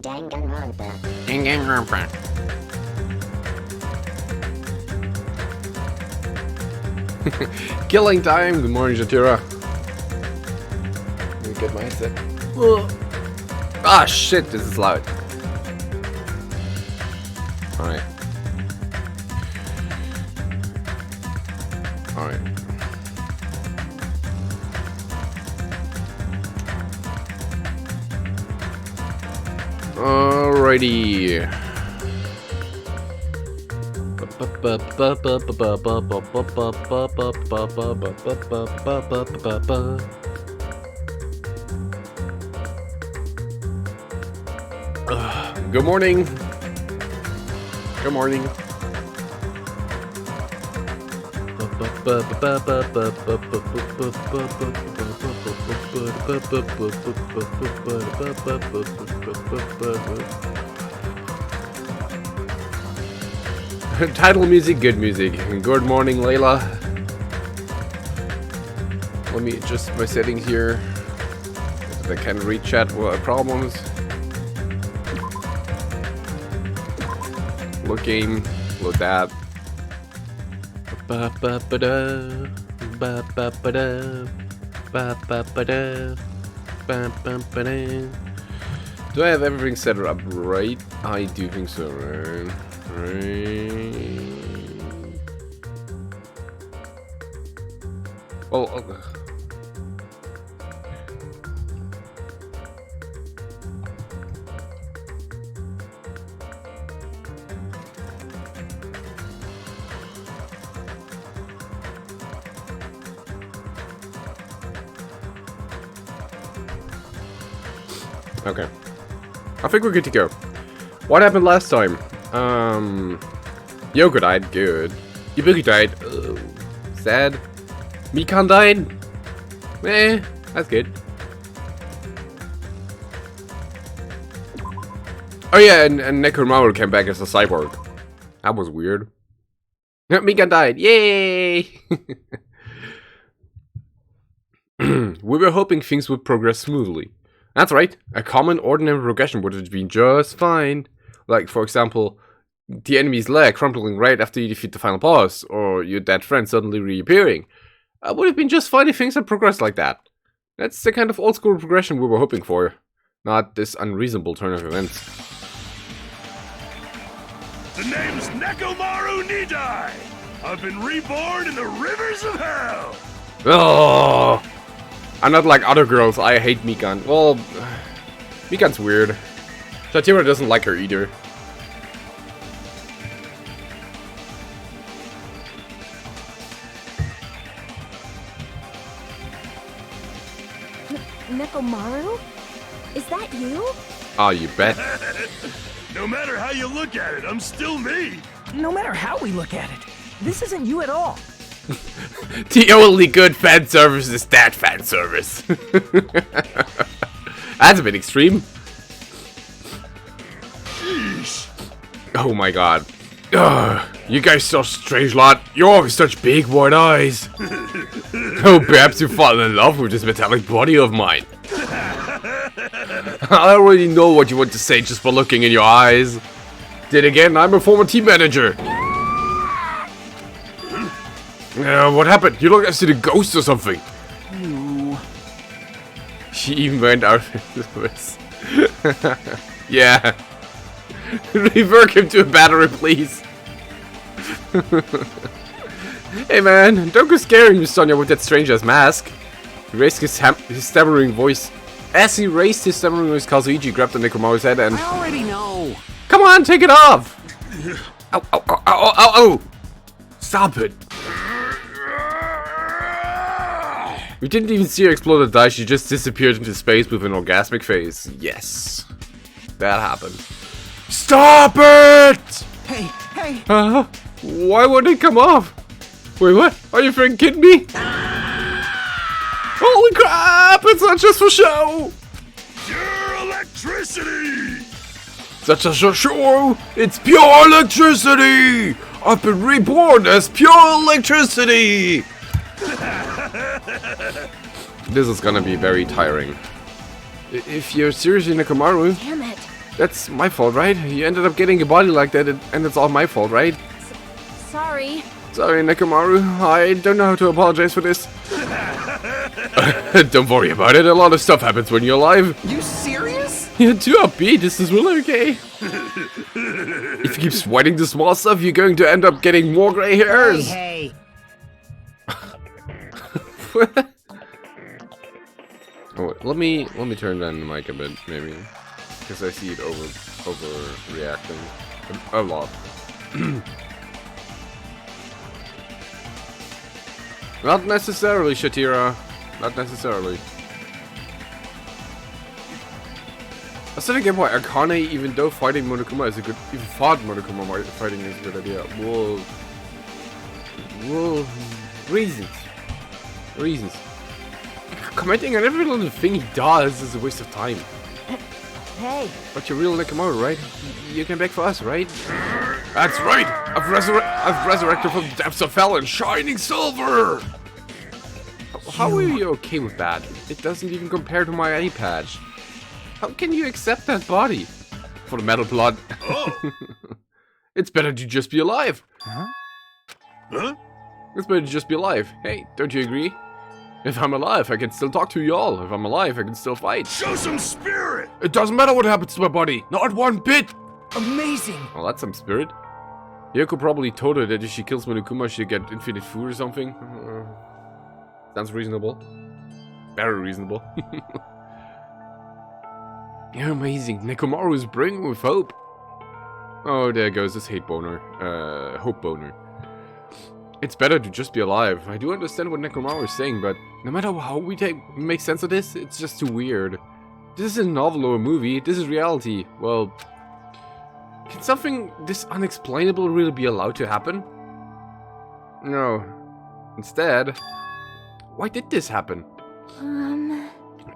Danganronpa. Danganronpa. Killing time. Good morning, Jatira. Let me get my headset. Ah, shit, this is loud. Alright. Alright. Alrighty. Good morning. Good morning. Title music, good music. Good morning, Layla. Let me adjust my settings here. I can read chat problems. Load game, load that. Do I have everything set up right? I do think so, right? Well, okay. I think we're good to go. What happened last time? Yoko died. Good. Ibuki died. Sad. Mikan died. That's good. Oh yeah, and Nekomaru came back as a cyborg. That was weird. Mikan died. Yay! We were hoping things would progress smoothly. That's right. A common, ordinary progression would have been just fine. Like, for example, the enemy's leg crumpling right after you defeat the final boss, or your dead friend suddenly reappearing. Would have been just fine if things had progressed like that. That's the kind of old-school progression we were hoping for, not this unreasonable turn of events. The name's Nekomaru Nidai! I've been reborn in the rivers of hell! Oh, I'm not like other girls, I hate Mikan. Well, Mikan's weird. Shatira doesn't like her either. Nekomaru? Is that you? Oh, you bet. No matter how you look at it, I'm still me! No matter how we look at it, this isn't you at all. The only good fan service is that fan service. That's a bit extreme. Sheesh. Oh my god. Ugh, you guys so strange lot. You all have such big wide eyes. Oh, perhaps you fall in love with this metallic body of mine. I already know what you want to say just by looking in your eyes. Then again, I'm a former team manager. What happened? You look like the ghost or something. No. She even went out of this. Yeah. Revert him to a battery, please. Hey man, don't go scaring me, Sonya, with that stranger's mask. He raised his stammering voice. As he raised his stammering voice, Kazuichi grabbed the Nekomaru's head and... I already know. Come on, take it off! Ow, ow, ow, ow, ow, ow! Stop it! We didn't even see her explode or die, she just disappeared into space with an orgasmic face. Yes. That happened. Stop it! Hey, hey. Why won't it come off? Wait, what? Are you freaking kidding me? Holy crap! It's not just for show! Pure electricity! Such a show! It's pure electricity! I've been reborn as pure electricity! This is gonna be very tiring. If you're seriously Nekomaru... Damn it. That's my fault, right? You ended up getting a body like that, and it's all my fault, right? Sorry. Sorry, Nekomaru. I don't know how to apologize for this. Don't worry about it. A lot of stuff happens when you're alive. You serious? You're too upbeat. This is really okay. If you keep sweating the small stuff, you're going to end up getting more gray hairs. Hey. Oh, let me turn down the mic a bit, maybe, because I see it overreacting a lot. Not necessarily, Shatira. Not necessarily. I still don't get why Akane, even though fighting Monokuma is a good, even fought Monokuma fighting is a good idea. Well, reasons. Commenting on every little thing he does is a waste of time. Hey. But you're real Nekomaru, right? You came back for us, right? That's right! I've resurrected from the depths of hell in shining silver! How are you okay with that? It doesn't even compare to my eye patch. How can you accept that body? For the metal blood. Oh. It's better to just be alive. Huh? It's better to just be alive. Hey, don't you agree? If I'm alive, I can still talk to y'all. If I'm alive, I can still fight. Show some spirit! It doesn't matter what happens to my body. Not one bit. Amazing. Well, that's some spirit. Yoko probably told her that if she kills Monokuma, she'll get infinite food or something. Sounds reasonable. Very reasonable. You're amazing. Nekomaru is bringing with hope. Oh, there goes this hate boner. Hope boner. It's better to just be alive. I do understand what Nekomaru is saying, but no matter how we make sense of this, it's just too weird. This isn't a novel or a movie. This is reality. Well, can something this unexplainable really be allowed to happen? No. Instead, why did this happen?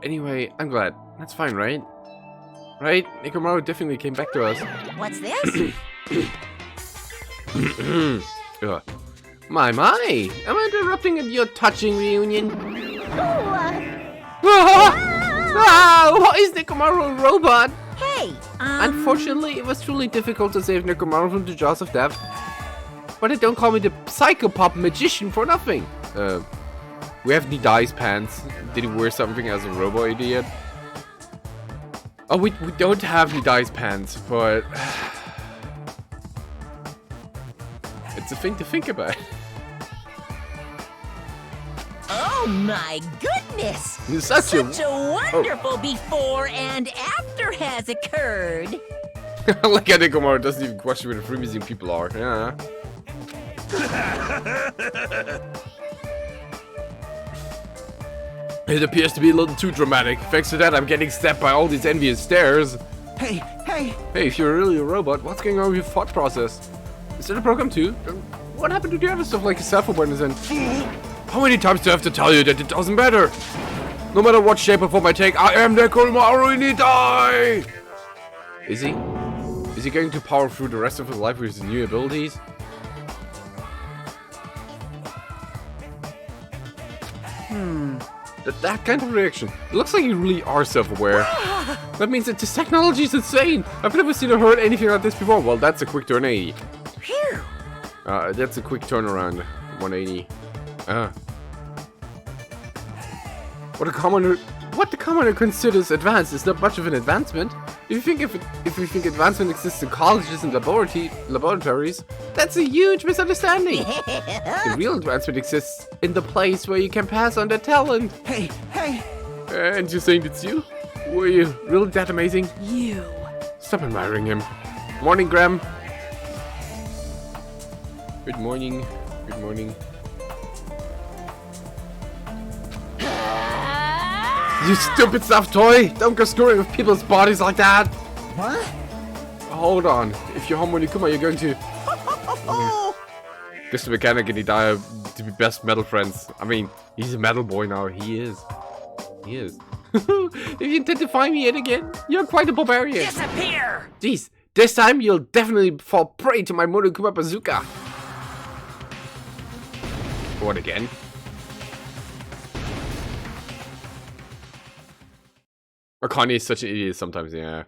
Anyway, I'm glad. That's fine, right? Right? Nekomaru definitely came back to us. What's this? Ugh. My, am I interrupting at your touching reunion? What is Nekomaru a robot? Hey, Unfortunately, it was truly difficult to save Nekomaru from the jaws of death. But don't call me the psychopop magician for nothing. We have Nidai's pants. Did he wear something as a robot idiot? Oh, we don't have Nidai's pants, but it's a thing to think about. Oh my goodness! It's such a wonderful before and after has occurred. Like how Nekomaru doesn't even question where the 3 missing people are. Yeah. It appears to be a little too dramatic. Thanks to that, I'm getting stabbed by all these envious stares. Hey. Hey, if you're really a robot, what's going on with your thought process? Is that a program too? What happened to the other stuff like self-awareness and... How many times do I have to tell you that it doesn't matter? No matter what shape or form I take, I am Nekomaru Nidai! Is he? Is he going to power through the rest of his life with his new abilities? That kind of reaction. It looks like you really are self-aware. That means that this technology is insane. I've never seen or heard anything like this before. Well, that's a quick turn 80. Phew. That's a quick turnaround. 180. What the commoner considers advanced is not much of an advancement. If you think advancement exists in colleges and laboratories, that's a huge misunderstanding. The real advancement exists in the place where you can pass on the talent. Hey. And you're saying it's you? Were you really that amazing? You. Stop admiring him. Morning, Graham. Good morning. Good morning. You stupid stuffed toy! Don't go screwing with people's bodies like that! What? Hold on. If you're Monokuma, you're going to... Guess the mechanic and Hidaya to be best metal friends. I mean, he's a metal boy now. He is. If you intend to find me yet again, you're quite a barbarian. Disappear! Jeez, this time you'll definitely fall prey to my Monokuma bazooka. What again? Akane is such an idiot sometimes, yeah.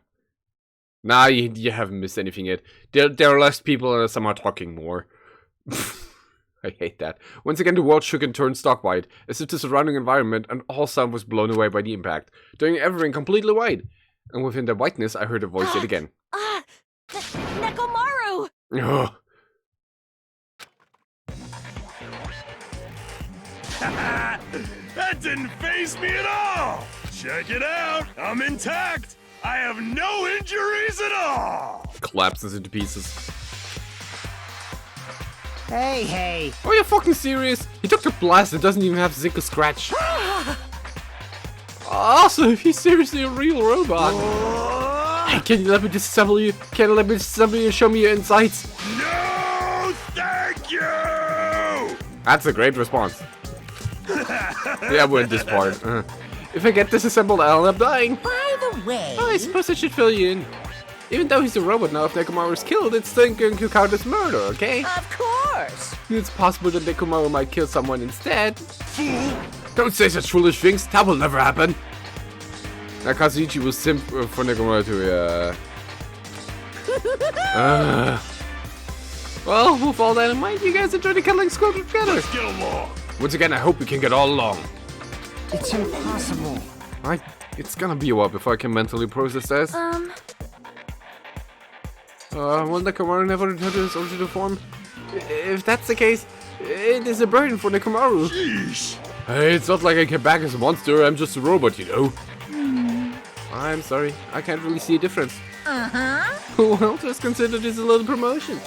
Nah, you haven't missed anything yet. There are less people and some are talking more. I hate that. Once again, the world shook and turned stock-wide, as if the surrounding environment and all sound was blown away by the impact, turning everything completely white. And within the whiteness, I heard a voice yet again. Nekomaru! Ugh. That didn't faze me at all! Check it out! I'm intact! I have no injuries at all! Collapses into pieces. Hey. Are you fucking serious? He took the blast and doesn't even have a single scratch. Also, he's seriously a real robot. Hey, can you let me disassemble you? Can you let me disassemble you and show me your insides? No, thank you! That's a great response. Yeah, we're in this part. If I get disassembled, I'll end up dying. By the way, I suppose I should fill you in. Even though he's a robot now, if Nekomaru is killed, it's still going to count as murder, okay? of course. It's possible that Nekomaru might kill someone instead. Don't say such foolish things, that will never happen. Now Kazuichi will simp for Nekomaru to, well, with all that in mind, you guys enjoy the cuddling squad together. Let's get along! Once again, I hope we can get all along. It's impossible. It's gonna be a while before I can mentally process this. Will Nekomaru never return to his original form? If that's the case, it is a burden for Nekomaru. Yeesh! Hey, it's not like I came back as a monster, I'm just a robot, you know. I'm sorry, I can't really see a difference. Well, just consider this a little promotion.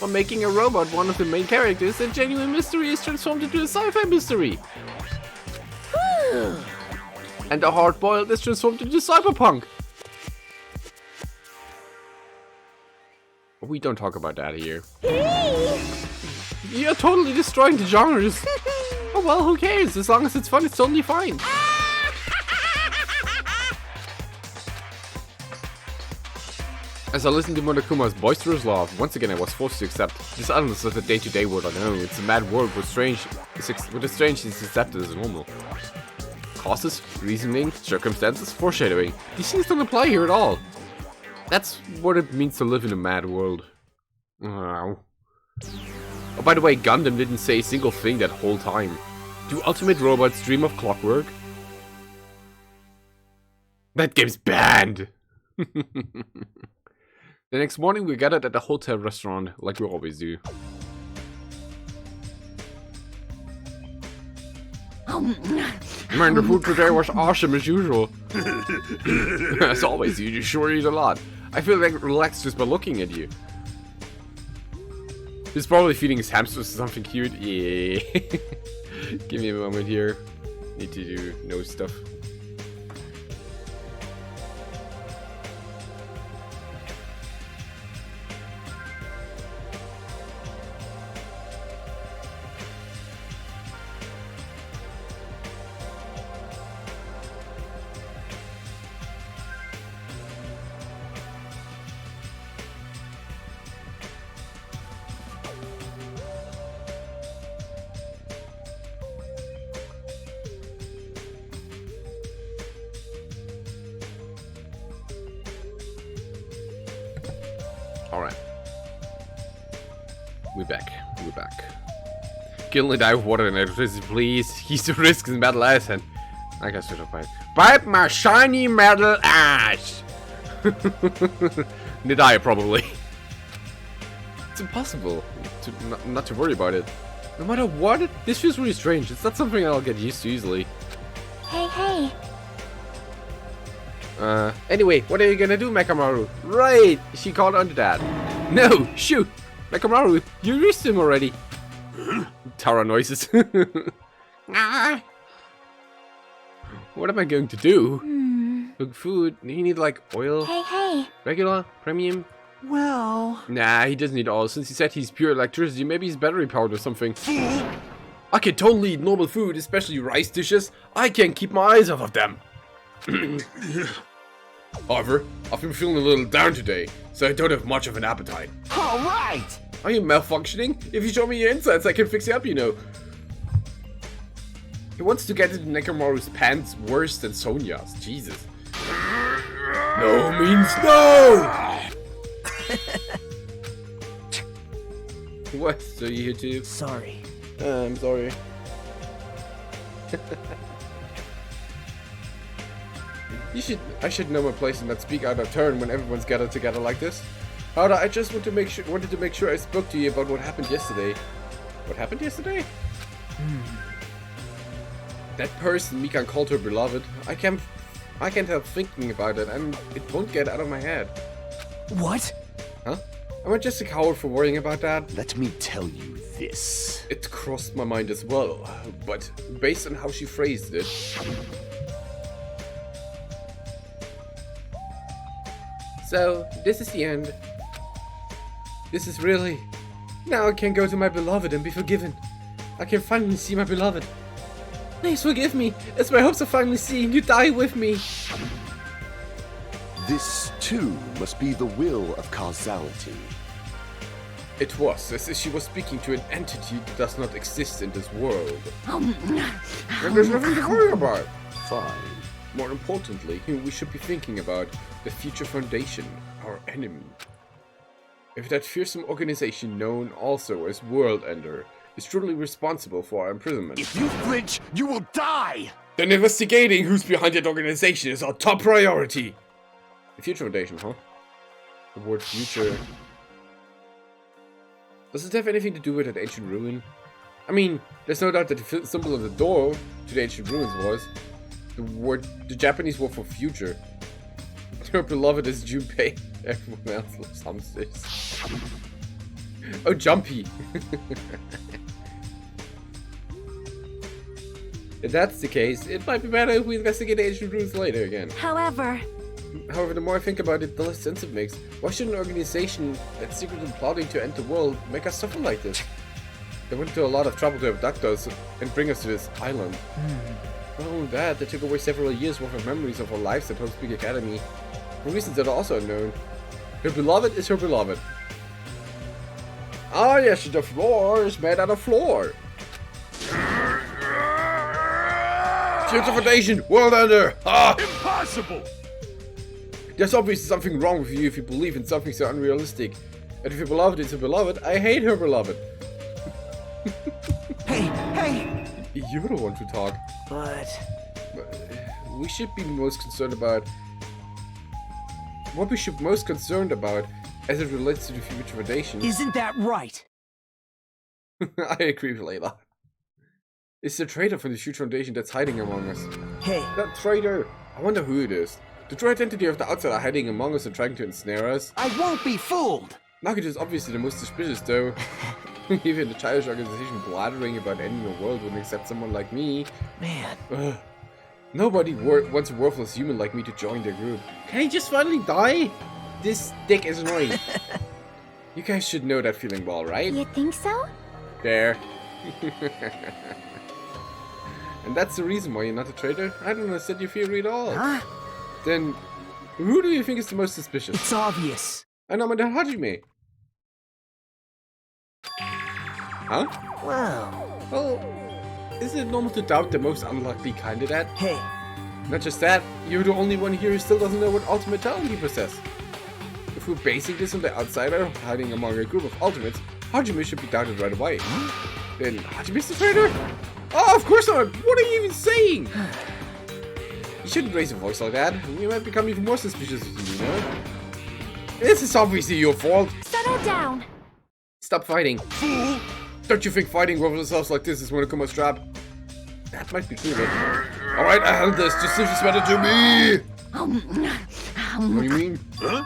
For making a robot one of the main characters, a genuine mystery is transformed into a sci-fi mystery. And the hard-boiled is transformed into cyberpunk. We don't talk about that here. You're totally destroying the genres. Oh well, who cares? As long as it's fun, it's totally fine. As I listened to Monokuma's boisterous laugh, once again I was forced to accept this isn't just a day-to-day world I know. It's a mad world with the strange is accepted as normal. Causes, reasoning, circumstances, foreshadowing. These things don't apply here at all. That's what it means to live in a mad world. Oh, by the way, Gundam didn't say a single thing that whole time. Do ultimate robots dream of clockwork? That game's banned! The next morning we gathered at the hotel restaurant, like we always do. Man, the food today was awesome as usual. As always, you sure eat a lot. I feel like relaxed just by looking at you. He's probably feeding his hamsters something cute. Yeah. Give me a moment here. Need to do nose stuff. Alright. We're back. Kill and die with water and electricity, please. He's the risk in metal ass and I guess it'll bite. Bite my shiny metal ass! Nidaya probably. It's impossible to not to worry about it. No matter what, this feels really strange. It's not something I'll get used to easily. Hey. Anyway, what are you gonna do, Mekamaru? Right, she called on to that. No, shoot! Mekamaru, you reached him already. Tara noises. Ah. What am I going to do? Cook food, you need like oil? Hey. Regular? Premium? Well... Nah, he doesn't need oil. Since he said he's pure electricity, maybe he's battery powered or something. I can totally eat normal food, especially rice dishes. I can't keep my eyes off of them. However, I've been feeling a little down today, so I don't have much of an appetite. Alright! Are you malfunctioning? If you show me your insides, I can fix you up, you know. He wants to get into Nekomaru's pants worse than Sonya's. Jesus. No means no! What? So you here too? Sorry. I'm sorry. I should know my place and not speak out of turn when everyone's gathered together like this. However, I just wanted to make sure I spoke to you about what happened yesterday. What happened yesterday? That person Mikan called her beloved. I can't help thinking about it, and it won't get out of my head. What? Huh? Am I just a coward for worrying about that? Let me tell you this. It crossed my mind as well, but based on how she phrased it... So, this is the end. This is really... Now I can go to my beloved and be forgiven. I can finally see my beloved. Please forgive me, as my hopes of finally seeing you die with me. This, too, must be the will of causality. It was, as if she was speaking to an entity that does not exist in this world. And there's nothing to worry about. Fine. More importantly, we should be thinking about the future foundation, our enemy. If that fearsome organization known also as World Ender is truly responsible for our imprisonment, If you flinch, you will die! then investigating who's behind that organization is our top priority. The Future Foundation, huh? The word future... Does it have anything to do with that ancient ruin? I mean, there's no doubt that the symbol of the door to the ancient ruins was the Japanese word for future. Your beloved is Junpei. Everyone else loves hamsters. Oh, Jumpy. If that's the case, it might be better if we investigate the ancient ruins later again. However, The more I think about it, the less sense it makes. Why should an organization that's secretly plotting to end the world make us suffer like this? They went to a lot of trouble to abduct us and bring us to this island. Not only that, they took away several years worth of memories of our lives at Hope's Peak Academy, for reasons that are also unknown. Her beloved is her beloved. Ah yes, the floor is made out of floor. Future Foundation, World Ender! Ah! Impossible! There's obviously something wrong with you if you believe in something so unrealistic. And if your beloved is her beloved, I hate her beloved. Hey! You're the one to talk. But... We should be most concerned about... What we should be most concerned about as it relates to the Future Foundation... Isn't that right? I agree with Layla. It's the traitor from the Future Foundation that's hiding among us. Hey, That traitor! I wonder who it is. The true identity of the outsider hiding among us and trying to ensnare us. I won't be fooled! Nugget is obviously the most suspicious though. Even the childish organization blathering about ending the world wouldn't accept someone like me. Man. Ugh. Nobody wants a worthless human like me to join their group. Can he just finally die? This dick is annoying. You guys should know that feeling well, right? you think so? There. And that's the reason why you're not a traitor? I don't understand your theory at all. Huh? Then, who do you think is the most suspicious? It's obvious. I know, Madame Hajime. Huh? Well... Well, isn't it normal to doubt the most unlikely candidate? Hey, Not just that, you're the only one here who still doesn't know what ultimate talent you possess. If we're basing this on the outsider hiding among a group of ultimates, Hajime should be doubted right away. Then Hajime's the traitor? Oh, of course not! What are you even saying? You shouldn't raise your voice like that. We might become even more suspicious of you, you know? This is obviously your fault. Settle down. Stop fighting. Fool! Don't you think fighting over yourselves like this is one of Kuma's trap? That might be true, but... Alright, I handle this. Just leave this matter to me! What do you mean? Huh?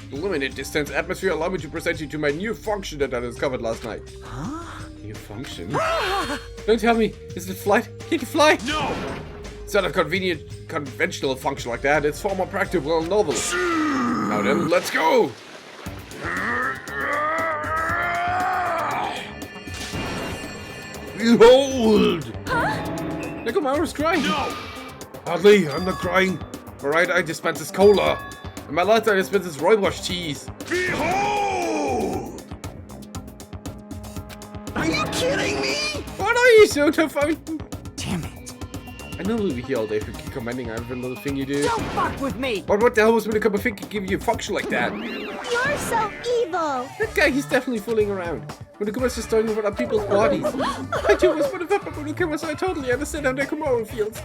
The limited distance atmosphere allow me to present you to my new function that I discovered last night. huh? New function? Don't tell me. Is it flight? Can you fly? No! It's not a conventional function like that. It's far more practical and novel. Now then, let's go! Behold! Nekomaru's crying. No! Hardly, I'm not crying. Alright, I dispense this cola. In my life, I dispense this rooibos cheese. Behold! Are you kidding me? What are you so terrified? Damn it. I know we'll be here all day if we keep commenting on every little thing you do. Don't fuck with me! But what the hell was Monokuma thinking give you a function like that? You're so evil. That guy, he's definitely fooling around. Monokuma's just talking about other people's bodies. I too was modified by Monokuma, so I totally understand how Nekomaru feels.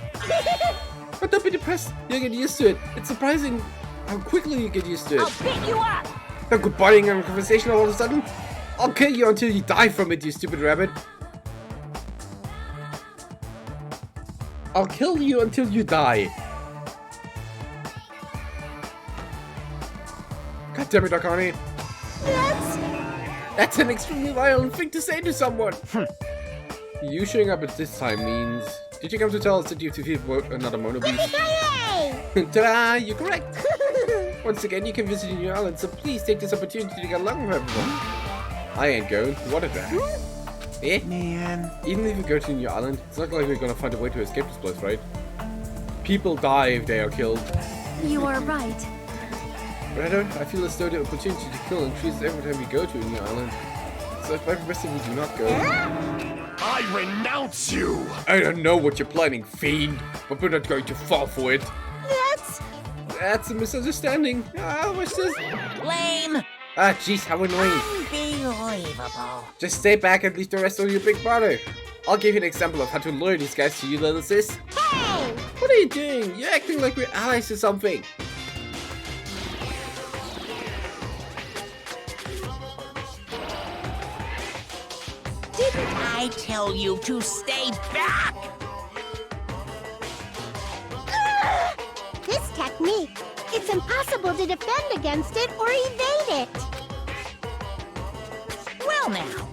But don't be depressed, you'll get used to it. It's surprising how quickly you get used to it. I'll pick you up. Don't go butting on a conversation all of a sudden. I'll kill you until you die from it, you stupid rabbit. I'll kill you until you die. God damn it, Akane. That's an extremely violent thing to say to someone. You showing up at this time means... Did you come to tell us that you have to defeat another Mono Beast? Ta-da! You're correct! Once again, you can visit New Island, so please take this opportunity to get along with everyone. I ain't going. What a drag. Eh? Man. Even if we go to New Island, it's not like we're gonna find a way to escape this place, right? People die if they are killed. You are right. But I feel as though the opportunity to kill increases every time we go to a New Island. So if every rest of we do not go... I renounce you! I don't know what you're planning, fiend, but we're not going to fall for it. That's a misunderstanding. Ah, what's this? Lame. Ah, jeez, how annoying. Unbelievable. Just stay back and leave the rest on your big brother. I'll give you an example of how to lure these guys to you, little sis. Hey! What are you doing? You're acting like we're allies or something. Didn't I tell you to stay back? This technique, it's impossible to defend against it or evade it. Well now,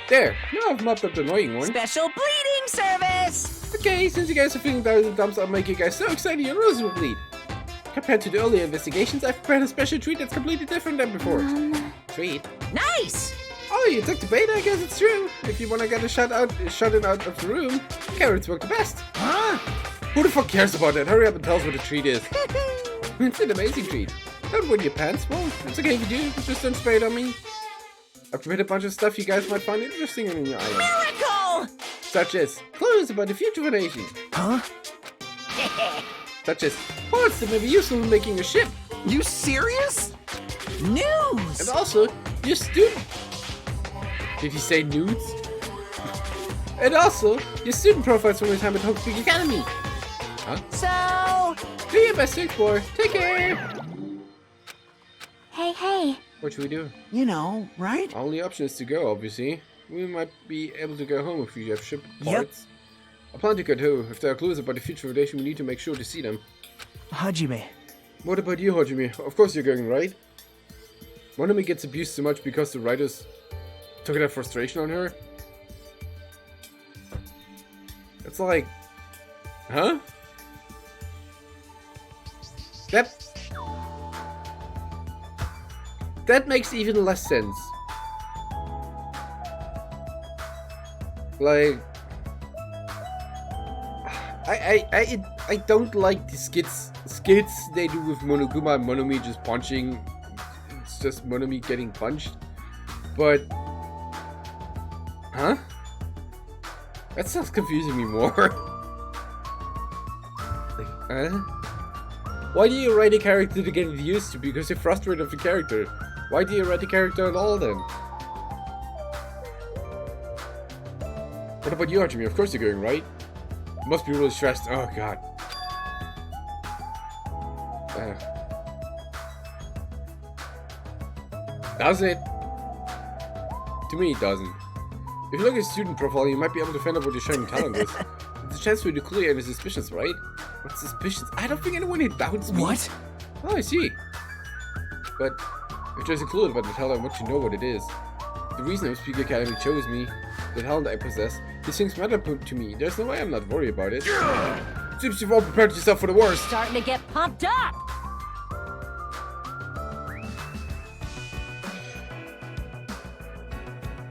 There, now I've mopped up the annoying one. special bleeding service. Okay, since you guys are feeling down in the dumps, I'll make you guys so excited your nose will bleed. Compared to the earlier investigations, I've prepared a special treat that's completely different than before. Treat? Nice. Oh, you took the bait? I guess it's true. If you wanna get a shut it out of the room, carrots work the best. Huh? Who the fuck cares about that? Hurry up and tell us what the treat is. It's an amazing treat. Don't win your pants. Well, it's okay if you do. Just don't spray it on me. I've prepared a bunch of stuff you guys might find interesting on your island. Miracle. Such as clues about the future of a nation. Huh? Such as parts that may be useful in making a ship. You serious? News. And also, your student. Did he say nudes? And also, your student profiles from your time at Hope's Peak Academy. So, Do your best to explore. Take care. Hey. What should we do? You know, right? Our only option is to go, obviously. We might be able to go home if we have ship Yep. parts. I plan to go too. If there are clues about the future of the nation, we need to make sure to see them. Hajime. What about you, Hajime? Of course you're going, right? Monami gets abused so much because the writers took that frustration on her. It's like... Huh? That makes even less sense. Like... I don't like the skits they do with Monokuma and Monomi just punching. It's just Monomi getting punched. But... Huh? That sounds confusing me more. Like, huh? Why do you write a character to get used to because you're frustrated with the character? Why do you write the character at all then? What about you, Archie? Of course you're going, right? Must be really stressed. Oh god. Does it? To me, it doesn't. If you look at student profile, you might be able to find out what your shining talent is. It's a chance for you to clear any suspicions, right? What suspicions? I don't think anyone here doubts me. What? Oh, I see. But if there's a clue about the talent, I want to know what it is. The reason the Speak Academy chose me, the talent I possess, these things matter to me. There's no way I'm not worried about it. Seems you've all prepared yourself for the worst. starting to get pumped up.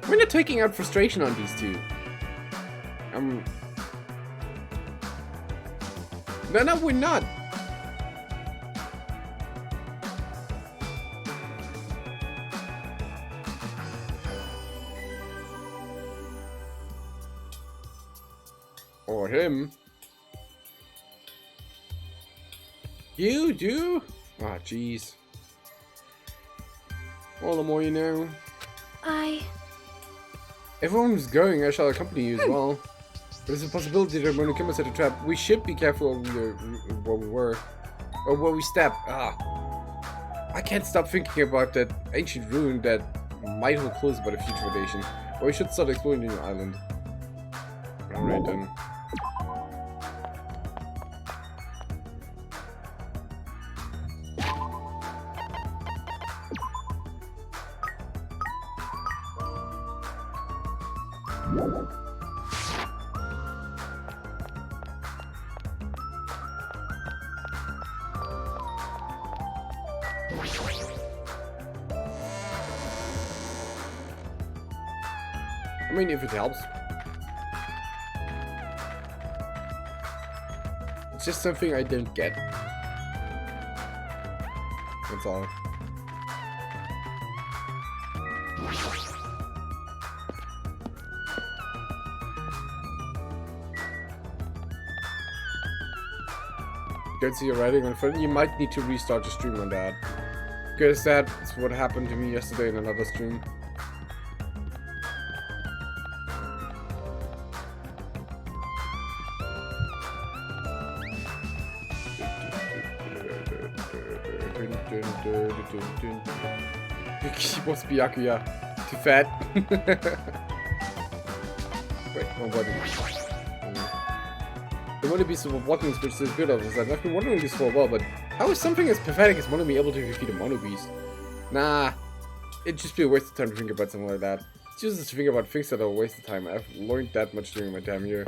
We're not taking out frustration on these two. No, we're not. Or him. You do? Ah, jeez. All the more you know. Everyone's going, I shall accompany you as well. There's a possibility that Monokuma set a trap. We should be careful where we were. Or where we step. Ah. I can't stop thinking about that ancient ruin that might hold clues about a future foundation. Or we should start exploring the new island. Alright then. I mean, if it helps. It's just something I don't get. That's all. Don't see your writing on foot. You might need to restart your stream on that. Because that's what happened to me yesterday in another stream. He wants to be Yakuya. Too fat. Wait, what button? The Monobeast of Walking Spirits is good of this. I've been wondering this for a while, but how is something as pathetic as Monomi able to defeat a Monobeast? Nah, it'd just be a waste of time to think about something like that. It's useless to think about things that are a waste of time. I've learned that much during my time here.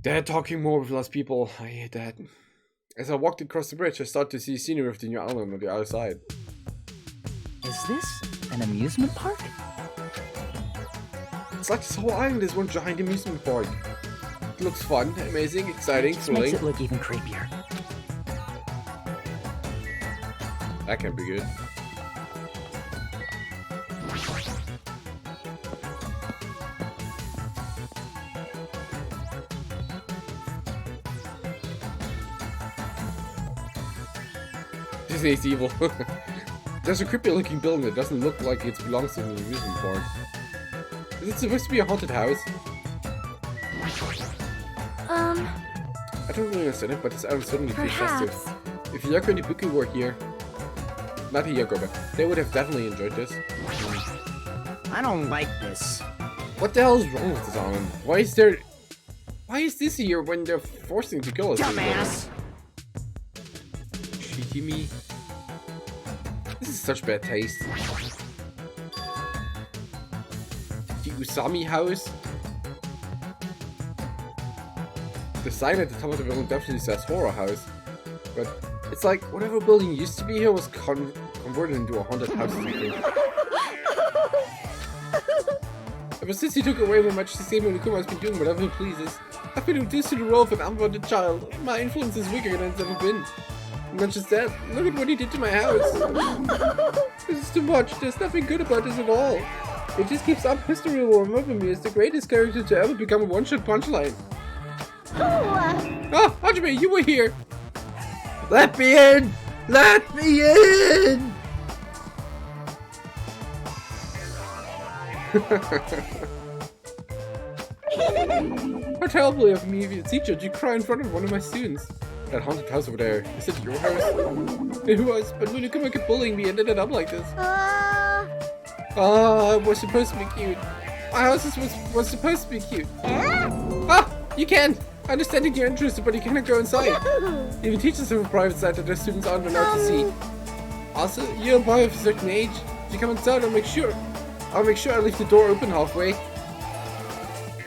Dad talking more with less people. I hate that. As I walked across the bridge, I started to see scenery of the new island on the other side. Is this an amusement park? It's like this whole island is one giant amusement park. It looks fun, amazing, exciting, This thrilling. makes it look even creepier. That can be good. Disney's evil. There's a creepy looking building that doesn't look like it belongs to an amusement park. Is it supposed to be a haunted house? I don't really understand it, but this island certainly feels festive. If Hiyako and Ibuki were here, not Hiyako, but they would have definitely enjoyed this. I don't like this. What the hell is wrong with this island? Why is this here when they're forcing to kill us? Dumbass! Shitimi. This is such bad taste. The Usami house? The sign at the top of the building definitely says horror house. But it's like whatever building used to be here was converted into a haunted house or something. Ever since he took away my Majesty Samuel Nukuma has been doing whatever he pleases. I've been reduced to the role of an unwanted child. My influence is weaker than it's ever been. Not just that, look at what he did to my house. This is too much. There's nothing good about this at all. It just keeps up history will remember me as the greatest character to ever become a one-shot punchline. Oh, Hajime, you were here! Let me in! Let me in! How terribly of me, teacher, did you cry in front of one of my students? That haunted house over there, is it your house? It was, but Monokuma kept bullying me and ended up like this. Oh, it was supposed to be cute. My house was supposed to be cute. Ah, you can! I understand that you're interested, but you cannot go inside. Even teachers have a private side that their students aren't allowed to see. Also, you're a boy of a certain age. If you come inside, I'll make sure I leave the door open halfway.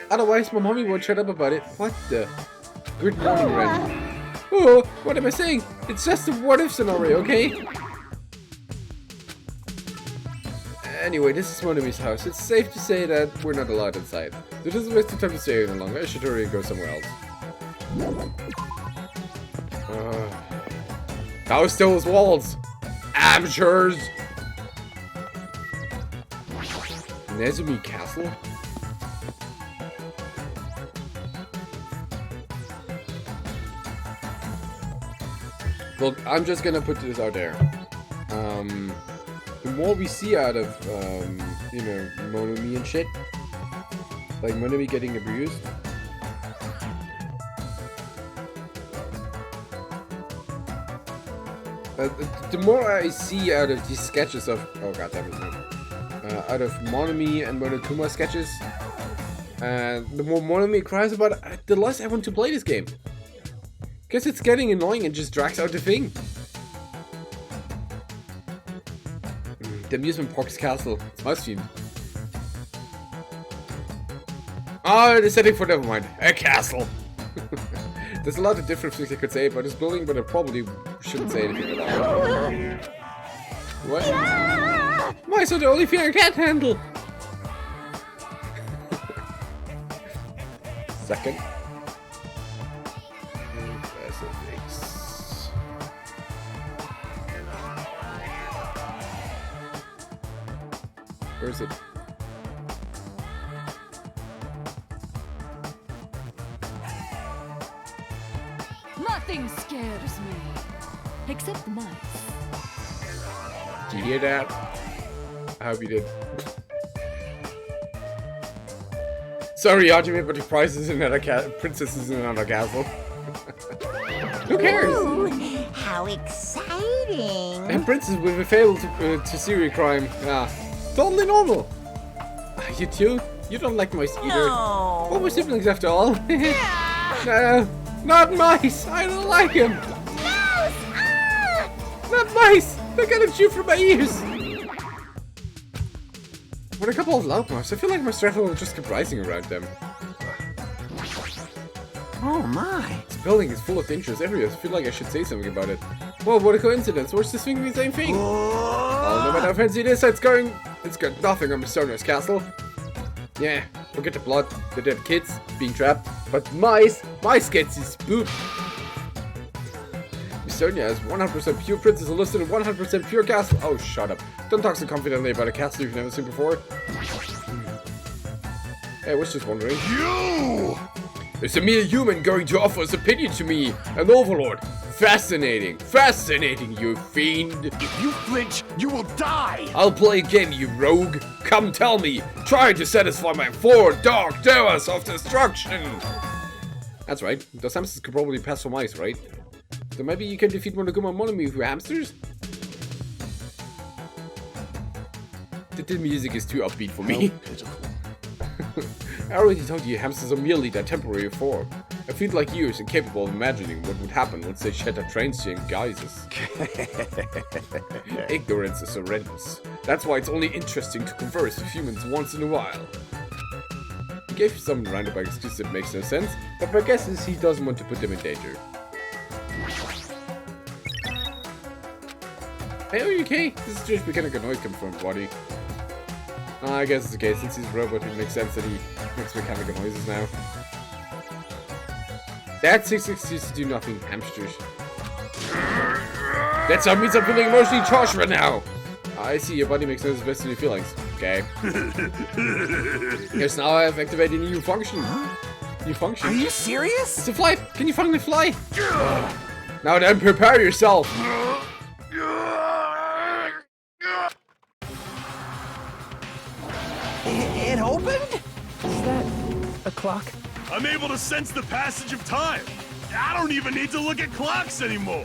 Otherwise, my mommy won't shut up about it. What the? Good morning, Ren. Oh, what am I saying? It's just a what-if scenario, okay? Anyway, this is Monomi's house. It's safe to say that we're not allowed inside. So this is a waste of time to stay here any longer. I should hurry and go somewhere else. House still has walls. Amateurs. Nezumi Castle? Look, I'm just gonna put this out there. The more we see out of, you know, Monomi and shit, like Monomi getting abused, the more I see out of these sketches of, oh god damn it, no. Out of Monomi and Monokuma sketches, the more Monomi cries about it, the less I want to play this game. Because it's getting annoying and just drags out the thing. The amusement park's castle. It's my theme. Oh, the setting for never mind. A castle. There's a lot of different things I could say about this building, but I probably shouldn't say anything about it. What? Ah! Why so the only thing I can't handle? Second. Where is it? Nothing scares me. Except the mice. Did you hear that? I hope you did. Sorry, Hajime, but the prize is another princess is in another castle. Who cares? Ooh, how exciting! A princess with a failed to serial crime. Ah, totally normal. You too? You don't like mice either. No. Well, we're siblings after all. No, not mice. I don't like them. Mouse! Ah! Not mice. They're gonna chew from my ears. With a couple of loud mice, I feel like my stress will just keep rising around them. Oh my. This building is full of dangerous areas. I feel like I should say something about it. Whoa, what a coincidence. Where's this thing doing the same thing? Oh, no matter how fancy it is, it's got nothing on Miss Sonia's castle. Yeah, forget the blood, the dead kids being trapped, but mice gets his spook. Miss Sonia is 100% pure princess listed in 100% pure castle. Oh, shut up. Don't talk so confidently about a castle you've never seen before. Hey, I was just wondering. You! There's a mere human going to offer his opinion to me, an overlord. Fascinating, fascinating, you fiend. If you flinch, you will die! I'll play again, you rogue. Come tell me, try to satisfy my 4 dark terrors of destruction. That's right, those hamsters could probably pass for mice, right? So maybe you can defeat Monokuma and Monomi with hamsters? The music is too upbeat for me. I already told you hamsters are merely their temporary form. A feet like you is incapable of imagining what would happen once they shed their transient guises. Ignorance is horrendous. That's why it's only interesting to converse with humans once in a while. He gave some roundabout excuse that makes no sense, but my guess is he doesn't want to put them in danger. Hey, are you okay? This is just mechanical noise coming from his body. I guess it's okay, since he's a robot, it makes sense that he makes mechanical noises now. That's 660 to do nothing, hamsters. That sound means I'm feeling emotionally charged right now! I see, your body makes noise based on your feelings. Okay. Yes, now I have activated a new function. New function. Are you serious? It's a fly! Can you finally fly? Now then, prepare yourself! It opened? Is that a clock? I'm able to sense the passage of time. I don't even need to look at clocks anymore.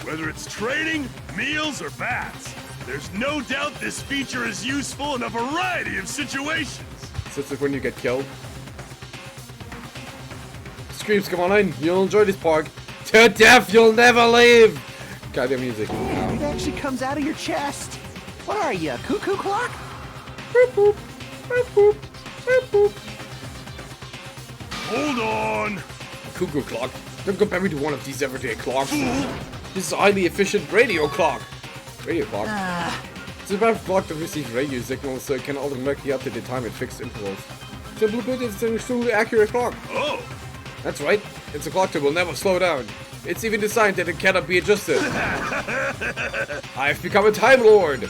Whether it's training, meals, or baths, there's no doubt this feature is useful in a variety of situations. So it's like when you get killed. Screams, come on in. You'll enjoy this park. To death, you'll never leave. Goddamn music. It actually comes out of your chest. What are you, a cuckoo clock? Boop, boop. Boop, boop. Boop, boop. Hold on. Cuckoo clock. Don't compare me to one of these everyday clocks. This is a highly efficient radio clock. Radio clock? It's a bad clock that receives radio signals so it can automatically update the time at fixed intervals. Simply put, it's an extremely accurate clock. Oh. That's right. It's a clock that will never slow down. It's even designed that it cannot be adjusted. I've become a Time Lord.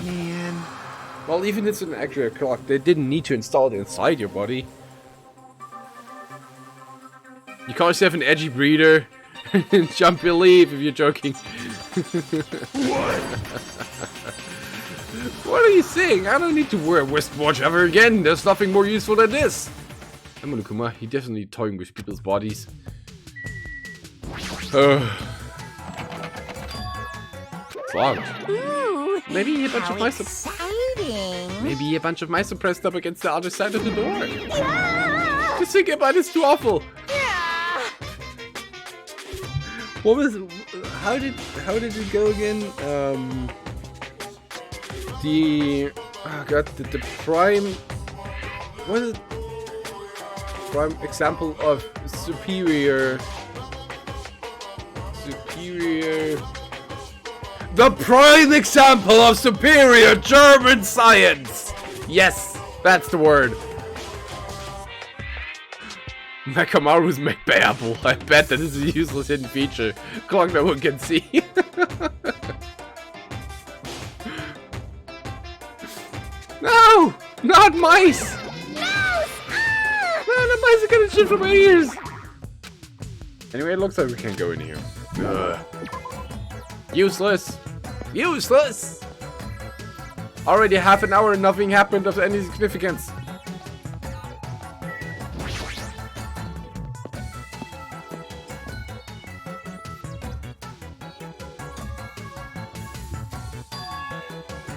Man. Well, even if it's an accurate clock, they didn't need to install it inside your body. You call yourself an edgy breeder? Jump your leave if you're joking. What? What are you saying? I don't need to wear a wristwatch ever again. There's nothing more useful than this. I'm Monokuma. He definitely toying with people's bodies. Clogged. Ooh, Maybe a bunch how of mice. exciting. Maybe a bunch of mice are pressed up against the other side of the door. Yeah. Just think about it's too awful. Yeah. What was? How did it go again? Oh god, the prime. What is it? Prime example of superior. The prime example of superior German science! Yes, that's the word. Mechamaru's made by Apple. I bet that is a useless hidden feature. Clock no one can see. No! Not mice! No. No, the mice are gonna shit from my ears! Anyway, it looks like we can't go in here. Ugh. Useless! Useless! Already half an hour and nothing happened of any significance.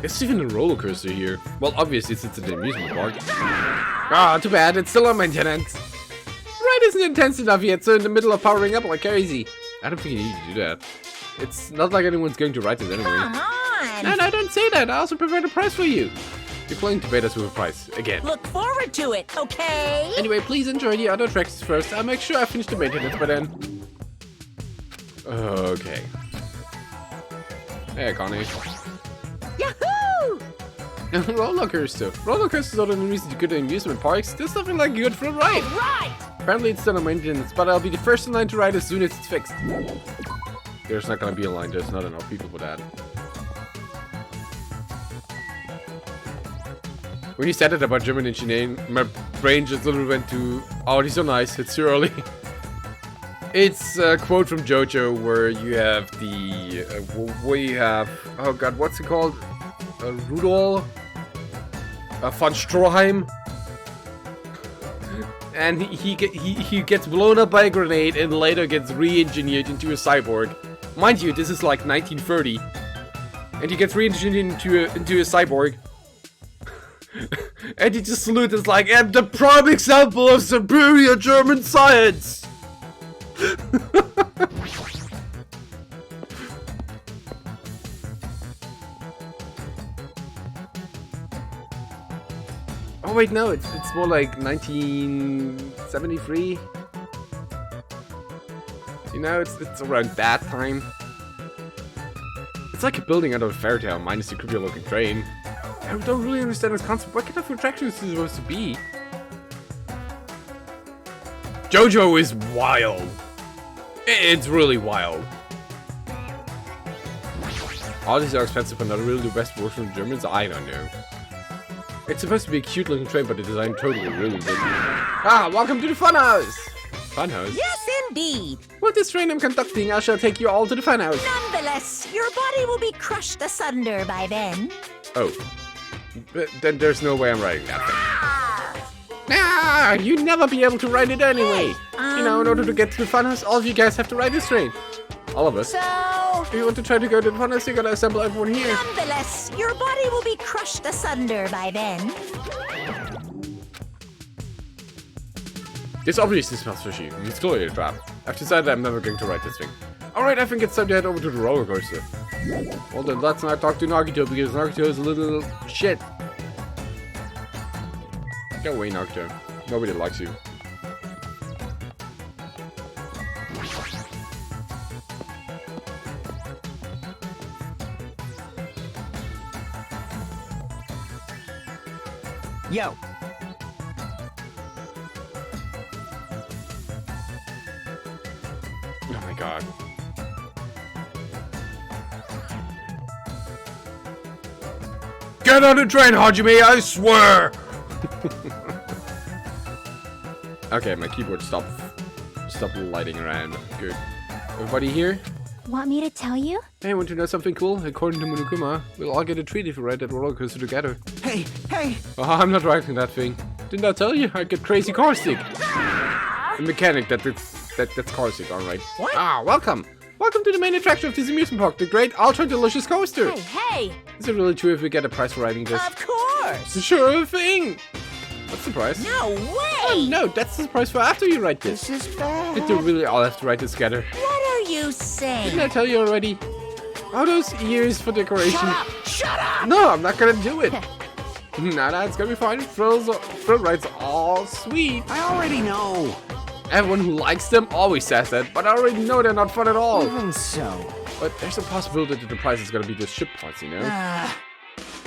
It's even a roller coaster here. Well, obviously since it's an amusement park. Ah, too bad. It's still on maintenance. Ride isn't intense enough yet, so in the middle of powering up like crazy. I don't think you need to do that. It's not like anyone's going to ride it anyway. Come on. No, don't say that. I also prepared a prize for you. You're planning to bait us with a prize again. Look forward to it, okay? Anyway, please enjoy the other tracks first. I'll make sure I finish the maintenance by then. Okay. Hey, Connie. Yahoo! Roller coaster. Roller coasters are the only reason to go to amusement parks. There's nothing like good for a ride. Right. Apparently it's still on maintenance, but I'll be the first in line to ride as soon as it's fixed. There's not gonna be a line. There's not enough people for that. When you said it about German engineering, my brain just literally went to, oh, these are nice. It's too early. It's a quote from JoJo where you have the, oh god, what's it called? Rudolf? Von Stroheim? And he gets blown up by a grenade and later gets re-engineered into a cyborg. Mind you, this is like 1930. And he gets re-engineered into a cyborg. And he just salutes like, I'm the prime example of superior German science! Oh wait, no, it's more like 1973. You know, it's around that time. It's like a building out of a fairy tale, minus the creepy looking train. I don't really understand this concept. What kind of attraction is this supposed to be? JoJo is wild. It's really wild. All these are expensive but not really the best works from the Germans? I don't know. It's supposed to be a cute looking train, but the design totally really good. Ah, welcome to the funhouse! Funhouse? Yes, indeed. With this train I'm conducting, I shall take you all to the funhouse. Nonetheless, your body will be crushed asunder by then. Oh. But then there's no way I'm riding that thing. Ah, you'd never be able to ride it anyway. You know, in order to get to the funhouse, all of you guys have to ride this train. All of us. So, If you want to try to go to the funhouse, you gotta assemble everyone here. nonetheless, your body will be crushed asunder by then. This obviously smells fishy. It's clearly a trap. I've decided I'm never going to ride this thing. Alright, I think it's time to head over to the roller coaster. Well then, let's not talk to Nagito because Nagito is a little shit. Go away, Nagito. Nobody likes you. Yo, Oh my god. Get on the train, Hajime, I swear! Okay, my keyboard stopped lighting around. Good. Everybody here? Want me to tell you? Hey, want to know something cool? According to Monokuma, we'll all get a treat if we ride that roller coaster together. Hey, hey! Oh, I'm not riding that thing. Didn't I tell you? I get crazy car stick. The mechanic that's car stick, alright. What? Ah, welcome! Welcome to the main attraction of this amusement park, the great ultra delicious coaster! Hey, hey! Is it really true if we get a prize for riding this? Of course! Sure thing! What's the prize? No way! Oh no, that's the prize for after you ride this. This is bad. We do really all have to ride this together. What are you Didn't saying? I tell you already? All those ears for decoration. Shut up! Shut up! No, I'm not gonna do it. Nah, it's gonna be fine. Thrill rides are all sweet. I already know. Everyone who likes them always says that, but I already know they're not fun at all. Even so. But there's a possibility that the prize is gonna be just ship parts, you know?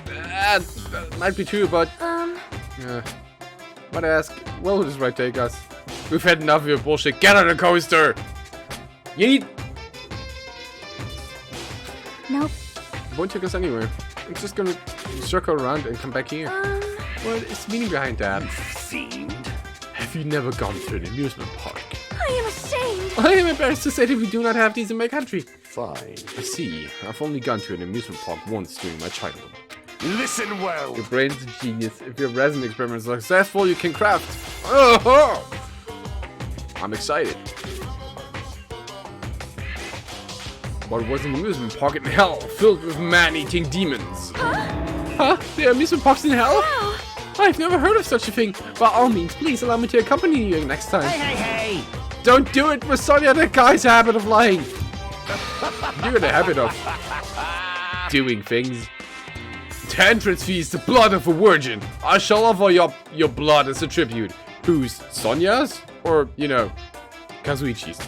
That might be true, but... Might ask, where will this ride take us? We've had enough of your bullshit. Get on the coaster! Yeet! Nope. It won't take us anywhere. It's just gonna circle around and come back here. What is the meaning behind that? Fiend. Have you never gone to an amusement park? I am ashamed. I am embarrassed to say that we do not have these in my country. Fine. I see. I've only gone to an amusement park once during my childhood. Listen well. Your brain's a genius. If your resin experiments are successful, you can craft. Oh! I'm excited. But it was an amusement park in hell, filled with man-eating demons. Huh? There are amusement parks in hell? I've never heard of such a thing. By all means, please allow me to accompany you next time. Hey, hey, hey! Don't do it, Sonia, the guy's habit of lying. You're in the habit of doing things. The entrance fee is the blood of a virgin. I shall offer your blood as a tribute. Who's Sonia's? Or, you know, Kazuichi's?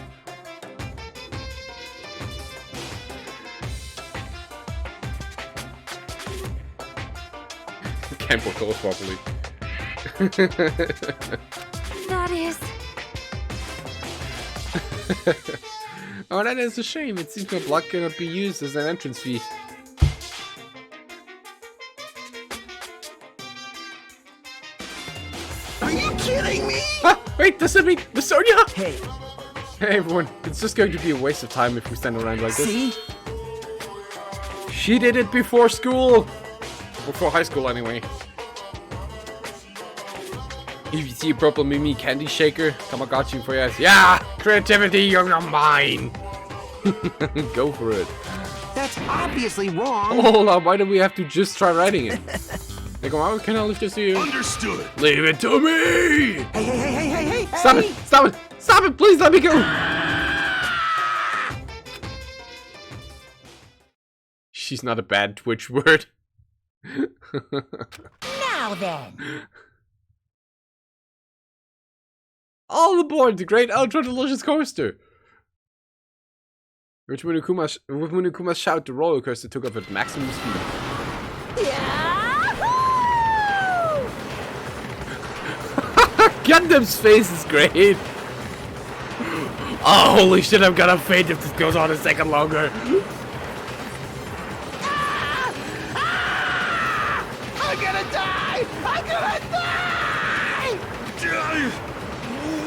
Can't put those properly. That is. Oh, that is a shame. It seems my blood cannot be used as an entrance fee. Are you kidding me? Ah, wait, does it mean the Sonia? Hey, Hey everyone, it's just going to be a waste of time if we stand around like this. see? She did it before school! Before high school, anyway. If you see a purple Mimi candy shaker, Tamagotchi for your ass. Yeah! Creativity, you're mine! Go for it. That's obviously wrong. Hold on, why do we have to just try writing it? They go, how can I lift this to you? Understood. Leave it to me! Hey, hey, hey, hey, hey, hey! Stop it! Stop it! Stop it! Please let me go! She's not a bad Twitch word. Now then. All aboard the great ultra delicious coaster! With Monokuma's shout, the roller coaster took off at maximum speed. Gundam's face is great! Oh, holy shit, I'm gonna faint if this goes on a second longer. I'm gonna die! I'm gonna die!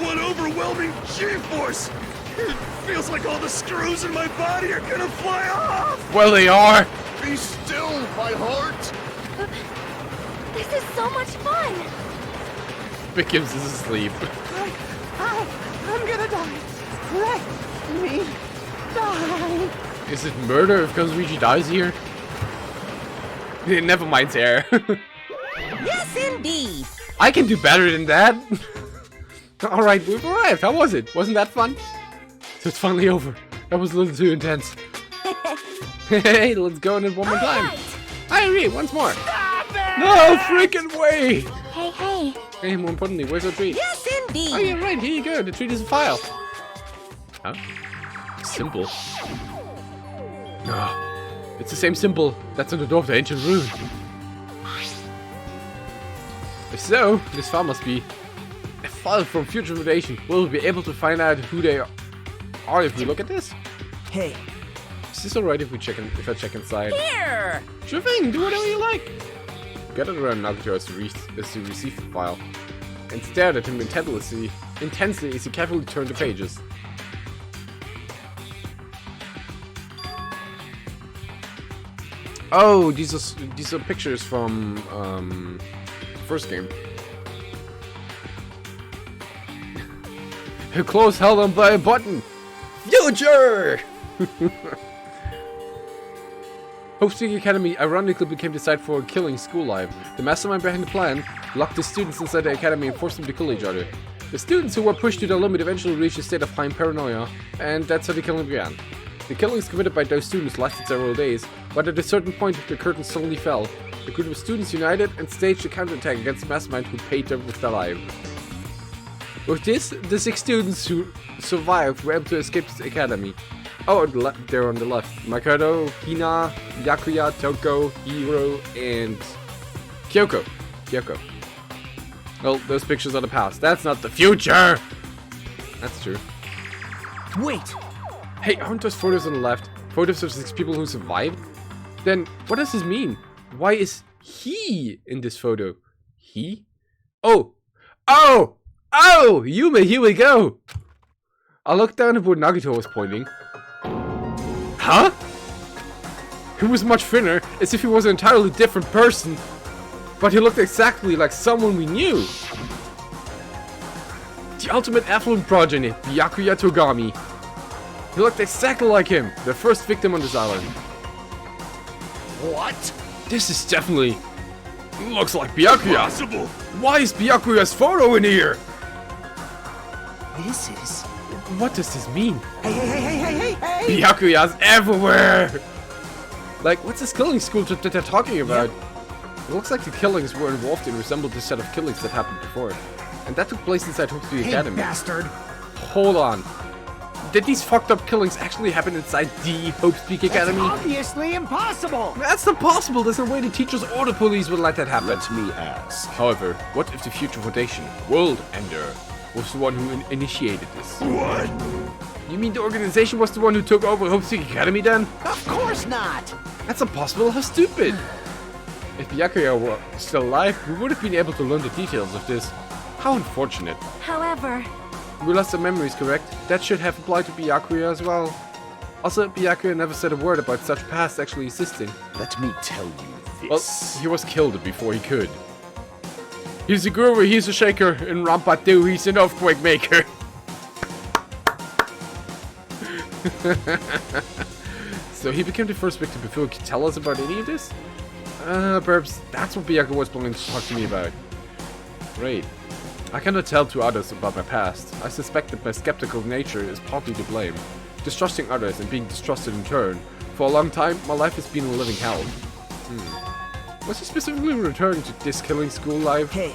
What overwhelming G-force! It feels like all the screws in my body are gonna fly off! Well, they are! Be still, my heart! This is so much fun. Bickums is asleep. I'm gonna die. Let me die. Is it murder if Kazuichi dies here? Never mind, Sarah. Yes, indeed. I can do better than that. Alright, we've arrived. How was it? Wasn't that fun? So it's finally over. That was a little too intense. Hey, let's go in it one more time. I agree, once more. No freaking way! Hey, hey. Hey, more importantly, where's our treat? Yes, indeed. Oh, yeah, right, here you go. The treat is a file. Huh? Simple. Ah, it's the same symbol that's on the door of the ancient rune. If so, this file must be a file from future Foundation. We'll be able to find out who they are if we look at this. Hey, Is this alright if I check inside? Here. Sure thing, do whatever you like. Gather around Nagato as to receive the file, and stared at him intensely as he carefully turned the pages. Oh, these are pictures from first game. Her clothes held on by a button. Future. Hope Speak Academy ironically became the site for killing school life. The mastermind behind the plan locked the students inside the academy and forced them to kill each other. The students who were pushed to their limit eventually reached a state of high paranoia, and that's how the killing began. The killings committed by those students lasted several days, but at a certain point the curtain suddenly fell. The group of students united and staged a counterattack against the mastermind who paid them with their life. With this, the 6 students who survived were able to escape the academy. Oh, they're on the left. Makoto, Hina, Yakuya, Toko, Hiro, and Kyoko. Well, those pictures are the past. That's not the future! That's true. Wait! Hey, aren't those photos on the left photos of 6 people who survived? Then, what does this mean? Why is he in this photo? He? Oh! Oh! Oh! Yume, here we go! I looked down at where Nagito was pointing. Huh? He was much thinner, as if he was an entirely different person. But he looked exactly like someone we knew. The ultimate affluent progeny, Byakuya Togami. He looked exactly like him, the first victim on this island. What? This is definitely... looks like Byakuya. Possible. Why is Byakuya's photo in here? This is... What does this mean? Hey! Byakuya's everywhere! Like, what's this killing school trip that they're talking about? It looks like the killings we're involved in resembled the set of killings that happened before. And that took place inside Hope Speak Academy. bastard! Hold on. Did these fucked up killings actually happen inside the Hope Speak Academy? Obviously impossible! That's not possible! There's no way the teachers or the police would let that happen. Let me ask. However, what if the Future Foundation, World Ender, was the one who initiated this? What? You mean the organization was the one who took over Hope Speak Academy then? Of course not! That's impossible, how stupid! If Byakuya were still alive, we would have been able to learn the details of this. How unfortunate. However, We lost our memories, correct? That should have applied to Byakuya as well. Also, Byakuya never said a word about such past actually existing. Let me tell you Well, this. he was killed before he could. He's a guru, he's a shaker, in Rampa 2 he's an earthquake maker. So he became the first victim before he could tell us about any of this? Perhaps that's what Byakuya was planning to talk to me about. Great. I cannot tell to others about my past. I suspect that my skeptical nature is partly to blame. Distrusting others and being distrusted in turn. For a long time, my life has been a living hell. Was he specifically returning to this killing school life? Hey,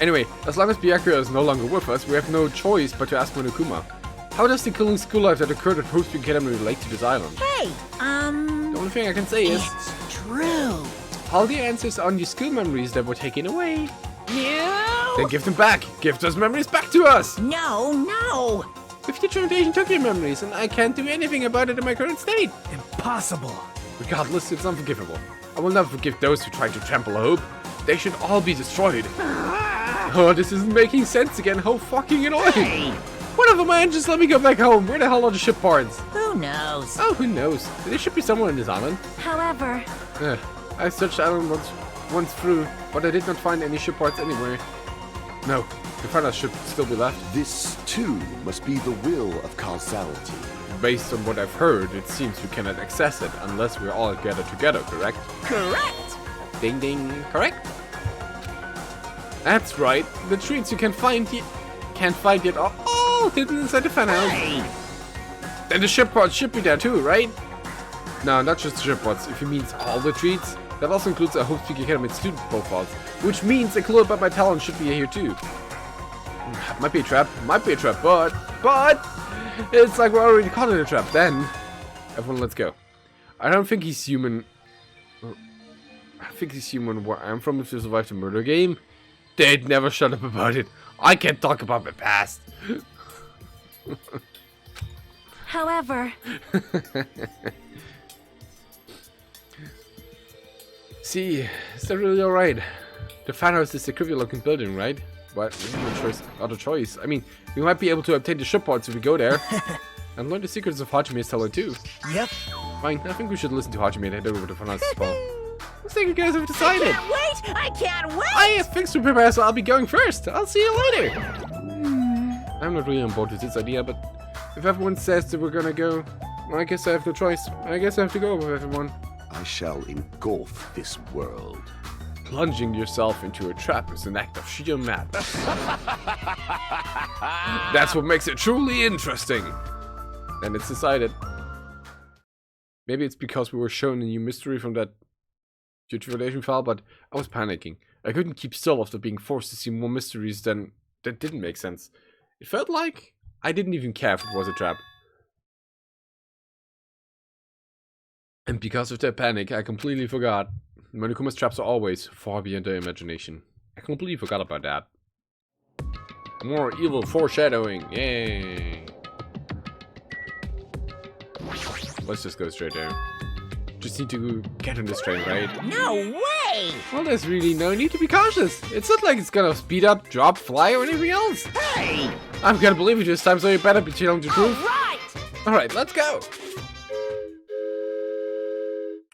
Anyway, as long as Byakuya is no longer with us, we have no choice but to ask Monokuma. How does the killing school life that occurred at Hope Speak Academy relate to this island? Hey, The only thing I can say is, it's true. all the answers on your school memories that were taken away. No! Then give them back! Give those memories back to us! No! The Future Foundation took your memories, and I can't do anything about it in my current state. impossible! Regardless, it's unforgivable. I will never forgive those who try to trample hope. They should all be destroyed. Oh, this isn't making sense again. How fucking annoying! Whatever, man, just let me go back home. Where the hell are the ship parts? Who knows? Oh, who knows? There should be somewhere on this island. however, I searched the island once through, but I did not find any ship parts anywhere. No, the final should still be left. This, too, must be the will of causality. Based on what I've heard, it seems we cannot access it unless we're all gathered together, correct? Correct. Ding ding, correct? That's right. The treats you can't find yet are all hidden inside the fan house. Then the ship pods should be there too, right? No, not just the ship pods. If he means all the treats, that also includes a Hope Speak Academy student profiles, which means a clue about my talent should be here too. Might be a trap, but it's like we're already caught in a trap. Then, everyone, let's go. I don't think he's human. I think he's human where I'm from if they survived the murder game. They'd never shut up about it. I can't talk about my past. however, See, is that really alright? The fan house is a creepy looking building, right? But we have no other choice. I mean, we might be able to obtain the ship parts if we go there. And learn the secrets of Hajime's talent too. Yep, Fine, I think we should listen to Hajime and head over to Funhouse as well. Looks like you guys have decided. Can't wait! I can't wait! I have things to prepare, so I'll be going first. I'll see you later. I'm not really on board with this idea, but if everyone says that we're gonna go, well, I guess I have no choice. I guess I have to go with everyone. I shall engulf this world. Plunging yourself into a trap is an act of sheer madness. That's what makes it truly interesting. And it's decided. Maybe it's because we were shown a new mystery from that Relation file, but I was panicking. I couldn't keep still after being forced to see more mysteries that didn't make sense. It felt like I didn't even care if it was a trap. And because of that panic, I completely forgot. Monokuma's traps are always far beyond their imagination. I completely forgot about that. More evil foreshadowing, yay! Let's just go straight there. Just need to get on this train, right? No way! Well, there's really no need to be cautious. It's not like it's gonna speed up, drop, fly, or anything else. Hey! I'm gonna believe you this time, so you better be telling the truth. Right! Alright, let's go!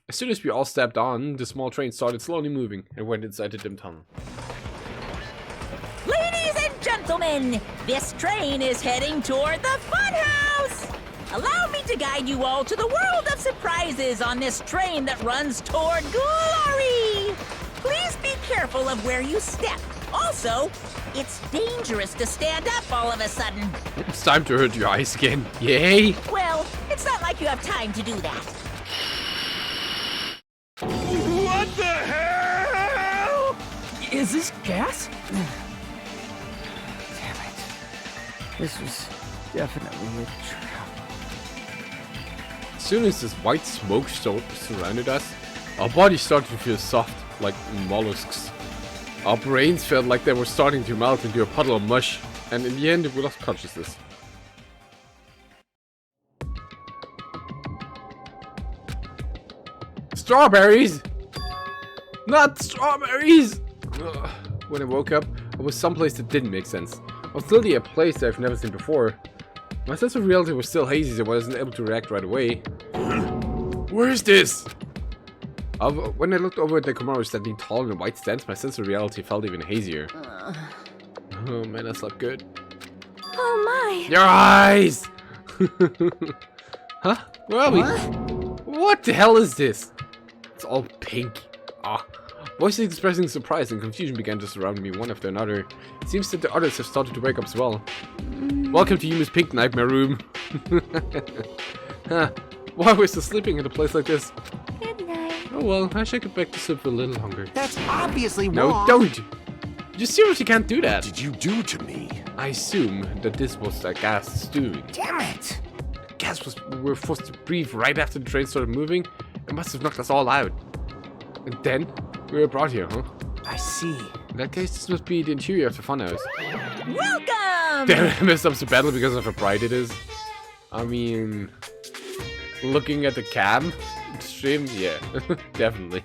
As soon as we all stepped on, the small train started slowly moving and went inside the dim tunnel. Ladies and gentlemen, this train is heading toward the Funhouse! Allow me to guide you all to the world of surprises on this train that runs toward glory! Please be careful of where you step. Also, it's dangerous to stand up all of a sudden. It's time to hurt your eyes again. Yay! Well, it's not like you have time to do that. What the hell? Is this gas? Damn it. This was definitely a trap. As soon as this white smoke surrounded us, our bodies started to feel soft, like mollusks. Our brains felt like they were starting to melt into a puddle of mush, and in the end we lost consciousness. Strawberries! Not strawberries! Ugh. When I woke up, I was someplace that didn't make sense. I was literally a place that I've never seen before. My sense of reality was still hazy, so I wasn't able to react right away. Where is this? When I looked over at the Komaru standing tall in a white stance, my sense of reality felt even hazier. Oh man, I slept good. Oh my! Your eyes! Huh? Where are we? What the hell is this? It's all pink. Ah. Voices expressing surprise and confusion began to surround me one after another. It seems that the others have started to wake up as well. Welcome to Yumi's pink nightmare room. Huh. Why are we still sleeping in a place like this? Good night. Oh well, I should get back to sleep for a little longer. That's obviously No, wrong. don't! You seriously can't do that. What did you do to me? I assume that this was a gas doing. Damn it! Gas was we were forced to breathe right after the train started moving. It must have knocked us all out. And then we were brought here, huh? I see. In that case, this must be the interior of the funhouse. Welcome! Damn it, I messed up so badly because of how bright it is. I mean, looking at the cam stream, yeah, definitely.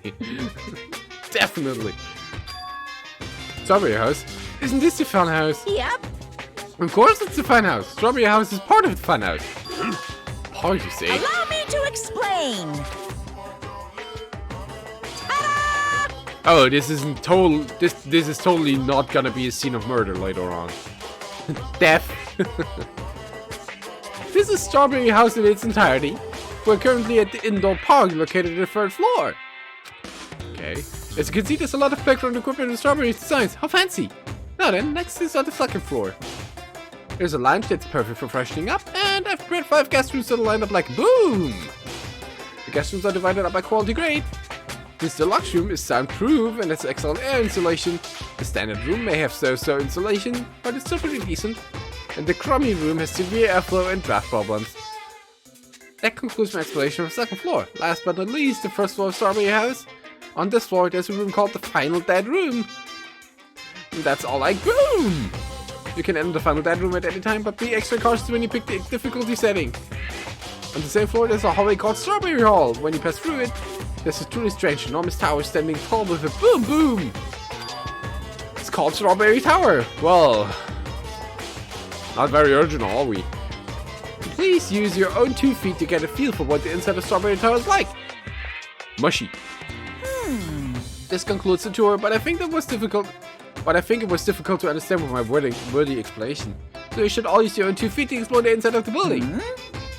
Definitely. Strawberry House? Isn't this the funhouse? Yep. Of course it's the funhouse. Strawberry House is part of the funhouse. Part, you say? Allow me to explain. Oh, this isn't total. This is totally not gonna be a scene of murder later on. Death. This is Strawberry House in its entirety. We're currently at the indoor park located on the 3rd floor. Okay. As you can see, there's a lot of playground equipment and Strawberry designs. How fancy! Now then, next is on the 2nd floor. There's a lounge that's perfect for freshening up, and I've prepared 5 guest rooms that are lined up like boom! The guest rooms are divided up by quality grade. This deluxe room is soundproof and has excellent air insulation. The standard room may have so-so insulation, but it's still pretty decent. And the crummy room has severe airflow and draft problems. That concludes my explanation of the 2nd floor. Last but not least, the 1st floor of Strawberry House. On this floor, there's a room called the Final Dead Room. And that's all like boom! You can enter the Final Dead Room at any time, but be extra cautious when you pick the difficulty setting. On the same floor, there's a hallway called Strawberry Hall. When you pass through it, there's a truly strange, enormous tower standing tall with a boom boom. It's called Strawberry Tower. Well, not very original, are we? Please use your own 2 feet to get a feel for what the inside of Strawberry Tower is like. Mushy. This concludes the tour, but I think it was difficult to understand with my wordy explanation. So you should all use your own 2 feet to explore the inside of the building.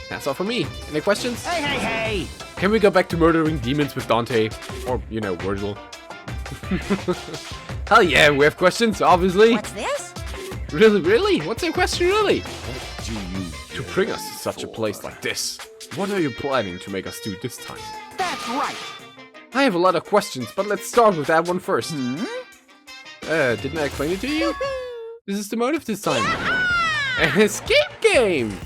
That's all for me. Any questions? Hey! Can we go back to murdering demons with Dante? Or, you know, Virgil. Hell yeah, we have questions, obviously. What's this? Really? What's your question, really? Do you To bring us to such a place like this, what are you planning to make us do this time? That's right. I have a lot of questions, but let's start with that one first. Didn't I explain it to you? This is the motive this time. An escape game!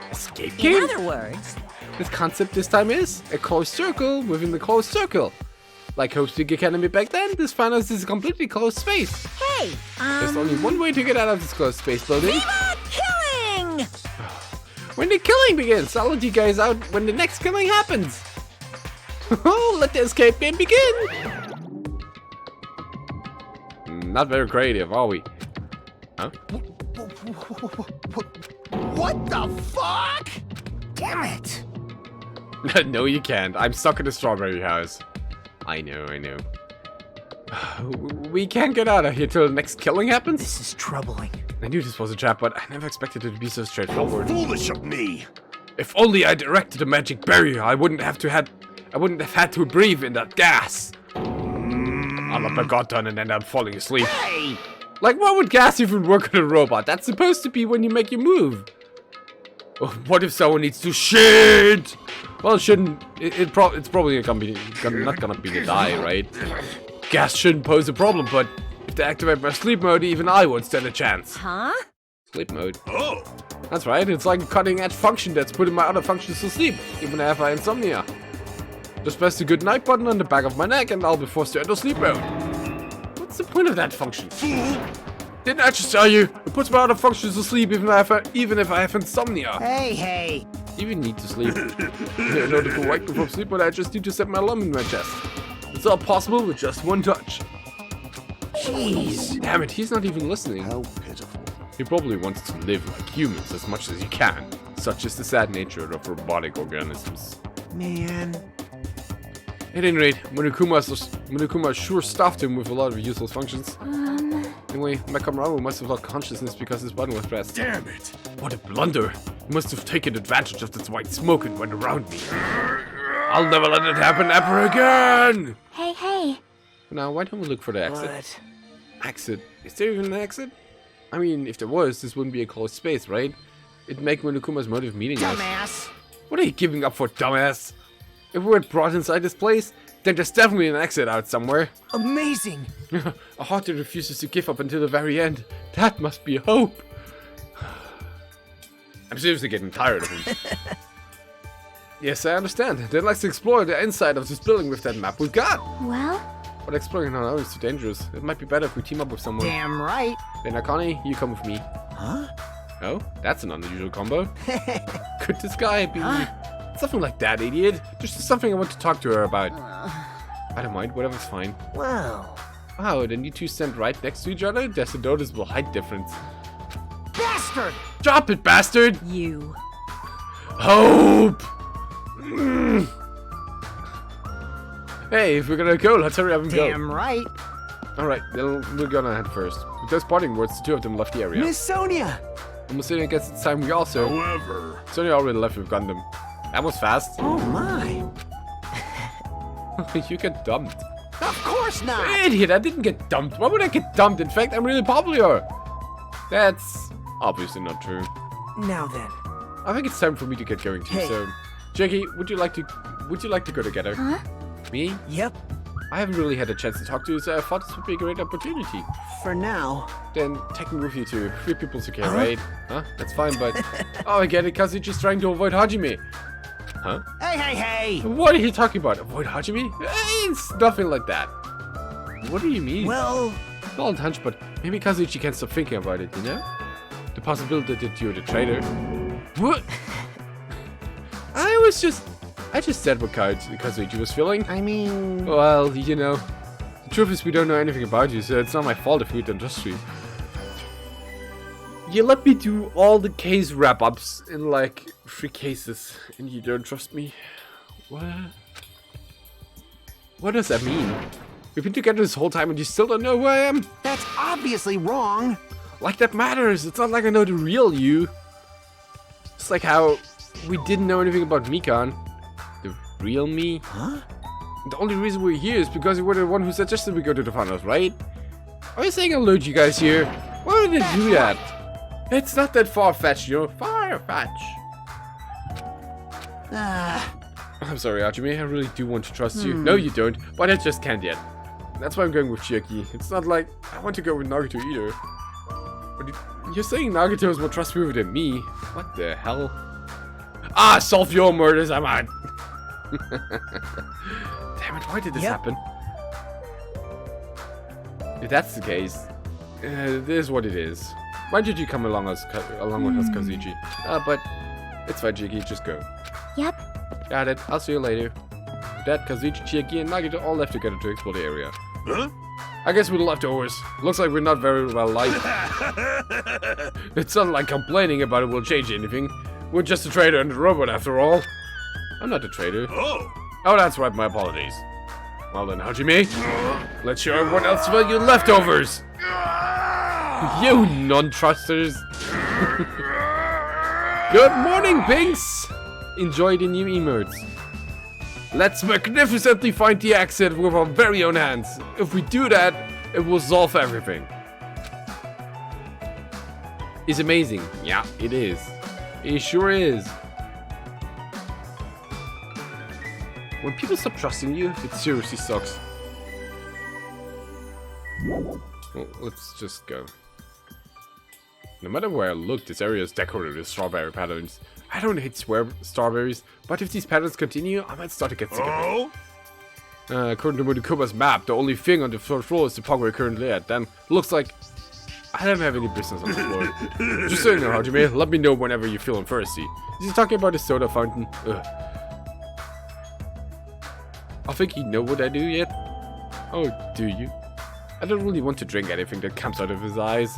Escape game? In other words, The concept this time is a closed circle within the closed circle. Like Hope's Big Academy back then, this finance is a completely closed space. hey, There's only one way to get out of this closed space building. Viva killing! When the killing begins, I'll let you guys out when the next killing happens. Oh, let the escape game begin! Not very creative, are we? Huh? What the fuck? Damn it. No, you can't. I'm stuck in the strawberry house. I know. We can't get out of here till the next killing happens? This is troubling. I knew this was a trap, but I never expected it to be so straightforward. Foolish of me! If only I directed a magic barrier, I wouldn't have had to breathe in that gas. I'll let my god done and end up falling asleep. Hey! Like, why would gas even work on a robot? That's supposed to be when you make your move. Oh, what if someone needs to shit? Well, it shouldn't. It's probably not gonna be the die, right? Gas shouldn't pose a problem, but if they activate my sleep mode, even I won't stand a chance. Huh? Sleep mode. Oh! That's right. It's like a cutting-edge function that's putting my other functions to sleep, even if I have insomnia. Just press the good night button on the back of my neck, and I'll be forced to enter sleep mode. What's the point of that function? Fool! Didn't I just tell you? It puts my other functions to sleep even if I have insomnia. Hey! You even need to sleep. In order to wake me from sleep, but I just need to set my alarm in my chest. It's all possible with just one touch. Jeez. Damn it, he's not even listening. How pitiful. He probably wants to live like humans as much as he can. Such is the sad nature of robotic organisms. Man. At any rate, Monokuma sure stuffed him with a lot of useless functions. Anyway, Mekamaru must have lost consciousness because his button was pressed. Damn it! What a blunder! He must have taken advantage of this white smoke and went around me. I'll never let it happen ever again! Hey. Now, why don't we look for the exit? What? Exit? Is there even an exit? I mean, if there was, this wouldn't be a closed space, right? It'd make Monokuma's motive meaningless. Dumbass. What are you giving up for, dumbass? If we were brought inside this place, then there's definitely an exit out somewhere. Amazing. A heart that refuses to give up until the very end. That must be hope. I'm seriously getting tired of him. Yes, I understand. Then let's explore the inside of this building with that map we've got. Well, But exploring on our own is too dangerous. It might be better if we team up with someone. Damn right. Then Akane, you come with me. Huh? Oh, that's an unusual combo. Could this guy be... Something like that, idiot. Just something I want to talk to her about. I don't mind, whatever's fine. Wow. Wow, then you two stand right next to each other? There's a noticeable height difference. Bastard! Drop it, bastard! You. Hope! Hey, if we're gonna go, let's hurry up and go. Damn right. Alright, then we're gonna head first. With those parting words, the two of them left the area. Miss Sonia! Almost saying I guess it's time we also... However... Sonya already left with Gundam. That was fast. Oh my. You get dumped. Of course not. Idiot, I didn't get dumped. Why would I get dumped? In fact, I'm really popular. That's obviously not true. Now then. I think it's time for me to get going too, Hey. so... Jackie, would you like to go together? Huh? Me? Yep. I haven't really had a chance to talk to you, so I thought this would be a great opportunity. For now. Then take me with you too. 3 people's okay, right? Huh? That's fine, but... Oh, I get it, because you're just trying to avoid Hajime. Huh? Hey! What are you talking about? Avoid Hajime? It's nothing like that. What do you mean? Well, Well in touch, but maybe Kazuichi can't stop thinking about it, you know? The possibility that you're the traitor. What? I just said what Kazuichi was feeling. I mean... Well, you know, the truth is we don't know anything about you, so it's not my fault if we don't trust you. You let me do all the case wrap-ups in like 3 cases, and you don't trust me? What? What does that mean? We've been together this whole time and you still don't know who I am? That's obviously wrong. Like that matters. It's not like I know the real you. It's like how we didn't know anything about Mikan. The real me? Huh? The only reason we're here is because you were the one who suggested we go to the funhouse, right? Are you saying I'll load you guys here? Why would they do that? It's not that far-fetched, you know? Far-fetched. I'm sorry, Hajime. I really do want to trust you. No, you don't. But I just can't yet. That's why I'm going with Chiaki. It's not like I want to go with Nagato either. But you're saying Nagato is more trustworthy than me. What the hell? Ah, solve your murders, I'm out. Damn it, why did this happen? If that's the case, this is what it is. Why did you come along with us, Kazuchi? But it's fine, Chiaki, just go. Yep. Got it, I'll see you later. That Kazuchi, Chiaki, and Nagito all left together to explore the area. Huh? I guess we're leftovers. Looks like we're not very well liked. It's not like complaining about it will change anything. We're just a trader and a robot after all. I'm not a trader. Oh! Oh, that's right, my apologies. Well then, Hajime, let's show everyone else about you leftovers! You non-trusters! Good morning, Pinks! Enjoy the new emotes. Let's magnificently find the exit with our very own hands. If we do that, it will solve everything. It's amazing. Yeah, it is. It sure is. When people stop trusting you, it seriously sucks. Well, let's just go. No matter where I look, this area is decorated with strawberry patterns. I don't hate strawberries, but if these patterns continue, I might start to get sick of it. According to Murukuba's map, the only thing on the third floor is the park we're currently at. Then, looks like I don't have any business on the floor. Just so you know, Hajime, let me know whenever you're feeling thirsty. Is he talking about the soda fountain? Ugh. I think you know what I do yet? Oh, do you? I don't really want to drink anything that comes out of his eyes.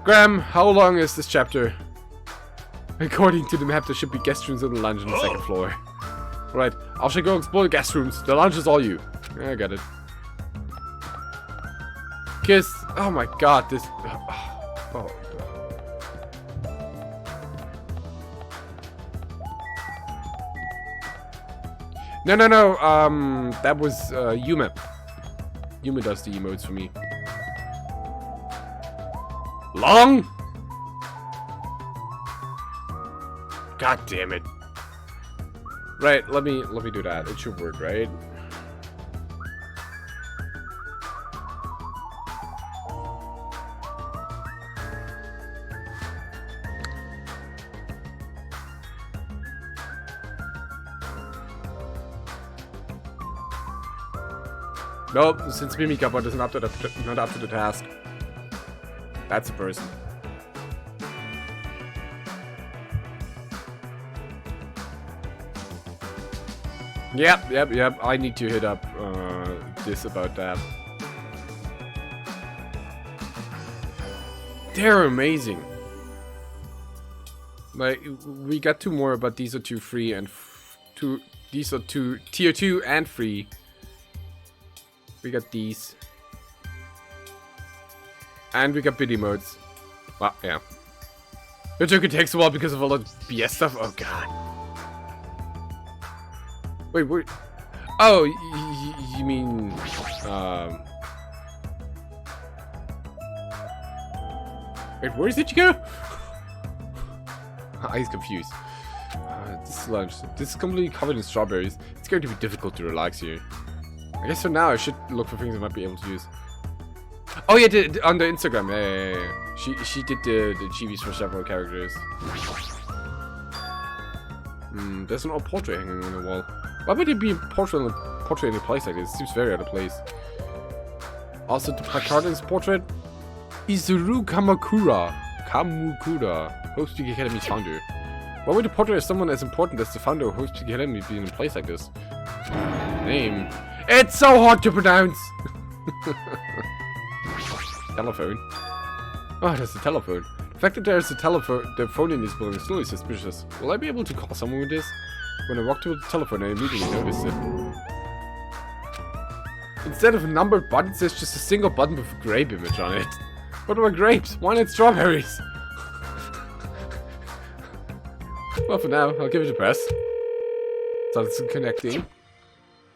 Graham, how long is this chapter? According to the map, there should be guest rooms on the lounge on the second floor. Right, I shall go explore the guest rooms. The lounge is all you. I got it. Kiss. Oh my god, this... Oh. No. That was Yuma. Yuma does the emotes for me. Long? God damn it. Right, let me do that. It should work, right? Nope, since Mimikapa isn't not up to the task. That's a person. Yep. I need to hit up this about that. They're amazing. Like, we got 2 more, but these are 2 free and these are 2 tier 2 and free. We got these. And we got biddy modes. Well, yeah. It takes a while because of all the BS stuff. Oh god. Wait, where? Oh, you mean wait, where did you go? He's confused. This is lunch. This is completely covered in strawberries. It's going to be difficult to relax here. I guess for now I should look for things I might be able to use. Oh yeah, on the Instagram. Yeah. She did the chibis for several characters. There's an old portrait hanging on the wall. Why would it be a portrait in a place like this? It seems very out of place. Also, the placard in this portrait, Izuru Kamukura, Host Peak Academy's founder. Why would the portrait of someone as important as the founder of Host Peak Academy be in a place like this? Name. It's so hard to pronounce! Telephone. Oh, there's a telephone. The fact that there's the phone in this building is really suspicious. Will I be able to call someone with this? When I walked to the telephone, I immediately noticed it. Instead of a numbered buttons, there's just a single button with a grape image on it. What about grapes? Why not strawberries? Well, for now, I'll give it a press. So it's connecting.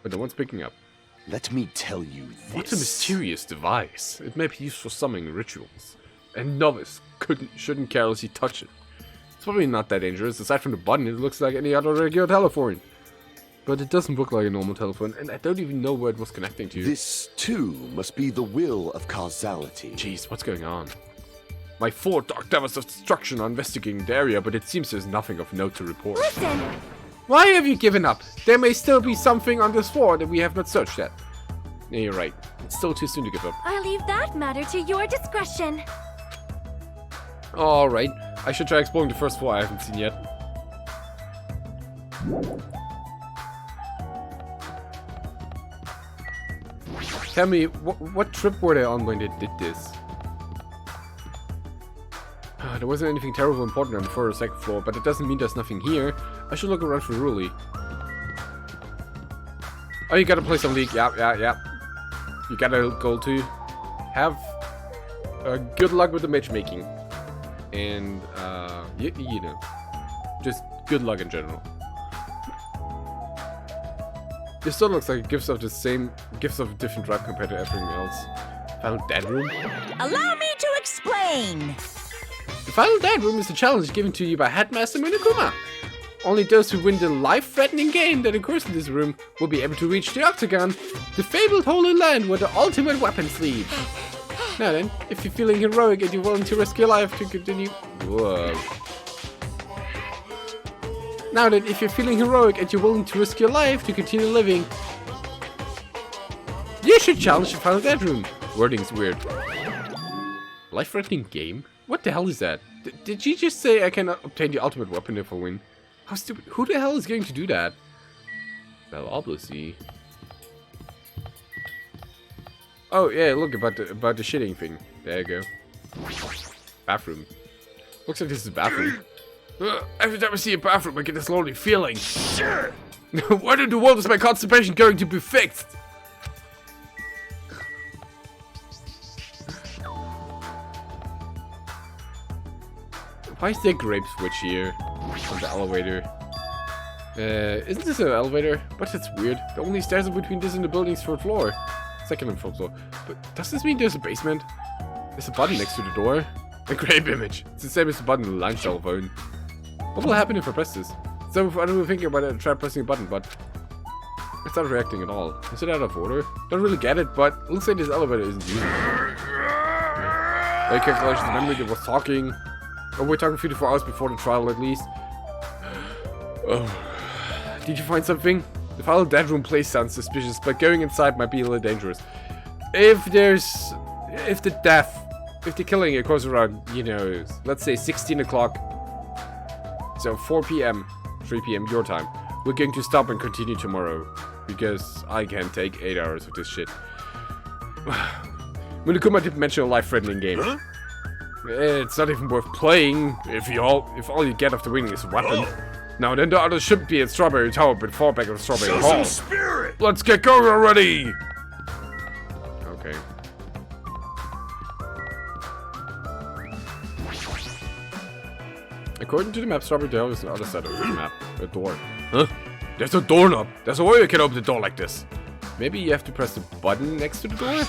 But no one's picking up. Let me tell you this. What a mysterious device. It may be used for summoning rituals. A novice shouldn't carelessly touch it. It's probably not that dangerous. Aside from the button, it looks like any other regular telephone. But it doesn't look like a normal telephone, and I don't even know where it was connecting to. This, too, must be the will of causality. Jeez, what's going on? My 4 Dark Devils of Destruction are investigating the area, but it seems there's nothing of note to report. Listen! Why have you given up? There may still be something on this floor that we have not searched yet. Yeah, you're right. It's still too soon to give up. I leave that matter to your discretion. Alright, I should try exploring the first floor I haven't seen yet. Tell me, what trip were they on when they did this? There wasn't anything terribly important on the first or second floor, but it doesn't mean there's nothing here. I should look around for Ruli. Oh, you gotta play some League. Yeah. You gotta go to have good luck with the matchmaking. And, you know, just good luck in general. This still looks like it gives off the same, gives off a different drive compared to everything else. Final Dead Room? Allow me to explain. The Final Dead Room is a challenge given to you by Headmaster Monokuma. Only those who win the life-threatening game that occurs in this room will be able to reach the Octagon, the fabled Holy Land where the ultimate weapons lead. Now then, if you're feeling heroic and you're willing to risk your life to continue... Whoa. Now then, if you're feeling heroic and you're willing to risk your life to continue living, you should challenge the Final Dead Room. Wording's weird. Life-threatening game? What the hell is that? Did she just say I can obtain the ultimate weapon if I win? How stupid. Who the hell is going to do that? Well, obviously. Oh, yeah, look, about the shitting thing. There you go. Bathroom. Looks like this is a bathroom. Every time I see a bathroom, I get this lonely feeling. Sure. When in the world is my constipation going to be fixed? Why is there a grape switch here on the elevator? Isn't this an elevator? But it's weird. The only stairs are between this and the building's 3rd floor. 2nd and 4th floor. But does this mean there's a basement? There's a button next to the door. A grape image. It's the same as the button on the lounge telephone. What will happen if I press this? So I don't even think about it, I tried pressing a button, but it's not reacting at all. Is it out of order? Don't really get it, but it looks like this elevator isn't using it. Like calculations, memory that was talking. Oh, we're talking 54 hours before the trial at least. Oh. Did you find something? The Final Dead Room place sounds suspicious, but going inside might be a little dangerous. If the killing occurs around, you know, let's say 16 o'clock, so 4 p.m., 3 p.m. your time, we're going to stop and continue tomorrow, because I can't take 8 hours of this shit. Monokuma didn't mention a life-threatening game. Huh? It's not even worth playing if all you get after winning is a weapon. Oh. Now then, the others should be at Strawberry Tower, but fall back at Strawberry Hall. Spirit! Let's get going already! Okay. According to the map, Strawberry Tower is on the other side of the map. A door. Huh? There's a doorknob. There's a way you can open the door like this. Maybe you have to press the button next to the door?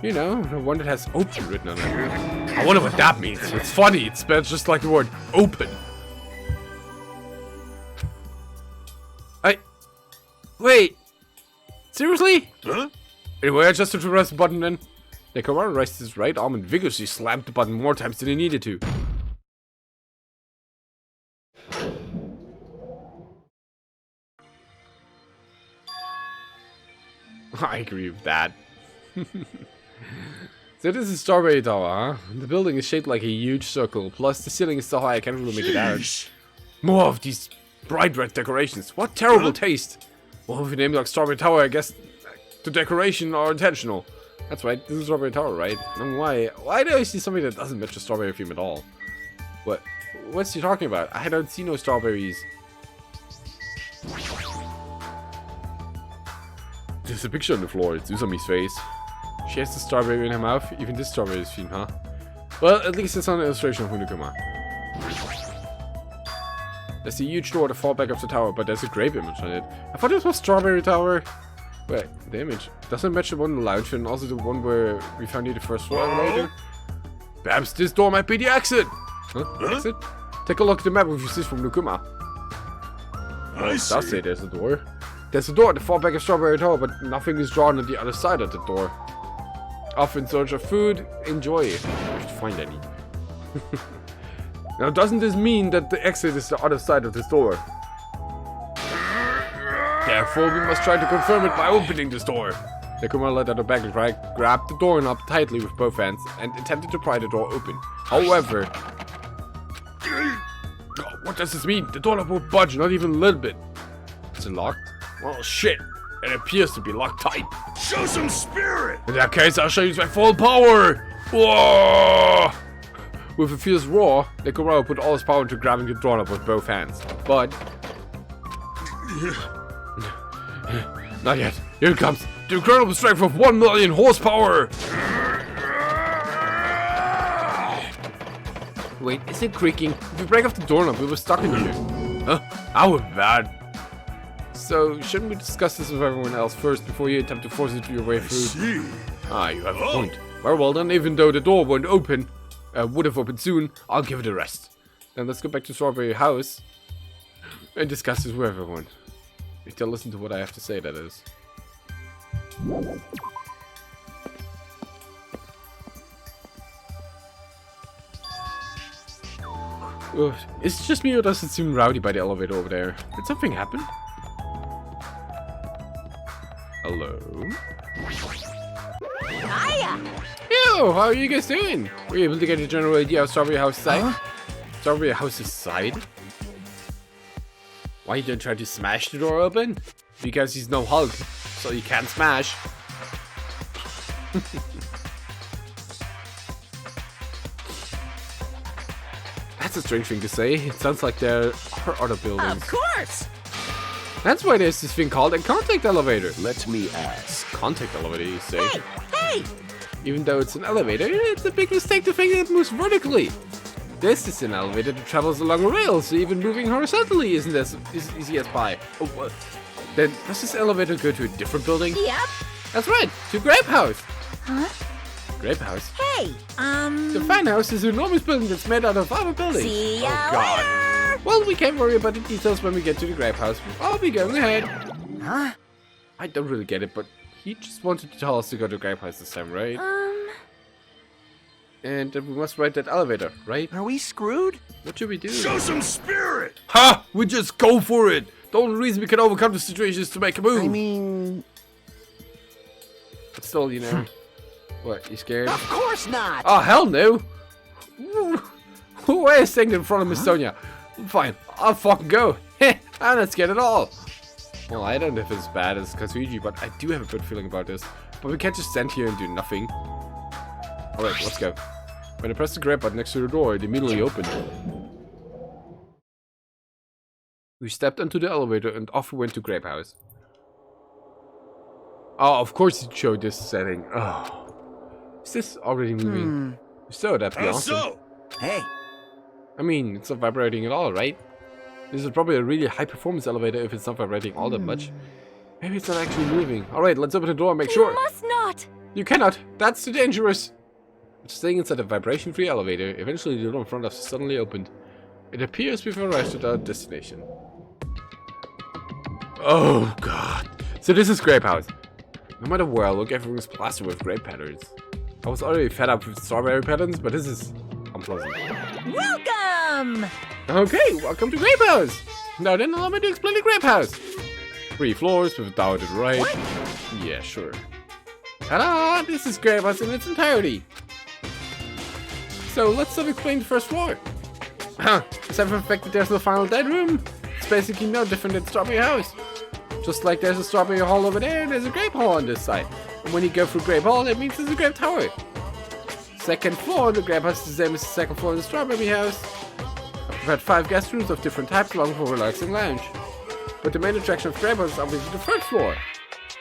You know, the one that has open written on it. I wonder what that means. It's funny. It spells just like the word open. Wait. Seriously? Huh? Anyway, I just have to press the button then. Nekomura raised his right arm and vigorously slammed the button more times than he needed to. I agree with that. So this is Strawberry Tower, huh? The building is shaped like a huge circle, plus the ceiling is so high I can't really make it out. More of these bright red decorations. What terrible taste! Well, if you name it like Strawberry Tower, I guess The decoration are intentional. That's right, this is Strawberry Tower, right? And why do I see something that doesn't match the strawberry theme at all? What's he talking about? I don't see no strawberries. There's a picture on the floor. It's Usami's face. She has the strawberry in her mouth. Even this strawberry is themed, huh? Well, at least it's not an illustration of Hunukuma. There's a huge door at the far back of the tower, but there's a grape image on it. I thought this was Strawberry Tower. Wait, the image doesn't match the one in the lounge and also the one where we found the first floor elevator. Perhaps this door might be the exit. Huh? Exit? Take a look at the map with your sis from Nukuma. I It does say there's a door. There's a door at the far back of Strawberry Tower, but nothing is drawn on the other side of the door. Off in search of food, enjoy it. I should find any. Now, doesn't this mean that the exit is the other side of this door? Therefore, we must try to confirm it by opening this door. Nekuma let out a bag and grabbed the doorknob tightly with both hands and attempted to pry the door open. However... what does this mean? The doorknob won't budge, not even a little bit. Is it locked? Well, shit. It appears to be locked tight. Show some spirit! In that case, I shall use my full power! Whoa! With a fierce roar, Nekuma put all his power into grabbing the doorknob with both hands. But... not yet. Here it comes. The incredible strength of 1 million horsepower! Wait, is it creaking? If we break off the doorknob, we were stuck in here. Huh? How was bad. So, shouldn't we discuss this with everyone else first before you attempt to force it your way through? See? Ah, you have a point. Very well then, even though the door won't open, would have opened soon, I'll give it a rest. Then let's go back to Strawberry House and discuss this with everyone. If they'll listen to what I have to say, that is. Is it just me or does it seem rowdy by the elevator over there? Did something happen? Hello? Hiya! Yo, how are you guys doing? Were you able to get a general idea of Strawberry House side? Strawberry House's side? Why you don't try to smash the door open? Because he's no Hulk, so you can't smash. That's a strange thing to say. It sounds like there are other buildings. Of course! That's why there's this thing called a contact elevator. Let me ask. Contact elevator, you say? Hey! Hey! Even though it's an elevator, it's a big mistake to think it moves vertically. This is an elevator that travels along a rail, so even moving horizontally isn't as easy as pie. Oh, then does this elevator go to a different building? Yep. That's right, to Grape House. Huh? Grape House? Hey, The Fan House is an enormous building that's made out of other buildings. see ya Oh, God. later! Well, we can't worry about the details when we get to the Grape House. I'll be going ahead. Huh? I don't really get it, but he just wanted to tell us to go to Grape House this time, right? And we must ride that elevator, right? Are we screwed? What should we do? Show some spirit! Ha! We just go for it! The only reason we can overcome the situation is to make a move. I mean... But still, you know. What, you scared? Of course not! Oh, hell no! Who is standing in front of Miss Sonia? Fine, I'll fucking go. Heh, I'm not scared at all. Well, I don't know if it's as bad as Kazuiji, but I do have a good feeling about this. But we can't just stand here and do nothing. Alright, let's go. When I pressed the grab button next to the door, it immediately opened. We stepped into the elevator and off we went to Grape House. Oh, of course it showed this setting. Oh. Is this already moving? So that'd be How awesome. so? Hey, I mean, it's not vibrating at all, right? This is probably a really high performance elevator if it's not vibrating all that much. Maybe it's not actually moving. Alright, let's open the door and make sure. Must not. You cannot! That's too dangerous! Staying inside a vibration-free elevator, eventually the door in front of us suddenly opened. It appears we've arrived at our destination. Oh god. So this is Grape House. No matter where I look, everything's plastered with grape patterns. I was already fed up with strawberry patterns, but this is unpleasant. Welcome! Okay, welcome to Grape House! Now then, allow me to explain the Grape House. 3 floors with a tower to the right. What? Yeah, sure. Ta-da! This is Grape House in its entirety. So let's explain the first floor. Except for the fact that there's no final dead room. It's basically no different than Strawberry House. Just like there's a strawberry hall over there, there's a grape hall on this side. And when you go through grape hall, that means there's a grape tower. Second floor, the grape house is the same as the second floor of the strawberry house. I've prepared 5 guest rooms of different types along for relaxing lounge. But the main attraction of grape house is obviously the third floor.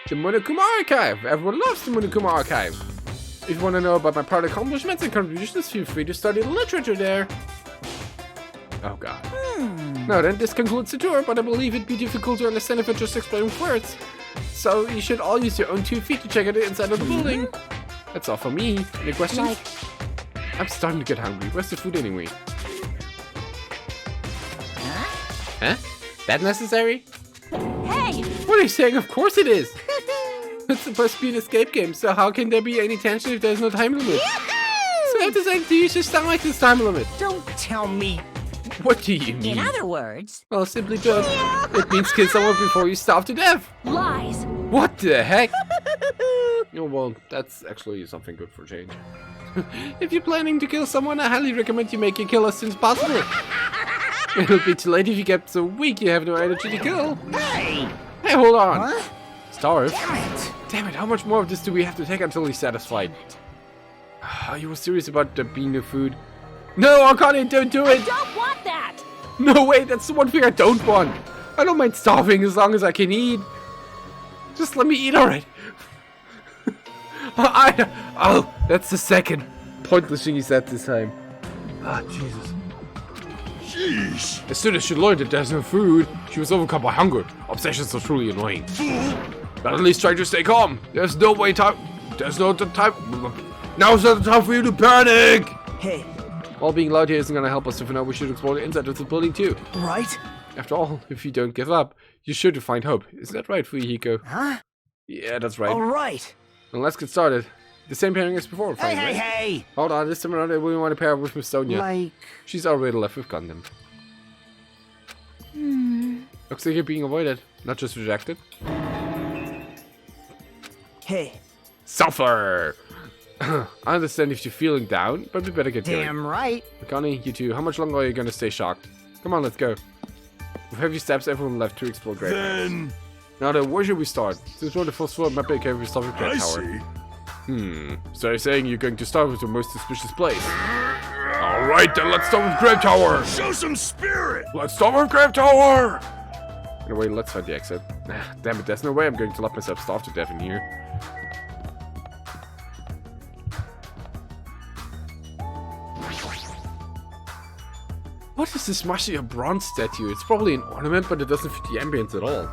The Monokuma Archive. Everyone loves the Monokuma Archive. If you want to know about my proud accomplishments and contributions, feel free to study the literature there. Oh god. Now then, this concludes the tour, but I believe it'd be difficult to understand if I just explain with words. So you should all use your own 2 feet to check out the inside of the building. That's all for me. Any questions? I'm starting to get hungry. Where's the food anyway? Huh? That necessary? Hey! What are you saying? Of course it is! It's supposed to be an escape game, so how can there be any tension if there's no time limit? So I've decided to use your stomach this time limit. Don't tell me. What do you mean? In other words... Well, simply put, it means kill someone before you starve to death. Lies. What the heck? Oh, well, that's actually something good for change. If you're planning to kill someone, I highly recommend you make your kill as soon as possible. It'll be too late if you get so weak you have no energy to kill. Hey! Hey, hold on. Huh? Starve? Damn it! Damn it, how much more of this do we have to take until he's satisfied? Are you serious about there being no food? No, Akane, don't do it! Don't want that. No, wait, that's the one thing I don't want. I don't mind starving as long as I can eat. Just let me eat already. Oh, that's the second pointless thing he said this time. Ah, Jesus. Sheesh. As soon as she learned that there's no food, she was overcome by hunger. Obsessions are truly annoying. But at least try to stay calm. There's no time. Now's not the time for you to panic. Hey, While being loud here isn't gonna help us. If we know, we should explore the inside of the building too. right? After all, if you don't give up, you're sure to find hope. Isn't that right, Fuyuhiko? Huh? Yeah, that's right. Alright. Then let's get started. The same pairing as before, Hey, fine, hey, right? hey! Hold on, this time around we want to pair up with Miss Sonia. Like... She's already left with Gundam. Looks like you're being avoided, not just rejected. Hey. Suffer! I understand if you're feeling down, but we better get going. Damn right. Connie, you too. How much longer are you gonna stay shocked? Come on, let's go. With heavy steps, everyone left to explore Great House. Then Now then, where should we start? Since we're on the first floor, map cave we start with Great I Tower. see. So you're saying you're going to start with the most suspicious place? Alright, then let's start with Great Tower! Show some spirit. Let's start with Great Tower! Anyway, let's find the exit. Damn it, there's no way I'm going to let myself starve to death in here. What is this Marcia bronze statue? It's probably an ornament, but it doesn't fit the ambience at all.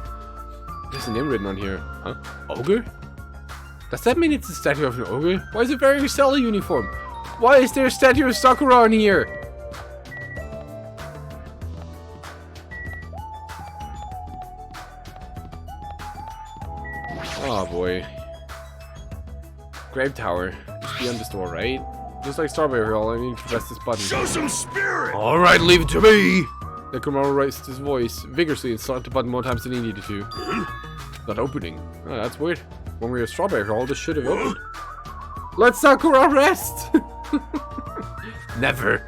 There's a name written on here. Huh? Ogre? Does that mean it's a statue of an ogre? Why is it wearing a sailor uniform? Why is there a statue of Sakura on here? Oh boy. Grave Tower. Just beyond this door, right? Just like Strawberry Hill, I need to press this button. Show some spirit. Alright, leave it to me! Nekomaru raised his voice vigorously and slapped the button more times than he needed to. Not opening. Oh, that's weird. When we were Strawberry Hill, this should have opened. Let Sakura rest! Never.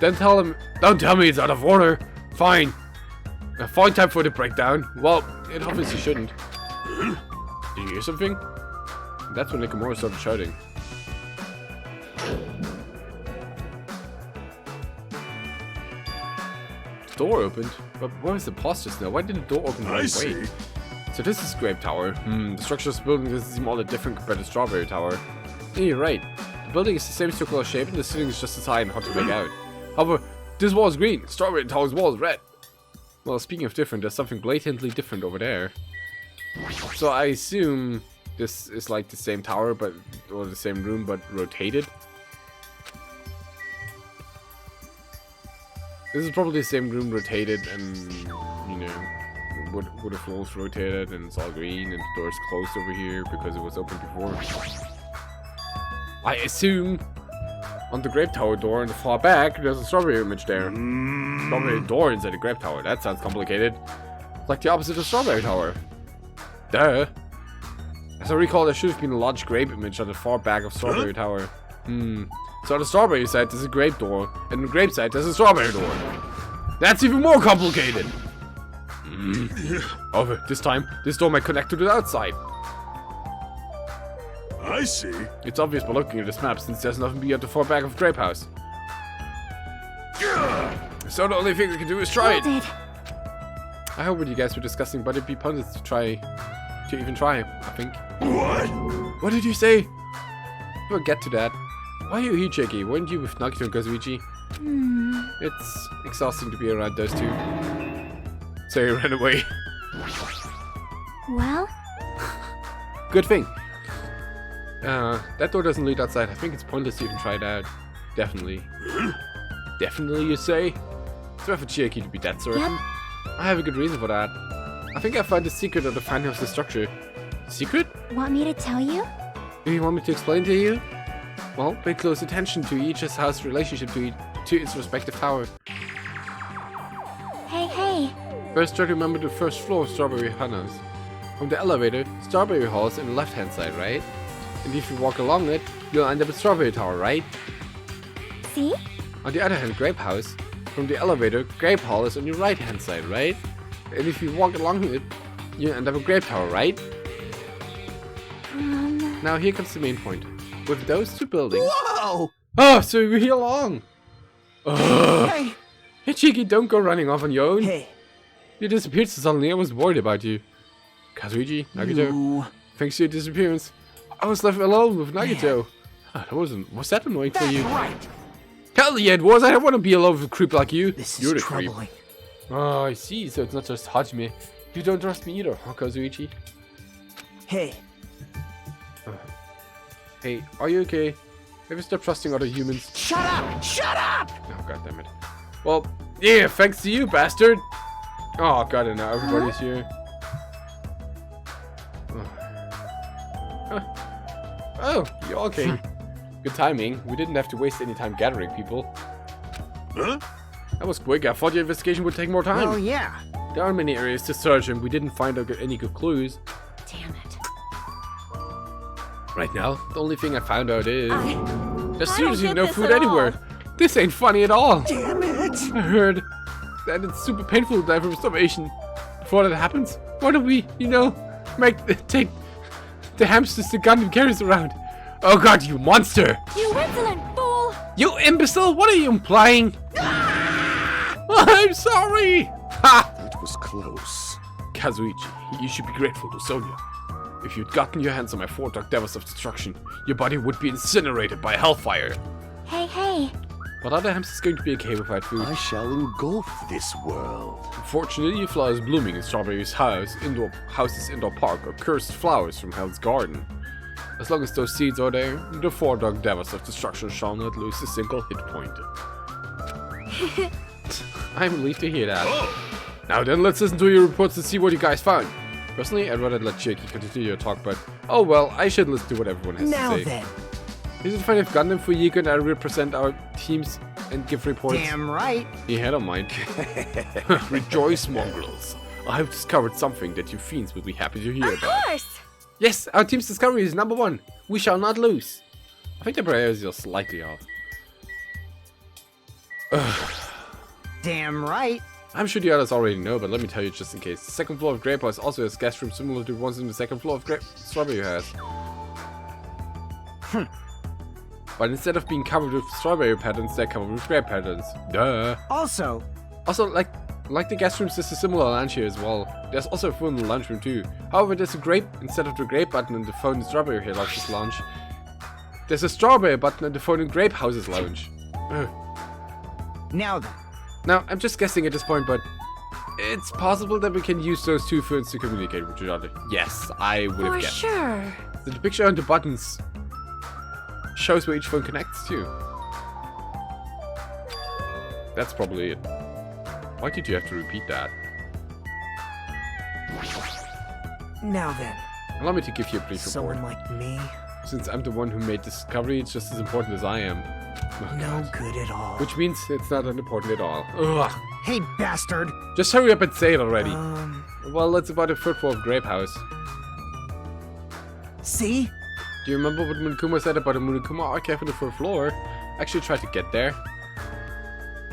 Don't tell me it's out of order. Fine. A fine time for the breakdown. Well, it obviously shouldn't. Did you hear something? That's when Nekomaru started shouting. The door opened, but where is the pause just now? Why did the door open I right see. away? So this is Grape Tower. The structure of the building doesn't seem all that different compared to Strawberry Tower. Yeah, you're right. The building is the same circular shape and the ceiling is just as high and hard to make out. However, this wall is green, Strawberry Tower's wall is red. Well, speaking of different, there's something blatantly different over there. So I assume this is like the same tower, or the same room, but rotated. This is probably the same room rotated and, you know, with the floors rotated and it's all green and the door's closed over here because it was open before. I assume on the Grape Tower door in the far back, there's a strawberry image there. Strawberry door inside the Grape Tower. That sounds complicated. It's like the opposite of Strawberry Tower. Duh. As I recall, there should have been a large grape image on the far back of Strawberry Tower. So on the strawberry side, there's a grape door, and on the grape side, there's a strawberry door. That's even more complicated! However, this time, this door might connect to the outside. I see. It's obvious by looking at this map, since there's nothing beyond the far back of Grape House. So the only thing we can do is try it. Hold it. I hope what you guys were discussing, but it'd be pointless to even try, I think. What? What did you say? We'll get to that. Why are you here, Jackie? Weren't you with Nagito and Kazuichi? It's exhausting to be around those two. So he ran away. Well, Good thing. That door doesn't lead outside. I think it's pointless to even try it out. Definitely. Definitely, you say? It's worth a Jackie to be that certain. Yep. I have a good reason for that. I think I found the secret of the finding of the structure. Secret? want me to tell you? Do you want me to explain to you? Well, pay close attention to each house's relationship to its respective tower. Hey. First, try to remember the first floor of Strawberry House. From the elevator, Strawberry Hall is on the left-hand side, right? And if you walk along it, you'll end up at Strawberry Tower, right? See? On the other hand, Grape House. From the elevator, Grape Hall is on your right-hand side, right? And if you walk along it, you end up at Grape Tower, right? Now here comes the main point. With those two buildings... Whoa! Oh, so you're here along! Ugh. Hey! Hey, Cheeky, don't go running off on your own. Hey! You disappeared so suddenly, I was worried about you. Kazuichi, Nagito, You... thanks to your disappearance, I was left alone with Nagito. Was that annoying for That's you? right! Hell yeah, it was. I don't want to be alone with a creep like you. This You're is the creep. troubling. Oh, I see. So it's not just Hajime. You don't trust me either, huh, Kazuichi? Hey, Hey, are you okay? Have you stopped trusting other humans? shut up! Shut up! Oh, god damn it. Well, yeah, thanks to you, bastard. Oh, god, and now everybody's here. Oh, you're okay. Good timing. We didn't have to waste any time gathering people. Huh? That was quick. I thought your investigation would take more time. Oh yeah. There are many areas to search and we didn't find any good clues. Damn it. Right now, the only thing I found out is... There's I seriously don't get no this food at anywhere. all. This ain't funny at all. Damn it! I heard that it's super painful to die from starvation. Before that happens, why don't we, take the hamsters the Gundam carries around? Oh god, you monster! You insolent fool! You imbecile! What are you implying? I'm sorry! Ha! That was close. Kazuichi, you should be grateful to Sonia. If you'd gotten your hands on my 4 Dark Devils of Destruction, your body would be incinerated by hellfire. Hey. But are the hamsters going to be okay without food? I shall engulf this world. Unfortunately, flowers blooming in Strawberry's house's indoor park are cursed flowers from Hell's Garden. As long as those seeds are there, the 4 Dark Devils of Destruction shall not lose a single hit point. I'm relieved to hear that. Now then, let's listen to your reports and see what you guys found. Personally, I'd rather let Shaky continue your talk, but oh well, I should listen to what everyone has Now to say. then. Is it fine if Gundam for Yiga and I represent our teams and give reports? Damn right. Yeah, I don't mind. Rejoice, mongrels. I have discovered something that you fiends will be happy to hear Of about. course! Yes, our team's discovery is number 1. We shall not lose. I think the priority is slightly off. Damn right. I'm sure the others already know, but let me tell you just in case. The second floor of Grape House also has guest rooms similar to the ones in the second floor of Strawberry House. But instead of being covered with strawberry patterns, they're covered with grape patterns. Duh. Also, Like the guest rooms, there's a similar lounge here as well. There's also a phone in the lunch room too. However, there's a grape instead of the grape button in the phone and strawberry here like this lounge. There's a strawberry button in the phone and grape houses lounge. now then. Now, I'm just guessing at this point, but it's possible that we can use those two phones to communicate with each other. Yes, I would have For guessed. sure. The picture on the buttons shows where each phone connects to. That's probably it. Why did you have to repeat that? Now then. Allow me to give you a brief report. Someone like me? Since I'm the one who made this discovery, it's just as important as I am. Oh, No God. good at all. Which means it's not unimportant at all. Ugh. Hey, bastard! Just hurry up and say it already. Well, Well, that's about the third floor of Grape House. see? Do you remember what Munakuma said about a Munakuma archive on the third floor? I actually tried to get there.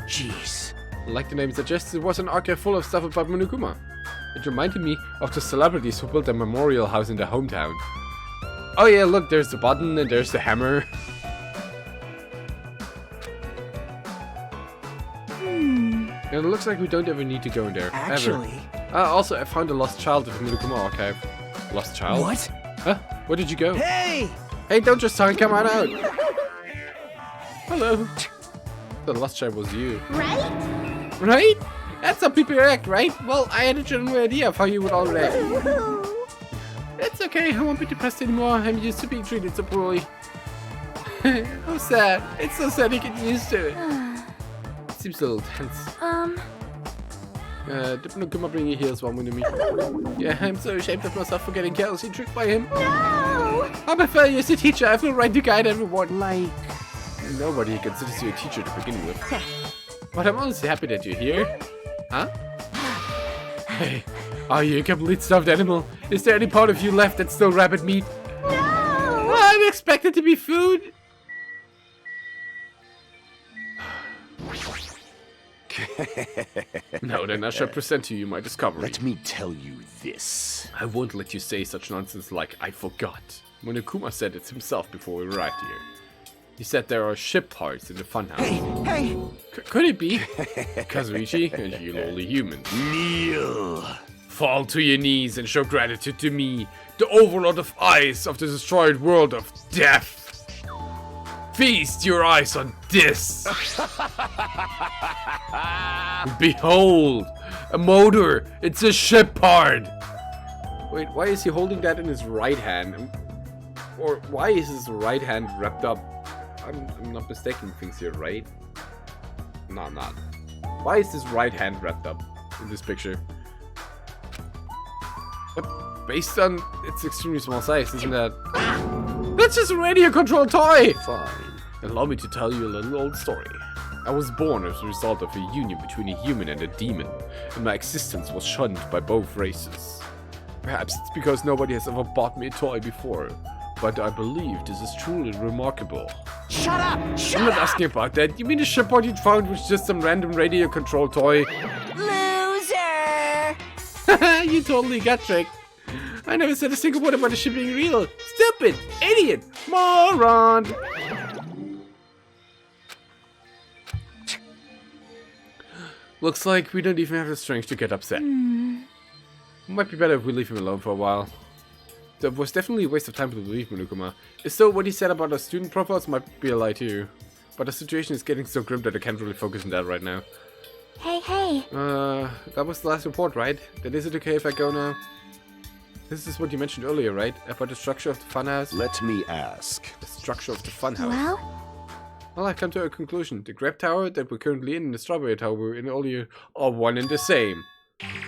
Jeez. Like the name suggests, it was an archive full of stuff about Munakuma. It reminded me of the celebrities who built a memorial house in their hometown. Oh yeah, look, there's the button and there's the hammer. And it looks like we don't ever need to go in there. Actually. Ever. Also, I found a lost child of the Monokuma archive. Lost child? What? Huh? Where did you go? Hey! Hey, don't just sign, come on out! Hello. The lost child was you. Right? Right? That's how people react, right? Well, I had a general idea of how you would all react. It's okay, I won't be depressed anymore. I'm used to being treated so poorly. How sad. It's so sad to get used to it. It seems a little tense. Did Monokuma bring you here as well, Monumi? Yeah, I'm so ashamed of myself for getting carelessly tricked by him. No! I'm a failure as a teacher. I have no right to guide everyone. Like... Nobody considers you a teacher to begin with. But I'm honestly happy that you're here. Huh? Hey, are you a complete stuffed animal? Is there any part of you left that's still rabbit meat? No! I'm expected to be food. No, then I shall present to you my discovery. Let me tell you this. I won't let you say such nonsense like I forgot. Monokuma said it himself before we arrived here. He said there are ship parts in the funhouse. Hey! Could it be? Kazuichi, and you lowly human. Kneel! Fall to your knees and show gratitude to me, the overlord of ice of the destroyed world of death. Feast your eyes on this. Behold, a motor. It's a ship part. Wait, why is he holding that in his right hand? Or why is his right hand wrapped up? I'm not mistaking things here, right? No, I'm not. Why is his right hand wrapped up in this picture? But based on its extremely small size, isn't that... That's just a radio-controlled toy! Fine. Allow me to tell you a little old story. I was born as a result of a union between a human and a demon, and my existence was shunned by both races. Perhaps it's because nobody has ever bought me a toy before, but I believe this is truly remarkable. Shut up! Shut I'm not up! asking about that. You mean the ship part you found was just some random radio-controlled toy? Loser! You totally got tricked. I never said a single word about the ship being real. Stupid! Idiot! Moron! Looks like we don't even have the strength to get upset. Might be better if we leave him alone for a while. That was definitely a waste of time to believe Monokuma. So what he said about our student profiles might be a lie too. But the situation is getting so grim that I can't really focus on that right now. Hey. That was the last report, right? Then is it okay if I go now? This is what you mentioned earlier, right? About the structure of the funhouse? Let me ask. The structure of the funhouse. Well, I've come to a conclusion. The grape tower that we're currently in and the strawberry tower we're in earlier are one and the same.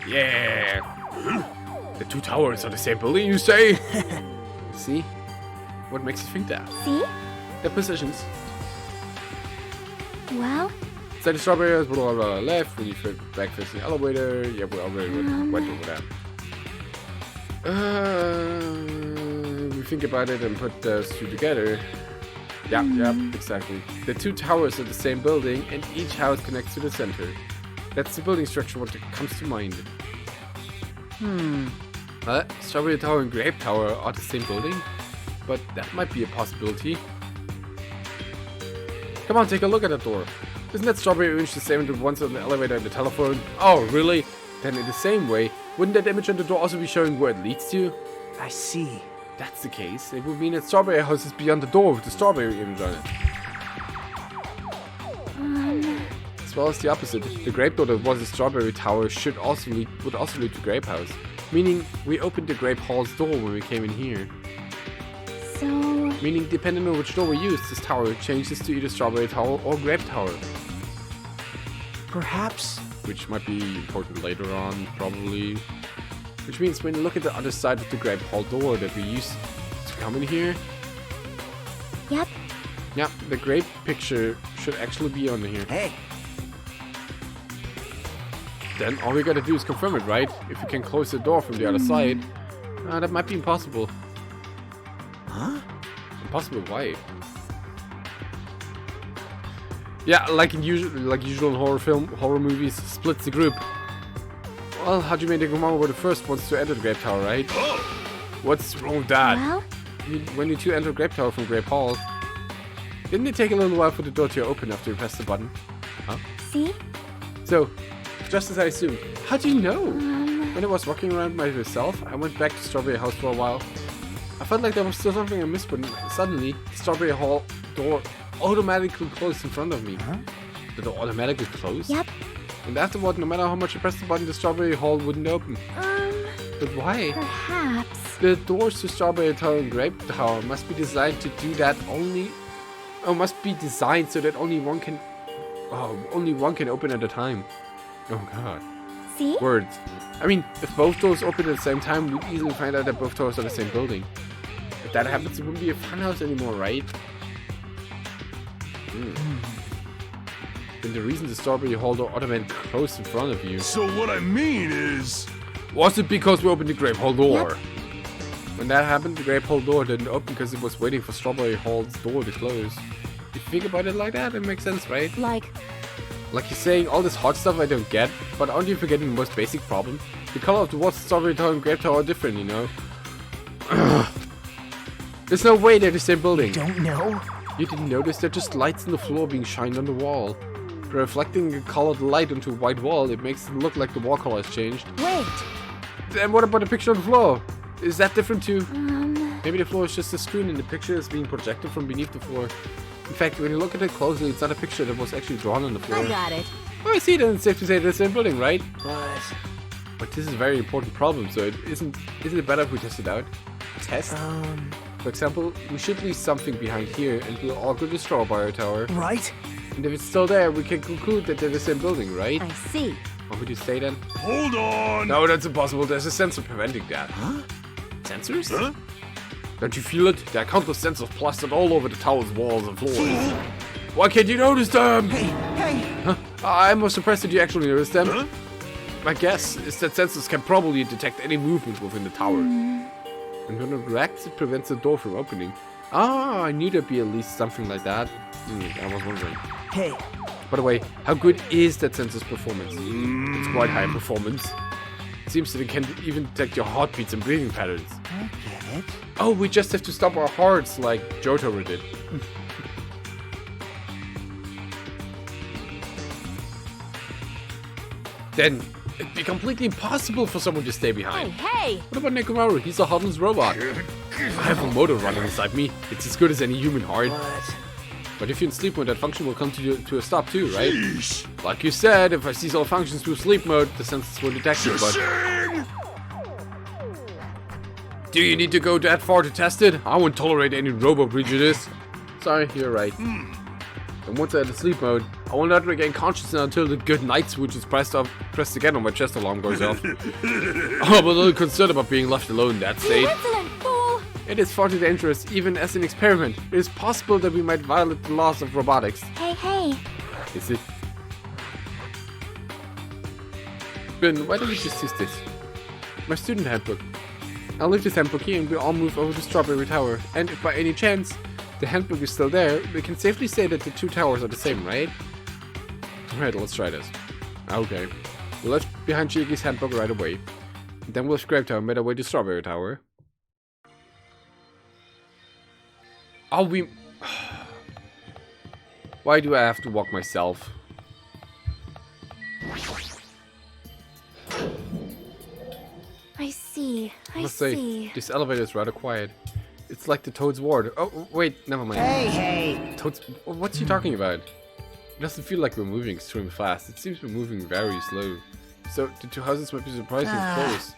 Yeah! The two towers are the same building, you say? See? What makes you think that? see? Their positions. Well, So the strawberry is blah, blah, blah, left, when you back facing the elevator. Yeah, we already went over that. We think about it and put those two together. Yeah, exactly. The two towers are the same building, and each house connects to the center. That's the building structure what comes to mind. Strawberry Tower and Grape Tower are the same building, but that might be a possibility. Come on, take a look at that door. Isn't that strawberry image the same as the ones on the elevator and the telephone? Oh, really? Then in the same way, wouldn't that image on the door also be showing where it leads to? I see. That's the case. It would mean that strawberry house is beyond the door with the strawberry image on it. As well as the opposite. The grape door that was a strawberry tower would also lead to grape house. Meaning, we opened the grape hall's door when we came in here. so... Meaning, depending on which door we use, this tower changes to either strawberry tower or grape tower. Perhaps. Which might be important later on, probably. Which means when you look at the other side of the grape hall door that we used to come in here, Yep. yeah, the grape picture should actually be on here. Hey, Then all we gotta do is confirm it, right? If we can close the door from the other side. That might be impossible. huh? Impossible? Why? Yeah, like usual in horror movies, splits the group. Well, Hajime and Nekomaru were the first ones to enter the Grape Tower, right? Oh! What's wrong with that? Well, When you two entered Grape Tower from Grape Hall, didn't it take a little while for the door to open after you pressed the button? Huh? see? So, just as I assumed, how do you know? When I was walking around by myself, I went back to Strawberry House for a while. I felt like there was still something I missed, but suddenly, the Strawberry Hall door automatically closed in front of me. Huh? The door automatically closed? Yep. And afterward, no matter how much I pressed the button, the Strawberry Hall wouldn't open. But why? Perhaps. The doors to Strawberry Tower and Grape Tower must be designed to do that only... Oh, must be designed so that only one can open at a time. Oh god. See? Words. I mean, if both doors open at the same time, we'd easily find out that both doors are the same building. If that happens, it wouldn't be a funhouse anymore, right? Then the reason the Strawberry Hall door automatically closed in front of you... So what I mean is... Was it because we opened the Grape Hall door? Yep. When that happened, the Grape Hall door didn't open because it was waiting for Strawberry Hall's door to close. If you think about it like that, it makes sense, right? Like you're saying all this hot stuff I don't get, but aren't you forgetting the most basic problem? The color of the walls of Strawberry Tower and Grape Tower are different, you know? There's no way they're the same building. Don't know? You didn't notice? They're just lights on the floor being shined on the wall. By reflecting a colored light onto a white wall, it makes it look like the wall color has changed. wait. And what about the picture on the floor? Is that different too? Maybe the floor is just a screen and the picture is being projected from beneath the floor. In fact, when you look at it closely, it's not a picture that was actually drawn on the floor. I got it. Oh, I see, then it's safe to say they're the same building, right? But... But this is a very important problem, so isn't it better if we test it out? Test? For example, we should leave something behind here and we'll all go to Strawberry Tower. Right? And if it's still there, we can conclude that they're the same building, right? I see. What would you say then? Hold on! No, that's impossible. There's a sensor preventing that. Huh? Sensors? Huh? Don't you feel it? There are countless sensors plastered all over the tower's walls and floors. Why can't you notice them? Hey! Huh? I'm more surprised that you actually noticed them. Huh? My guess is that sensors can probably detect any movement within the tower. And when it reacts, it prevents the door from opening. Ah, I knew there'd be at least something like that. I was wondering. Hey! By the way, how good is that sensor's performance? It's quite high performance. It seems that it can even detect your heartbeats and breathing patterns. I get it. Oh, we just have to stop our hearts like Jotaro did. Then it'd be completely impossible for someone to stay behind. Hey! What about Nekomaru? He's a harmless robot. I have a motor running inside me. It's as good as any human heart. But if you're in sleep mode, that function will come to a stop too, right? Sheesh. Like you said, if I cease all functions through sleep mode, the sensors will detect it, but... Shing! Do you need to go that far to test it? I won't tolerate any robo-prejudice. Sorry, you're right. And once I enter sleep mode, I will not regain consciousness until the good night switch is pressed again or my chest alarm goes off. I'm a little concerned about being left alone in that state. Insolent fool! It is far too dangerous, even as an experiment. It is possible that we might violate the laws of robotics. Hey! Is it? Ben, why don't we just use this? My student handbook. I'll leave this handbook here and we'll all move over to Strawberry Tower. And if by any chance the handbook is still there, we can safely say that the two towers are the same, right? Alright, let's try this. Okay. We left behind Shigeki's handbook right away. And then we'll Grape Tower and made our way to Strawberry Tower. Oh, we... Why do I have to walk myself? I must say, this elevator is rather quiet. It's like the Toad's ward. Oh, wait, never mind. Hey! Toad's... What's he talking about? It doesn't feel like we're moving extremely fast. It seems we're moving very slow. So, the two houses might be surprisingly close.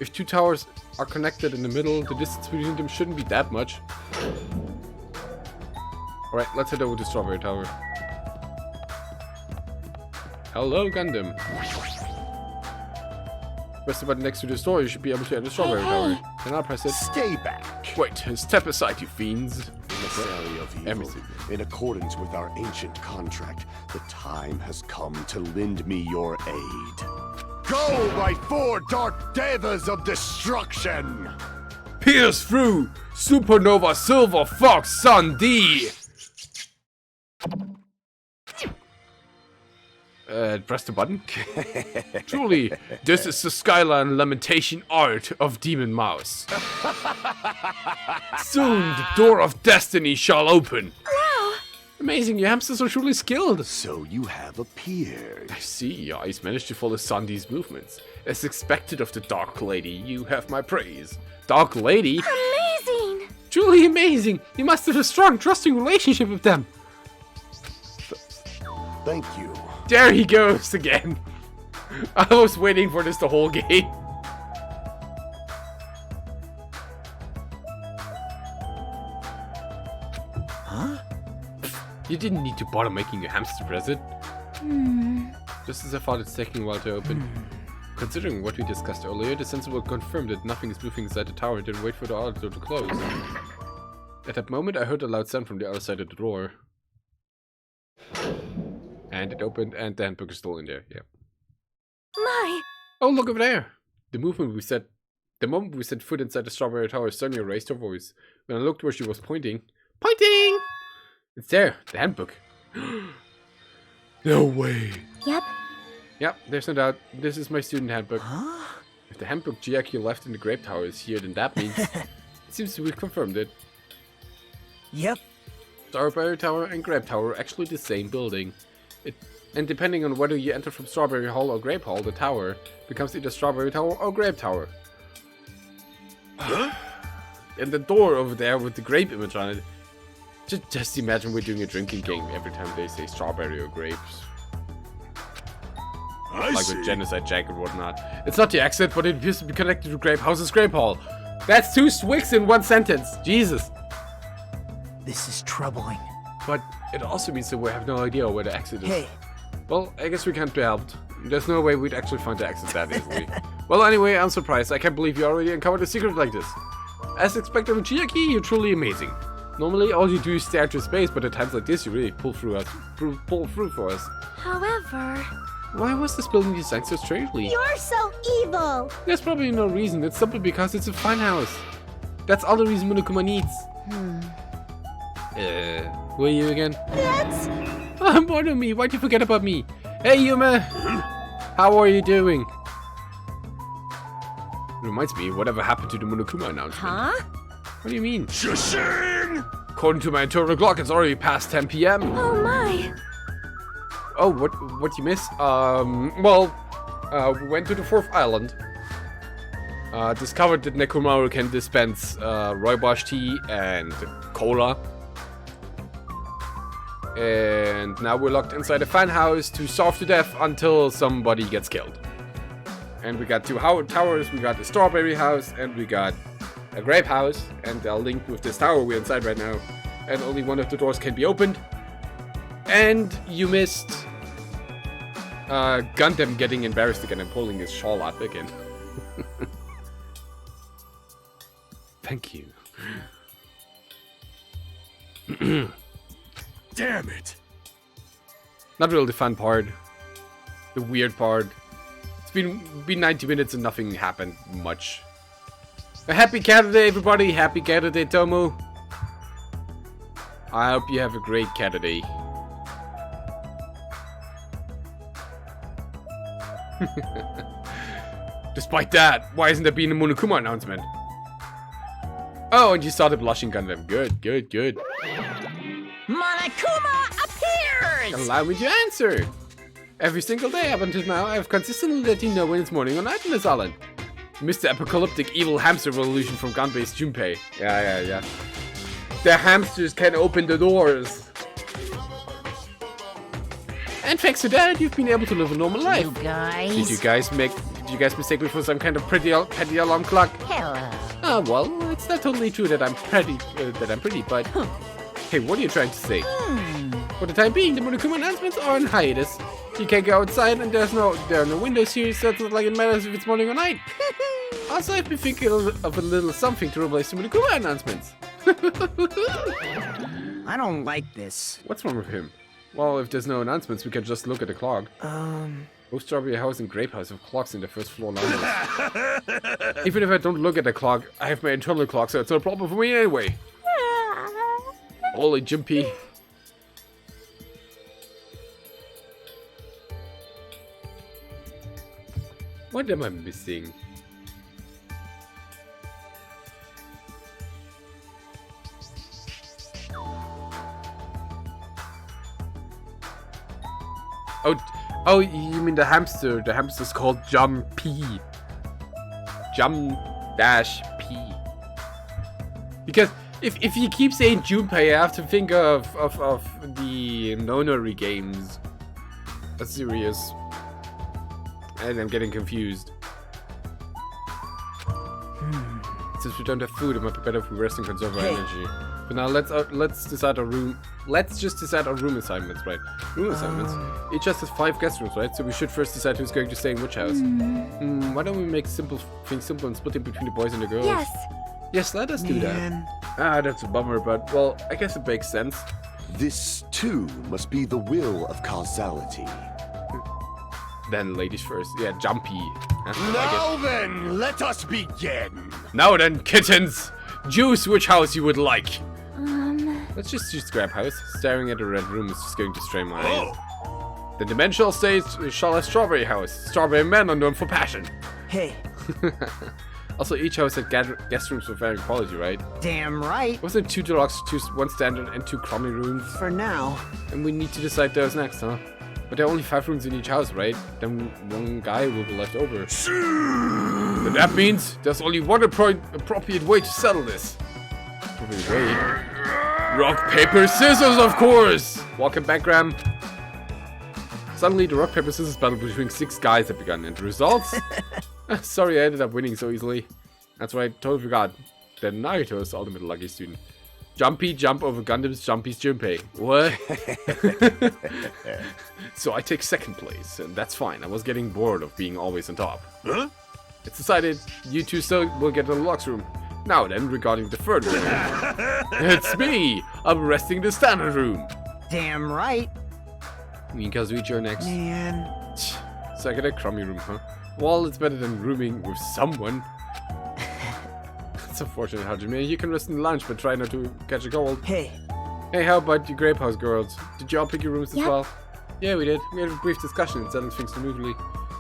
If two towers are connected in the middle, the distance between them shouldn't be that much. Alright, let's head over to Strawberry Tower. Hello, Gundam. Press the button next to the door, you should be able to enter Strawberry Tower. Then I'll press it. Stay back. Wait, step aside, you fiends. Emissary of evil. Emissary. In accordance with our ancient contract, the time has come to lend me your aid. Go, my four dark devas of destruction! Pierce through! Supernova Silver Fox Sun D! Press the button. Truly, this is the skyline lamentation art of Demon Mouse. Soon the door of destiny shall open. Wow! Amazing, your hamsters are truly skilled. So you have appeared. I see, your eyes managed to follow Sandy's movements. As expected of the Dark Lady, you have my praise. Dark Lady? Amazing! Truly amazing! You must have a strong, trusting relationship with them. Thank you. There he goes again. I was waiting for this the whole game. Huh? You didn't need to bother making a hamster present. Just as I thought, it's taking a while to open. Considering what we discussed earlier, the sensor will confirm that nothing is moving inside the tower and then wait for the other door to close. At that moment, I heard a loud sound from the other side of the door. And it opened, and the handbook is still in there. Yeah. My! Oh, look over there! The moment we set foot inside the strawberry tower, suddenly raised her voice. When I looked where she was pointing, it's there, the handbook. No way. Yep. Yep, there's no doubt. This is my student handbook. Huh? If the handbook GIQ left in the grape tower is here, then that means it seems to have confirmed it. Yep. Strawberry Tower and Grape Tower are actually the same building. And depending on whether you enter from Strawberry Hall or Grape Hall, the tower becomes either Strawberry Tower or Grape Tower. Huh? And the door over there with the grape image on it. Just imagine we're doing a drinking game every time they say strawberry or grapes. I Like see. with Genocide Jack and whatnot. It's not the exit, but it appears to be connected to Grape House's Grape Hall. That's 2 Swigs in 1 sentence. Jesus. This is troubling. But it also means that we have no idea where the exit is. Hey, Well, I guess we can't be helped. There's no way we'd actually find the exit that easily. Well, anyway, I'm surprised. I can't believe you already uncovered a secret like this. As expected with Chiaki, you're truly amazing. Normally, all you do is stare to space, but at times like this, you really pull through for us. However, Why was this building designed so strangely? you're so evil! There's probably no reason. It's simply because it's a fun house. That's all the reason Monokuma needs. Who are you again? That's... Oh, bother me. Why'd you forget about me? Hey, Yuma! How are you doing? Reminds me, whatever happened to the Monokuma announcement? Huh? What do you mean? Shashing! According to my internal clock, it's already past 10 p.m. Oh my! Oh, what you miss? We went to the 4th island. Discovered that Nekomaru can dispense rooibos tea and cola. And now we're locked inside a fan house to starve to death until somebody gets killed. And we got 2 towers, we got the strawberry house, and we got a grape house, and they're linked with this tower we're inside right now. And only one of the doors can be opened. And you missed Gundam getting embarrassed again and pulling his shawl up again. Thank you. Damn it! Not really the fun part. The weird part. It's been 90 minutes and nothing happened much. A happy Saturday, everybody. Happy Saturday, Tomu. I hope you have a great Saturday. Despite that, why isn't there been a Monokuma announcement? Oh, and you started blushing Gundam. Good, good, good. Monokuma appears! Allow me to answer. Every single day up until now, I have consistently let you know when it's morning or night on this island. Mr. Apocalyptic Evil Hamster Revolution from Gun-Based Junpei. Yeah. The hamsters can open the doors. And thanks to that, you've been able to live a normal life. You guys. Did you guys mistake me for some kind of petty alarm clock? Hello. Oh, well, it's not totally true that I'm pretty, but... Hey, what are you trying to say? For the time being, the Monokuma announcements are on hiatus. You can't go outside, and there are no windows here, so it's not like it matters if it's morning or night. Also, I've been thinking of a little something to replace the Monokuma announcements. I don't like this. What's wrong with him? Well, if there's no announcements, we can just look at the clock. Both Strawberry House and Grape House have clocks in the first floor levels. Even if I don't look at the clock, I have my internal clock, so it's no problem for me anyway. Holy Jimpy. What am I missing? Oh, you mean the hamster? The hamster's called Jumpy. Jum-P. Because if you keep saying Junpei, I have to think of the Nonary games. That's serious. And I'm getting confused. Since we don't have food, it might be better if we rest and conserve our energy. But now let's decide our room. Let's just decide our room assignments, right? Room assignments. Each has 5 guest rooms, right? So we should first decide who's going to stay in which house. Why don't we make things simple and split it between the boys and the girls? Yes. Yes, let us do that. Ah, that's a bummer, but well, I guess it makes sense. This, too, must be the will of causality. Then ladies first. Yeah, Jumpy. Now then, let us begin. Now then, kittens! Choose which house you would like. Let's just choose Grab House. Staring at the red room is just going to strain my eyes. The dimensional stage shall have Strawberry House. Strawberry men are known for passion. Hey. Also, each house had guest rooms of varying quality, right? Damn right. Wasn't there 2 deluxe, 1 standard, and 2 crummy rooms? For now. And we need to decide those next, huh? But there are only 5 rooms in each house, right? Then 1 guy will be left over. But that means there's only one appropriate way to settle this. Appropriate way? Rock, paper, scissors, of course! Welcome back, Graham. Suddenly, the rock, paper, scissors battle between 6 guys had begun, and the results? Sorry, I ended up winning so easily. That's right, totally forgot. That Naruto is the ultimate lucky student. Jumpy jump over Gundam's Jumpy's Junpei. What? So I take 2nd place, and that's fine. I was getting bored of being always on top. Huh? It's decided. You two still will get the deluxe room. Now then, regarding the 3rd room. It's me! I'm resting the standard room. Damn right. Kazuichi, you're next. Man. So I get a crummy room, huh? Well, it's better than rooming with someone. It's unfortunate, Hajime. You can rest in the lounge, but try not to catch a cold. Hey. Hey, how about you Grape House girls? Did you all pick your rooms as Yep. well? Yeah, we did. We had a brief discussion and settled things smoothly.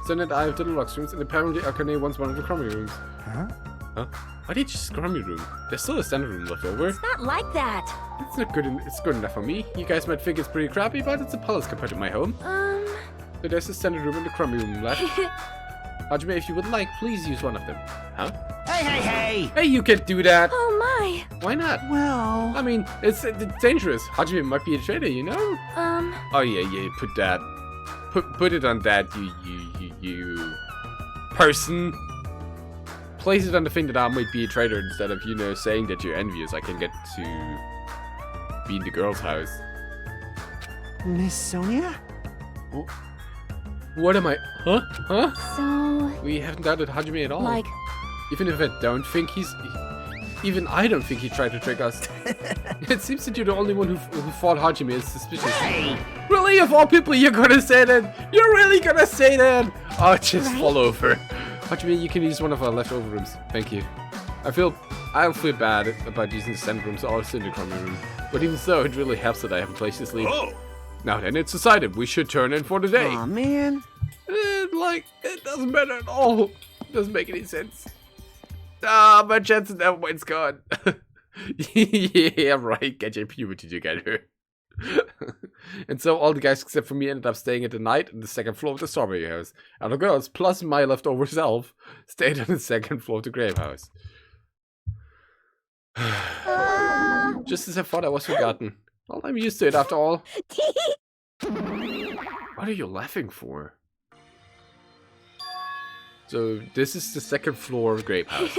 Sen and I have the deluxe rooms, and apparently Akane wants one of the crummy rooms. Huh? Huh? Why did you choose crummy room? There's still a standard room left over. It's not like that. It's not good. It's good enough for me. You guys might think it's pretty crappy, but it's a palace compared to my home. So there's a standard room and a crummy room left. Hajime, if you would like, please use one of them. Huh? Hey, hey, hey! Hey, you can't do that! Oh my. Why not? Well... I mean, it's dangerous. Hajime might be a traitor, you know? Oh yeah, put that. Put it on that, you person. Place it on the thing that I might be a traitor instead of, saying that you're envious. I can get to be in the girl's house. Miss Sonia? What am I? Huh? Huh? So, We haven't doubted Hajime at all. like, Even if I don't think even I don't think he tried to trick us. It seems that you're the only one who thought Hajime is suspicious. Hey! Really, of all people, you're gonna say that? You're really gonna say that? Oh, just Right? fall over. Hajime, you can use one of our leftover rooms. Thank you. I'll feel bad about using the standard rooms or the crummy room. But even so, it really helps that I have a place to sleep. Oh! Now then, it's decided. We should turn in for the day. Aw, man. It doesn't matter at all. It doesn't make any sense. Ah, my chance of that one's gone. Yeah, right. Get your puberty together. And so all the guys except for me ended up staying at the night on the 2nd floor of the Strawberry House. And the girls, plus my leftover self, stayed on the 2nd floor of the Grape House. Just as I thought I was forgotten. Well, I'm used to it after all. What are you laughing for? So, this is the 2nd floor of Grape House.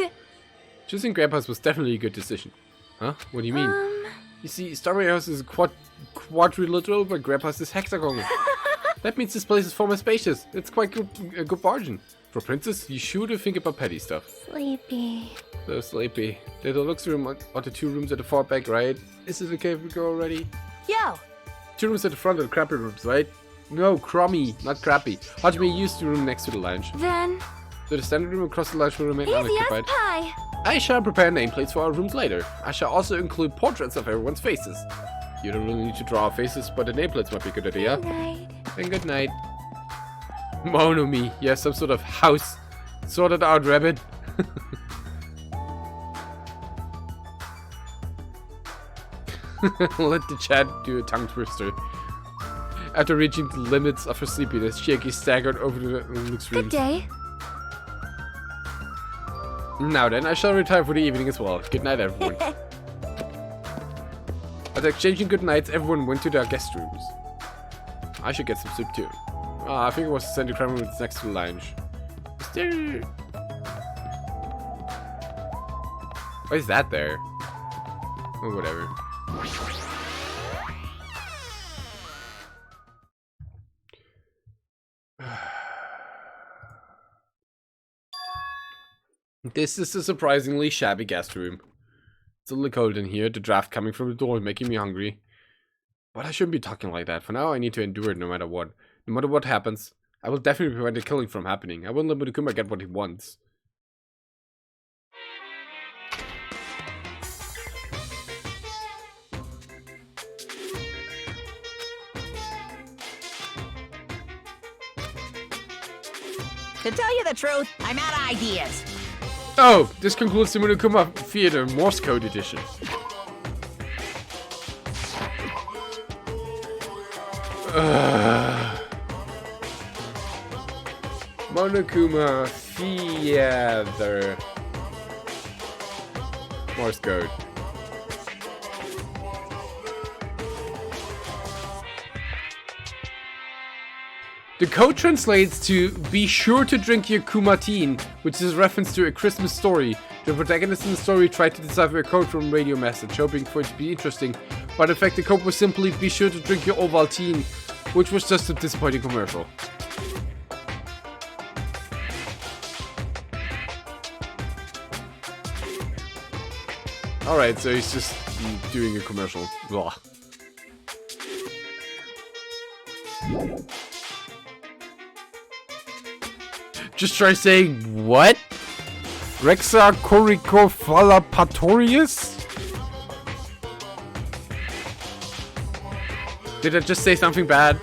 Choosing Grape House was definitely a good decision. Huh? What do you mean? You see, Strawberry House is quadrilateral, but Grape House is hexagonal. That means this place is far more spacious. It's quite a good margin. For Princess, you sure do think about petty stuff. sleepy. So sleepy. The deluxe room are the 2 rooms at the far back, right? Is it okay if we go already? Yo, 2 rooms at the front are the crappy rooms, right? No, crummy, not crappy. Hajime used the room next to the lounge. then, So the standard room across the lounge will remain easy as unoccupied. pie. I shall prepare nameplates for our rooms later. I shall also include portraits of everyone's faces. You don't really need to draw our faces, but the nameplates might be a good idea. Night. Then good night. Monomi, you have some sort of house Sort it out, rabbit. Let the chat do a tongue twister. After reaching the limits of her sleepiness, Shaky staggered over to Luke's room. Good day. Now then, I shall retire for the evening as well. Good night, everyone. After exchanging good nights, everyone went to their guest rooms. I should get some soup too. I think it was the Sandy Crime room that's next to the lounge. Why is that there? Oh, whatever. This is a surprisingly shabby guest room. It's a little cold in here, the draft coming from the door making me hungry. But I shouldn't be talking like that. For now, I need to endure it no matter what. No matter what happens, I will definitely prevent the killing from happening. I won't let Mudokuma get what he wants. To tell you the truth, I'm out of ideas. Oh, this concludes the Mudokuma Theater Morse Code Edition. Monokuma Theater Morse Code. The code translates to "Be sure to drink your Kumatin," which is a reference to A Christmas Story. The protagonist in the story tried to decipher a code from a radio message, hoping for it to be interesting, but in fact the code was simply "Be sure to drink your Ovaltine," which was just a disappointing commercial. Alright, so he's just doing a commercial. Blah. Just try saying, what? Rexa Coricofalapatorius? Did I just say something bad?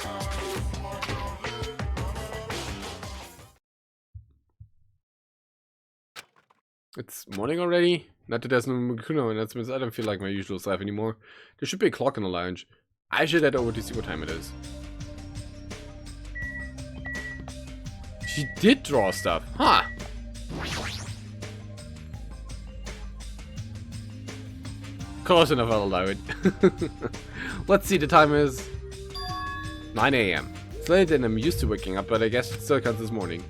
It's morning already? Not that there's no Mukuno announcements. I don't feel like my usual self anymore. There should be a clock in the lounge. I should head over to see what time it is. She did draw stuff, huh? Close enough, I'll allow it. Let's see, the time is 9 AM. It's late and I'm used to waking up, but I guess it still counts this morning.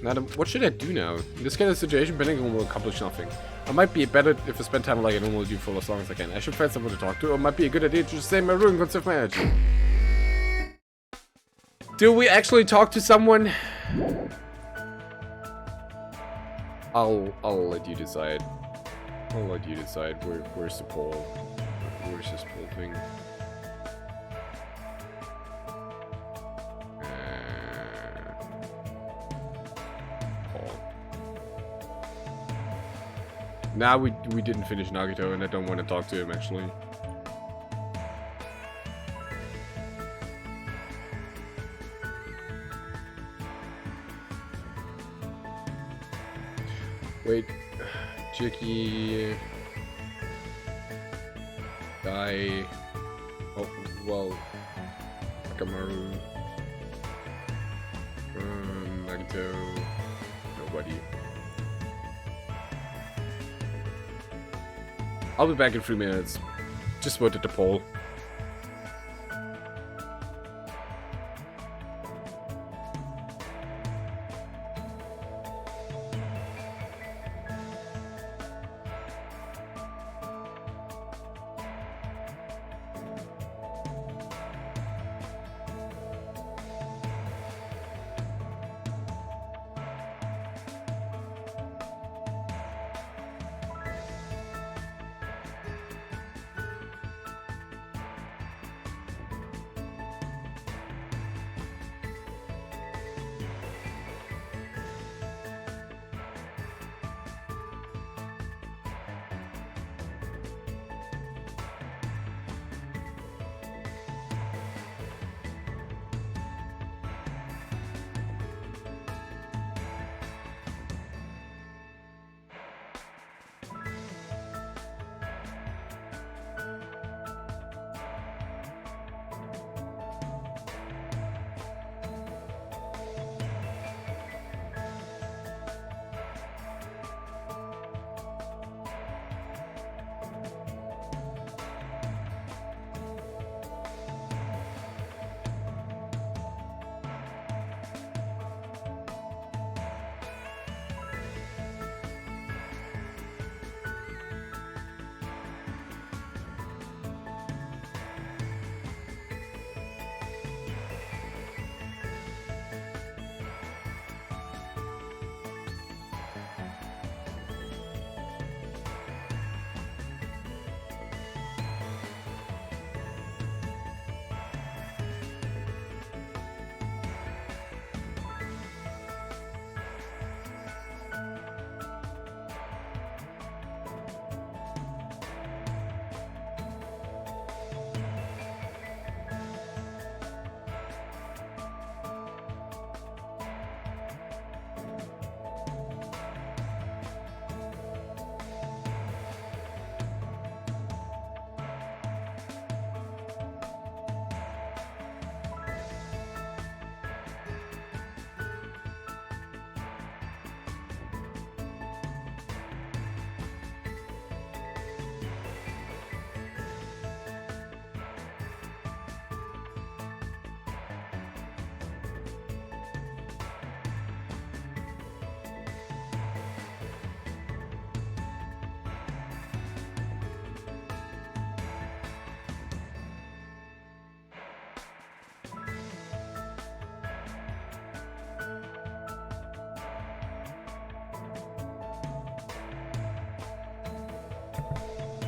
Now, what should I do now? In this kind of situation, Bennigan will accomplish nothing. I might be better if I spend time like I normally do for as long as I can. I should find someone to talk to, or it might be a good idea to just stay in my room and conserve my energy. Do we actually talk to someone? I'll let you decide. I'll let you decide. Where's the poll? Where's this poll thing? Poll. Nah, we didn't finish Nagito, and I don't want to talk to him actually. Wait, Chicky, Dai, oh, well, Akamaru, Nagito, nobody. I'll be back in 3 minutes. Just voted the poll.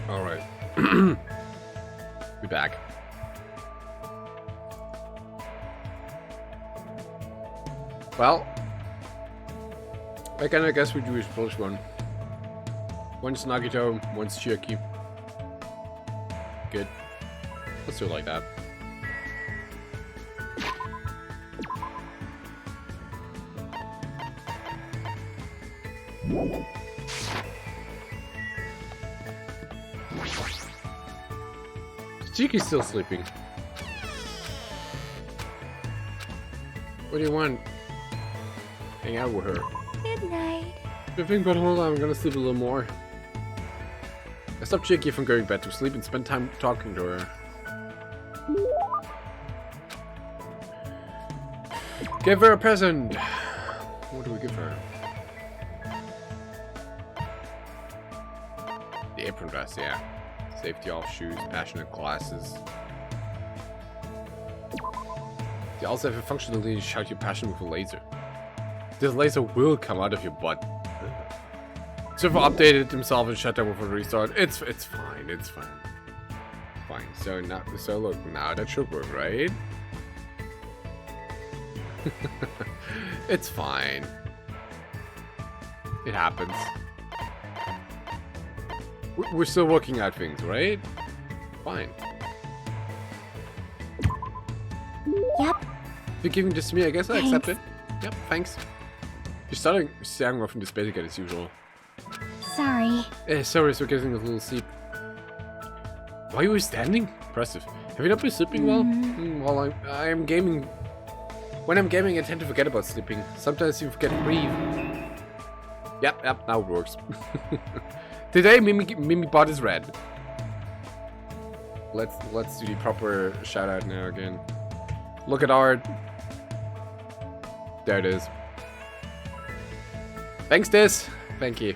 Alright. Be back. Well, I guess we do a Polish one. One's Nagito, one's Chiaki. Good. Let's do it like that. Chiki's still sleeping. What do you want? Hang out with her. Good night. Good thing, but hold on, I'm gonna sleep a little more. I stopped Chiki from going back to sleep and spent time talking to her. Give her a present! What do we give her? The apron dress, yeah. Safety off shoes, passionate glasses. They also have a functionality to shout your passion with a laser. This laser will come out of your butt. Server updated himself and shut down with a restart. It's fine, it's fine. Fine. So look, now that should work, right? It's fine. It happens. We're still working out things, right? Fine. Yep. You're giving this to me, I guess I Thanks. accept it. Yep, thanks. You're starting staring off into space again as usual. Sorry. Sorry, so getting a little sleep. Why are you standing? Impressive. Have you not been sleeping well? Well, I am gaming. When I'm gaming, I tend to forget about sleeping. Sometimes you forget to breathe. Yep, now it works. Today, Mimi bot is red. Let's do the proper shout out now again. Look at art. There it is. Thanks, Dis. Thank you.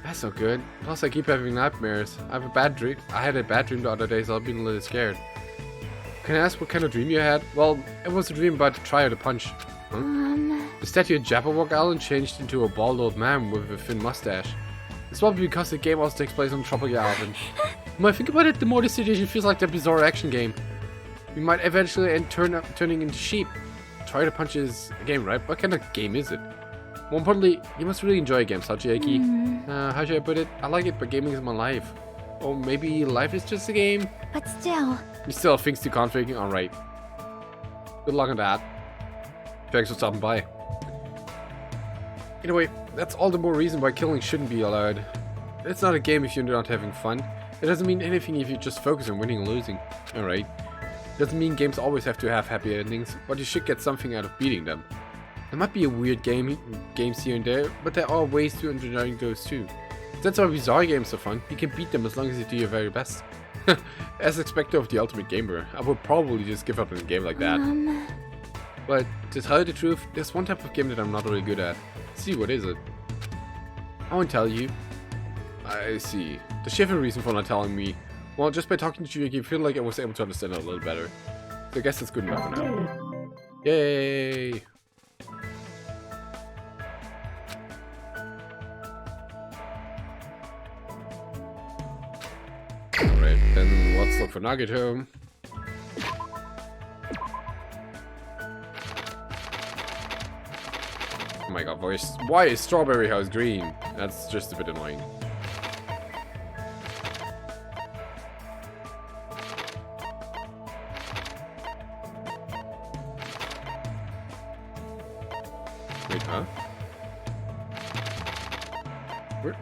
That's so good. Plus, I keep having nightmares. I have a bad dream. I had a bad dream the other day, so I've been a little scared. Can I ask what kind of dream you had? Well, it was a dream about the try to punch. The statue at Jabberwock Island changed into a bald old man with a thin mustache. It's probably because the game also takes place on Tropical Island. The more I think about it, the more the situation feels like the bizarre action game. We might eventually end turning into sheep. Try to punch is a game, right? What kind of game is it? More importantly, you must really enjoy games, Hachiaki. How should I put it? I like it, but gaming is my life. Or maybe life is just a game? But still. You still have things to configure? Alright. Good luck on that. Thanks for stopping by. Anyway, that's all the more reason why killing shouldn't be allowed. It's not a game if you're not having fun. It doesn't mean anything if you just focus on winning and losing. Alright. It doesn't mean games always have to have happy endings, but you should get something out of beating them. There might be a weird games here and there, but there are ways to enjoy those too. That's why bizarre games are fun. You can beat them as long as you do your very best. As expected of the ultimate gamer, I would probably just give up in a game like that. But to tell you the truth, there's one type of game that I'm not really good at. See, what is it? I won't tell you. I see. The shiver reason for not telling me. Well, just by talking to you, I feel like I was able to understand it a little better. So I guess that's good enough for now. Yay! Alright, then let's look for Nagito. Oh my god, why is Strawberry House green? That's just a bit annoying. Wait, huh?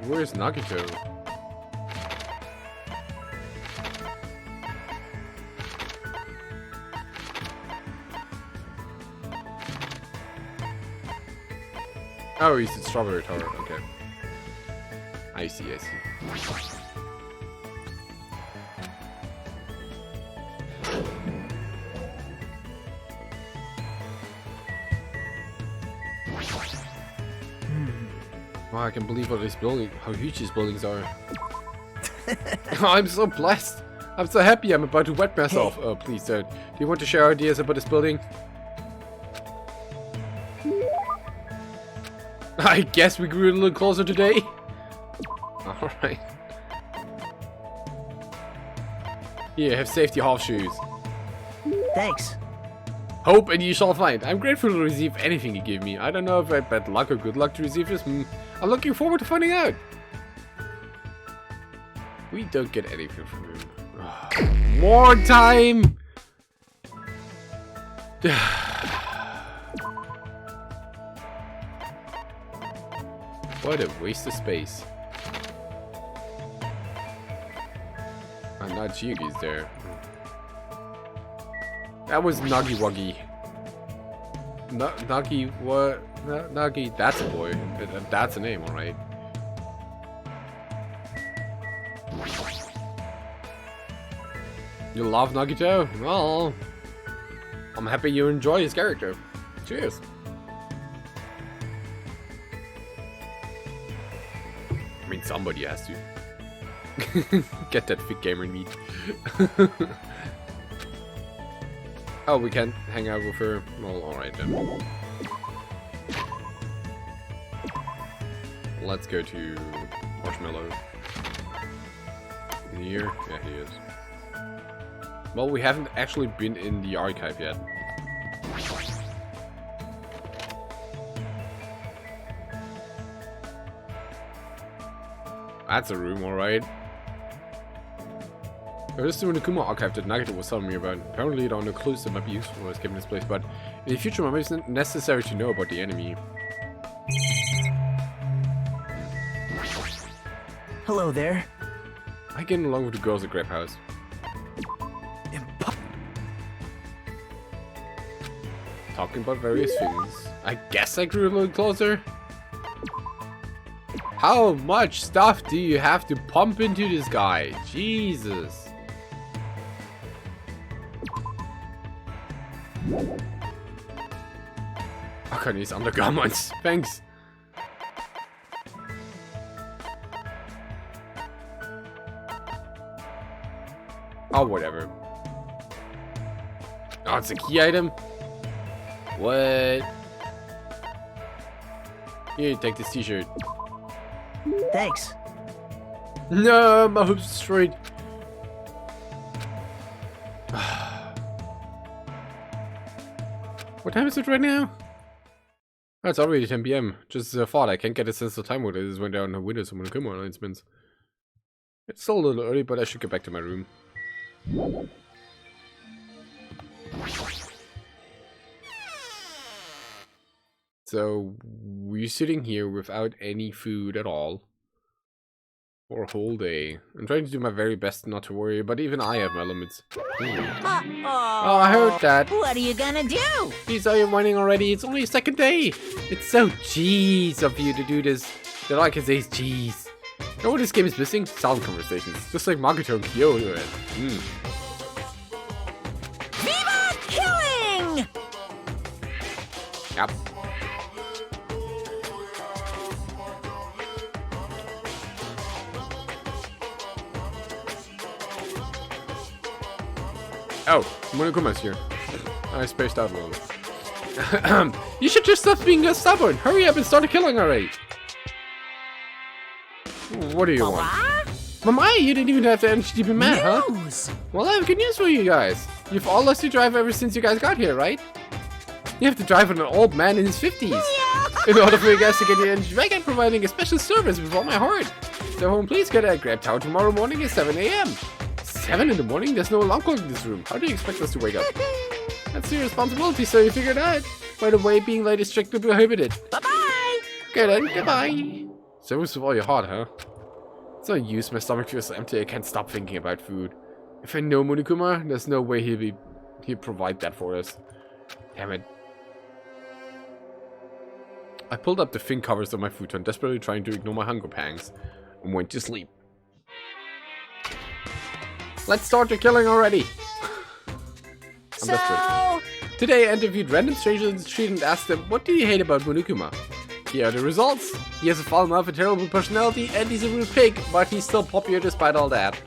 Where's Nagito? Oh, he's at Strawberry Tower, okay. I see. Wow, I can believe how huge these buildings are. I'm so blessed. I'm so happy I'm about to wet myself. Oh, please don't. Do you want to share ideas about this building? I guess we grew a little closer today. Alright. Here, have safety half shoes. Thanks. Hope and you shall find. I'm grateful to receive anything you give me. I don't know if I had bad luck or good luck to receive this. I'm looking forward to finding out. We don't get anything from him. More time! What a waste of space. And now Chiyogi's there. That was Nagi Wuggy. Nagi what? Nagi, that's a boy. That's a name, alright. You love Nagito? Well, I'm happy you enjoy his character. Cheers. I mean, somebody has to. Get that fit gamer meat. Oh, we can't hang out with her? Well, alright then. Let's go to Marshmallow. Here? Yeah, he is. Well, we haven't actually been in the archive yet. That's a room, alright. This is the Monokuma archive that Nagito was telling me about. Apparently there are no clues that might be useful for us given this place, but in the future it might be necessary to know about the enemy. Hello there. I get along with the girls at Grape House. Talking about various things. I guess I grew a little closer. How much stuff do you have to pump into this guy? Jesus. I can use undergarments. Thanks. Oh, whatever. Oh, it's a key item? What? Here, take this t-shirt. Thanks. No, my hope's destroyed. What time is it right now? Oh, it's already 10 PM. Just as I thought, I can't get a sense of time when it just went down the windows of Monokuma announcements. It's still a little early, but I should get back to my room. So, we're sitting here without any food at all. For a whole day. I'm trying to do my very best not to worry, but even I have my limits. Uh-oh. Oh, I heard that. What are you gonna do? Please, are you whining already? It's only a second day. It's so jeez of you to do this. That all I can say is jeez. You know what this game is missing? Sound conversations. Just like Makoto and Kyo do it. Viva killing! Yep. Oh, Monokuma's here. I spaced out a little. You should just stop being stubborn. Hurry up and start killing already. What do you want? Mama, you didn't even have the energy to be mad, huh? Well, I have good news for you guys. You've all lost your drive ever since you guys got here, right? You have to drive with an old man in his 50s. In order for you guys to get your energy back, I'm providing a special service with all my heart. So please get at Grab Town tomorrow morning at 7 AM. 7 in the morning? There's no alarm clock in this room. How do you expect us to wake up? That's your responsibility, so you figured out. By the way, being late is strictly prohibited. Bye-bye! Okay then, goodbye. Service with all your heart, huh? It's no use, my stomach feels empty, I can't stop thinking about food. If I know Monokuma, there's no way he'd provide that for us. Damn it. I pulled up the thin covers of my futon, desperately trying to ignore my hunger pangs, and went to sleep. Let's start the killing already! I'm desperate. Today I interviewed random strangers in the street and asked them, what do you hate about Monokuma? Here are the results. He has a fallen off, a terrible personality, and he's a real pig, but he's still popular despite all that.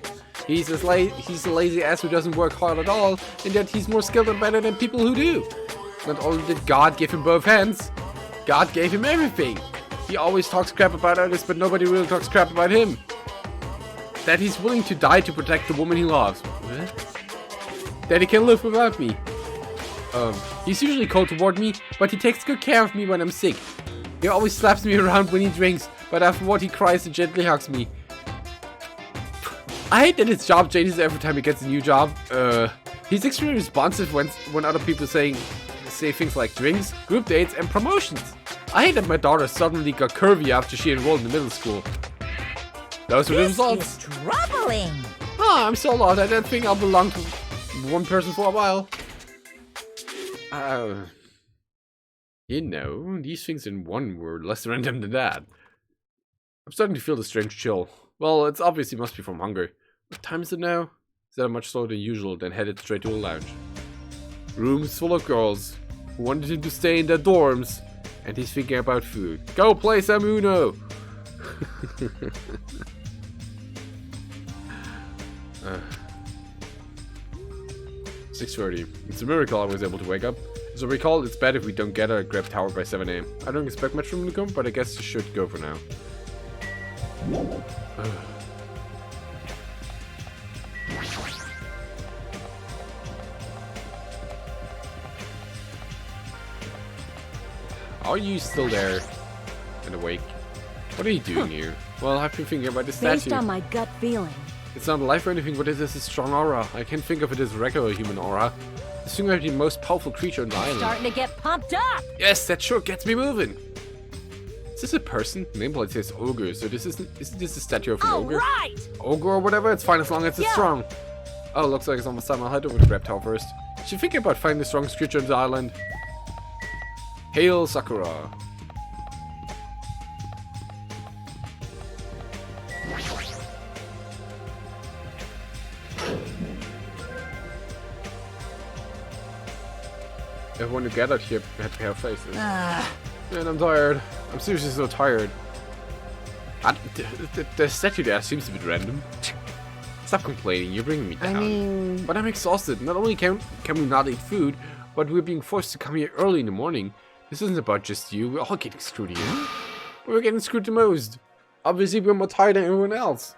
He's a lazy ass who doesn't work hard at all, and yet he's more skilled and better than people who do. Not only did God give him both hands, God gave him everything. He always talks crap about others, but nobody really talks crap about him. that he's willing to die to protect the woman he loves. What? That he can live without me. He's usually cold toward me, but he takes good care of me when I'm sick. He always slaps me around when he drinks, but afterward he cries and gently hugs me. I hate that his job changes every time he gets a new job. He's extremely responsive when other people say things like drinks, group dates, and promotions. I hate that my daughter suddenly got curvy after she enrolled in the middle school. Those were the results. This is troubling. Oh, I'm so lost. I don't think I'll belong to one person for a while. You know, these things in one were less random than that. I'm starting to feel the strange chill. Well, it's obviously must be from hunger. What time is it now? Is that much slower than usual, then headed straight to a lounge. Rooms full of girls who wanted him to stay in their dorms, and he's thinking about food. Go play some Uno! 6:30. It's a miracle I was able to wake up. As I recall, it's bad if we don't get a grab tower by 7 AM. I don't expect much from him to come, but I guess it should go for now. Are you still there and awake? What are you doing here? Well, I've been thinking about this Based statue. on my gut feeling. It's not alive or anything, but it has a strong aura. I can't think of it as a regular human aura. This thing might be the most powerful creature on the island. Starting to get pumped up. Yes, that sure gets me moving. Is this a person? Nameplate says ogre, so isn't this a statue of an ogre? Right. Ogre or whatever, it's fine as long as it's strong. Oh, looks like it's almost time. I'll head over to Grab Tower first. Should think about finding the strongest creature on the island. Hail Sakura. Everyone who gathered here had pale faces. Man, I'm tired. I'm seriously so tired. The statue there seems a bit random. Stop complaining, you're bringing me down. But I'm exhausted. Not only can we not eat food, but we're being forced to come here early in the morning. This isn't about just you, we're all getting screwed here. We're getting screwed the most. Obviously we're more tired than everyone else.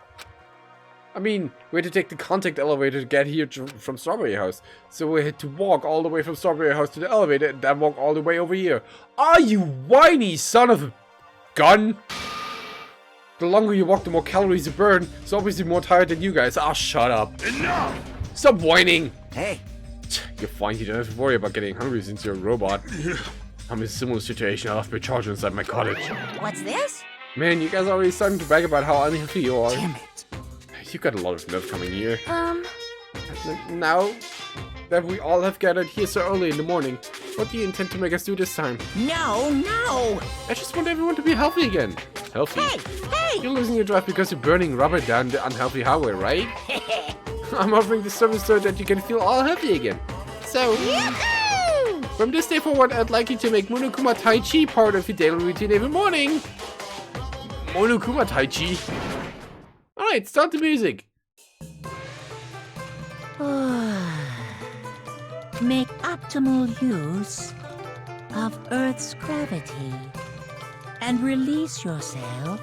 I mean, we had to take the contact elevator to get here from Strawberry House. So we had to walk all the way from Strawberry House to the elevator and then walk all the way over here. Are you whiny son of a gun? The longer you walk, the more calories you burn. So obviously more tired than you guys. Ah, shut up. Enough! Stop whining. Hey, You're fine, you don't have to worry about getting hungry since you're a robot. I'm in a similar situation. I left my charger inside my cottage. What's this? Man, you guys are already starting to brag about how unhealthy you are. damn it. You've got a lot of nerve coming here. Now that we all have gathered here so early in the morning, what do you intend to make us do this time? No, no! I just want everyone to be healthy again. Healthy? Hey! You're losing your drive because you're burning rubber down the unhealthy highway, right? I'm offering the service so that you can feel all healthy again. So, Yahoo! from this day forward, I'd like you to make Monokuma Tai Chi part of your daily routine every morning. Monokuma Tai Chi? Alright, start the music. Make optimal use of Earth's gravity and release yourself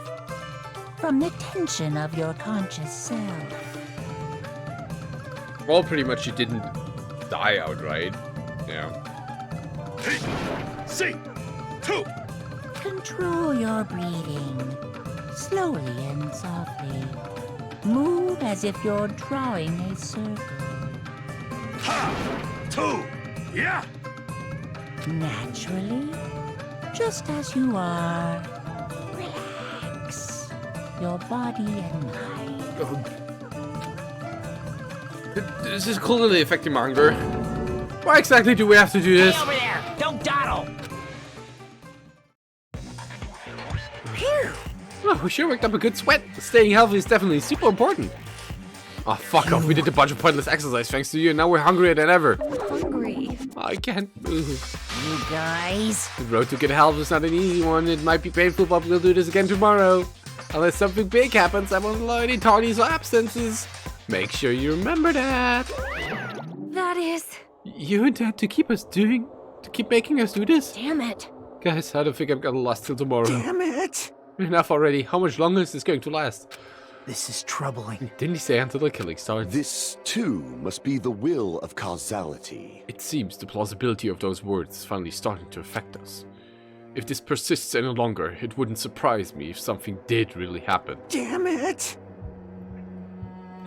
from the tension of your conscious self. Well, pretty much you didn't die outright. Yeah. See, two. Control your breathing, slowly and softly. Move as if you're drawing a circle. Ha! Two. Yeah. Naturally, just as you are. Relax your body and mind. This is clearly affecting my hunger. Why exactly do we have to do this? Hey, over there! Don't dawdle! Oh, we sure worked up a good sweat. Staying healthy is definitely super important. Oh, fuck off. We did a bunch of pointless exercise thanks to you, and now we're hungrier than ever. Hungry. I can't move. You guys. The road to good health is not an easy one. It might be painful, but we'll do this again tomorrow. Unless something big happens, I won't allow any tardies or absences. Make sure you remember that. That is. You intend to keep making us do this? Damn it. Guys, I don't think I'm gonna last till tomorrow. Damn it. Enough already. How much longer is this going to last? This is troubling. Didn't he say until the killing starts? This, too, must be the will of causality. It seems the plausibility of those words is finally starting to affect us. If this persists any longer, it wouldn't surprise me if something did really happen. Damn it!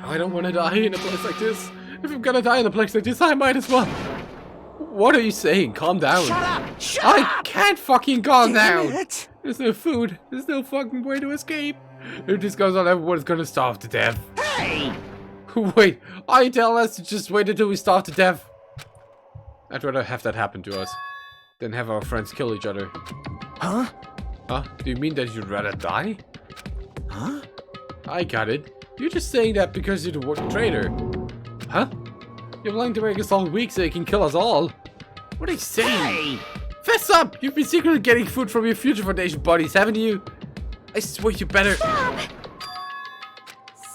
I don't want to die in a place like this. If I'm gonna die in a place like this, I might as well. What are you saying? Calm down. Shut up! Shut I up! can't fucking calm Damn down. it! There's no food. There's no fucking way to escape. If this goes on, everyone's gonna starve to death. Hey! Wait, are you telling us to just wait until we starve to death? I'd rather have that happen to us than have our friends kill each other. Huh? Huh? Do you mean that you'd rather die? Huh? I got it. You're just saying that because you're the traitor. Huh? You're willing to make us all weak so you can kill us all? What are you saying? Hey! Fess up! You've been secretly getting food from your Future Foundation buddies, haven't you? I swear you better.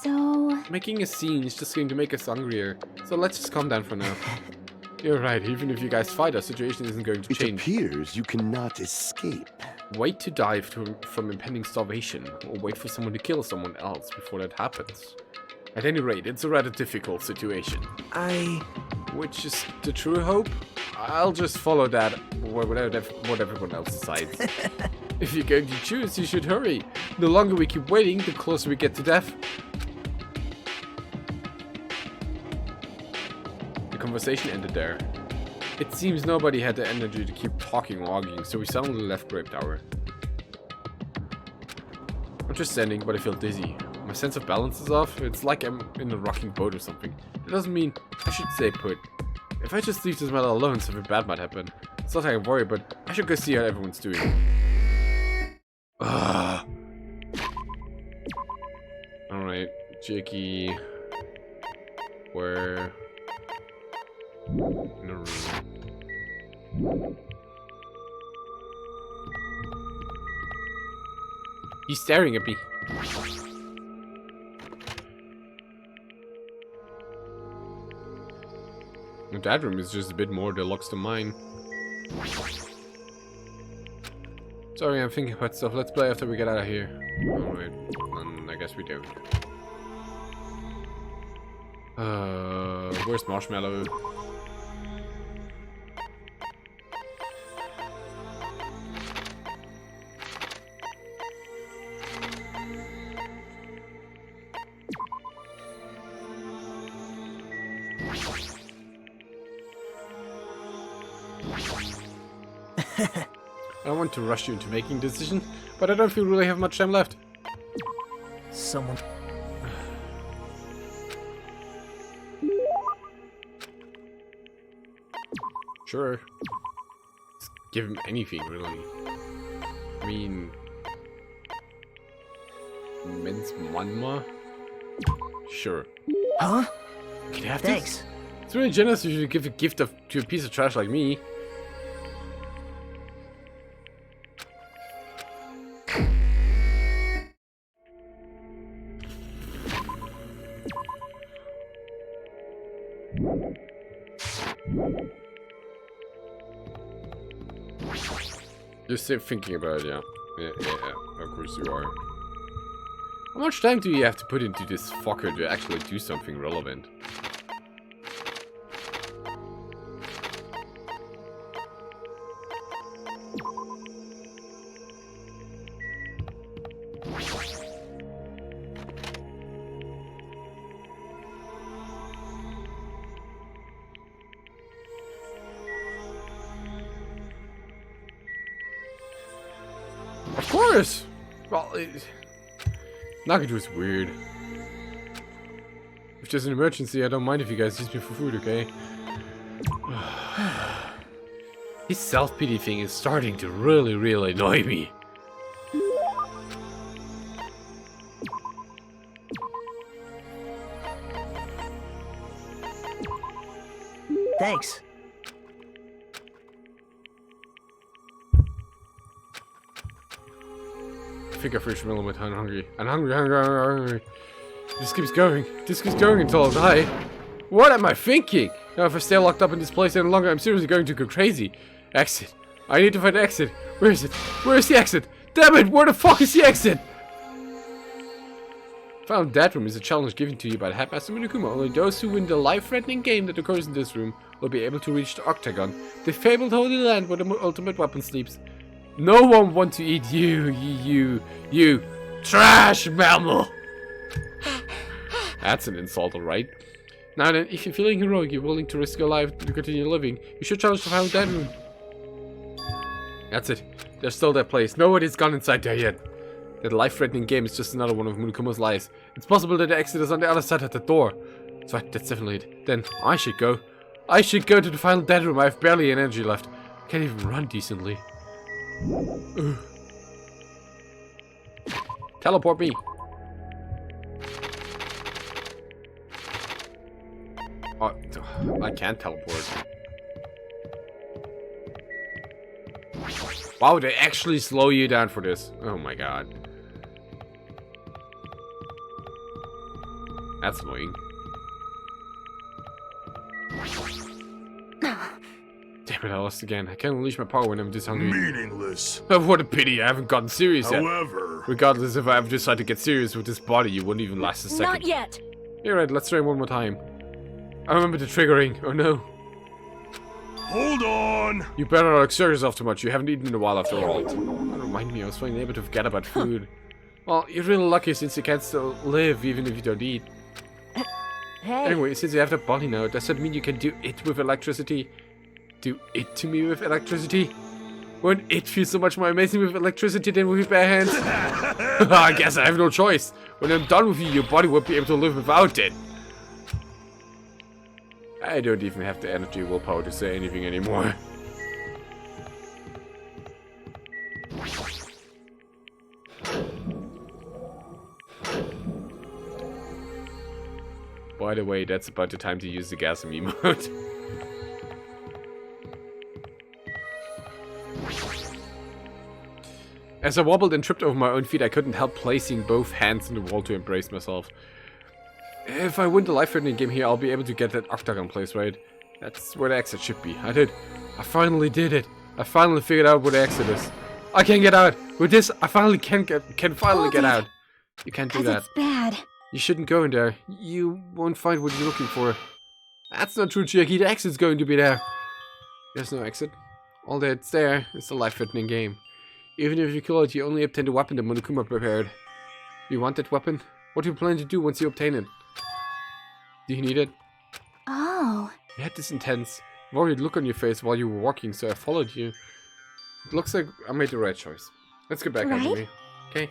So, Making a scene is just going to make us hungrier. So let's just calm down for now. You're right, even if you guys fight, our situation isn't going to It change. appears you cannot escape. Wait to die from impending starvation, or wait for someone to kill someone else before that happens. At any rate, it's a rather difficult situation. Which is the true hope? I'll just follow that, what everyone else decides. If you're going to choose, you should hurry. The longer we keep waiting, the closer we get to death. The conversation ended there. It seems nobody had the energy to keep talking or arguing, so we suddenly left Grape Tower. I'm just standing, but I feel dizzy. My sense of balance is off. It's like I'm in a rocking boat or something. It doesn't mean I should stay put. If I just leave this matter alone, something bad might happen. It's not like I'm worried, but I should go see how everyone's doing. Alright, Jakey. Where? In a room. He's staring at me. That room is just a bit more deluxe than mine. Sorry, I'm thinking about stuff. Let's play after we get out of here. Alright, I guess we don't. Where's Marshmallow? I don't want to rush you into making a decision, but I don't feel really have much time left. Someone. Sure. Just give him anything, really. I mean... Men's Manma? Sure. Huh? Can you have Thanks. this? It's really generous of you to give a gift to a piece of trash like me. You're still thinking about it, yeah. Yeah, of course you are. How much time do you have to put into this fucker to actually do something relevant? Of course! Well, Nagatu is weird. If there's an emergency, I don't mind if you guys use me for food, okay? This self-pity thing is starting to really annoy me. Thanks. I think I finished a bit. I'm hungry. I'm hungry. This keeps going. This keeps going until I die. What am I thinking? Now if I stay locked up in this place any longer, I'm seriously going to go crazy. Exit. I need to find an exit. Where is it? Where is the exit? Damn it, where the fuck is the exit? Final Dead Room is a challenge given to you by the Headmaster Monokuma. Only those who win the life-threatening game that occurs in this room will be able to reach the Octagon, the fabled Holy Land where the ultimate weapon sleeps. No one wants to eat you trash mammal! That's an insult, alright. Now then, if you're feeling heroic, you're willing to risk your life to continue living, you should challenge the Final Dead Room. That's it. There's still that place. Nobody's gone inside there yet. That life-threatening game is just another one of Monokuma's lies. It's possible that the exit is on the other side of the door. So that's definitely it. Then I should go. I should go to the Final Dead Room. I have barely any energy left. I can't even run decently. Ugh. Teleport me. Oh, I can't teleport. Wow, they actually slow you down for this. Oh my god. That's annoying. Damn it, I lost again. I can't unleash my power when I'm this hungry. Meaningless. Oh, what a pity, I haven't gotten serious yet. However, Regardless, if I ever decide to get serious with this body, you wouldn't even last a second. Not yet. You're right, let's try one more time. I remember the triggering. Oh no. hold on. You better not exert yourself too much. You haven't eaten in a while after all. Don't remind me, I was finally able to forget about food. Well, you're really lucky since you can still live even if you don't eat. Hey. Anyway, since you have that body now, does that mean you can do it with electricity? Do it to me with electricity? Won't it feel so much more amazing with electricity than with your bare hands? I guess I have no choice. When I'm done with you, your body won't be able to live without it. I don't even have the energy or willpower to say anything anymore. By the way, that's about the time to use the gas emote. As I wobbled and tripped over my own feet, I couldn't help placing both hands on the wall to embrace myself. If I win the life-threatening game here, I'll be able to get that Octagon place, right? That's where the exit should be. I did. I finally did it. I finally figured out where the exit is. I can get out. With this, I finally can finally get out. You can't do that. It's bad. You shouldn't go in there. You won't find what you're looking for. That's not true, Chiaki. The exit's going to be there. There's no exit. All that's there is a life-threatening game. Even if you kill it, you only obtain the weapon that Monokuma prepared. You want that weapon? What do you plan to do once you obtain it? Do you need it? Oh. You had this intense, worried look on your face while you were walking, so I followed you. It looks like I made the right choice. Let's get back Right? on me. Okay.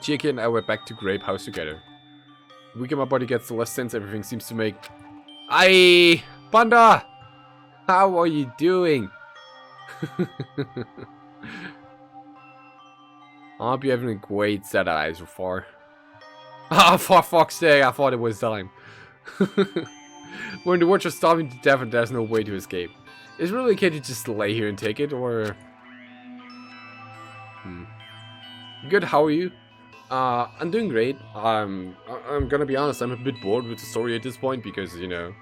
Chiaki and I went back to Grape House together. The weaker my body gets, the less sense everything seems to make. Aye! Panda! How are you doing? I hope you're having a great Saturday so far. Ah, for fuck's sake, I thought it was time. When the words are starving to death and there's no way to escape. Is it really okay to just lay here and take it, or... Good, how are you? I'm doing great. I'm gonna be honest, I'm a bit bored with the story at this point because, you know,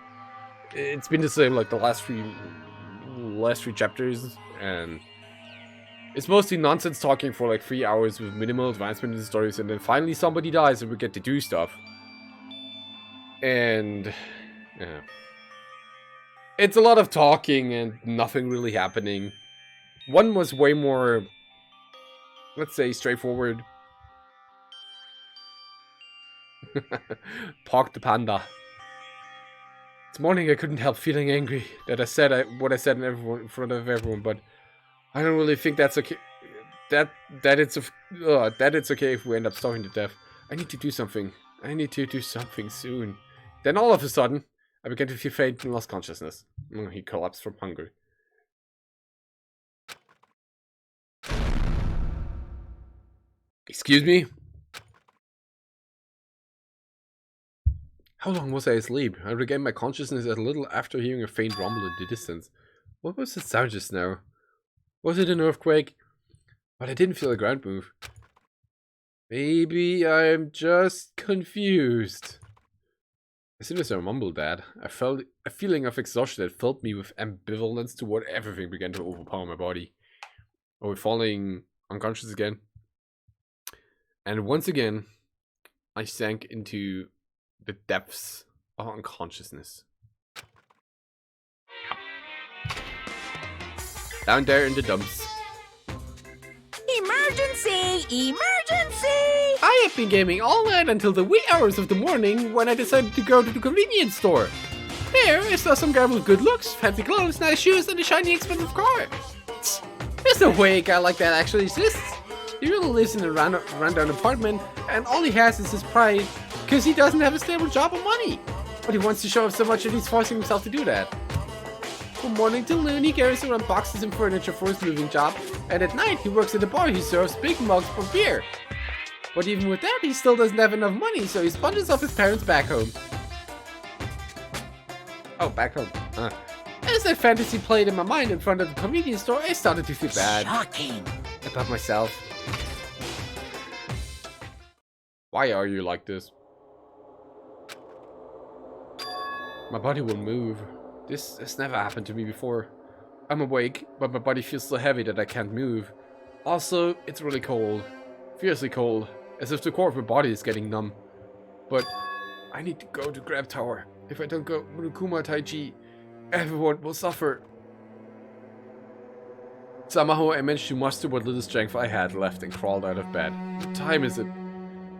it's been the same like the last three chapters, and it's mostly nonsense talking for like 3 hours with minimal advancement in the stories, and then finally somebody dies and we get to do stuff. And yeah, it's a lot of talking and nothing really happening. One was way more, let's say, straightforward. Park the panda. This morning I couldn't help feeling angry that I said what I said in front of everyone, but I don't really think that's okay. That it's okay if we end up starving to death. I need to do something. I need to do something soon. Then all of a sudden, I began to feel faint and lost consciousness. He collapsed from hunger. Excuse me? How long was I asleep? I regained my consciousness a little after hearing a faint rumble in the distance. What was the sound just now? Was it an earthquake? But I didn't feel the ground move. Maybe I'm just confused. As soon as I mumbled that, I felt a feeling of exhaustion that filled me with ambivalence toward everything began to overpower my body. Are we falling unconscious again? And once again, I sank into the depths of unconsciousness. Down there in the dumps. Emergency! Emergency! I have been gaming all night until the wee hours of the morning when I decided to go to the convenience store. There, I saw some guy with good looks, fancy clothes, nice shoes, and a shiny expensive car. There's no way a guy like that actually exists. He really lives in a rundown apartment, and all he has is his pride, because he doesn't have a stable job or money. But he wants to show off so much that he's forcing himself to do that. From morning till noon, he carries around boxes and furniture for his moving job, and at night, he works at a bar he serves big mugs for beer. But even with that, he still doesn't have enough money, so he sponges off his parents back home. Oh, back home. As that fantasy played in my mind in front of the convenience store, I started to feel bad Shocking. about myself. Why are you like this? My body will move. This has never happened to me before. I'm awake, but my body feels so heavy that I can't move. Also, it's really cold. Fiercely cold. As if the core of my body is getting numb. But I need to go to Grab Tower. If I don't go Murukuma Taiji, everyone will suffer. Somehow I managed to muster what little strength I had left and crawled out of bed. What time is it?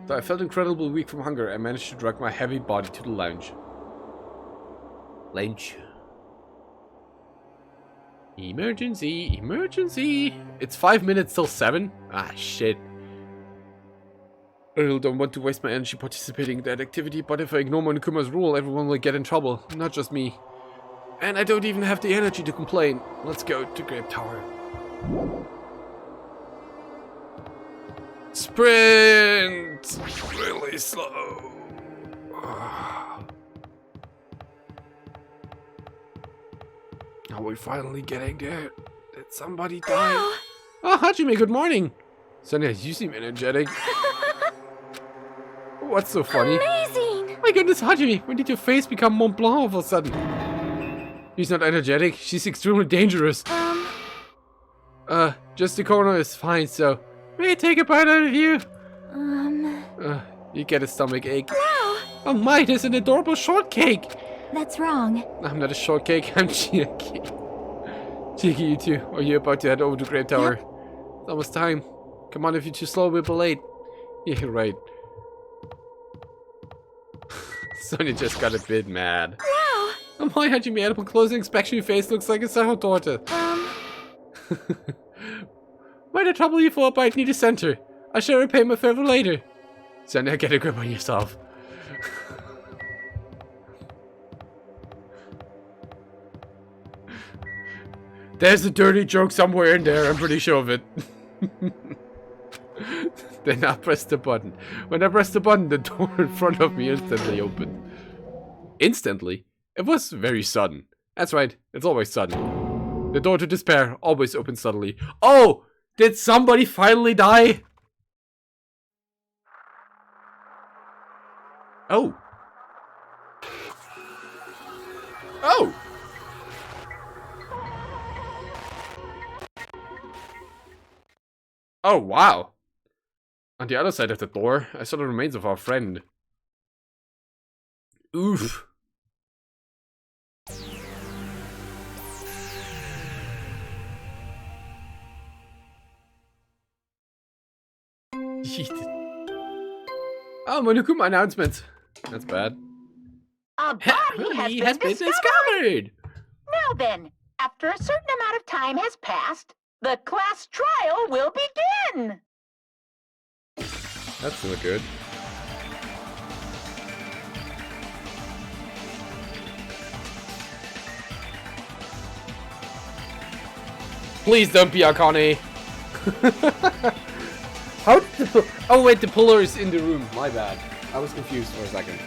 Though I felt incredibly weak from hunger, I managed to drag my heavy body to the lounge. Lounge. Emergency, emergency. It's 5 minutes till 7? Ah, shit. I really don't want to waste my energy participating in that activity, but if I ignore Monokuma's rule, everyone will get in trouble, not just me. And I don't even have the energy to complain. Let's go to Grape Tower. Sprint! Really slow. Are we finally getting there? Did somebody die? Oh, Hajime, good morning. Sonia, you seem energetic. What's so funny? Amazing! My goodness, Hajime, when did your face become Mont Blanc all of a sudden? She's not energetic, she's extremely dangerous. Just the corner is fine, so may I take a bite out of you? You get a stomach ache. No! Oh my, there's an adorable shortcake! That's wrong. I'm not a shortcake, I'm cheeky. Cheeky, you two. Are you about to head over to Great Tower? Yep. It's almost time. Come on, if you're too slow, we'll be late. Yeah, right. Sonia just got a bit mad. Wow! Oh my, had you made up on closing inspection, your face looks like a sour torta. Might I trouble you for a bite near the center? I shall repay my favor later. Sonia, get a grip on yourself. There's a dirty joke somewhere in there, I'm pretty sure of it. Then I pressed the button. When I pressed the button, the door in front of me instantly opened. Instantly? It was very sudden. That's right, it's always sudden. The door to despair always opens suddenly. Oh! Did somebody finally die? Oh. Oh! Oh, wow. On the other side of the door, I saw the remains of our friend. Oof. Oh, Monokuma announcement. That's bad. A body has been discovered! Now then, after a certain amount of time has passed, the class trial will begin! That's not good. Please don't be Akane. How did the... Oh wait, the puller is in the room. My bad. I was confused for a second.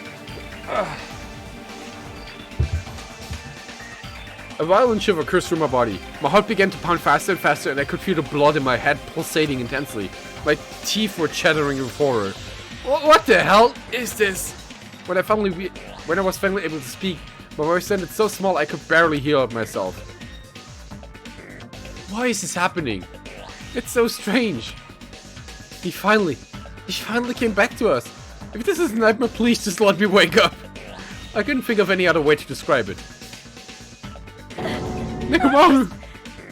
A violent shiver coursed through my body. My heart began to pound faster and faster, and I could feel the blood in my head pulsating intensely. My teeth were chattering with horror. What the hell is this? When I was finally able to speak, my voice sounded so small I could barely hear myself. Why is this happening? It's so strange. He finally He finally came back to us. If this is a nightmare, please just let me wake up. I couldn't think of any other way to describe it. Nekomaru!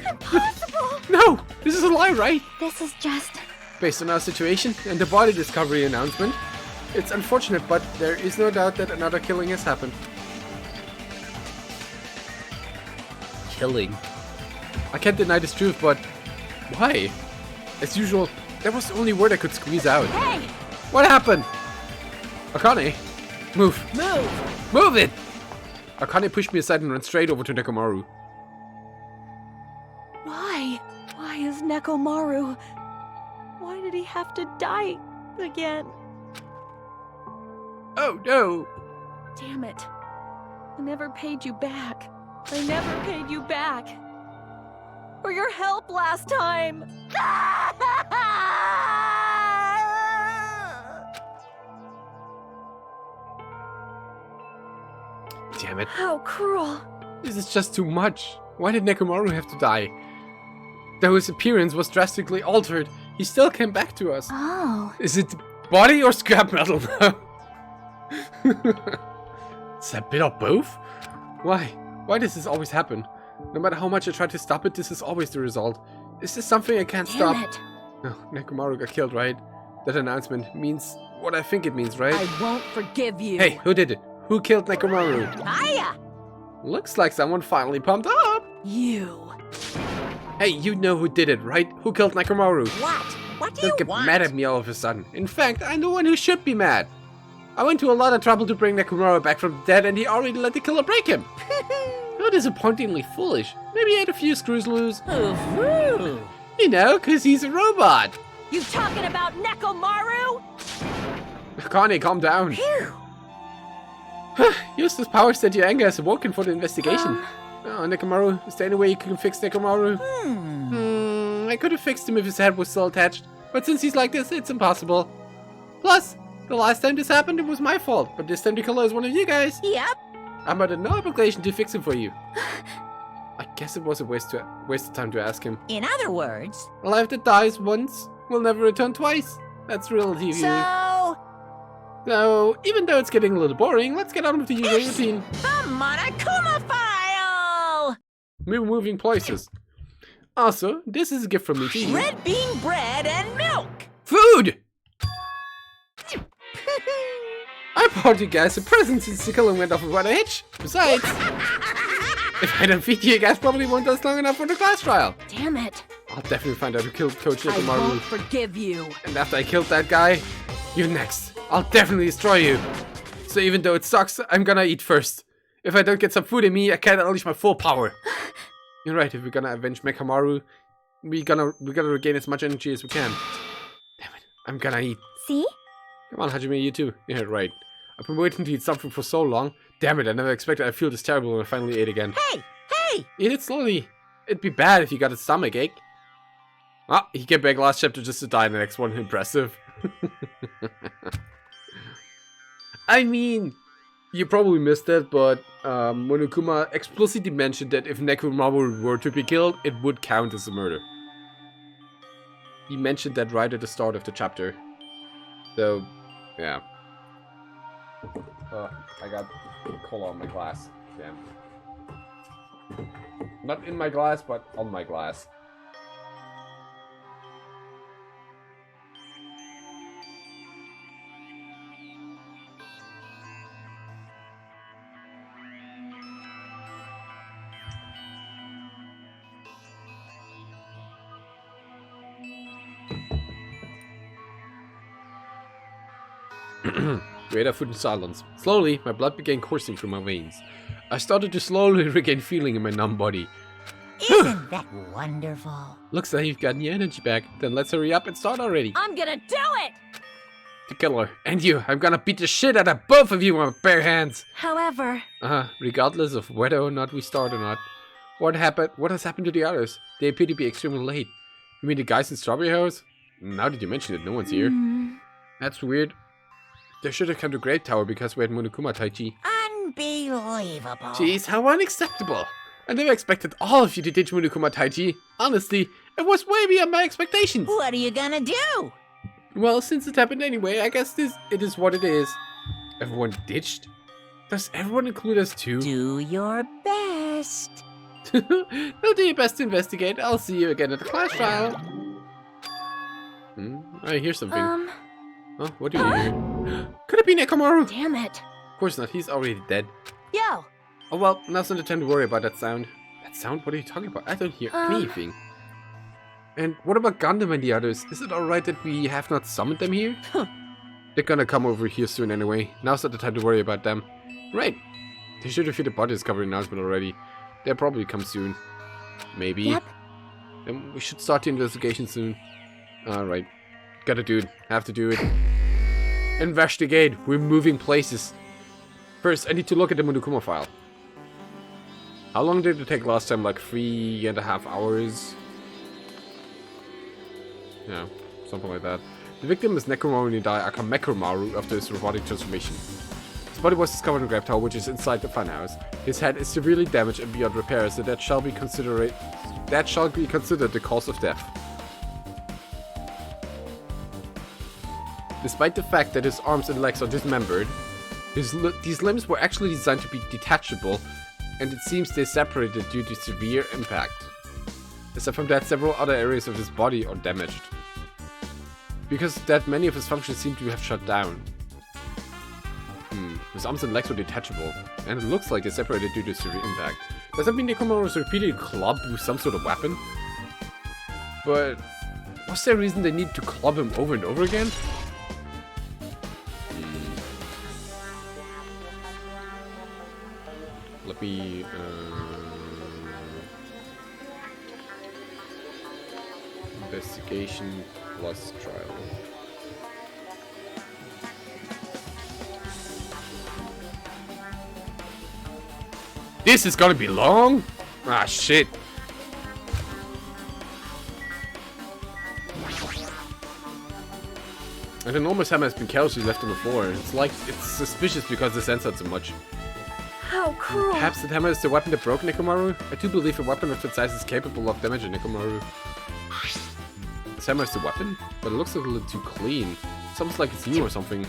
Impossible! No! This is a lie, right? This is just... Based on our situation and the body discovery announcement, it's unfortunate, but there is no doubt that another killing has happened. Killing? I can't deny this truth, but why? As usual, that was the only word I could squeeze out. Hey! What happened? Akane, move. Move! Move it! Akane pushed me aside and ran straight over to Nekomaru. Why? Why is Nekomaru? Why did he have to die again? Oh no! Damn it. I never paid you back. I never paid you back. For your help last time. Damn it. How cruel. This is just too much. Why did Nekomaru have to die? Though his appearance was drastically altered, he still came back to us. Oh. Is it body or scrap metal now? Is that a bit of both? Why? Why does this always happen? No matter how much I try to stop it, this is always the result. Is this something I can't stop? Damn it. No, Nekomaru got killed, right? That announcement means what I think it means, right? I won't forgive you. Hey, who did it? Who killed Nekomaru? Hiya! Looks like someone finally pumped up. You. Hey, you know who did it, right? Who killed Nekomaru? What? What do you Don't get want? mad at me all of a sudden. In fact, I'm the one who should be mad. I went to a lot of trouble to bring Nekomaru back from the dead, and he already let the killer break him. How disappointingly foolish. Maybe he had a few screws loose. Ooh. You know, because he's a robot. You talking about Nekomaru? Akane, calm down. Phew. Use this power that your anger has awoken for the investigation. Oh, Nekomaru, is there any way you can fix Nekomaru? I could have fixed him if his head was still attached, but since he's like this, it's impossible. Plus, the last time this happened, it was my fault, but this time the killer is one of you guys. Yep. I'm under no obligation to fix him for you. I guess it was a waste of time to ask him. In other words, A life that dies once will never return twice. That's real TV. So, even though it's getting a little boring, let's get on with the usual routine. the Monokuma file! We're moving places. Also, this is a gift from me to you. Red bean bread and milk! Food! I bought you guys a present since the killer went off without a hitch. Besides, if I don't feed you guys, probably won't last long enough for the class trial. Damn it. I'll definitely find out who killed Coach I Nekomaru. won't forgive you. And after I killed that guy, you're next. I'll definitely destroy you. So even though it sucks, I'm gonna eat first. If I don't get some food in me, I can't unleash my full power. You're right, if we're gonna avenge Nekomaru, we gotta regain as much energy as we can. Damn it, I'm gonna eat. See? Come on, Hajime, you too. Yeah, right. I've been waiting to eat something for so long. Damn it, I never expected I'd feel this terrible when I finally ate again. Hey! Hey! Eat it slowly. It'd be bad if you got a stomach ache. Ah, he came back last chapter just to die in the next one. Impressive. I mean, you probably missed it, but Monokuma explicitly mentioned that if Nekomaru were to be killed, it would count as a murder. He mentioned that right at the start of the chapter. So, yeah. I got cola on my glass. Damn. Not in my glass, but on my glass. We ate our food in silence. Slowly, my blood began coursing through my veins. I started to slowly regain feeling in my numb body. Isn't that wonderful? Looks like you've gotten your energy back. Then let's hurry up and start already. I'm gonna do it! The killer. And you. I'm gonna beat the shit out of both of you with my bare hands. However, Regardless of whether or not we start or not. What happened? What has happened to the others? They appear to be extremely late. You mean the guys in Strawberry House? Now that you mention it, no one's here. That's weird. They should have come to Grape Tower because we had Monokuma Taichi. Unbelievable. Jeez, how unacceptable. I never expected all of you to teach Monokuma Taichi. Honestly, it was way beyond my expectations. What are you gonna do? Well, since it happened anyway, I guess it is what it is. Everyone ditched? Does everyone include us too? Do your best. They'll do your best to investigate. I'll see you again at the class trial. I hear something. Oh, what do you hear? Could it be Nekomaru? Damn it. Of course not, he's already dead. Yo. Oh well, now's not the time to worry about that sound. That sound? What are you talking about? I don't hear anything. And what about Gundam and the others? Is it alright that we have not summoned them here? They're gonna come over here soon anyway. Now's not the time to worry about them. Right. They should have hit the body discovery announcement already. They'll probably come soon. Maybe. Yep. Then we should start the investigation soon. Alright. Gotta do it. Have to do it. Investigate. We're moving places. First, I need to look at the Monokuma file. How long did it take last time? Like 3.5 hours? Yeah, something like that. The victim is Nekomaru Nidai Akamekomaru after his robotic transformation. His body was discovered in Grab Tower, which is inside the funhouse. His head is severely damaged and beyond repair, so that shall be considered the cause of death. Despite the fact that his arms and legs are dismembered, these limbs were actually designed to be detachable, and it seems they separated due to severe impact. Aside from that, several other areas of his body are damaged. Because that many of his functions seem to have shut down. His arms and legs were detachable, and it looks like they separated due to severe impact. Does that mean Nekomaru was repeatedly clubbed with some sort of weapon? But was there a reason they need to club him over and over again? Let me... investigation plus trial. This is gonna be long? Ah, shit. An enormous hammer has been carelessly left on the floor. It's suspicious because the censored so much. How cruel. Perhaps the hammer is the weapon that broke Nekomaru? I do believe a weapon of that size is capable of damaging Nekomaru. This hammer is the weapon? But it looks a little too clean. It's almost like it's new or something.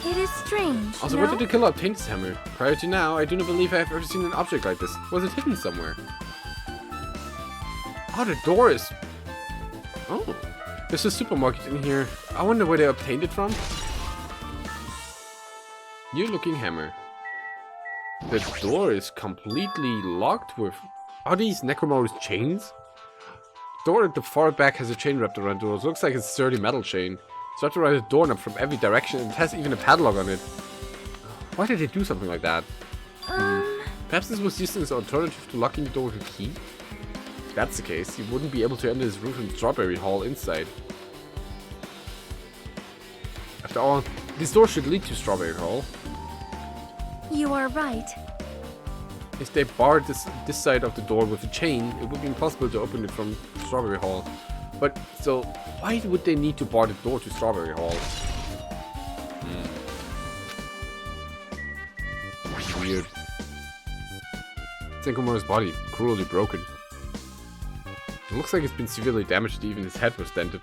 It is strange. Also, no? where did the killer obtain this hammer? Prior to now, I do not believe I have ever seen an object like this. Was it hidden somewhere? Oh, the door is... Oh. There's a supermarket in here. I wonder where they obtained it from. New looking hammer. The door is completely locked with... Are these Nekomaru's chains? The door at the far back has a chain wrapped around the door. It looks like a sturdy metal chain. It's wrapped around a doorknob from every direction and it has even a padlock on it. Why did they do something like that? Perhaps this was used as an alternative to locking the door with a key? If that's the case, you wouldn't be able to enter this room from Strawberry Hall inside. After all, this door should lead to Strawberry Hall. You are right. If they barred this side of the door with a chain, it would be impossible to open it from Strawberry Hall. But, so, why would they need to bar the door to Strawberry Hall? Weird. Nekomaru's body, cruelly broken. It looks like it's been severely damaged, even his head was dented.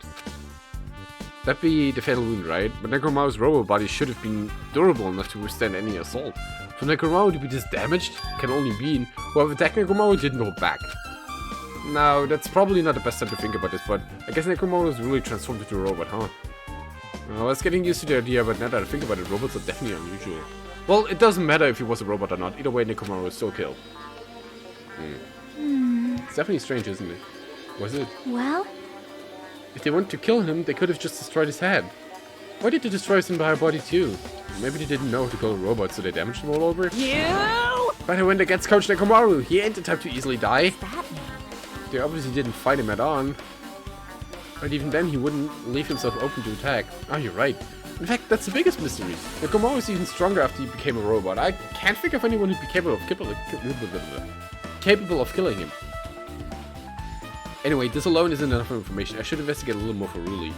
That'd be the fatal wound, right? But Nekomaru's robo body should have been durable enough to withstand any assault. For Nekomaru to be this damaged can only mean whoever attacked Nekomaru didn't hold back. Now, that's probably not the best time to think about this, but I guess Nekomaru is really transformed into a robot, huh? I was getting used to the idea, but now that I think about it, robots are definitely unusual. Well, it doesn't matter if he was a robot or not. Either way, Nekomaru is still killed. It's definitely strange, isn't it? Was it? Well? If they wanted to kill him, they could have just destroyed his head. Why did they destroy his entire body too? Maybe they didn't know how to kill a robot, so they damaged him all over? You! But when they gets Coach Nekomaru, he ain't the type to easily die. That man. They obviously didn't fight him head on. But even then, he wouldn't leave himself open to attack. Oh, you're right. In fact, that's the biggest mystery. Nekomaru is even stronger after he became a robot. I can't think of anyone who'd be capable of killing him. Anyway, this alone isn't enough information. I should investigate a little more for Ruli.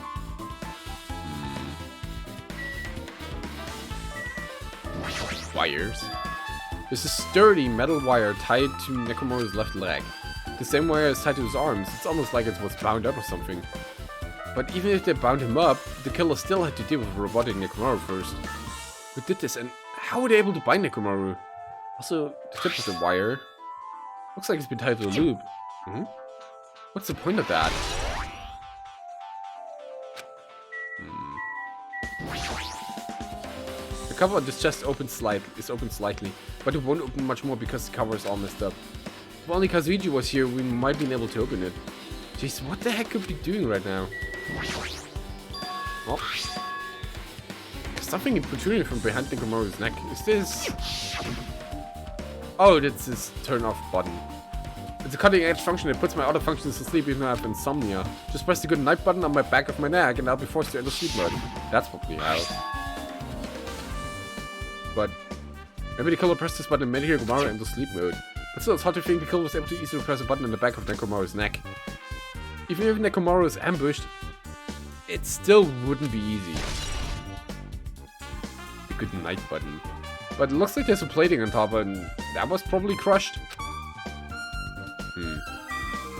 Wires. There's a sturdy metal wire tied to Nekomaru's left leg. The same wire is tied to his arms. It's almost like it was bound up or something. But even if they bound him up, the killer still had to deal with robotic Nekomaru first. Who did this, and how were they able to bind Nekomaru? Also, the tip of the wire looks like it's been tied to a loop. What's the point of that? The cover on this chest is open slightly, but it won't open much more because the cover is all messed up. If only Kazuichi was here, we might have been able to open it. Jeez, what the heck could be doing right now? Oh. There's something protruding from behind Nekomaru's neck. Is this... Oh, that's his turn off button. It's a cutting edge function that puts my other functions to sleep even though I have insomnia. Just press the good night button on my back of my neck and I'll be forced to enter sleep mode. That's probably how. But maybe the killer pressed this button and made Nekomaru into sleep mode. But still, it's hard to think the killer was able to easily press a button on the back of Nekomaru's neck. Even if Nekomaru is ambushed, it still wouldn't be easy. The good night button. But it looks like there's a plating on top and that was probably crushed.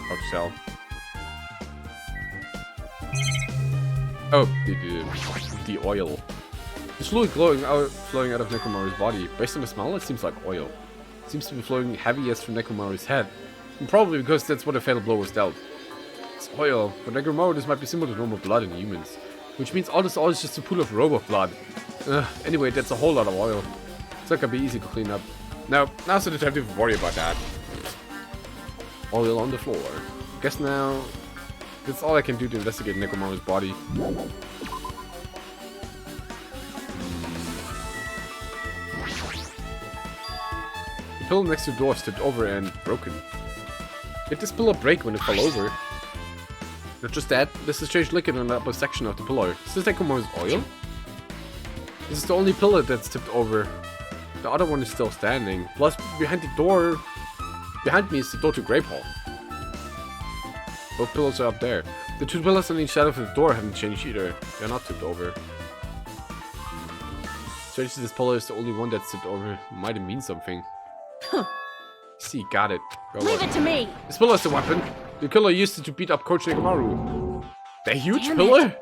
Hard to tell. Oh, the oil. There's fluid flowing out of Nekomaru's body. Based on the smell, it seems like oil. It seems to be flowing heaviest from Nekomaru's head. And probably because that's what a fatal blow was dealt. It's oil. For Nekomaru, this might be similar to normal blood in humans. Which means all this oil is just a pool of robot blood. Anyway, that's a whole lot of oil. It's not gonna be easy to clean up. Now, now's the detective to worry about that. Oil on the floor. Guess now, that's all I can do to investigate Nekomaru's body. The pillow next to the door tipped over and broken. Did this pillow break when it fell over? Not just that, there's a strange liquid on the upper section of the pillow. Is this Nekomaru's oil? This is the only pillow that's tipped over. The other one is still standing. Plus, behind me is the door to Grape Hall. Both pillows are up there. The two pillows on each side of the door haven't changed either. They're not tipped over. Strangely, this pillow is the only one that's tipped over. Might have mean something. See, got it. Leave it to me! This pillow is the weapon. The killer used it to beat up Coach Nekomaru. The huge pillar?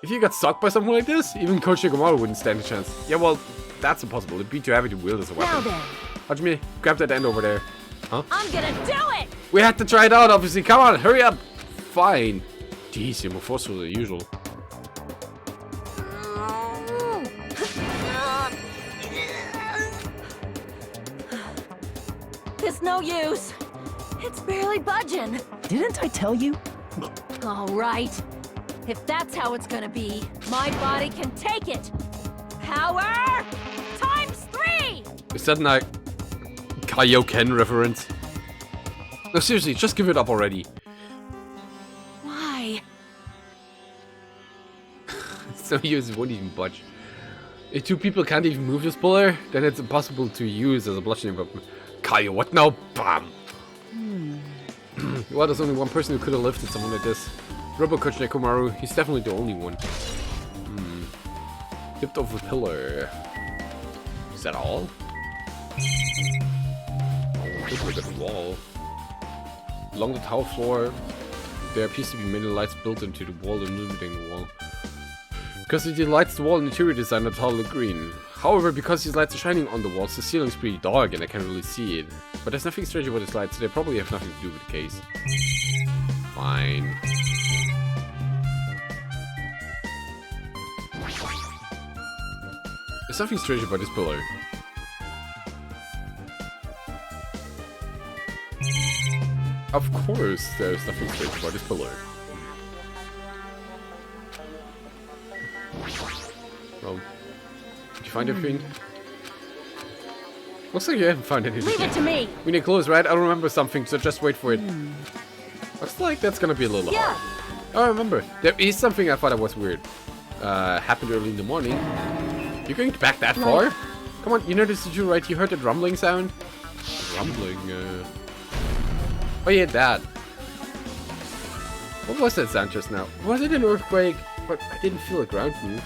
If you got stuck by something like this, even Coach Nekomaru wouldn't stand a chance. Yeah, well, that's impossible. It'd be too heavy to wield as a weapon. Now then. Hajime, grab that end over there. Huh? I'm gonna do it! We had to try it out, obviously. Come on, hurry up. Fine. Jeez, you're more forceful than usual. It's no use. It's barely budging. Didn't I tell you? All right. If that's how it's gonna be, my body can take it. Power times 3! Is that like Kaioken reference? No, seriously, just give it up already. Why? It's no use, it won't even budge. If two people can't even move this pillar, then it's impossible to use as a bludgeoning weapon. Kaio, what now? Bam! Well, there's only one person who could have lifted someone like this. Robo Coach Nekomaru, he's definitely the only one. Tipped over the pillar. Is that all? Oh, just look at the wall. Along the tower floor, there appears to be many lights built into the wall, illuminating the wall. Because it lights the wall, interior designer tile look green. However, because these lights are shining on the walls, the ceiling's pretty dark and I can't really see it. But there's nothing strange about these lights, so they probably have nothing to do with the case. Fine. There's something strange about this pillar. Of course, there's nothing strange about this pillar. Well, did you find everything? Looks like you haven't found anything. Leave it to me! We need clothes, right? I remember something, so just wait for it. Looks like that's gonna be a little hard. Oh, I remember. There is something I thought that was weird. Happened early in the morning. You're going back that far? Come on, you noticed you right? You heard that rumbling sound? Rumbling, Oh yeah, that. What was that sound just now? Was it an earthquake? But I didn't feel the ground move.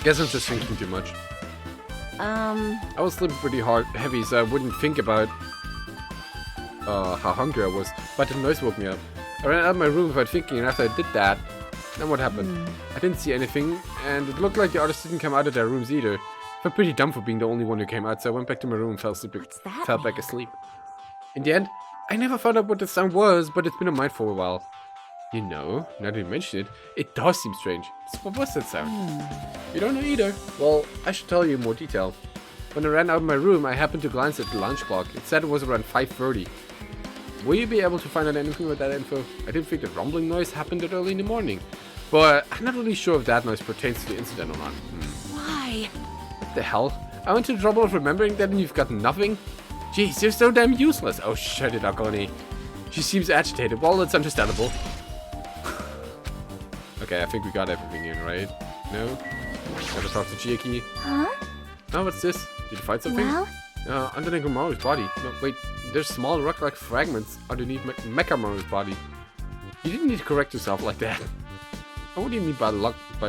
Guess I'm just thinking too much. I was sleeping pretty heavy, so I wouldn't think about how hungry I was. But the noise woke me up. I ran out of my room without thinking, and after I did that, then what happened? I didn't see anything, and it looked like the others didn't come out of their rooms either. I felt pretty dumb for being the only one who came out, so I went back to my room and fell back asleep. In the end, I never found out what the sound was, but it's been on mind for a while. You know, now that you mention it, it does seem strange. So what was that sound? You don't know either. Well, I should tell you in more detail. When I ran out of my room, I happened to glance at the lunch clock. It said it was around 5:30. Will you be able to find out anything with that info? I didn't think the rumbling noise happened that early in the morning. But I'm not really sure if that noise pertains to the incident or not. Why? What the hell? I went to the trouble of remembering that and you've got nothing? Jeez, you're so damn useless. Oh, shut it, Akoni. She seems agitated. Well, that's understandable. Okay, I think we got everything in, right? No? Gotta talk to Chiaki. Huh? Oh, what's this? Did you find something? Well? Under Nekomaru's body. No, wait. There's small rock-like fragments underneath Mekamaru's body. You didn't need to correct yourself like that. What do you mean by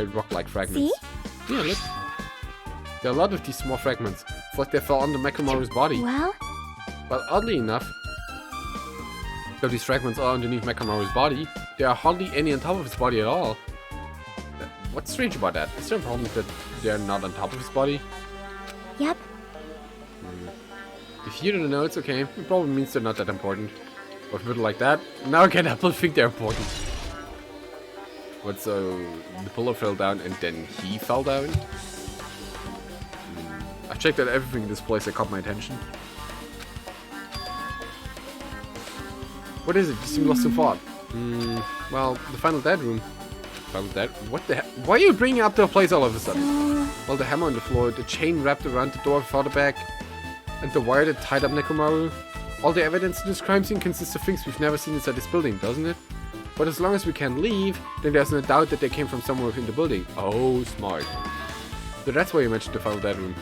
rock-like fragments? See? Yeah, look. There are a lot of these small fragments. It's like they fell under Mekamaru's body. Well? But oddly enough, though these fragments are underneath Mekamaru's body, there are hardly any on top of his body at all. What's strange about that? Is there a problem that they're not on top of his body? Yep. If you don't know, it's okay. It probably means they're not that important. Or if you put it like that, now I can't help but think they're important. What, so the pillow fell down and then he fell down? I checked out everything in this place that caught my attention. What is it? You seem lost in thought. Well, the final dead room. Final dead? What the hell? Why are you bringing up the place all of a sudden? Well, the hammer on the floor, the chain wrapped around the door farther back, and the wire that tied up Nekomaru. All the evidence in this crime scene consists of things we've never seen inside this building, doesn't it? But as long as we can't leave, then there's no doubt that they came from somewhere within the building. Oh, smart. So that's why you mentioned the final dead room.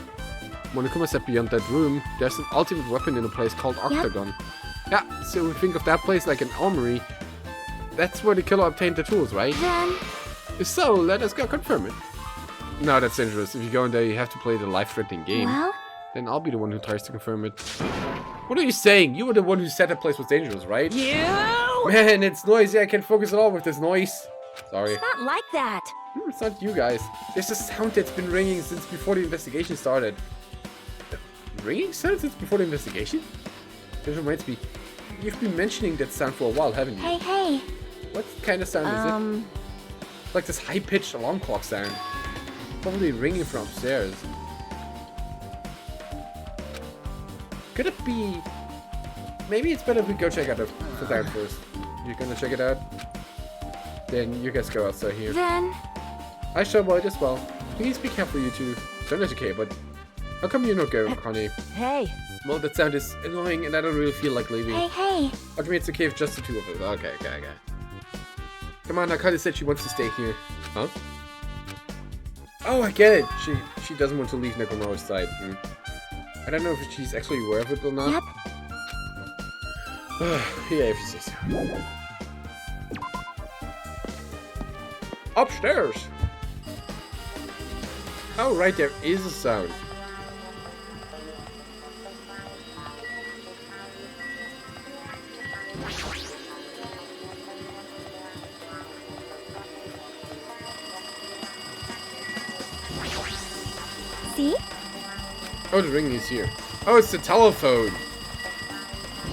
When Monokuma said beyond that room, there's an ultimate weapon in a place called Octagon. Yeah, so we think of that place like an armory. That's where the killer obtained the tools, right? Then... If so, let us go confirm it. No, that's dangerous. If you go in there, you have to play the life-threatening game. Well? Then I'll be the one who tries to confirm it. What are you saying? You were the one who said that place was dangerous, right? You! Man, it's noisy. I can't focus at all with this noise. Sorry. It's not like that. It's not you guys. There's a sound that's been ringing since before the investigation started. Ringing sound since before the investigation? This reminds me. You've been mentioning that sound for a while, haven't you? Hey. What kind of sound is it? It's like this high-pitched alarm clock sound. Probably ringing from upstairs. Could it be... Maybe it's better if we go check out the sound first. You're gonna check it out? Then you guys go outside here. Then... I shall avoid as well. Please be careful, you two. Sound is okay, but... How come you don't go, Connie? Hey. Well, that sound is annoying and I don't really feel like leaving. Hey. Okay, it's okay if just the two of us. Okay. Come on, Akane said she wants to stay here. Huh? Oh, I get it. She doesn't want to leave Nekomaru's side. I don't know if she's actually aware of it or not. Yep. Yeah, if you say so. Upstairs! Oh, right, there is a sound. See? Oh, the ring is here. Oh, it's the telephone.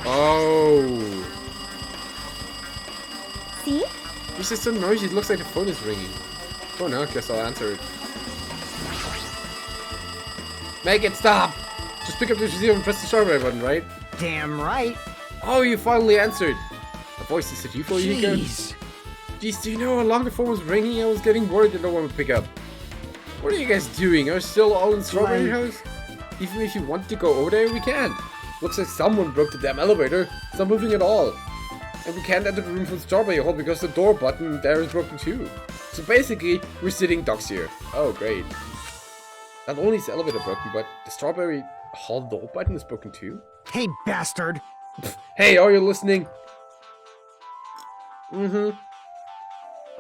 Oh. See? This is so noisy. It looks like the phone is ringing. Oh no, I guess I'll answer it. Make it stop! Just pick up the receiver and press the strawberry button, right? Damn right. Oh, you finally answered. A voice is it you for you? Jeez, do you know how long the phone was ringing? I was getting worried that no one would pick up. What are you guys doing? Are you still all in Strawberry House? Even if you want to go over there, we can't. Looks like someone broke the damn elevator. It's not moving at all. And we can't enter the room from Strawberry Hall because the door button there is broken too. So basically, we're sitting ducks here. Oh, great. Not only is the elevator broken, but the Strawberry Hall door button is broken too. hey bastard. Hey, are you listening? I'm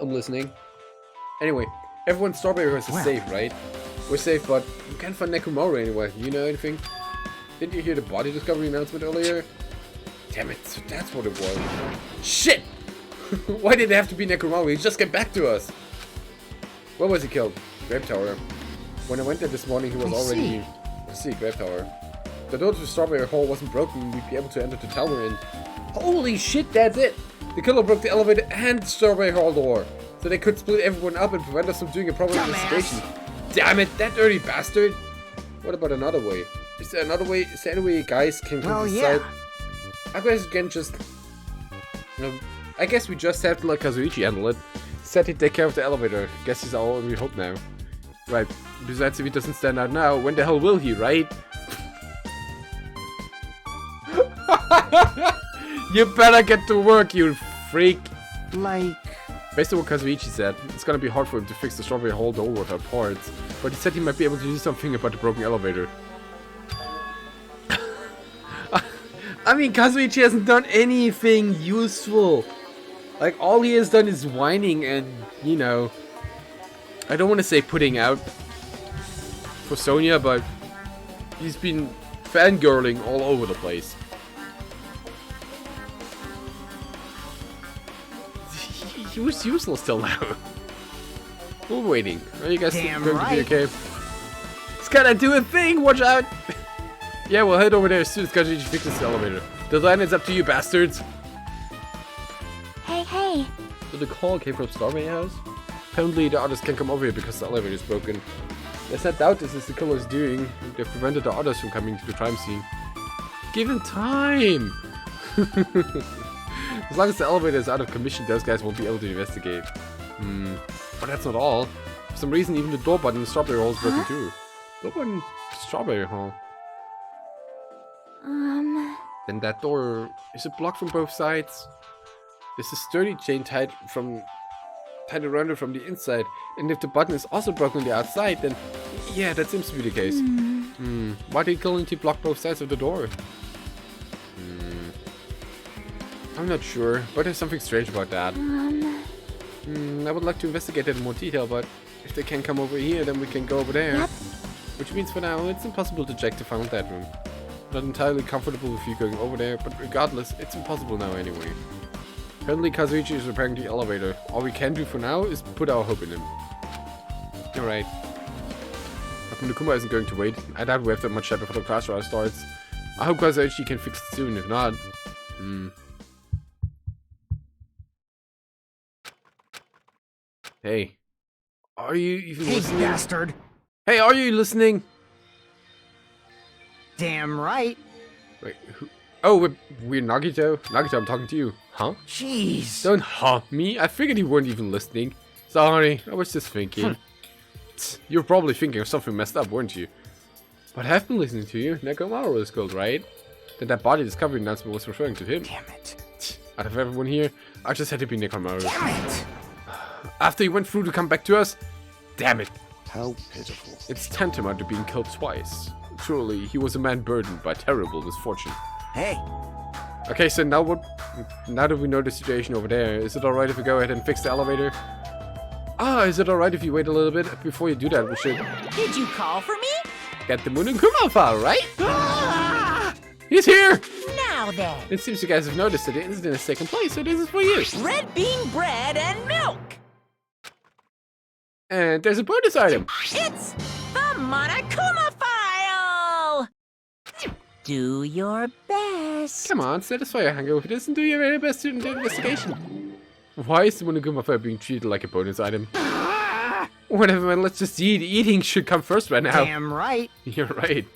listening. Anyway, everyone's Strawberry House is safe, right? We're safe, but we can't find Nekomaru anywhere. You know anything? Didn't you hear the body discovery announcement earlier? Damn it, so that's what it was. Shit! Why did it have to be Nekomaru? He just get back to us. Where was he killed? Grape Tower. When I went there this morning, he was already... I see, Grape Tower. The door to the Strawberry Hall wasn't broken. We'd be able to enter the tower in. Holy shit, that's it! The killer broke the elevator and the Strawberry Hall door. So they could split everyone up and prevent us from doing a proper investigation. Damn it, that dirty bastard! What about another way? Is there another way? Is there any way guys can come to the side? I guess we can just... I guess we just have to let Kazuichi handle it. Said he'd take care of the elevator. Guess he's our only hope now. Right. Besides, if he doesn't stand out now, when the hell will he, right? You better get to work, you freak! Like... Based on what Kazuichi said, it's gonna be hard for him to fix the Strawberry Hall door without parts, but he said he might be able to do something about the broken elevator. I mean, Kazuichi hasn't done anything useful. Like, all he has done is whining and, you know... I don't want to say putting out for Sonya, but he's been fangirling all over the place. He was useless till now. We're waiting. Are you guys going to be okay? It's gonna do a thing! Watch out! Yeah, we'll head over there as soon as Kazuichi fixes the elevator. The line is up to you, bastards! Hey. So the call came from Strawberry House? Apparently the others can't come over here because the elevator is broken. There's no doubt this is the killer's doing. They've prevented the others from coming to the crime scene. Give him time! As long as the elevator is out of commission, those guys won't be able to investigate. But that's not all. For some reason, even the door button in the Strawberry Hall is broken too. Door button, Strawberry Hall. Then that door, is it blocked from both sides? There's a sturdy chain tied around it from the inside. And if the button is also broken on the outside, then yeah, that seems to be the case. Why did Killing block both sides of the door? I'm not sure, but there's something strange about that. I would like to investigate it in more detail, but if they can't come over here, then we can go over there. Yep. Which means for now, it's impossible to check to find that room. Not entirely comfortable with you going over there, but regardless, it's impossible now anyway. Apparently Kazuichi is repairing the elevator. All we can do for now is put our hope in him. Alright. Nakuma isn't going to wait. I doubt we have that much time before the class trial starts. I hope Kazuichi can fix it soon, if not... Hey. Are you even listening? Hey, bastard! Hey, are you listening? Damn right. Wait, who? Oh, we're Nagito? Nagito, I'm talking to you. Huh? Jeez. Don't haunt me. I figured you weren't even listening. Sorry, I was just thinking. You were probably thinking of something messed up, weren't you? But I've been listening to you. Nekomaru is called, right? Then that body discovery announcement was referring to him. Damn it. Out of everyone here, I just had to be Nekomaru. Damn it. After he went through to come back to us? Damn it. How pitiful. It's tantamount to being killed twice. Surely, he was a man burdened by terrible misfortune. Hey. Okay, so now that we know the situation over there, is it alright if we go ahead and fix the elevator? Is it alright if you wait a little bit? Before you do that, we should Did you call for me? get the Monokuma file, right? He's here! Now then, It seems you guys have noticed that the incident has taken place, so this is for you. red bean bread and milk. And there's a bonus item. It's the Monokuma file. Do your best. Come on, satisfy your hunger with this and do your very best to do the investigation. Why is the Monokuma file being treated like a bonus item? Whatever, man, let's just eat. Eating should come first right now. Damn right. You're right.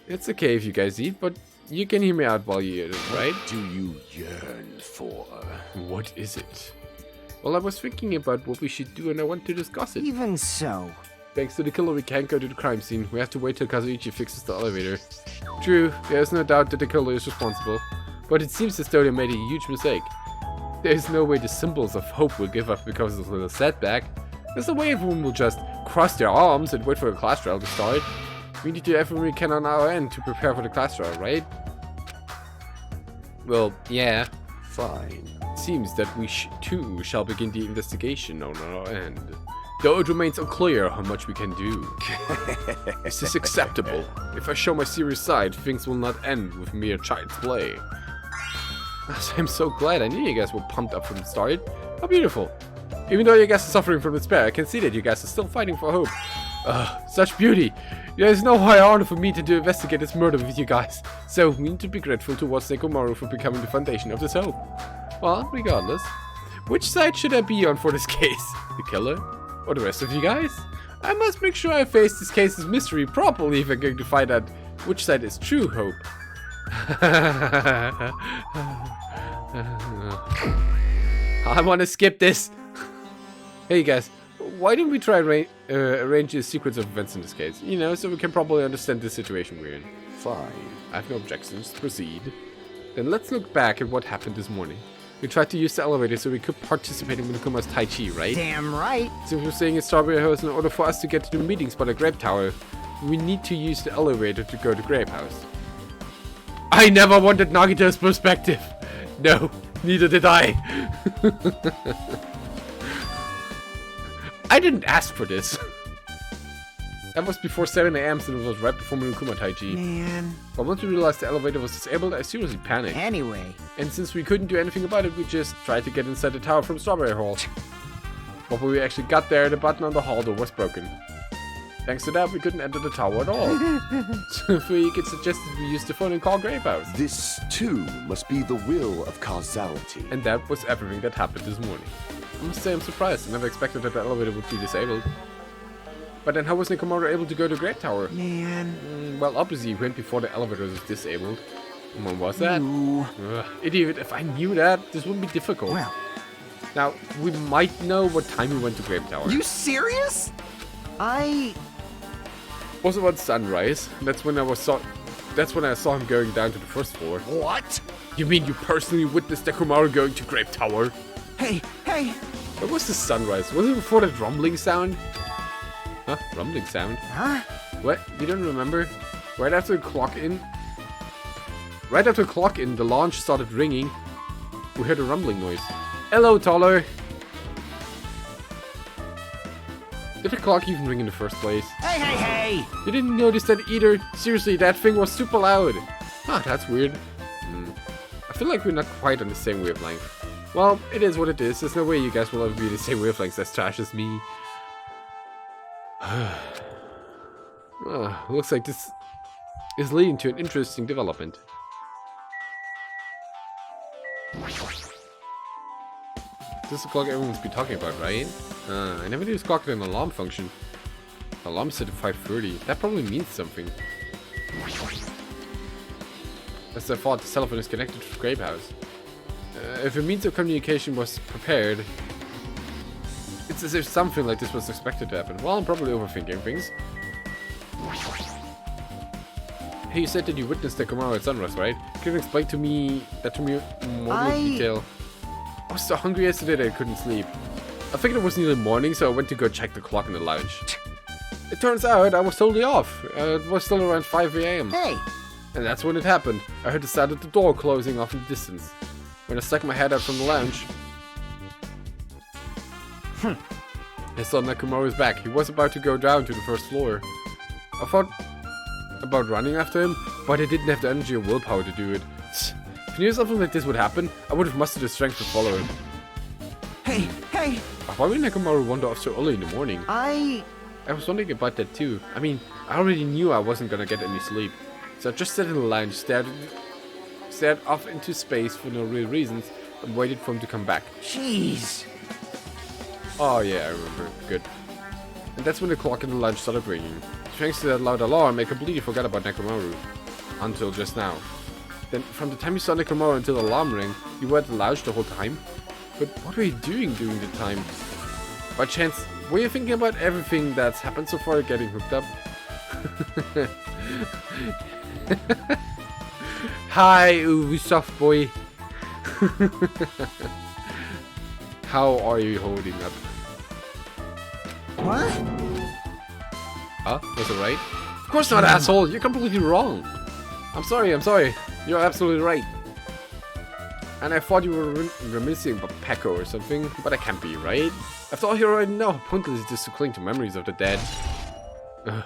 It's okay if you guys eat, but you can hear me out while you eat it, right? Do you yearn for? What is it? Well, I was thinking about what we should do and I want to discuss it. Even so. Thanks to the killer, we can't go to the crime scene. We have to wait till Kazuichi fixes the elevator. True, there's no doubt that the killer is responsible, but it seems as though they made a huge mistake. There's no way the symbols of hope will give up because of the setback. There's no way everyone will just cross their arms and wait for a class trial to start. We need to do everything we can on our end to prepare for the class trial, right? Well, yeah. Fine. It seems that we too shall begin the investigation on our end. though it remains unclear how much we can do. Is this acceptable? If I show my serious side, things will not end with mere child's play. I'm so glad. I knew you guys were pumped up from the start. How beautiful. Even though you guys are suffering from despair, I can see that you guys are still fighting for hope. Such beauty. There is no higher honor for me to investigate this murder with you guys. So, we need to be grateful towards Nekomaru for becoming the foundation of this hope. Well, regardless. Which side should I be on for this case? The killer? Or the rest of you guys? I must make sure I face this case's mystery properly if I'm going to find out which side is true hope. I want to skip this. Hey guys, why don't we try arrange the sequence of events in this case? You know, so we can probably understand the situation we're in. Fine. I have no objections. Proceed. Then let's look back at what happened this morning. We tried to use the elevator so we could participate in Monokuma's Tai Chi, right? Damn right. So we're saying in Strawberry House, in order for us to get to the meeting spot at Grape Tower, we need to use the elevator to go to Grape House. I never wanted Nagita's perspective. No, neither did I. I didn't ask for this. That was before 7 AM, and it was right before Monokuma Tai Chi. Man. But once we realized the elevator was disabled, I seriously panicked. Anyway. And since we couldn't do anything about it, we just tried to get inside the tower from Strawberry Hall. But when we actually got there, the button on the hall door was broken. Thanks to that, we couldn't enter the tower at all. So we could suggest that we use the phone and call Grape House. This, too, must be the will of causality. And that was everything that happened this morning. I must say I'm surprised. I never expected that the elevator would be disabled. But then how was Nekomaru able to go to Great Tower? Man. Well, obviously he went before the elevator was disabled. And when was that? Idiot, if I knew that, this wouldn't be difficult. Well. Now, we might know what time he went to Grape Tower. You serious? It was about sunrise. That's when I saw him going down to the first floor. What? You mean you personally witnessed Nekomaru going to Grape Tower? Hey. What was the sunrise? Was it before that rumbling sound? Huh? Rumbling sound? Huh? What? You don't remember? Right after the clock in, the launch started ringing. We heard a rumbling noise. Hello, Taller. Did the clock even ring in the first place? Hey! You didn't notice that either? Seriously, that thing was super loud. Ah, that's weird. I feel like we're not quite on the same wavelength. Well, it is what it is. There's no way you guys will ever be the same wavelengths as trash as me. Looks like this is leading to an interesting development. This is the clock everyone's been talking about, right? I never knew this clock had an alarm function. Alarm set at 5:30. That probably means something. As I thought, the telephone is connected to the Grape House. If a means of communication was prepared, it's as if something like this was expected to happen. Well, I'm probably overthinking things. Hey, you said that you witnessed Nekomaru at sunrise, right? Can you explain to me in more detail? I was so hungry yesterday that I couldn't sleep. I figured it was nearly morning, so I went to go check the clock in the lounge. It turns out I was totally off. It was still around 5 AM. Hey! And that's when it happened. I heard the sound of the door closing off in the distance. When I stuck my head out from the lounge, I saw Nekomaru's back. He was about to go down to the first floor. I thought about running after him, but I didn't have the energy or willpower to do it. If I knew something like this would happen, I would have mustered the strength to follow him. Hey! Why would Nekomaru wander off so early in the morning? I was wondering about that too. I mean, I already knew I wasn't gonna get any sleep. So I just sat in the lounge, stared off into space for no real reasons, and waited for him to come back. Jeez. Oh yeah, I remember. Good. And that's when the clock in the lounge started ringing. Thanks to that loud alarm, I completely forgot about Nekomaru. Until just now. Then, from the time you saw Nekomaru until the alarm rang, you were at the lounge the whole time? But what were you doing during the time? By chance, were you thinking about everything that's happened so far getting hooked up? Hi, Ubisoft boy. How are you holding up? What? Huh? Was it right? Of course not, asshole! You're completely wrong! I'm sorry. You're absolutely right. And I thought you were reminiscing about Pecco or something, but I can't be, right? After all, you already know how pointless it is to cling to memories of the dead. Ugh.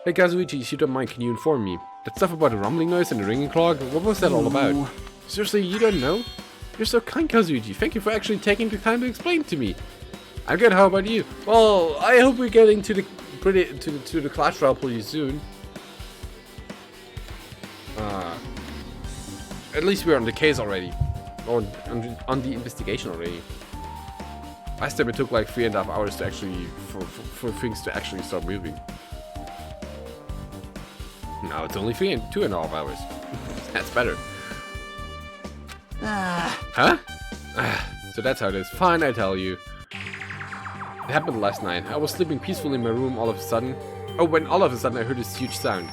Hey Kazuichi, if you don't mind, can you inform me? That stuff about the rumbling noise and the ringing clock, what was that all about? Seriously, you don't know? You're so kind, Kazuichi. Thank you for actually taking the time to explain to me. I'm good, how about you? Well, I hope we're getting to the class trial pretty soon. At least we're on the case already. Or on the investigation already. Last time it took like 3.5 hours to actually for things to actually start moving. Now it's only 2.5 hours. That's better. Huh? So that's how it is. Fine, I tell you. It happened last night. I was sleeping peacefully in my room all of a sudden. Oh, when all of a sudden I heard this huge sound.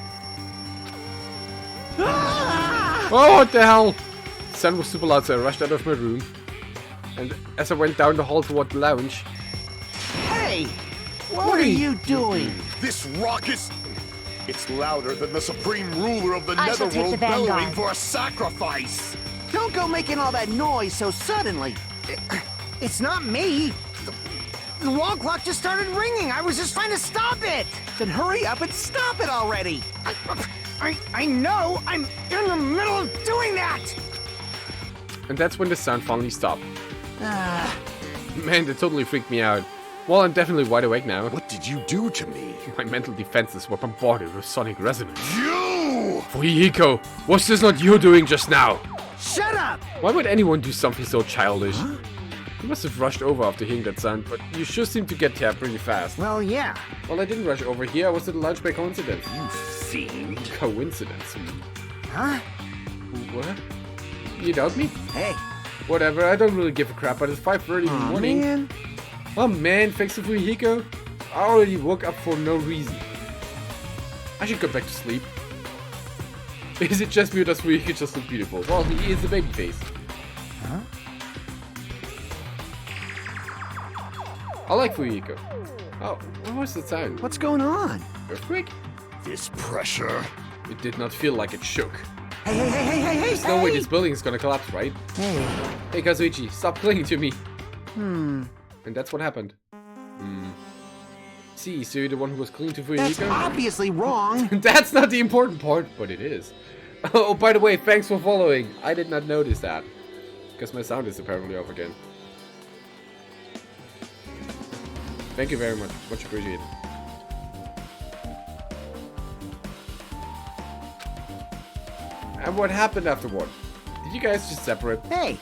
Oh, what the hell? The sound was super loud, so I rushed out of my room. And as I went down the hall toward the lounge... Hey! What are you doing? This raucous... It's louder than the supreme ruler of the I shall take the Netherworld vanguard. bellowing for a sacrifice! Don't go making all that noise so suddenly. It's not me. The wall clock just started ringing. I was just trying to stop it. Then hurry up and stop it already. I know. I'm in the middle of doing that. And that's when the sound finally stopped. Man, that totally freaked me out. Well, I'm definitely wide awake now. What did you do to me? My mental defenses were bombarded with sonic resonance. You! Fuyiko, was this not you doing just now? Shut up. Why would anyone do something so childish? You must have rushed over after hearing that sound, but you sure seem to get here pretty fast. Well, yeah. Well, I didn't rush over here. I was at the lounge by coincidence. You fiend. Coincidence? Huh? What? You doubt me? Hey. Whatever, I don't really give a crap, but it's 5:30 in the morning. Man. Oh man, thanks to Fuyiko. I already woke up for no reason. I should go back to sleep. Is it just me or does Fuyiko just look beautiful? Well, he is a baby face. Huh? I like Fuyiko. Oh, what was that sound? What's going on? Earthquake? This pressure. It did not feel like it shook. Hey. There's no way this building is gonna collapse, right? Hey. Hey Kazuichi, stop clinging to me. And that's what happened. See, so you're the one who was clinging to That's Fuyiko? obviously wrong. That's not the important part, but it is. Oh, by the way, thanks for following. I did not notice that. Because my sound is apparently off again. Thank you very much. Much appreciated. And what happened afterward? Did you guys just separate? Hey.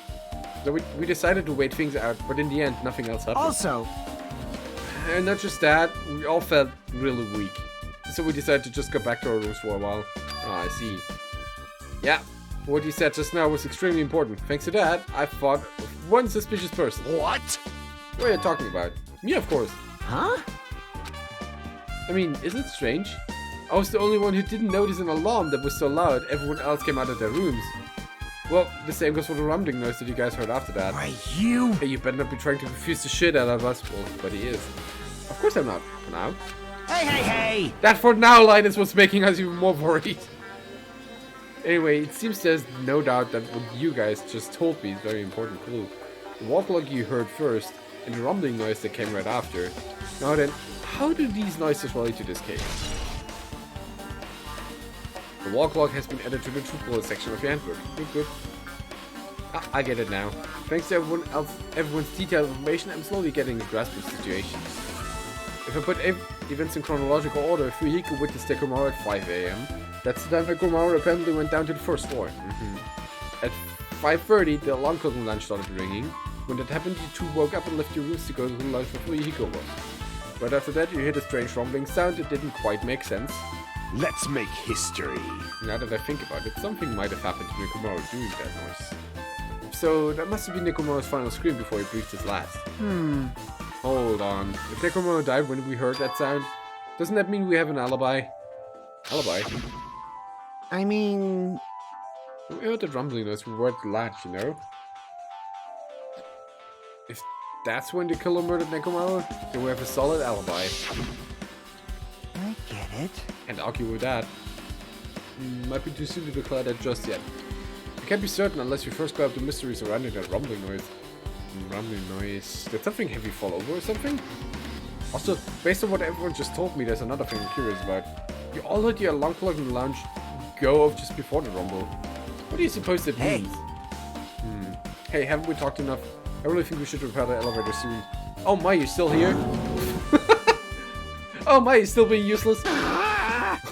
So we decided to wait things out, but in the end, nothing else happened. Also, And not just that, we all felt really weak. So we decided to just go back to our rooms for a while. Ah, I see. Yeah, what you said just now was extremely important. Thanks to that, I fought one suspicious person. What? What are you talking about? Me, of course. Huh? I mean, isn't it strange? I was the only one who didn't notice an alarm that was so loud everyone else came out of their rooms. Well, the same goes for the rumbling noise that you guys heard after that. Why, you... Hey, you better not be trying to confuse the shit out of us. Well, but he is. Of course I'm not, for now. Hey. That for now line is what's making us even more worried. Anyway, it seems there's no doubt that what you guys just told me is a very important clue. The wall clock you heard first, and the rumbling noise that came right after. Now then, how do these noises relate to this case? The wall clock has been added to the truth bullet section of your handbook. Good. Ah, I get it now. Thanks to everyone's detailed information, I'm slowly getting a grasp of the situation. If I put events in chronological order, Fuyiko witnessed Nekomaru at 5 AM. That's the time Nekomaru apparently went down to the first floor. At 5:30, the alarm clock in the lounge started ringing. When that happened, you two woke up and left your rooms to go to the lounge where Fuyiko was. Right after that, you heard a strange rumbling sound that didn't quite make sense. Let's make history. Now that I think about it, something might have happened to Nekomaru doing that noise. So, that must have been Nekomaru's final scream before he breathed his last. Hold on. If Nekomaru died when we heard that sound, doesn't that mean we have an alibi? Alibi? I mean... We heard the rumbling noise, we were at the latch, you know? If that's when the killer murdered Nekomaru, then we have a solid alibi. I get it. Can't argue with that. Might be too soon to declare that just yet. I can't be certain unless we first grab the mystery surrounding that rumbling noise. Rumbling noise. Did something heavy fall over or something? Also, based on what everyone just told me, there's another thing I'm curious about. You all heard your alarm clock in the lounge go off just before the rumble. What do you suppose that means? Hey, haven't we talked enough? I really think we should repair the elevator soon. Oh my, you're still here? Oh my, you're still being useless?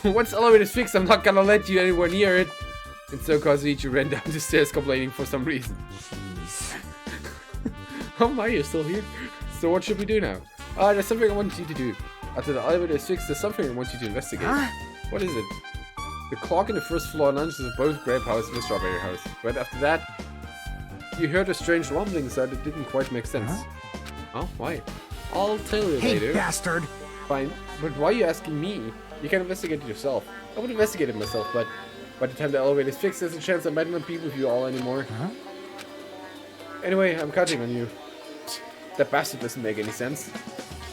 Once the elevator's fixed, I'm not gonna let you anywhere near it. And so Kazuichi ran down the stairs complaining for some reason. Jeez. Oh my, you're still here? So what should we do now? There's something I want you to do. After the elevator is fixed, there's something I want you to investigate. What is it? The clock in the first floor announces both Grape House and the Strawberry House. Right after that, you heard a strange rumbling sound that didn't quite make sense. Oh, why? I'll tell you later. Hey, bastard! Fine, but why are you asking me? You can investigate it yourself. I would investigate it myself, but by the time the elevator is fixed, there's a chance I might not be with you all anymore. Anyway, I'm counting on you. That bastard doesn't make any sense.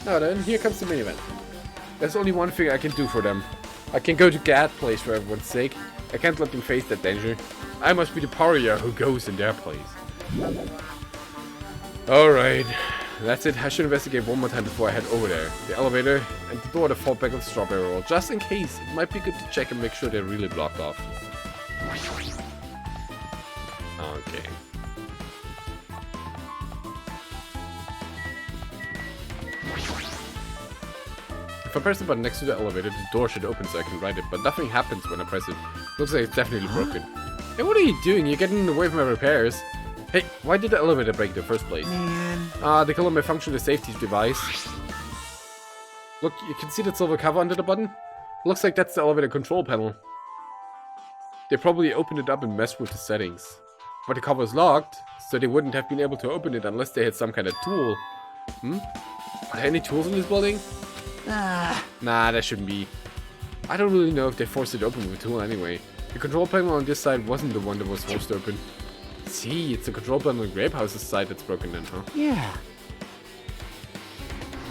Now then, here comes the main event. There's only one thing I can do for them. I can go to Gad place for everyone's sake. I can't let them face that danger. I must be the pariah who goes in their place. Alright, that's it. I should investigate one more time before I head over there. The elevator and the door that fall back of the strawberry roll. Just in case, it might be good to check and make sure they're really blocked off. Okay. If I press the button next to the elevator, the door should open so I can ride it, but nothing happens when I press it. Looks like it's definitely broken. Hey, what are you doing? You're getting in the way of my repairs. Hey, why did the elevator break in the first place? Man. They call it malfunction the safety device. Look, you can see that silver cover under the button? Looks like that's the elevator control panel. They probably opened it up and messed with the settings. But the cover is locked, so they wouldn't have been able to open it unless they had some kind of tool. Are there any tools in this building? Nah, there shouldn't be. I don't really know if they forced it open with a tool anyway. The control panel on this side wasn't the one that was forced open. See, it's the control panel on Grape House's side that's broken then, huh? Yeah.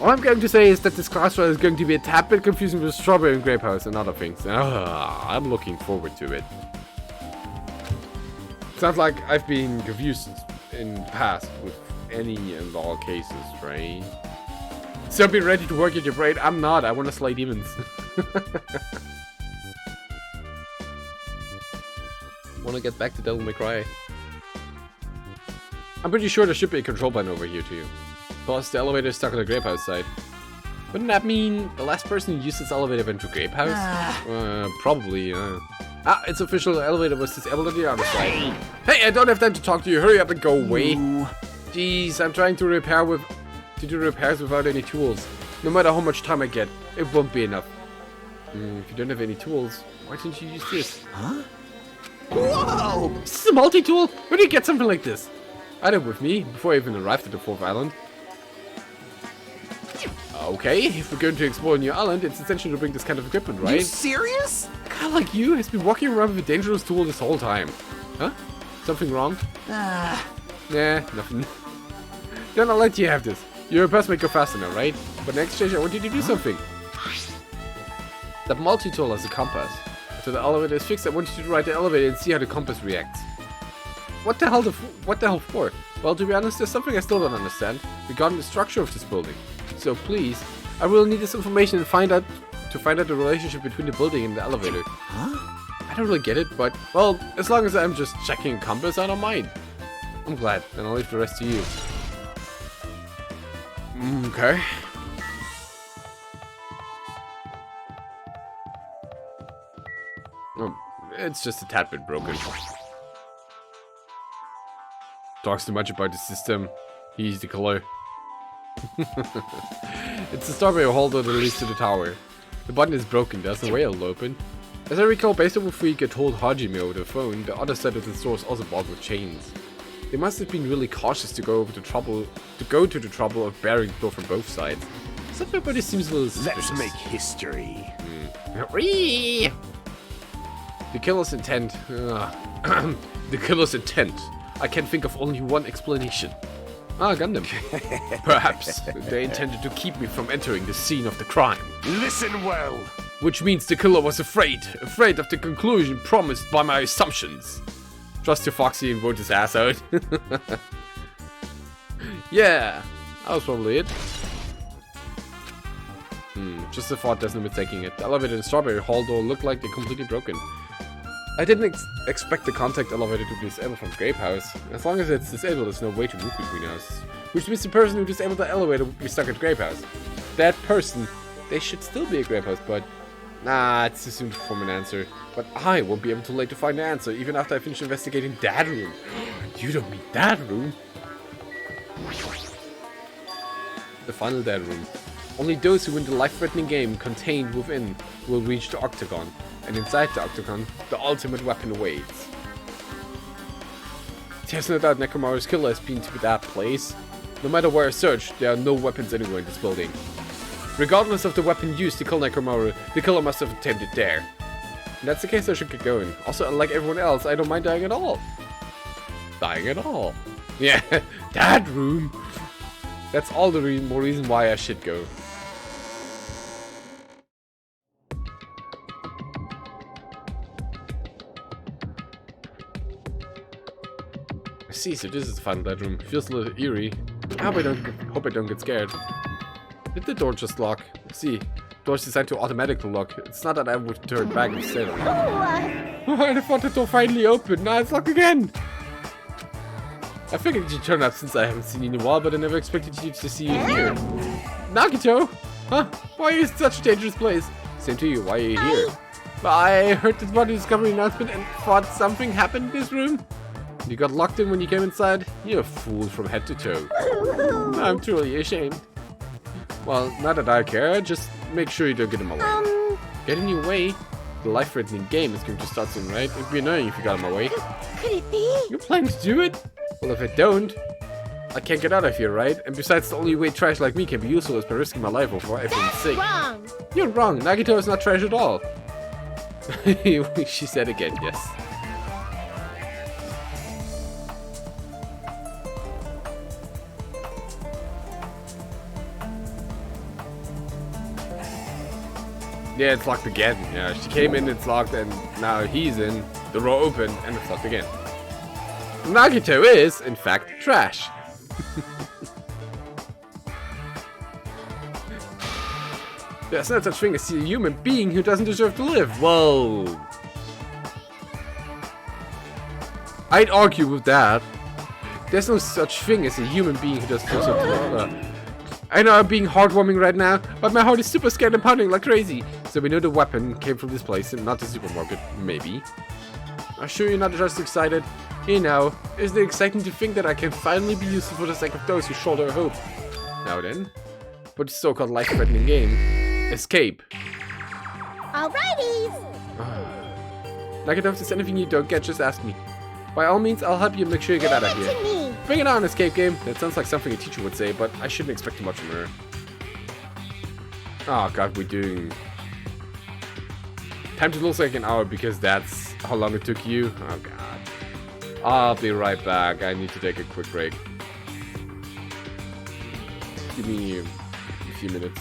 All I'm going to say is that this class ride is going to be a tad bit confusing with Strawberry and Grape House and other things. I'm looking forward to it. Sounds like I've been confused in the past with any and all cases, right? So be ready to work at your brain. I'm not. I want to slay demons. Want to get back to Devil May Cry. I'm pretty sure there should be a control button over here too. Plus, the elevator is stuck on the Grape House side. Wouldn't that mean the last person who used this elevator went to Grape House? Probably. It's official. The elevator was disabled on the other side. Hey, I don't have time to talk to you. Hurry up and go away. Jeez, I'm trying to do repairs without any tools. No matter how much time I get, it won't be enough. If you don't have any tools, why didn't you use this? Huh? Whoa! This is a multi-tool? Where do you get something like this? I had it with me before I even arrived at the 4th island. Okay, if we're going to explore a new island, it's essential to bring this kind of equipment, right? You serious? A guy like you has been walking around with a dangerous tool this whole time. Huh? Something wrong? Nah, nothing. Then I'll let you have this. Your repairs may go faster now, right? But in exchange, I want you to do something. That multi-tool has a compass. After the elevator is fixed, I want you to ride the elevator and see how the compass reacts. What the hell for? Well, to be honest, there's something I still don't understand regarding the structure of this building. So please, I really need this information and find out the relationship between the building and the elevator. Huh? I don't really get it, but, well, as long as I'm just checking a compass, I don't mind. I'm glad, and I'll leave the rest to you. Okay. Oh, it's just a tad bit broken. Talks too much about the system. He's the color. It's the strawberry holder that leads to the tower. The button is broken, there's no way it'll open. As I recall, based on what we told Hajime over the phone, the other side of the store is also bought with chains. They must have been really cautious to go to the trouble of barring the door from both sides. Something about this seems a little suspicious. Let's make history. The killer's intent. The killer's intent. I can think of only one explanation. Gundam. Perhaps they intended to keep me from entering the scene of the crime. Listen well. Which means the killer was afraid of the conclusion promised by my assumptions. Trust your Foxy and vote his ass out. Yeah, that was probably it. Just a thought, there's no mistaking it. The elevator in Strawberry Hall door looked like they're completely broken. I didn't expect the contact elevator to be disabled from Grape House. As long as it's disabled, there's no way to move between us. Which means the person who disabled the elevator would be stuck at Grape House. That person, they should still be at Grape House, but... Nah, it's too soon to form an answer. But I won't be able to late to find the answer, even after I finish investigating that room. You don't mean that room. The final dead room. Only those who win the life-threatening game contained within will reach the Octagon, and inside the Octagon, the ultimate weapon awaits. There's no doubt Necromaru's killer has been to that place. No matter where I search, there are no weapons anywhere in this building. Regardless of the weapon used to kill Necromaru, the killer must have attempted there. If that's the case, I should get going. Also, unlike everyone else, I don't mind dying at all. Dying at all. Yeah, that room. That's all the more reason why I should go. I see, so this is the final dead room. Feels a little eerie. I hope I don't get scared. Did the door just lock? See, door's designed to automatically lock. It's not that I would turn back instead. I thought the door finally opened. Now it's locked again. I figured you'd turn up since I haven't seen you in a while, but I never expected you to see you here. Nagito! Huh? Why are you in such a dangerous place? Same to you, why are you here? I heard this body discovery announcement and thought something happened in this room. You got locked in when you came inside? You're a fool from head to toe. I'm truly ashamed. Well, not that I care, just make sure you don't get in my way. Get in your way? The life-threatening game is going to start soon, right? It'd be annoying if you got in my way. Could it be? You're planning to do it? Well, if I don't, I can't get out of here, right? And besides, the only way trash like me can be useful is by risking my life for everyone's sake. Wrong. You're wrong. Nagito is not trash at all. She said again, yes. Yeah, it's locked again. Yeah, she came in, it's locked, and now he's in. The door opened, and it's locked again. Nagito is, in fact, trash. There's no such thing as a human being who doesn't deserve to live. Whoa. I'd argue with that. There's no such thing as a human being who doesn't deserve to live. I know I'm being heartwarming right now, but my heart is super scared and pounding like crazy. So we know the weapon came from this place and not the supermarket, maybe. I'm sure you're not just excited. You know, isn't it exciting to think that I can finally be useful for the sake of those who shoulder hope? Now then, for the so-called life-threatening game, escape. Alrighty. Like, if there's anything you don't get, just ask me. By all means, I'll help you make sure you get out of here. To me. Bring it on, escape game. That sounds like something a teacher would say, but I shouldn't expect too much from her. Oh god, we're doing... Time to lose like an hour because that's how long it took you. Oh god. I'll be right back. I need to take a quick break. Give me a few minutes.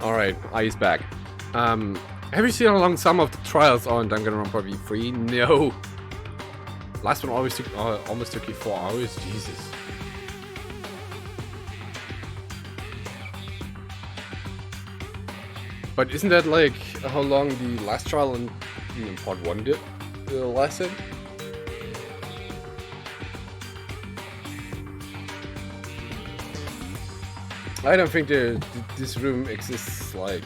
Alright, I's back. Have you seen how long some of the trials are on Danganronpa V3? No. Last one almost took you 4 hours? Jesus. But isn't that like how long the last trial in part 1 did? Lasted? I don't think this room exists like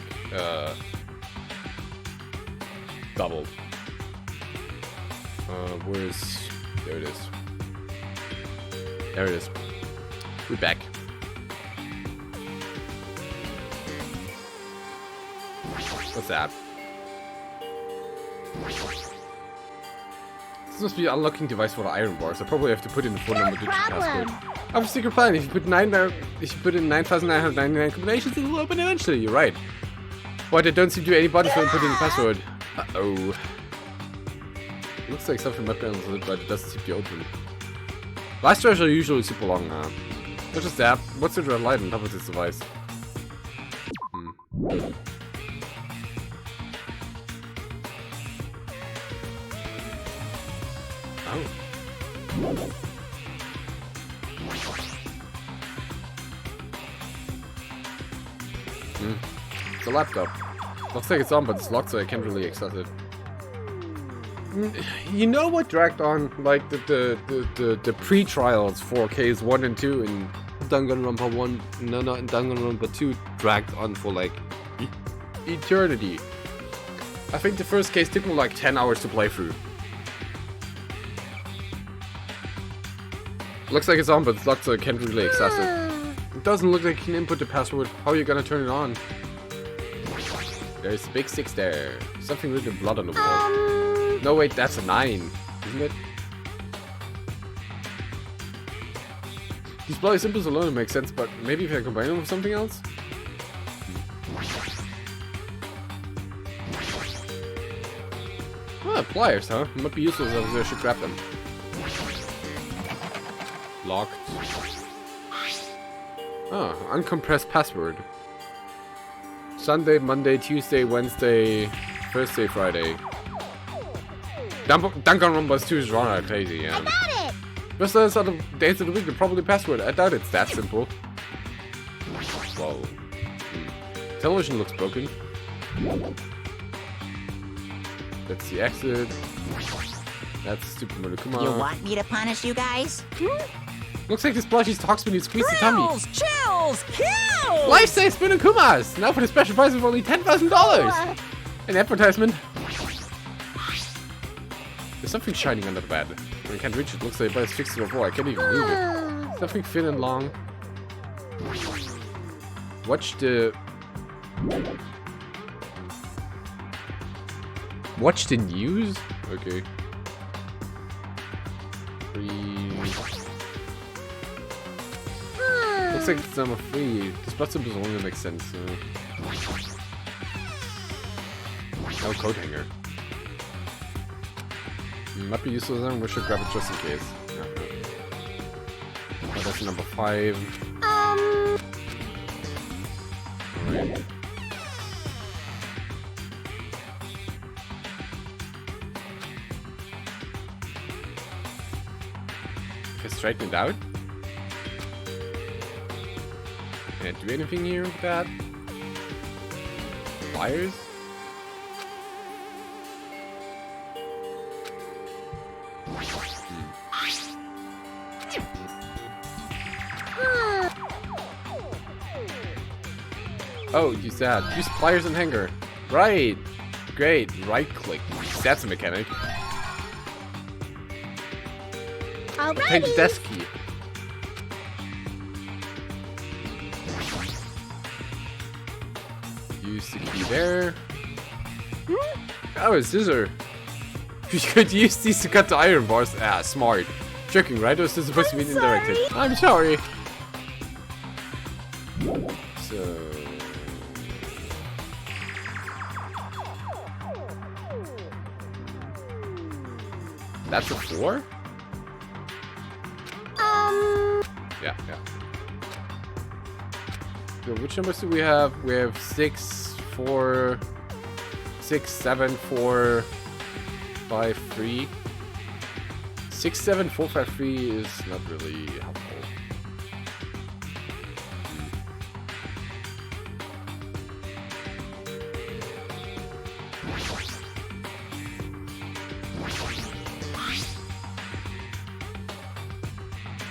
doubled. Where's... There it is. There it is. We're back. What's that? This must be an unlocking device for the iron bars. I probably have to put in the phone number digit password. I have a secret plan. If you put 9,999 combinations, it'll open eventually. You're right. But I don't seem to do any body for inputting the password. Uh-oh. Looks like something might be on the lid, but it doesn't seem to open. Last tries are usually super long now. What's just that? What's the red light on top of this device? Oh. It's a laptop. Looks like it's on, but it's locked, so I can't really access it. You know what dragged on, like the pre-trials for Ks 1 and 2 in Danganronpa 1, no, not in Danganronpa 2, dragged on for like eternity. I think the first case took me like 10 hours to play through. Looks like it's on, but it's locked, so I can't really access it. It doesn't look like you can input the password. How are you gonna turn it on? There's a big 6 there. Something with the blood on the wall. No, wait, that's a 9, isn't it? These bloody symbols alone make sense, but maybe if I combine them with something else? Ah, pliers, huh? Might be useful, so I should grab them. Locked. Ah, uncompressed password. Sunday, Monday, Tuesday, Wednesday, Thursday, Friday. Danganronpa 2 is genre crazy, yeah. I got it! Best are the days of the week, probably password. I doubt it's that simple. Whoa. Television looks broken. That's the exit. That's stupid Monokuma. You want me to punish you guys? Looks like this plushie talks when you squeeze the tummy. Chills! Kills! Life-size Monokumas! Now for the special price of only $10,000! An advertisement. There's something shining under the bed. I can't reach it. Looks like it's fixed to the floor. I can't even move it. Something thin and long. Watch the news? Okay. Looks like it's number 3. This blood symbol only makes sense. No coat hanger. Might be useful then, we should grab it just in case. Yeah, no. Oh, that's number 5. Alright. Can I straighten it out? Can I do anything here with that? Wires? Oh, use that. Use pliers and hanger. Right. Great. Right click. That's a mechanic. Change the desk key. Use the key there. Oh, a scissor. You could use these to cut the iron bars. Ah, smart. Joking, right? Or is this supposed to be indirected? I'm sorry. So... That's a 4? Yeah. go. Which numbers do we have? We have 6, 4, 6, 7, 4, 5, 3. 6, 7, 4, 5, 3 is not really helpful.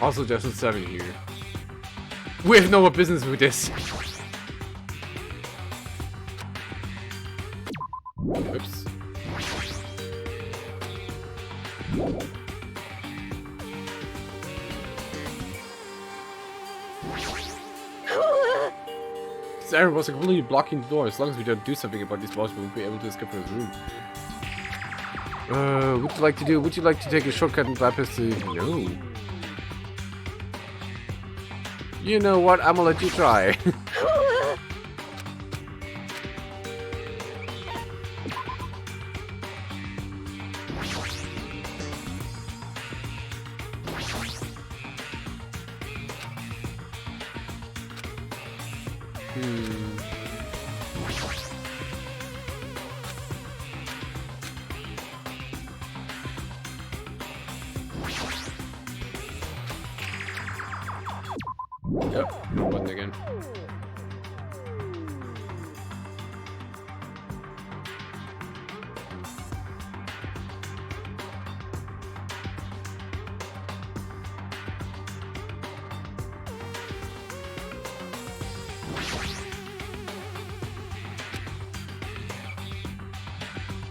Also, just 7 here. We have no more business with this. Oops. This arrow was completely blocking the door. As long as we don't do something about this boss, we'll be able to escape from this room. What would you like to do? Would you like to take a shortcut and bypass the... No. You know what? I'm gonna let you try. Yep, no button again.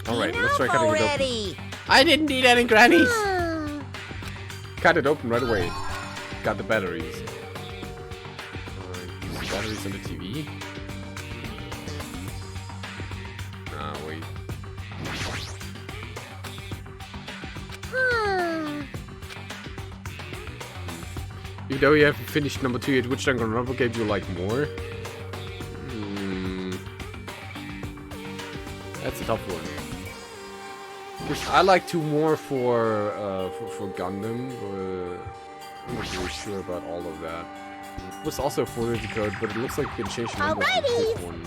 Alright, let's try cutting it open. I didn't need any grannies! Cut it open right away. Got the batteries. Use the batteries on the TV. Ah, wait. Even though you haven't finished number 2 yet, which Danganronpa game do you like more? That's a tough one. Because I like 2 more for Gundam, but I'm not really sure about all of that. It was also a 4 code, but it looks like you can change the number of the fifth one.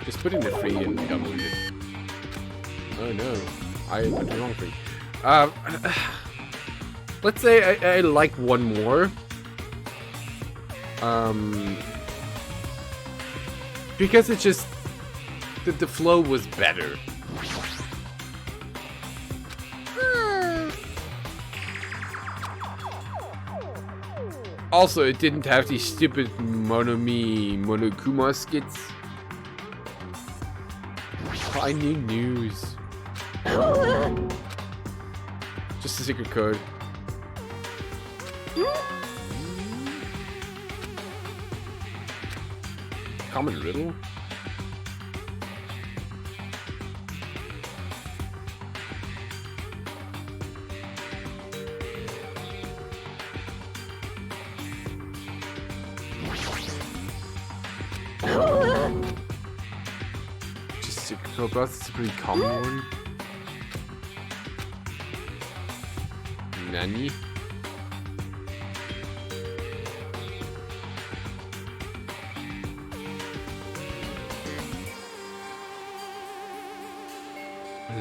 Just put in the 3 and download it. Oh no, I put the wrong thing. Let's say I like 1 more. Because it's just the flow was better. Also, it didn't have these stupid Monokuma skits. I need news. Just a secret code. Common riddle? Just secret code, but that's a pretty common one. Nani?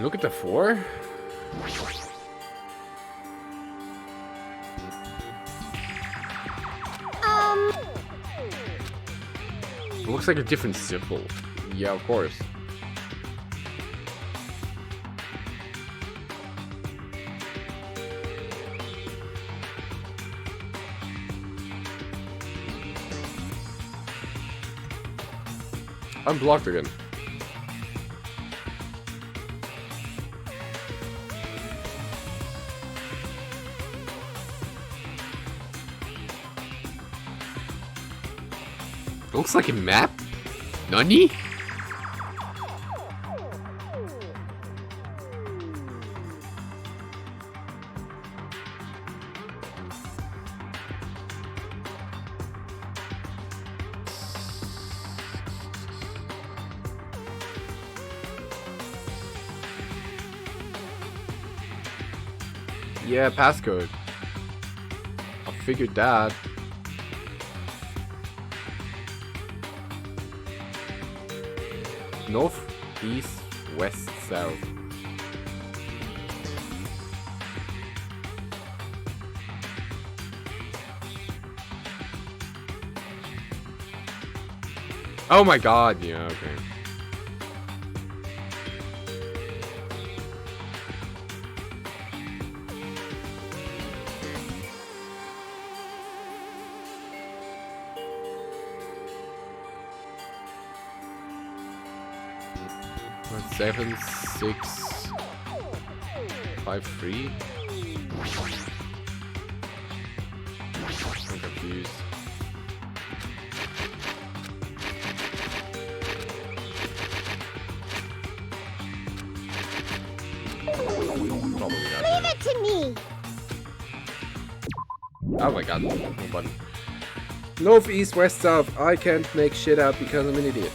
Look at the 4. It looks like a different symbol. Yeah, of course. I'm blocked again. Looks like a map? Nani? Yeah, passcode. I figured that. North, east, west, south. Oh my god, yeah, okay. What, 7, 6, 5, 3? I'm confused. Probably not. Leave it to me. Oh my god, no button. North, east, west, south. I can't make shit out because I'm an idiot.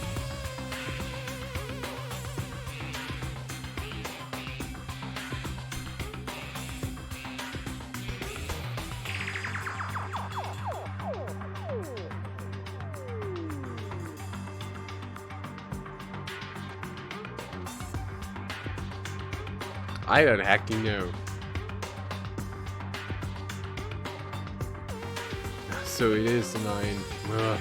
I don't hacking know. So it is 9. Ugh.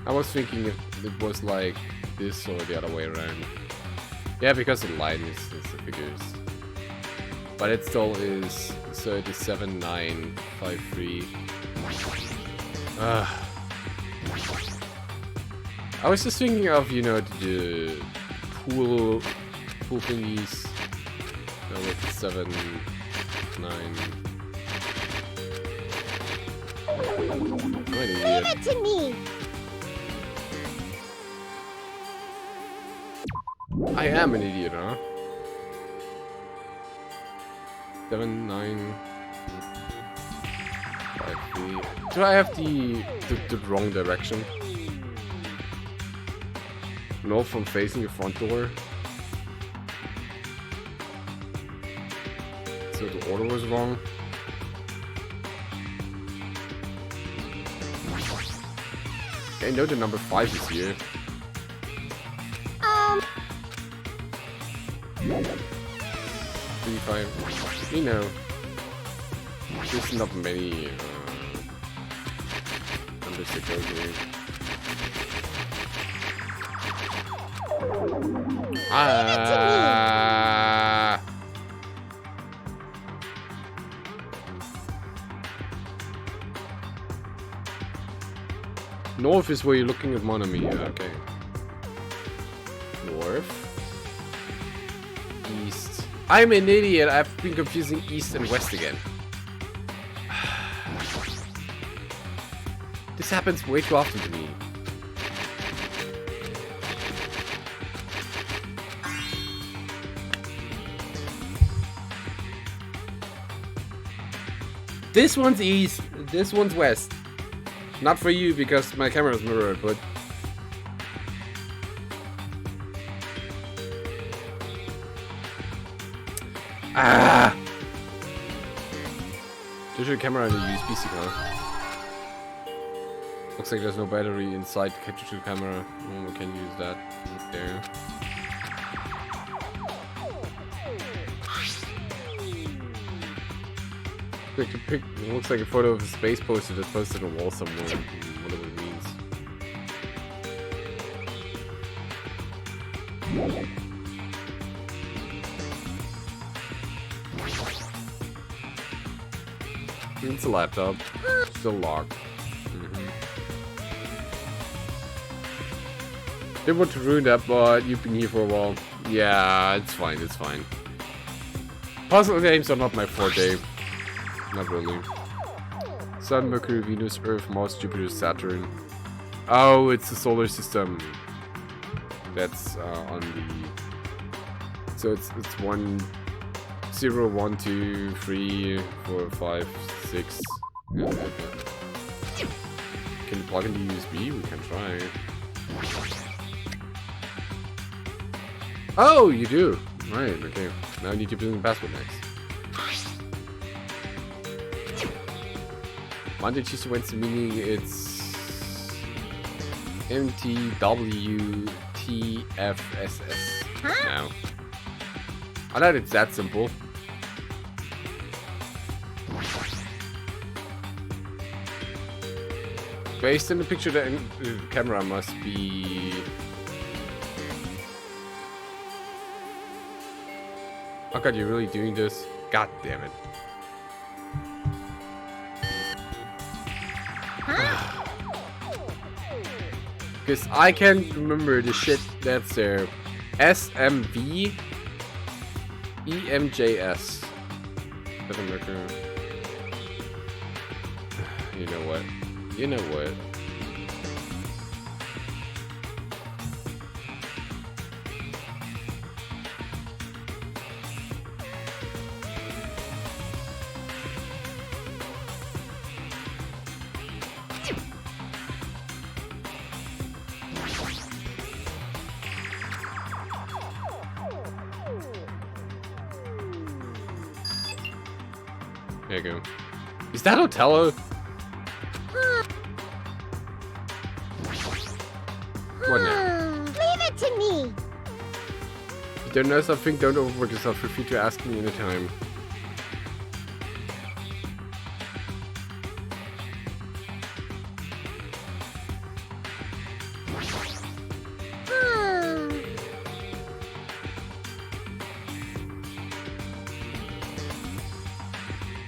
I was thinking if it was like this or the other way around. Yeah, because the line is the figures. But it still is 37, 9, 5, 3. I was just thinking of, you know, the pool thingies with 7, 9. Leave it to me. I am an idiot, huh? 7, 9, 5, 3. Do I have the wrong direction? North from facing the front door. So the order was wrong. I know the number 5 is here. 3, 5. You know, there's not many numbers to go here. North is where you're looking at Monami. Okay. North. East. I'm an idiot. I've been confusing east and west again. This happens way too often to me. This one's east, this one's west. Not for you because my camera is mirrored, but... Ah! Digital camera and a USB stick, huh? Looks like there's no battery inside the digital camera. Oh, we can use that there. It looks like a photo of a space poster that's posted on a wall somewhere. Whatever it means. It's a laptop. Still locked. Didn't want to ruin that, but you've been here for a while. Yeah, it's fine, it's fine. Puzzle games are not my forte. Not really. Sun, Mercury, Venus, Earth, Mars, Jupiter, Saturn. Oh, it's the solar system. That's on the... So it's 1, 0, 1, 2, 3, 4, 5, 6. Yeah, okay. Can you plug in the USB? We can try. Oh, you do. Right, okay. Now I need to put in the password next. Monday, Tuesday, Wednesday, meaning it's MTWTFSS. Huh? Now. I thought it's that simple. Based on the picture, the camera must be... Oh god, you're really doing this? God damn it. Because I can't remember the shit that's there. SMV EMJS. Doesn't look. You know what? You know what? There you go. Is that Otello? What now? Leave it to me. If you don't know something, don't overwork yourself. Feel free to ask me anytime.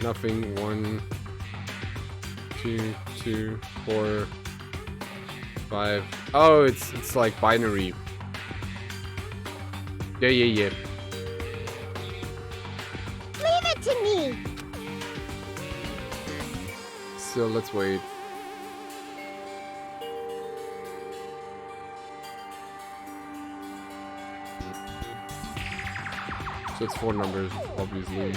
Nothing. 1, 2, 2, 4, 5. Oh, it's like binary. Yeah. Leave it to me. So let's wait. So it's 4 numbers, obviously.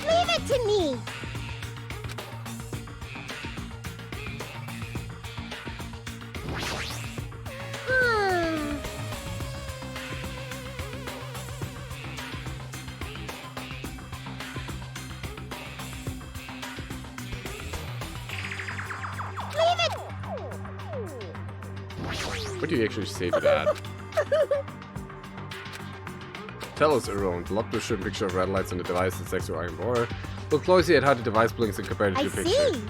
Leave it to me. What do you actually say to that? Tell us around. Lock the ship picture of red lights on the device and sex or iron bar. Look closely at how the device blinks and compare it to I your picture. see.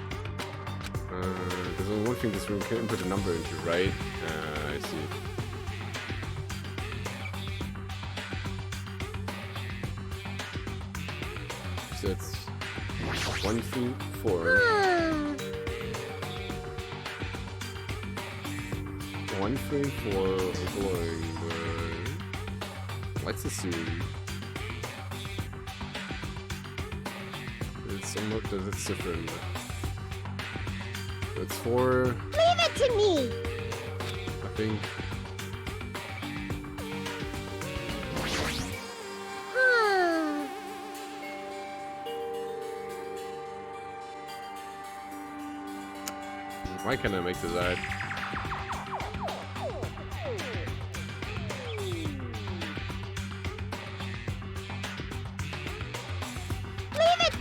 There's only one thing this room can input a number into, right? I see. So it's 1 through 4. 1 through 4 glowing, but let's assume it's somewhat that it's different. It's 4. Leave it to me. I think. Why can't I make this out?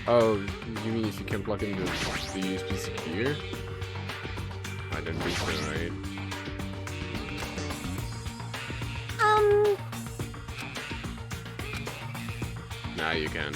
Oh, you mean if you can plug in the USB-C here? I don't think so, right? Nah, you can.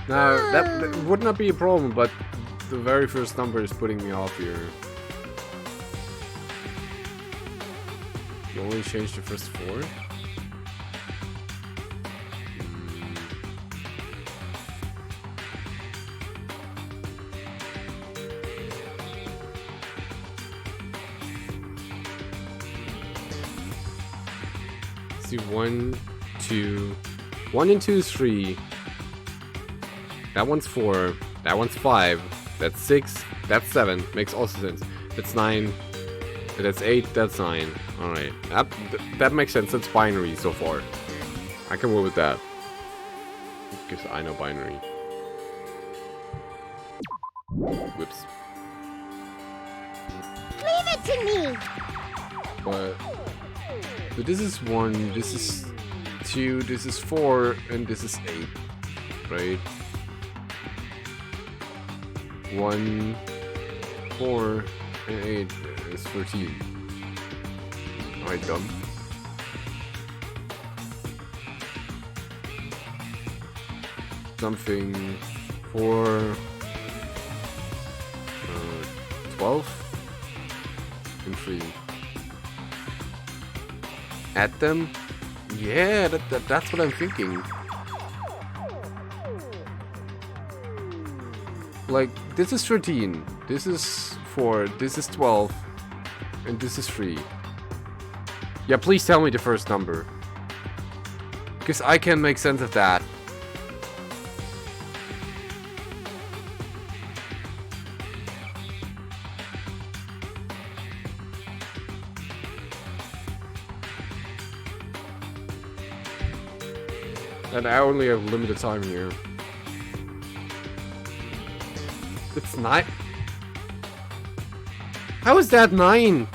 Now, that would not be a problem, but the very first number is putting me off here. You only changed the first 4? see 1, 2. 1 and 2 is 3. That one's 4. That one's 5. That's 6. That's 7. Makes also sense. That's 9. That's 8. That's 9. Alright. That makes sense. That's binary so far. I can work with that. Because I know binary. Whoops. Leave it to me! But this is 1, this is 2, this is 4, and this is 8. Right? 1, 4, and 8 is 13. Alright, dumb. Something 4, 12, and 3. Add them? Yeah, that's what I'm thinking. Like, this is 13, this is 4, this is 12, and this is 3. Yeah, please tell me the first number. Because I can make sense of that. And I only have limited time here. It's 9. How is that 9?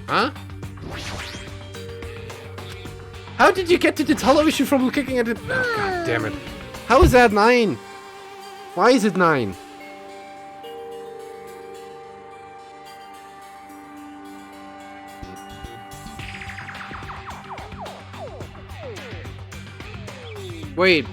Huh? How did you get to the television from looking at it? Oh, god damn it. How is that 9? Why is it 9? Wait.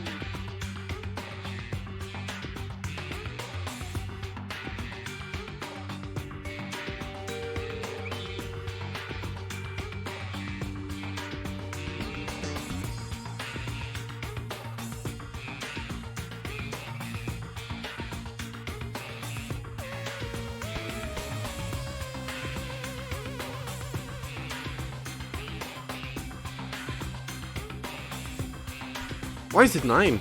Why is it 9?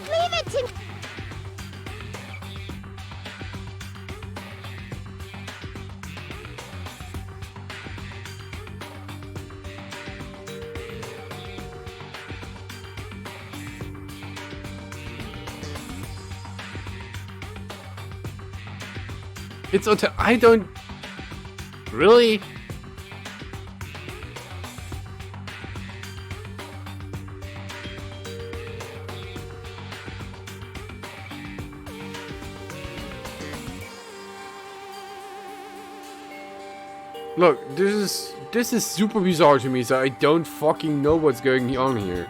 Leave it to... It's I don't... Really? Look, this is super bizarre to me, so I don't fucking know what's going on here.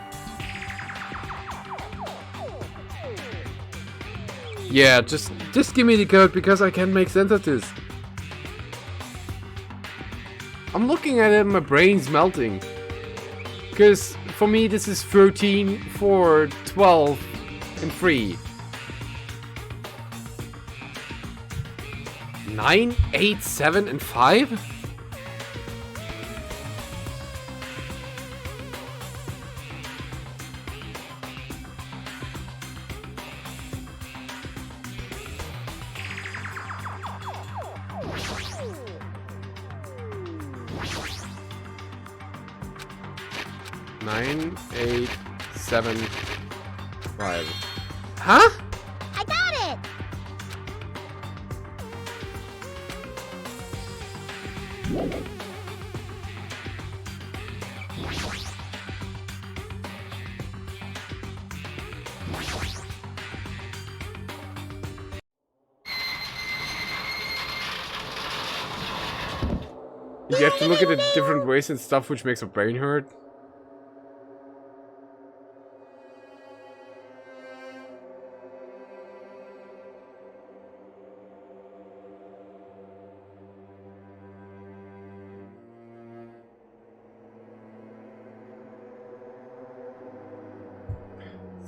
Yeah, just give me the code because I can't make sense of this. I'm looking at it and my brain's melting. Because for me this is 13, 4, 12, and 3. 9, 8, 7, and 5? Nine, 8, 7, 5. Huh? I got it! You have to look at it different ways and stuff, which makes my brain hurt.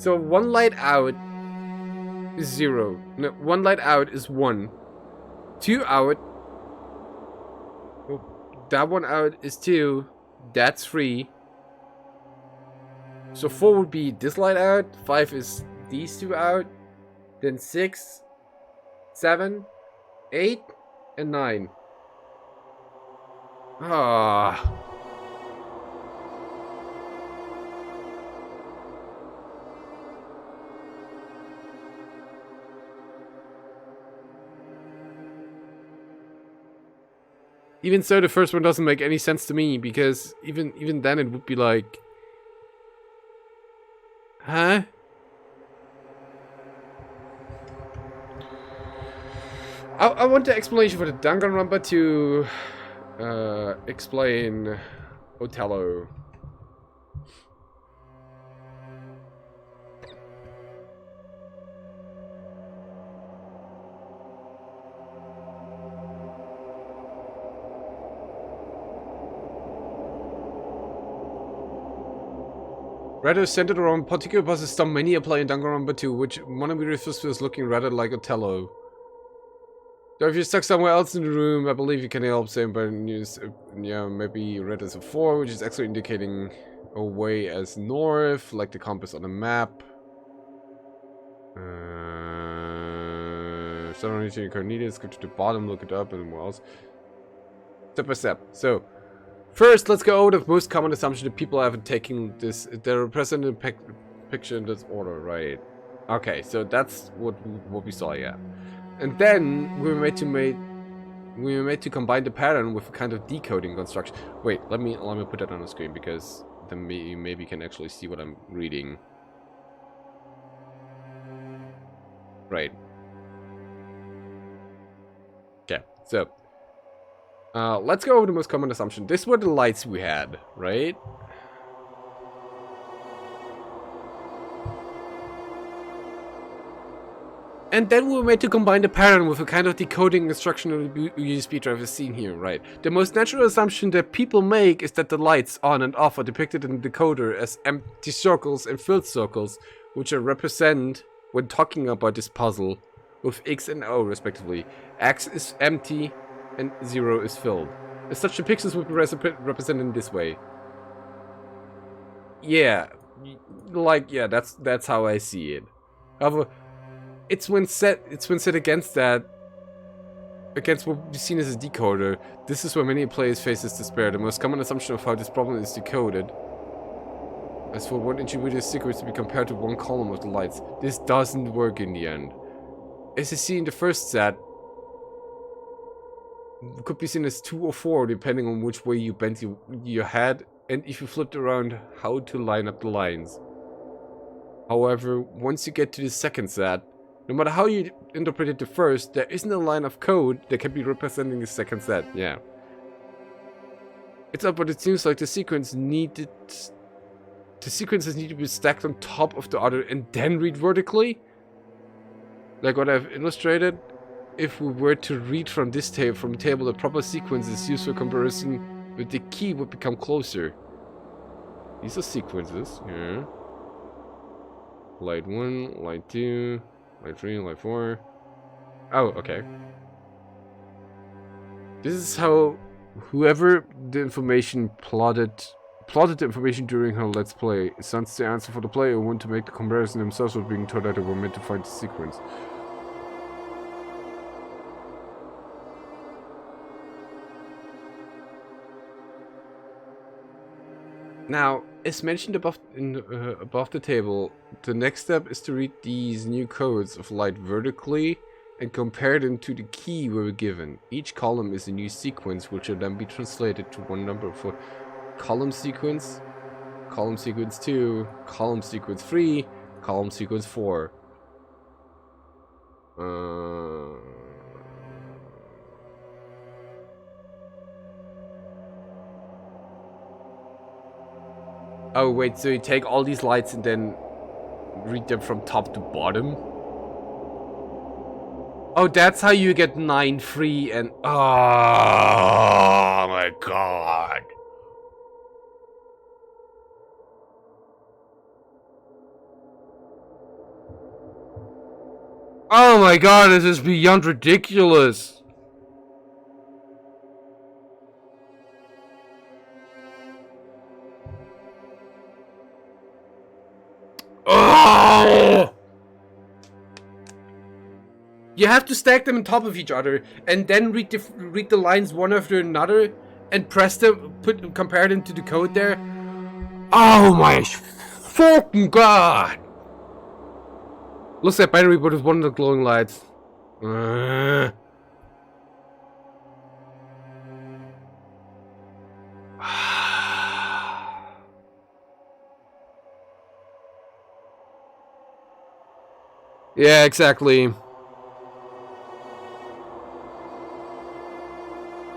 So 1 light out is 0. No, 1 light out is 1. 2 out. Oh, that 1 out is 2. That's 3. So 4 would be this light out. 5 is these 2 out. Then 6, 7, 8, and 9. Ah. Even so, the first one doesn't make any sense to me, because even then it would be like... Huh? I want the explanation for the Danganronpa to explain Othello. Rather centered around particular bosses some many apply in Danganronpa 2, which Monomi refers to as looking rather like Othello. So if you're stuck somewhere else in the room, I believe you can help same by use, yeah, maybe red as a 4, which is actually indicating a way as north, like the compass on the map. Suddenly you can need it, go to the bottom, look it up, and what else? Step by step. So, first, let's go over the most common assumption that people have in taking this. They're represented in picture in this order, right? Okay, so that's what we saw, yeah. And then we were made to combine the pattern with a kind of decoding construction. Wait, let me put that on the screen, because then maybe you can actually see what I'm reading. Right. Okay, so let's go over the most common assumption. These were the lights we had, right? And then we were made to combine the pattern with a kind of decoding instruction of the USB drive as seen here, right? The most natural assumption that people make is that the lights on and off are depicted in the decoder as empty circles and filled circles, which are represented when talking about this puzzle with X and O respectively. X is empty and 0 is filled. As such, the pixels would be represented in this way. Yeah, like, yeah, that's how I see it. However, it's when set against that, against what we've seen as a decoder. This is where many players face this despair. The most common assumption of how this problem is decoded. As for one intermediate secrets to be compared to one column of the lights, this doesn't work in the end. As you see in the first set, it could be seen as 2 or 4 depending on which way you bend your head and if you flipped around how to line up the lines. However, once you get to the second set, no matter how you interpreted the first, there isn't a line of code that can be representing the second set, yeah. It's up, but it seems like the sequences need to be stacked on top of the other and then read vertically. Like what I've illustrated. If we were to read from this table, the proper sequences used for comparison with the key would become closer. These are sequences, yeah. Light 1, light 2, light 3, light 4. Oh, okay. This is how whoever the information plotted the information during her Let's Play. Sends the answer for the player who want to make the comparison themselves with being told that they were meant to find the sequence. Now, as mentioned above the table, the next step is to read these new codes of light vertically and compare them to the key we were given. Each column is a new sequence which will then be translated to one number for column sequence 2, column sequence 3, column sequence 4. Oh wait, so you take all these lights and then read them from top to bottom? Oh, that's how you get 9, 3, and... Oh my god. Oh my god, this is beyond ridiculous. Oh! You have to stack them on top of each other and then read the lines one after another and press them, compare them to the code there. Oh my fucking god! Looks like battery, but with one of the glowing lights. Yeah, exactly.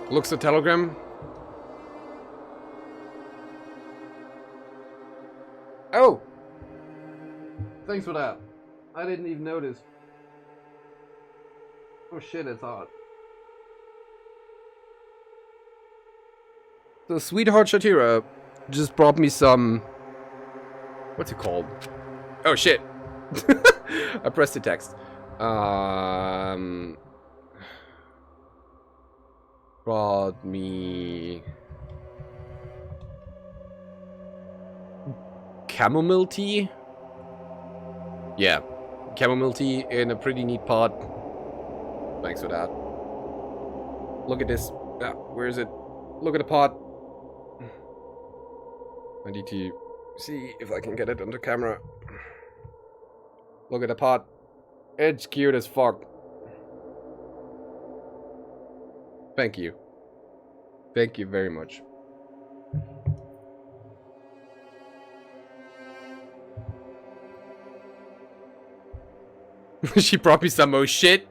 Looks a telegram. Oh! Thanks for that. I didn't even notice. Oh shit, it's hot. So Sweetheart Shatira just brought me some... What's it called? Oh shit! I pressed the text. Brought me... chamomile tea? Yeah. Chamomile tea in a pretty neat pot. Thanks for that. Look at this. Where is it? Look at the pot. I need to see if I can get it under camera. Look at the pot. It's cute as fuck. Thank you. Thank you very much. She brought me some more shit.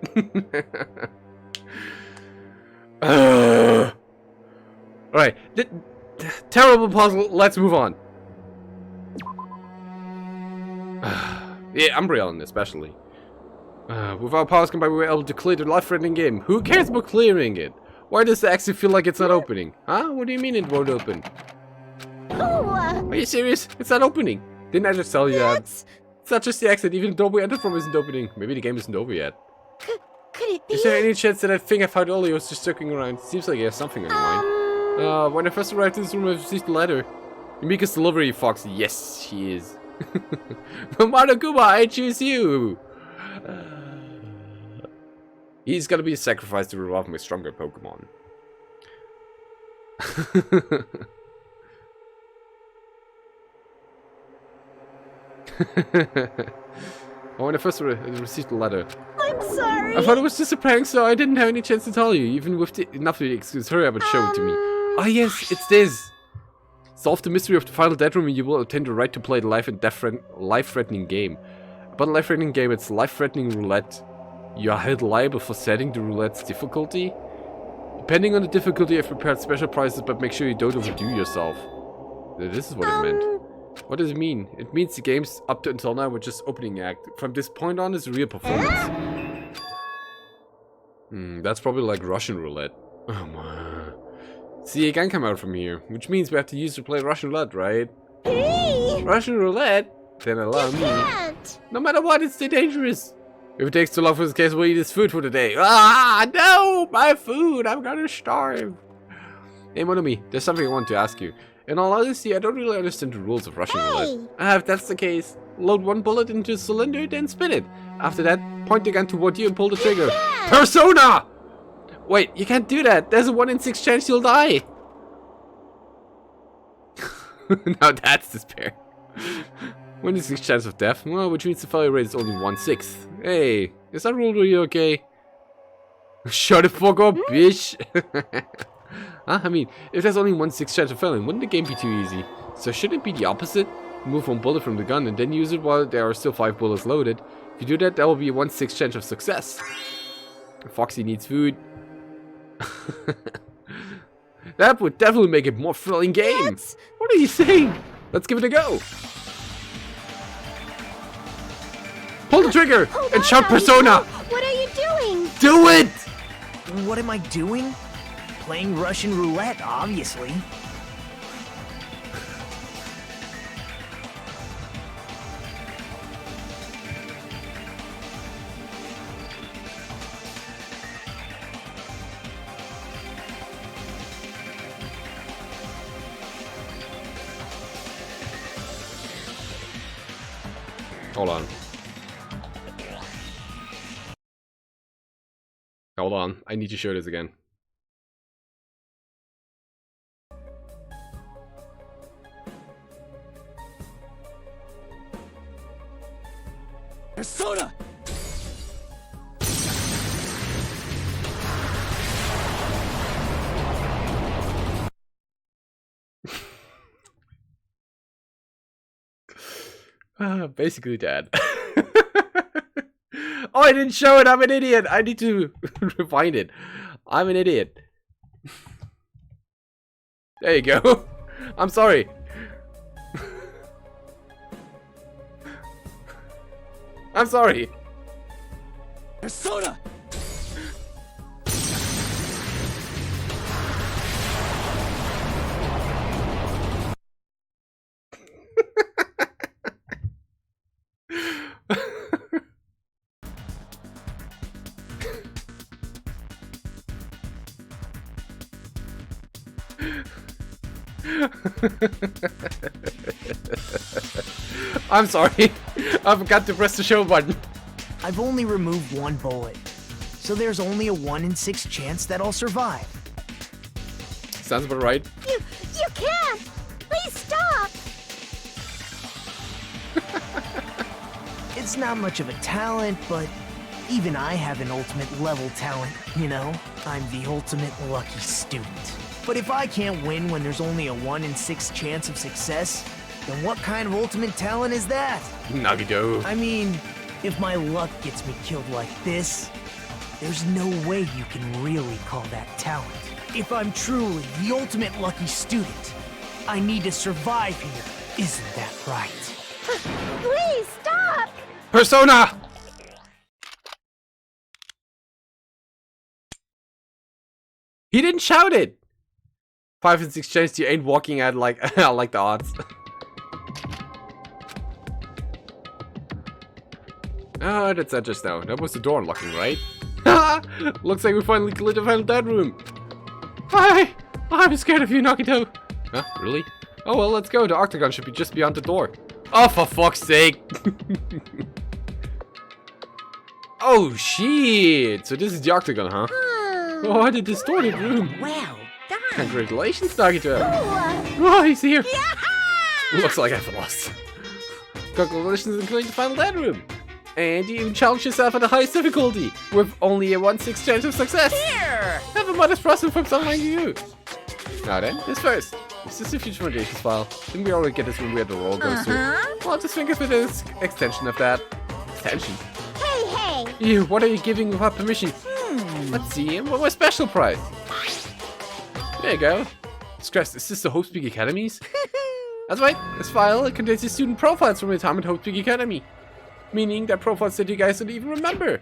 Alright. Terrible puzzle. Let's move on. Yeah, Umbreon especially. Without powers combined, we were able to clear the life-threatening game. Who cares about clearing it? Why does the exit feel like it's not opening? Huh? What do you mean it won't open? Are you serious? It's not opening. Didn't I just tell you that? It's not just the exit, even the door we entered from isn't opening. Maybe the game isn't over yet. Could it be? Is there any chance that thing I found earlier was just circling around? Seems like he has something on your mind. When I first arrived in this room, I received the letter. Yumika's delivery, Fox. Yes, she is. Monokuma, I choose you! He's gonna be a sacrifice to revive my stronger Pokemon. When I first received the letter. I'm sorry. I thought it was just a prank, so I didn't have any chance to tell you, even with enough of the excuse. Hurry up and show it to me. Oh yes, it's this. Solve the mystery of the final dead room and you will obtain the right to play the life-threatening game. About a life-threatening game, it's life-threatening roulette. You are held liable for setting the roulette's difficulty. Depending on the difficulty, I've prepared special prizes, but make sure you don't overdo yourself. This is what it meant. What does it mean? It means the games up to until now were just opening act. From this point on, it's a real performance. That's probably like Russian roulette. Oh man. See, it can come out from here, which means we have to use to play Russian roulette, right? Hey! Russian roulette? Then allow me. Can't. No matter what, it's too dangerous. If it takes too long for this case, we'll eat his food for the day. Ah, no! My food! I'm gonna starve. Hey, Monomi, there's something I want to ask you. In all honesty, I don't really understand the rules of Russian roulette. If that's the case, load one bullet into a cylinder, then spin it. After that, point the gun toward you and pull the trigger. Persona! Wait, you can't do that. There's a 1 in 6 chance you'll die. Now that's despair. 1 in 6 chance of death, well, which means the failure rate is only 1/6. Hey, is that rule really okay? Shut the fuck up, bitch! Huh? I mean, if there's only 1/6 chance of failing, wouldn't the game be too easy? So shouldn't it be the opposite? Move one bullet from the gun and then use it while there are still 5 bullets loaded. If you do that, that will be a 1/6 chance of success. Foxy needs food. That would definitely make it a more thrilling game. What are you saying? Let's give it a go. Pull the trigger and shout Persona. What are you doing? Do it! What am I doing? Playing Russian roulette, obviously. Hold on. Hold on. I need to show this again. Persona! Basically that. Oh, I didn't show it. I'm an idiot. I need to rewind it. I'm an idiot. There you go. I'm sorry. I'm sorry. Persona! I'm sorry. I forgot to press the show button. I've only removed one bullet, so there's only a 1 in 6 chance that I'll survive. Sounds about right. You can't! Please stop! It's not much of a talent, but even I have an ultimate level talent, you know? I'm the ultimate lucky student. But if I can't win when there's only a 1 in 6 chance of success, then what kind of ultimate talent is that? Nagito. I mean, if my luck gets me killed like this, there's no way you can really call that talent. If I'm truly the ultimate lucky student, I need to survive here. Isn't that right? Please stop! Persona! He didn't shout it! 5 in 6 chance you ain't walking at like I like the odds. Ah, that's that just now. That was the door unlocking, right? Looks like we finally cleared the final dead room. Hi! I'm scared of you, Nagito. Huh? Really? Oh well, let's go. The octagon should be just beyond the door. Oh, for fuck's sake! Oh shit! So this is the octagon, huh? Oh, the distorted room. Well done. Congratulations, Nagito. Oh, he's here. Looks like I've lost. Congratulations on clearing the final dead room. And you even challenged yourself at the highest difficulty, with only a 1/6 chance of success. Here! Have a modest present from someone like you. Now then, this first. This is the Future Foundations file. Didn't we already get this when we had the roll goes through? Well, just think of it as extension of that. Extension? Hey! Ew, what are you giving without permission? Let's see, what was special prize? There you go. Stress, is this the Hope Speak Academies? That's right, this file contains the student profiles from your time at Hope Speak Academy. Meaning that profiles that you guys don't even remember.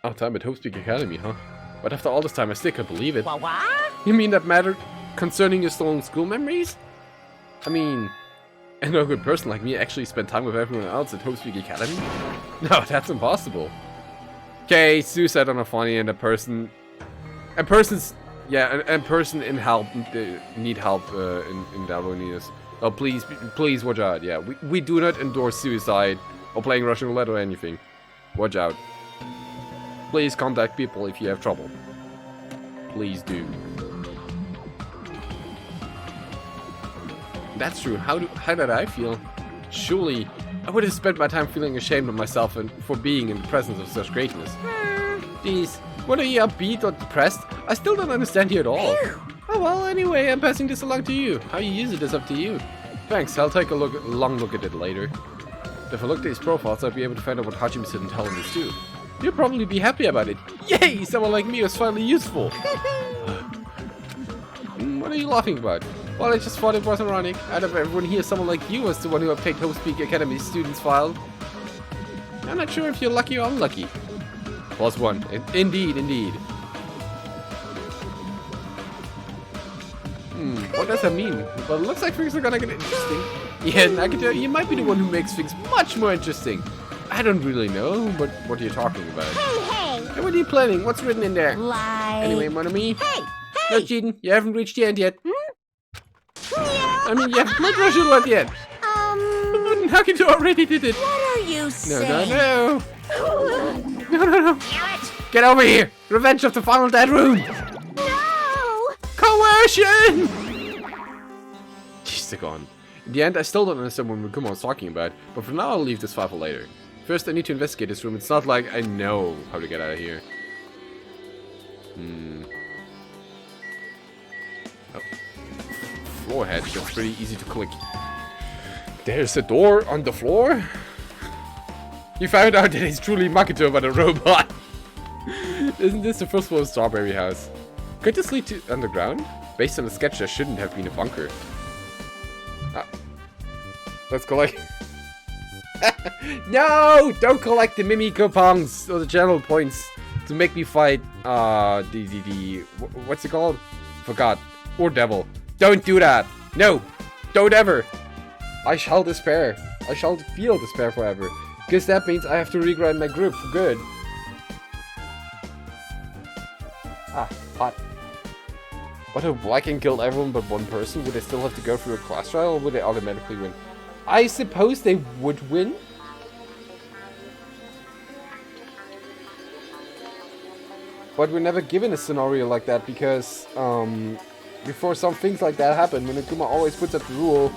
Oh, time at Hope Speak Academy, huh? But after all this time, I still can't believe it. What? You mean that mattered concerning your stolen school memories? I mean, and no good person like me actually spent time with everyone else at Hope Speak Academy? No, that's impossible. Okay, suicide on a funny and a person in help need help in their loneliness. Oh, please watch out. Yeah, we do not endorse suicide or playing Russian roulette or anything. Watch out. Please contact people if you have trouble. Please do. That's true. How did I feel? Surely, I would have spent my time feeling ashamed of myself and for being in the presence of such greatness. Jeez, whether you're upbeat or depressed, I still don't understand you at all. Oh well, anyway, I'm passing this along to you. How you use it is up to you. Thanks, I'll take a long look at it later. If I look at these profiles, I'll be able to find out what Hajime said and tell him this too. You'll probably be happy about it. Yay! Someone like me was finally useful. What are you laughing about? Well, I just thought it was ironic. Out of everyone here, someone like you was the one who obtained Hope Speak Academy students file. I'm not sure if you're lucky or unlucky. +1. Indeed. What does that mean? Well, it looks like things are gonna get interesting. Yeah, Nagito, you might be the one who makes things much more interesting. I don't really know, but what are you talking about? Hey! Hey, what are you planning? What's written in there? Like... Anyway, mon ami. Hey! No cheating. You haven't reached the end yet. Yeah. I mean, you haven't played Russian roulette yet. Nagito already did it. What are you No, saying? no, no. No. Get over here. Revenge of the Final Dead Room. No! Coercion. Jeez, they're gone. In the end, I still don't understand what Mukuma was talking about, but for now I'll leave this file for later. First, I need to investigate this room. It's not like I know how to get out of here. Oh. Floor head, that's pretty easy to click. There's a door on the floor? You found out that it's truly Makoto but a robot. Isn't this the first floor of Strawberry House? Could this lead to underground? Based on the sketch, there shouldn't have been a bunker. Let's collect. No! Don't collect the Mimi coupons or the general points to make me fight what's it called? Forgot. Or Devil. Don't do that! No! Don't ever! I shall despair. I shall feel despair forever. Because that means I have to regrind my group for good. Ah, hot. What if Blacken killed everyone but one person? Would they still have to go through a class trial or would they automatically win? I suppose they would win. But we're never given a scenario like that because before some things like that happen, Monokuma always puts up the rule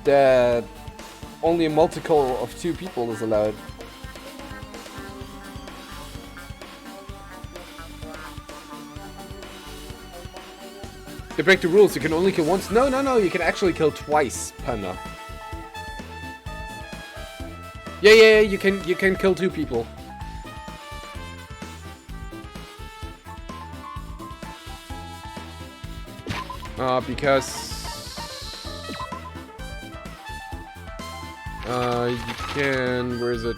that only a multiple of 2 people is allowed. They break the rules, you can only kill once. No, no, no, you can actually kill twice, Panda. Yeah, you can kill 2 people. Because you can, where is it?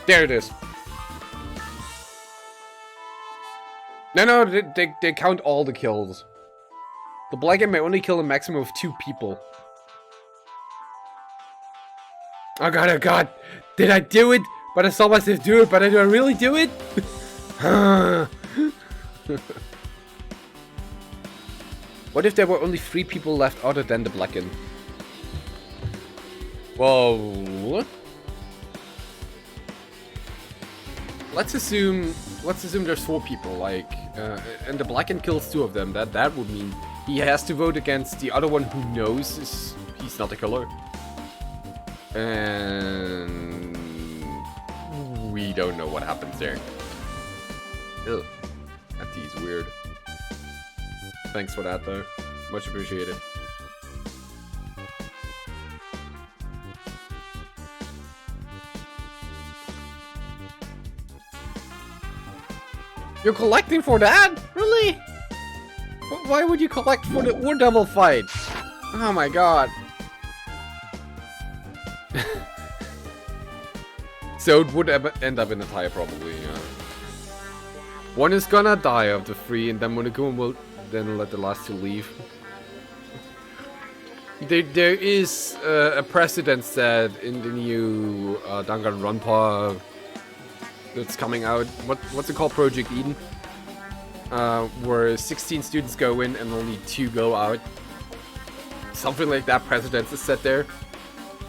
There it is. No, they count all the kills. The Blacken may only kill a maximum of 2 people. Oh god. Did I do it? But I saw myself do it, but did I really do it? What if there were only 3 people left other than the Blacken? Whoa. Let's assume there's 4 people, like, and the Blacken kills 2 of them. That would mean he has to vote against the other one who knows he's not a killer. And we don't know what happens there. Ugh. That D's weird. Thanks for that though. Much appreciated. You're collecting for that? Really? Why would you collect for the War Devil fight? Oh my god. So it would end up in a tie probably, yeah. One is gonna die of the 3 and then Monokuma will then let the last 2 leave. There is a precedent set in the new Danganronpa that's coming out. What's it called? Project Eden, where 16 students go in and only 2 go out. Something like that. Precedent is set there,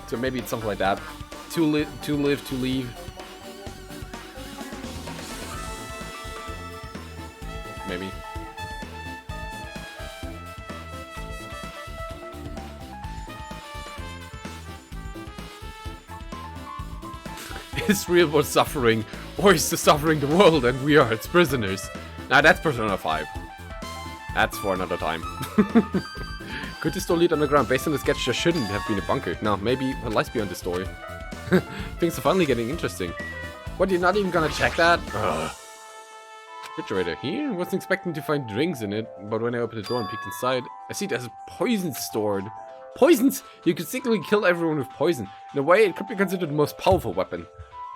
so maybe it's something like that. 2 live, 2 leave. Maybe. Is real world suffering, or is the suffering the world and we are its prisoners? Now that's Persona 5. That's for another time. Could this door lead underground? Based on the sketch, there shouldn't have been a bunker. No, maybe what lies beyond the story. Things are finally getting interesting. What, you're not even gonna check that? Ugh. Refrigerator here? I wasn't expecting to find drinks in it, but when I opened the door and peeked inside, I see there's poison stored. Poisons! You could secretly kill everyone with poison. In a way, it could be considered the most powerful weapon.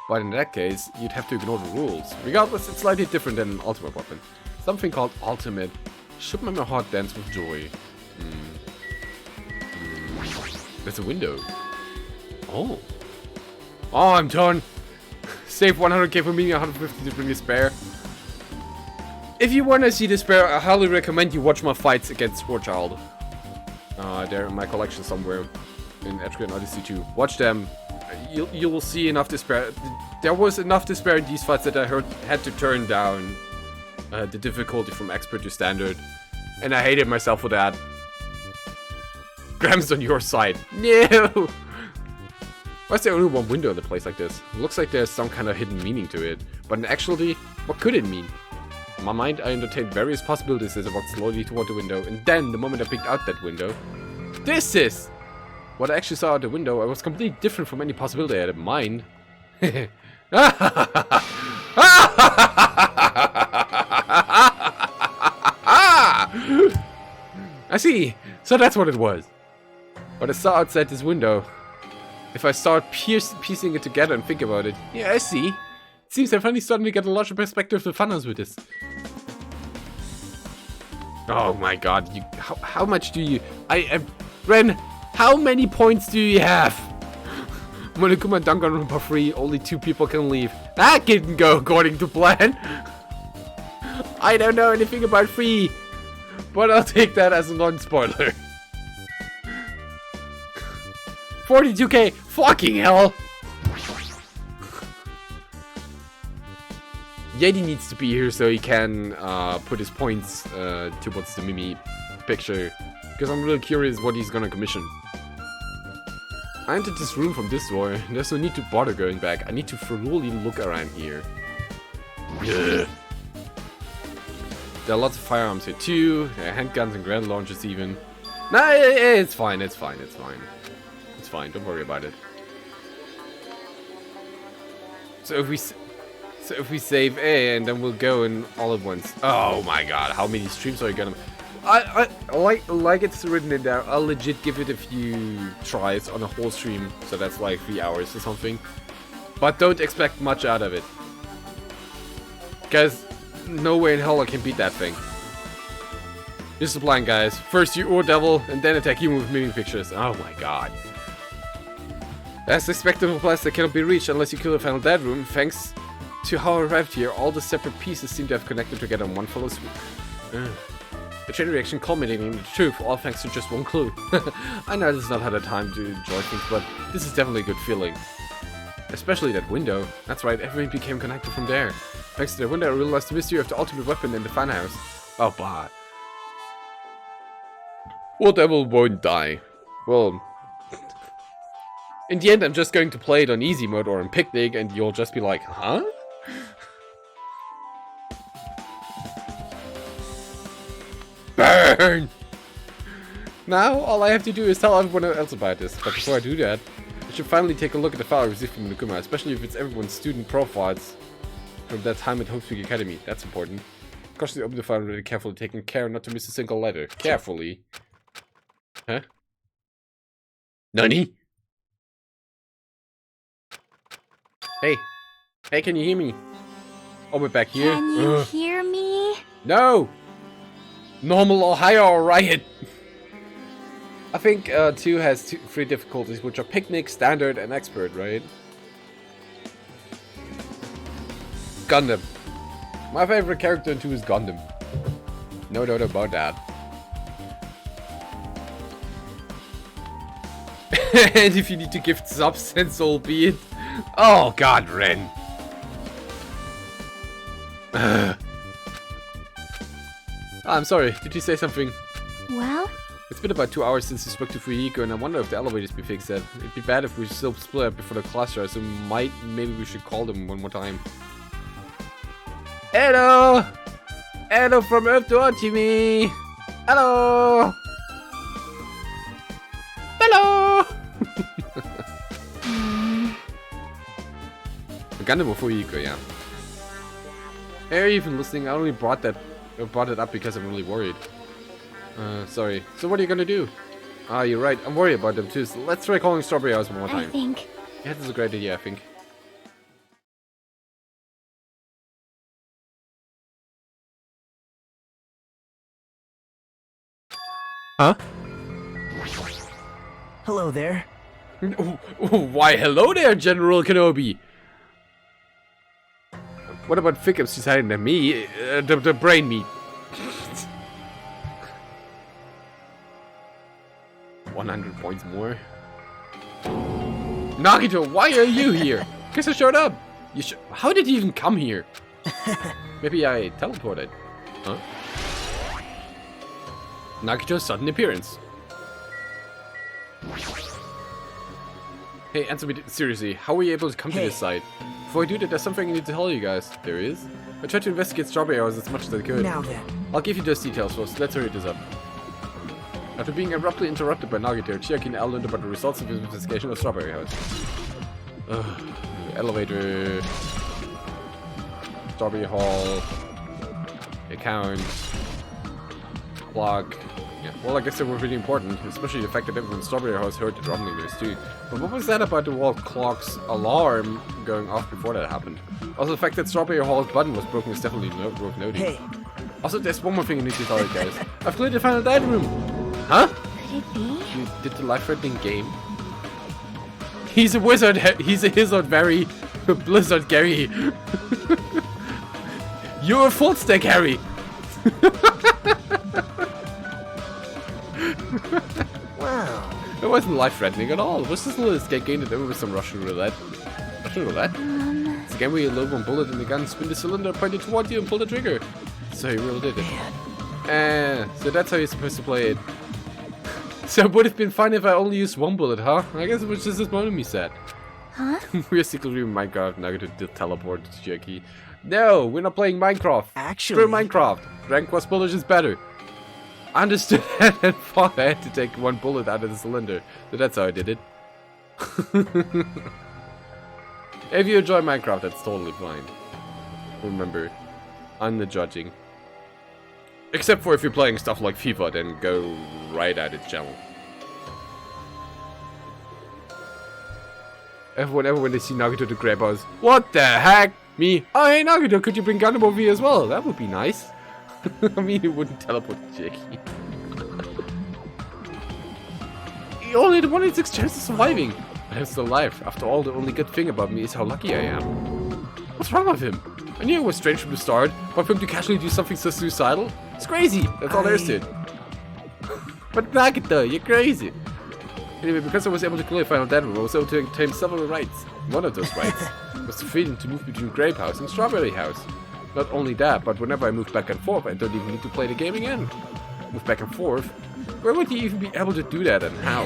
But in that case, you'd have to ignore the rules. Regardless, it's slightly different than an ultimate weapon. Something called ultimate should make my heart dance with joy. There's a window. Oh. Oh, I'm done. Save 100k for me, 150 to bring me spare. If you want to see this pair, I highly recommend you watch my fights against Warchild. They're in my collection somewhere in Etrigan Odyssey 2. Watch them. You will see enough despair. There was enough despair in these fights that I had to turn down the difficulty from expert to standard. And I hated myself for that. Graham's on your side. No! Why is there only one window in a place like this? It looks like there's some kind of hidden meaning to it. But in actuality, what could it mean? In my mind, I entertained various possibilities as I walked slowly toward the window. And then, the moment I picked out that window, this is! What I actually saw out the window, I was completely different from any possibility I had in mind. I see! So that's what it was. What I saw outside this window. If I start piecing it together and think about it. Yeah, I see. It seems I finally starting to get a larger perspective of the funhouse with this. Oh my god, how much do you... Ren, how many points do you have? Monokuma Danganronpa 3, only 2 people can leave. That didn't go according to plan. I don't know anything about 3, but I'll take that as a non-spoiler. 42k, fucking hell! Yeti needs to be here so he can put his points towards the Mimi picture. Because I'm really curious what he's gonna commission. I entered this room from this door. There's no need to bother going back. I need to thoroughly look around here. Ugh. There are lots of firearms here too. There are handguns and grenade launchers even. Nah, it's fine, it's fine, it's fine. It's fine, don't worry about it. So if we save A and then we'll go in all at once. Oh my god, how many streams are you gonna... I like it's written in there, I'll legit give it a few tries on a whole stream. So that's like 3 hours or something. But don't expect much out of it. Because no way in hell I can beat that thing. This is the plan, guys. First you Ur Devil and then attack you with moving pictures. Oh my god. As expected of a place that cannot be reached unless you kill the final dead room. Thanks to how I arrived here, all the separate pieces seem to have connected together in one fell swoop. The chain reaction culminating in the truth, all thanks to just one clue. I know this is not how the time to enjoy things, but this is definitely a good feeling. Especially that window. That's right, everything became connected from there. Thanks to the window, I realized the mystery of the ultimate weapon in the funhouse. Oh, bah. Ur Devil won't die. Well... in the end, I'm just going to play it on easy mode or on picnic, and you'll just be like, huh? Burn! Now, all I have to do is tell everyone else about this. But before I do that, I should finally take a look at the file I received from Monokuma, especially if it's everyone's student profiles from that time at Hopepeak Academy. That's important. Cautiously open the file really carefully, taking care not to miss a single letter. Carefully. Huh? Nani? Hey. Hey, can you hear me? Oh, we're back here. Can you hear me? No! Normal or higher or riot. I think 2 has 3 difficulties, which are picnic, standard, and expert, right? Gundam. My favorite character in 2 is Gundam. No doubt about that. And if you need to give substance, albeit. Oh god, Ren. I'm sorry, did you say something? Well? It's been about 2 hours since we spoke to Fuyiko, and I wonder if the elevators be fixed yet. It'd be bad if we still split up before the class starts, so maybe we should call them one more time. Hello! Hello from Earth to Otimi! Hello! Hello! Gundam or Fuyiko, yeah. Hey, are you even listening? I only brought it up because I'm really worried. Sorry. So what are you gonna do? Ah, you're right. I'm worried about them too. So let's try calling Strawberry House one more time. I think. Yeah, this is a great idea, I think. Huh? Hello there. Why, hello there, General Kenobi! What about Fickums deciding that me, the brain meat? 100 points more. Nagito, why are you here? Guess I showed up. How did you even come here? Maybe I teleported. Huh? Nagito's sudden appearance. Hey, answer me seriously. How were you able to come to this site? Before I do that, there's something I need to tell you guys. There is? I tried to investigate Strawberry House as much as I could. Now then. I'll give you those details first. Let's hurry this up. After being abruptly interrupted by Nagito, Chiaki and Al learned about the results of his investigation of Strawberry House. Elevator. Strawberry Hall. Account. Clock. Yeah, well, I guess they were really important, especially the fact that everyone in Strawberry House heard the rumbling noise too. But what was that about the wall clock's alarm going off before that happened? Also, the fact that Strawberry Hall's button was broken is definitely worth noting. Hey. Also, there's one more thing I need to tell you guys. I've cleared the final dining room! Huh? Could it be? You did the life-threatening game? He's a wizard, he's a wizard, very Blizzard Gary. You're a full stack, Harry! Wow. It wasn't life-threatening at all. It was just a little escape game that over with some Russian roulette. Russian roulette? It's a game where you load one bullet in the gun, spin the cylinder, point it toward you, and pull the trigger. So you really did it. So that's how you're supposed to play it. So it would have been fine if I only used one bullet, huh? I guess it was just as one of me said. Huh? We're secretly in Minecraft, Nagito did teleport to Jackie. No, we're not playing Minecraft. Actually, Screw Minecraft. Rank Quest Bullets is better. I understood that and thought I had to take one bullet out of the cylinder. So that's how I did it. If you enjoy Minecraft, that's totally fine. Remember, I'm the judging. Except for if you're playing stuff like FIFA, then go right at its channel. Everyone, when they see Nagito to grab us, what the heck? Me? Oh, hey Nagito, could you bring Gundam over here as well? That would be nice. I mean, he wouldn't teleport to Jackie. You only had 1 in 6 chance of surviving. But I'm still alive. After all, the only good thing about me is how lucky I am. What's wrong with him? I knew it was strange from the start, but for him to casually do something so suicidal? It's crazy! That's all there is to it. But Nagito, you're crazy! Anyway, because I was able to clear Final Dead Room, I was able to obtain several rights. One of those rights was the freedom to move between Grape House and Strawberry House. Not only that, but whenever I move back and forth, I don't even need to play the game again. Move back and forth? Where would you even be able to do that and how?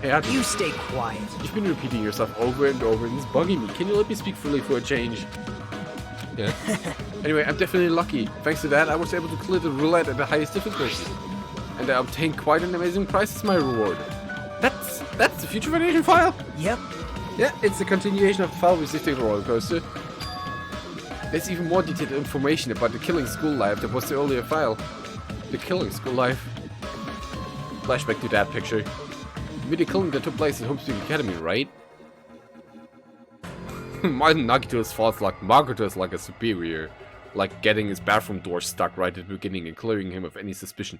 Hey, You stay quiet. You've been repeating yourself over and over and it's bugging me. Can you let me speak freely for a change? Yeah. Anyway, I'm definitely lucky. Thanks to that, I was able to clear the roulette at the highest difficulty. And I obtained quite an amazing prize as my reward. That's the Future Foundation file? Yep. Yeah, it's a continuation of the file received the roller coaster. There's even more detailed information about the Killing School Life that was the earlier file. The Killing School Life. Flashback to that picture. You mean the killing that took place at Homespring Academy, right? Martin Nagito's fault like Makoto is like a superior. Like getting his bathroom door stuck right at the beginning and clearing him of any suspicion.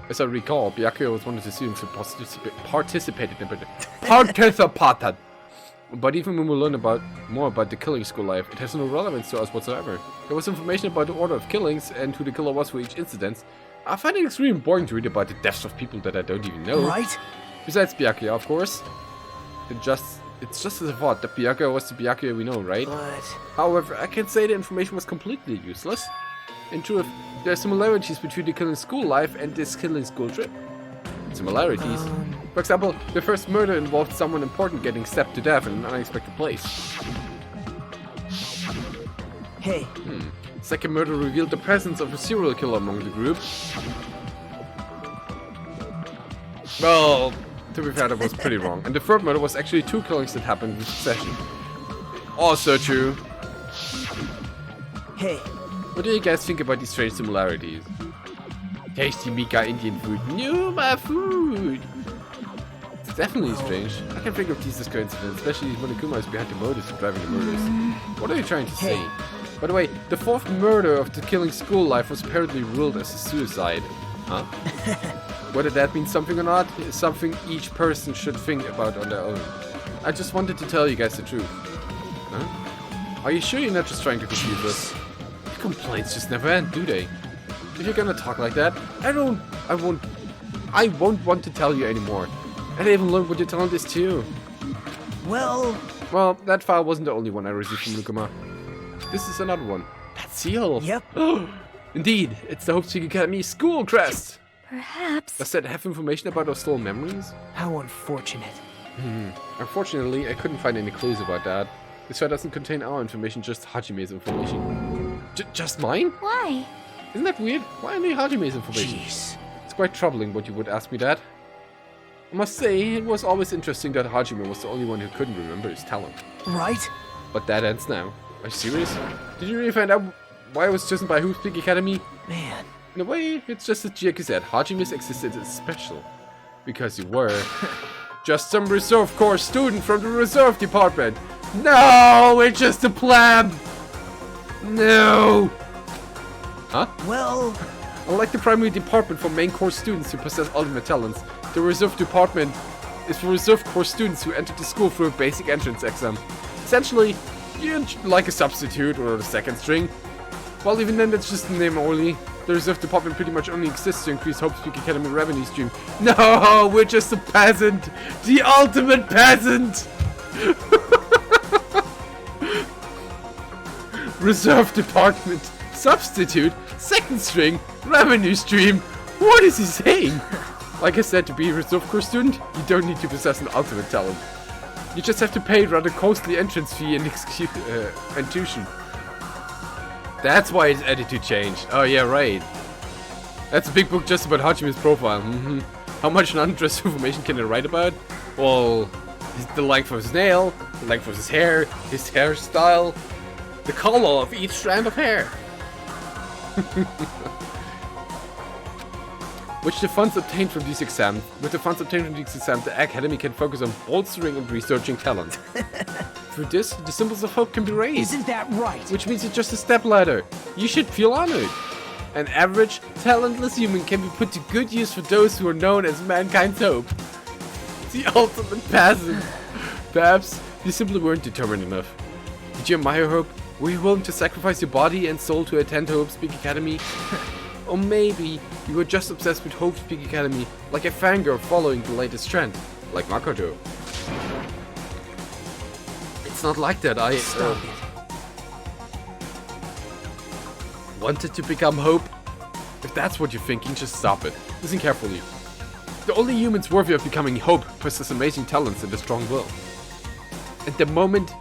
As I recall, Byakuya was one of the students who participated in participated. But even when we learn more about the Killing School Life, it has no relevance to us whatsoever. There was information about the order of killings and who the killer was for each incident. I find it extremely boring to read about the deaths of people that I don't even know. Right? Besides Byakuya, of course. It's just as a thought that Byakuya was the Byakuya we know, right? But... However, I can't say the information was completely useless. In truth, there are similarities between the Killing School Life and this Killing School trip. Similarities? For example, the first murder involved someone important getting stabbed to death in an unexpected place. Hey. Second murder revealed the presence of a serial killer among the group. Well, to be fair, that was pretty wrong. And the third murder was actually 2 killings that happened in succession. Also true. Hey. What do you guys think about these strange similarities? Tasty Mika Indian food. No, my food! It's definitely strange. I can think of these as coincidence, especially when Akuma is behind the motives of driving the murders. What are you trying to say? By the way, the 4th murder of the Killing School Life was apparently ruled as a suicide. Huh? Whether that means something or not is something each person should think about on their own. I just wanted to tell you guys the truth. Huh? Are you sure you're not just trying to confuse us? Your complaints just never end, do they? If you're gonna talk like that, I won't want to tell you anymore. And I even learned what your talent is too. Well, that file wasn't the only one I received from Lukama. This is another one. That seal! yep. Indeed, it's the Hope Speak Academy school crest! Perhaps. Does that have information about our stolen memories? How unfortunate. Unfortunately, I couldn't find any clues about that. This file doesn't contain our information, just Hajime's information. Just mine? Why? Isn't that weird? Why only Hajime's information? Jeez. It's quite troubling what you would ask me that. I must say, it was always interesting that Hajime was the only one who couldn't remember his talent. Right? But that ends now. Are you serious? Did you really find out why I was chosen by Hoop Speak Academy? Man. In a way, it's just as Jiaki said, Hajime's existence is special. Because you were just some reserve corps student from the reserve department. No, we're just a pleb. No. Huh? Well, Unlike the primary department for main course students who possess ultimate talents, the reserve department is for reserve course students who entered the school through a basic entrance exam. Essentially, you're like a substitute or a second string. Well, even then, that's just the name only. The reserve department pretty much only exists to increase Hope Speak Academy revenue stream. No, we're just a peasant! The ultimate peasant! Reserve department, substitute, second string, revenue stream. What is he saying? Like I said, to be a reserve course student, you don't need to possess an ultimate talent. You just have to pay a rather costly entrance fee and tuition. That's why his attitude changed. Oh yeah, right. That's a big book just about Hajime's profile. How much non-dress information can I write about? Well, the length of his nail, the length of his hairstyle, the color of each strand of hair. With the funds obtained from these exams, the Academy can focus on bolstering and researching talent. Through this, the symbols of hope can be raised. isn't that right? Which means it's just a stepladder. You should feel honored. An average, talentless human can be put to good use for those who are known as mankind's hope. The ultimate peasant. Perhaps you simply weren't determined enough. Did you admire hope? Were you willing to sacrifice your body and soul to attend Hope Speak Academy? Or maybe you were just obsessed with Hope Speak Academy, like a fangirl following the latest trend, like Makoto. It's not like that. I Stop it. wanted to become Hope. If that's what you're thinking, just stop it. Listen carefully. The only humans worthy of becoming Hope possess amazing talents and a strong will. At the moment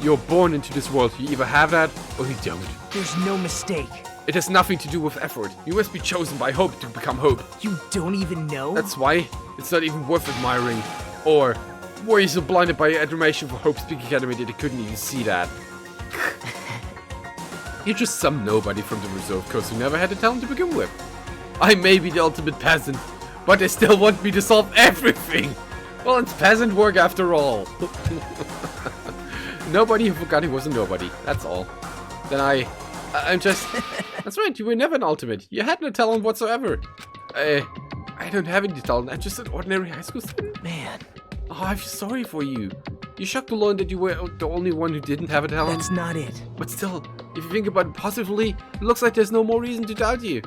you're born into this world, you either have that or you don't. There's no mistake. It has nothing to do with effort. You must be chosen by Hope to become Hope. You don't even know? That's why it's not even worth admiring. Or were you so blinded by your admiration for Hope Speak Academy that you couldn't even see that? You're just some nobody from the reserve course who never had the talent to begin with. I may be the ultimate peasant, but they still want me to solve everything. Well, it's peasant work after all. Nobody who forgot he was a nobody. That's all. Then I'm just... That's right, you were never an ultimate. You had no talent whatsoever. I don't have any talent. I'm just an ordinary high school student. Man, Oh, I feel sorry for you. You're shocked to learn that you were the only one who didn't have a talent. that's not it. But still, if you think about it positively, it looks like there's no more reason to doubt you.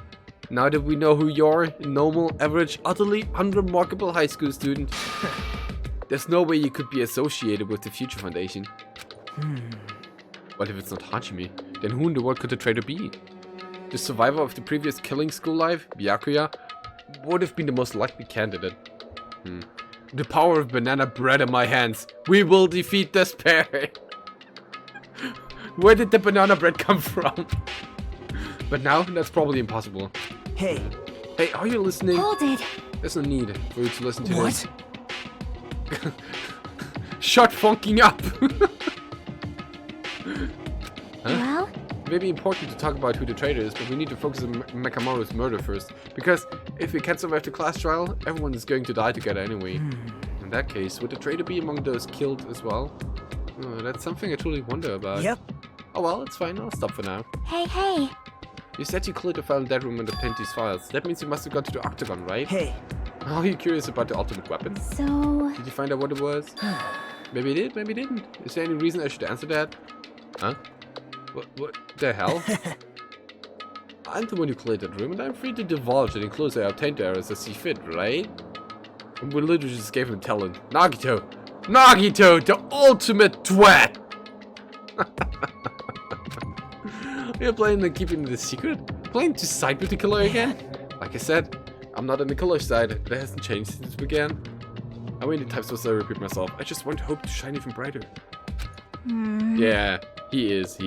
Now that we know who you're, a normal, average, utterly unremarkable high school student, there's no way you could be associated with the Future Foundation. But if it's not Hajime, then who in the world could the traitor be? The survivor of the previous killing school life, Byakuya, would have been the most likely candidate. The power of banana bread in my hands. We will defeat despair. Where did the banana bread come from? But now, that's probably impossible. Hey, Hey, are you listening? Hold it. There's no need for you to listen to what? this. Shut funking up! Well, It may be important to talk about who the traitor is, but we need to focus on Mekamaru's murder first. Because if we can't survive the class trial, everyone is going to die together anyway. In that case, would the traitor be among those killed as well? Oh, that's something I truly wonder about. Yep. Oh well, it's fine, I'll stop for now. hey. You said you cleared the file in that room and obtained these files. That means you must have gone to the Octagon, right? Hey, Are you curious about the ultimate weapon? So, Did you find out what it was? Maybe it did, maybe it didn't. Is there any reason I should answer that? Huh? What the hell? I'm the one who cleared that room, and I'm free to divulge and enclose I obtained there as I see fit, right? And we literally just gave him talent. Nagito! Nagito, the ultimate twat! You're playing and keeping it a secret? Playing to side with the killer again? Like I said, I'm not on the killer side. That hasn't changed since it began. How many times must I repeat myself? I just want hope to shine even brighter. Yeah, he is.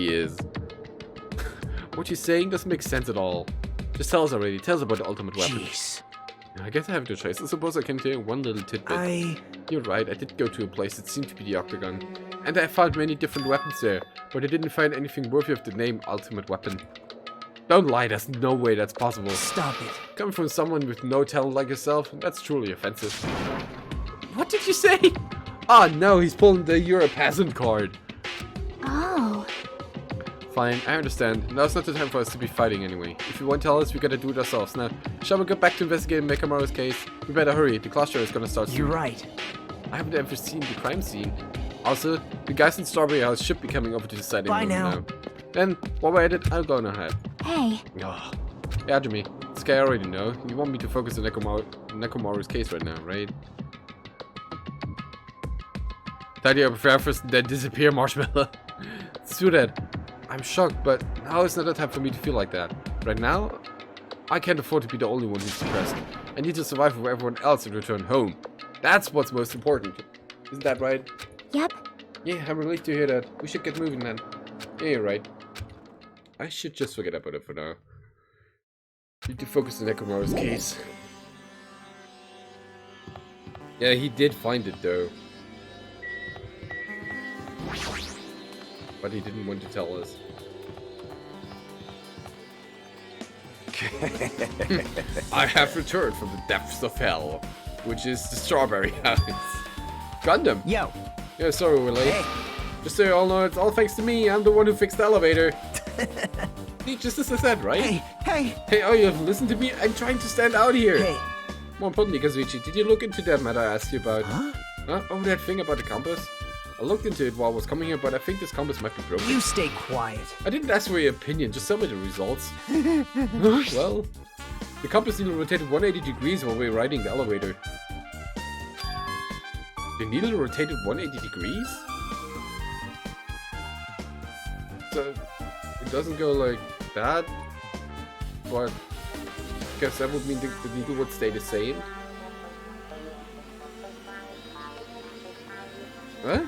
What you're saying doesn't make sense at all. Just tell us already. Tell us about the ultimate weapon. Jeez. I guess I have no choice. I suppose I can tell you one little tidbit. You're right, I did go to a place that seemed to be the Octagon. And I found many different weapons there, but I didn't find anything worthy of the name Ultimate Weapon. Don't lie, there's no way that's possible. Stop it. Coming from someone with no talent like yourself, that's truly offensive. What did you say? Oh no, he's pulling the You're a Peasant card. Oh. Fine, I understand. Now's not the time for us to be fighting anyway. If you won't tell us, we gotta do it ourselves. Now, shall we go back to investigating Mekamaru's case? We better hurry, the class show is gonna start soon. You're right. I haven't ever seen the crime scene. Also, the guys in Strawberry House should be coming over to the side Bye room now. Then, while we're at it, I'll go on ahead. Hey. Oh. Yeah, Jimmy, this guy I already know. You want me to focus on Nekomaru's case right now, right? Thought you prefer first then disappear, Marshmallow. Let's do that. I'm shocked, but now is not the time for me to feel like that. Right now, I can't afford to be the only one who's depressed. I need to survive for everyone else and return home. That's what's most important. Isn't that right? Yep. Yeah, I'm relieved to hear that. We should get moving then. Yeah, you're right. I should just forget about it for now. Need to focus on Nekomaru's case. Yeah, he did find it though. But he didn't want to tell us. I have returned from the depths of hell, which is the Strawberry House. Gundam! Yo. Yeah, sorry we're late. Hey. Just so you all know, it's all thanks to me. I'm the one who fixed the elevator. See, just as I said, right? Hey. Hey, oh, you have listened to me? I'm trying to stand out here. Hey. More importantly, Kazuichi, did you look into that matter I asked you about? Huh? Oh, that thing about the compass? I looked into it while I was coming here, but I think this compass might be broken. You stay quiet. I didn't ask for your opinion, just tell me the results. Well, the compass needle rotated 180 degrees while we were riding the elevator. The needle rotated 180 degrees? So, it doesn't go like that, but I guess that would mean the needle would stay the same. Huh?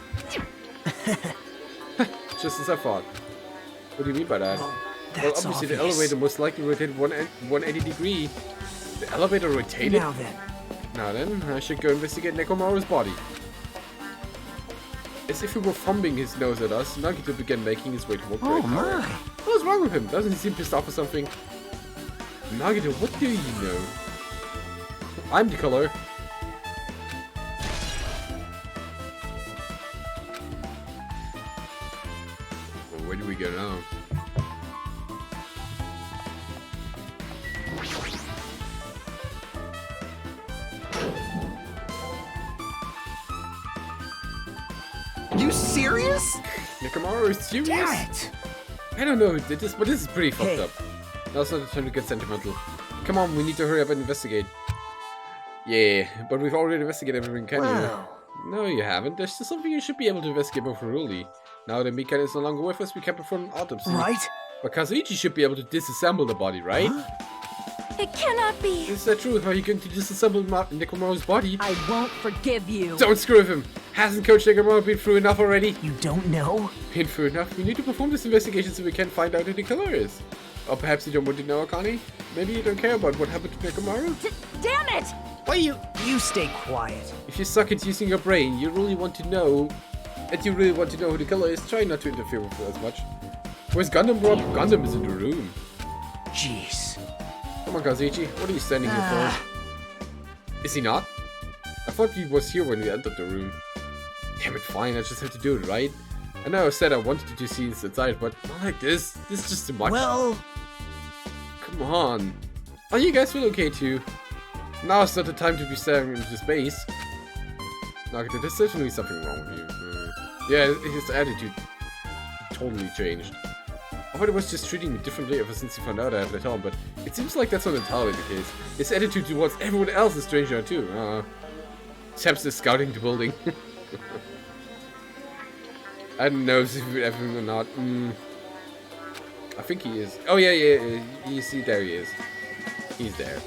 Just as I thought. What do you mean by that? Well, That's obviously the obvious. elevator most likely rotated 180 degree. The elevator rotated? Now then, I should go investigate Nekomaru's body. As if he were thumbing his nose at us, Nagito began making his way toward Great Power. What's wrong with him? Doesn't he seem pissed off or something? Nagito, what do you know? I'm the color. Well, where do we go now? You serious? Nekomaru is serious? Damn it! I don't know who did this, but this is pretty fucked Hey. up. Now's not the time to get sentimental. Come on, we need to hurry up and investigate. Yeah, but we've already investigated everything, can Wow. you? No, you haven't. There's still something you should be able to investigate more thoroughly. Now that Mika is no longer with us, we can perform an autopsy. Right? But Kazuichi should be able to disassemble the body, right? It cannot be. Is that true? How are you going to disassemble Nekomaru's body? I won't forgive you. Don't screw with him! Hasn't Coach Nekomaru been through enough already? You don't know? Been through enough? We need to perform this investigation so we can find out who the killer is. Or perhaps you don't want to know, Akane? Maybe you don't care about what happened to Nekomaru? Damn it! Why you stay quiet. If you suck at using your brain, you really want to know, who the killer is, try not to interfere with it as much. Where's Gundam, Rob? Gundam is in the room. Jeez. Come on, Kazuichi, what are you standing here for? Is he not? I thought he was here when we entered the room. Damn it, fine, I just have to do it, right? I know I said I wanted to do scenes inside, but not like this. This is just too much. Well, Come on. Are you guys feel okay too? Now is not the time to be staring into space. Nagito, there's certainly something wrong with you. Yeah, his attitude totally changed. Or he was just treating me differently ever since he found out I have let on, but it seems like that's not entirely the case. His attitude towards everyone else is strange now too. Sam's is scouting the building. I don't know if he's everything or not. I think he is. Oh yeah, you see, there he is. He's there.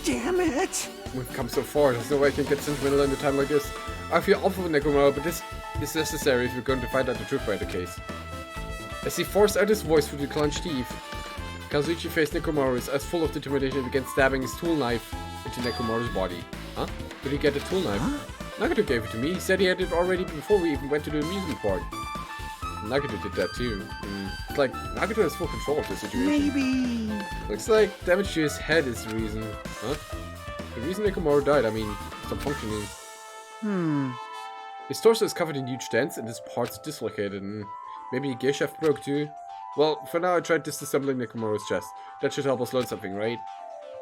Damn it! We've come so far, there's no way I can get sentimental in a time like this. I feel awful for Nekomaru, but this is necessary if you're going to find out the truth by the case. As he forced out his voice through the clenched teeth, Kazuichi faced Nekomaru as full of determination began stabbing his tool knife into Nekomaru's body. Huh? Did he get a tool knife? Nagato gave it to me. He said he had it already before we even went to the amusement park. Nagato did that too. It's like Nagato has full control of the situation. Maybe... Looks like damage to his head is the reason. Huh? The reason Nekomaru died, I mean, stopped functioning. His torso is covered in huge dents and his parts dislocated, and maybe a gear shaft broke too. Well, for now I tried disassembling Nekomaru's chest. That should help us learn something, right?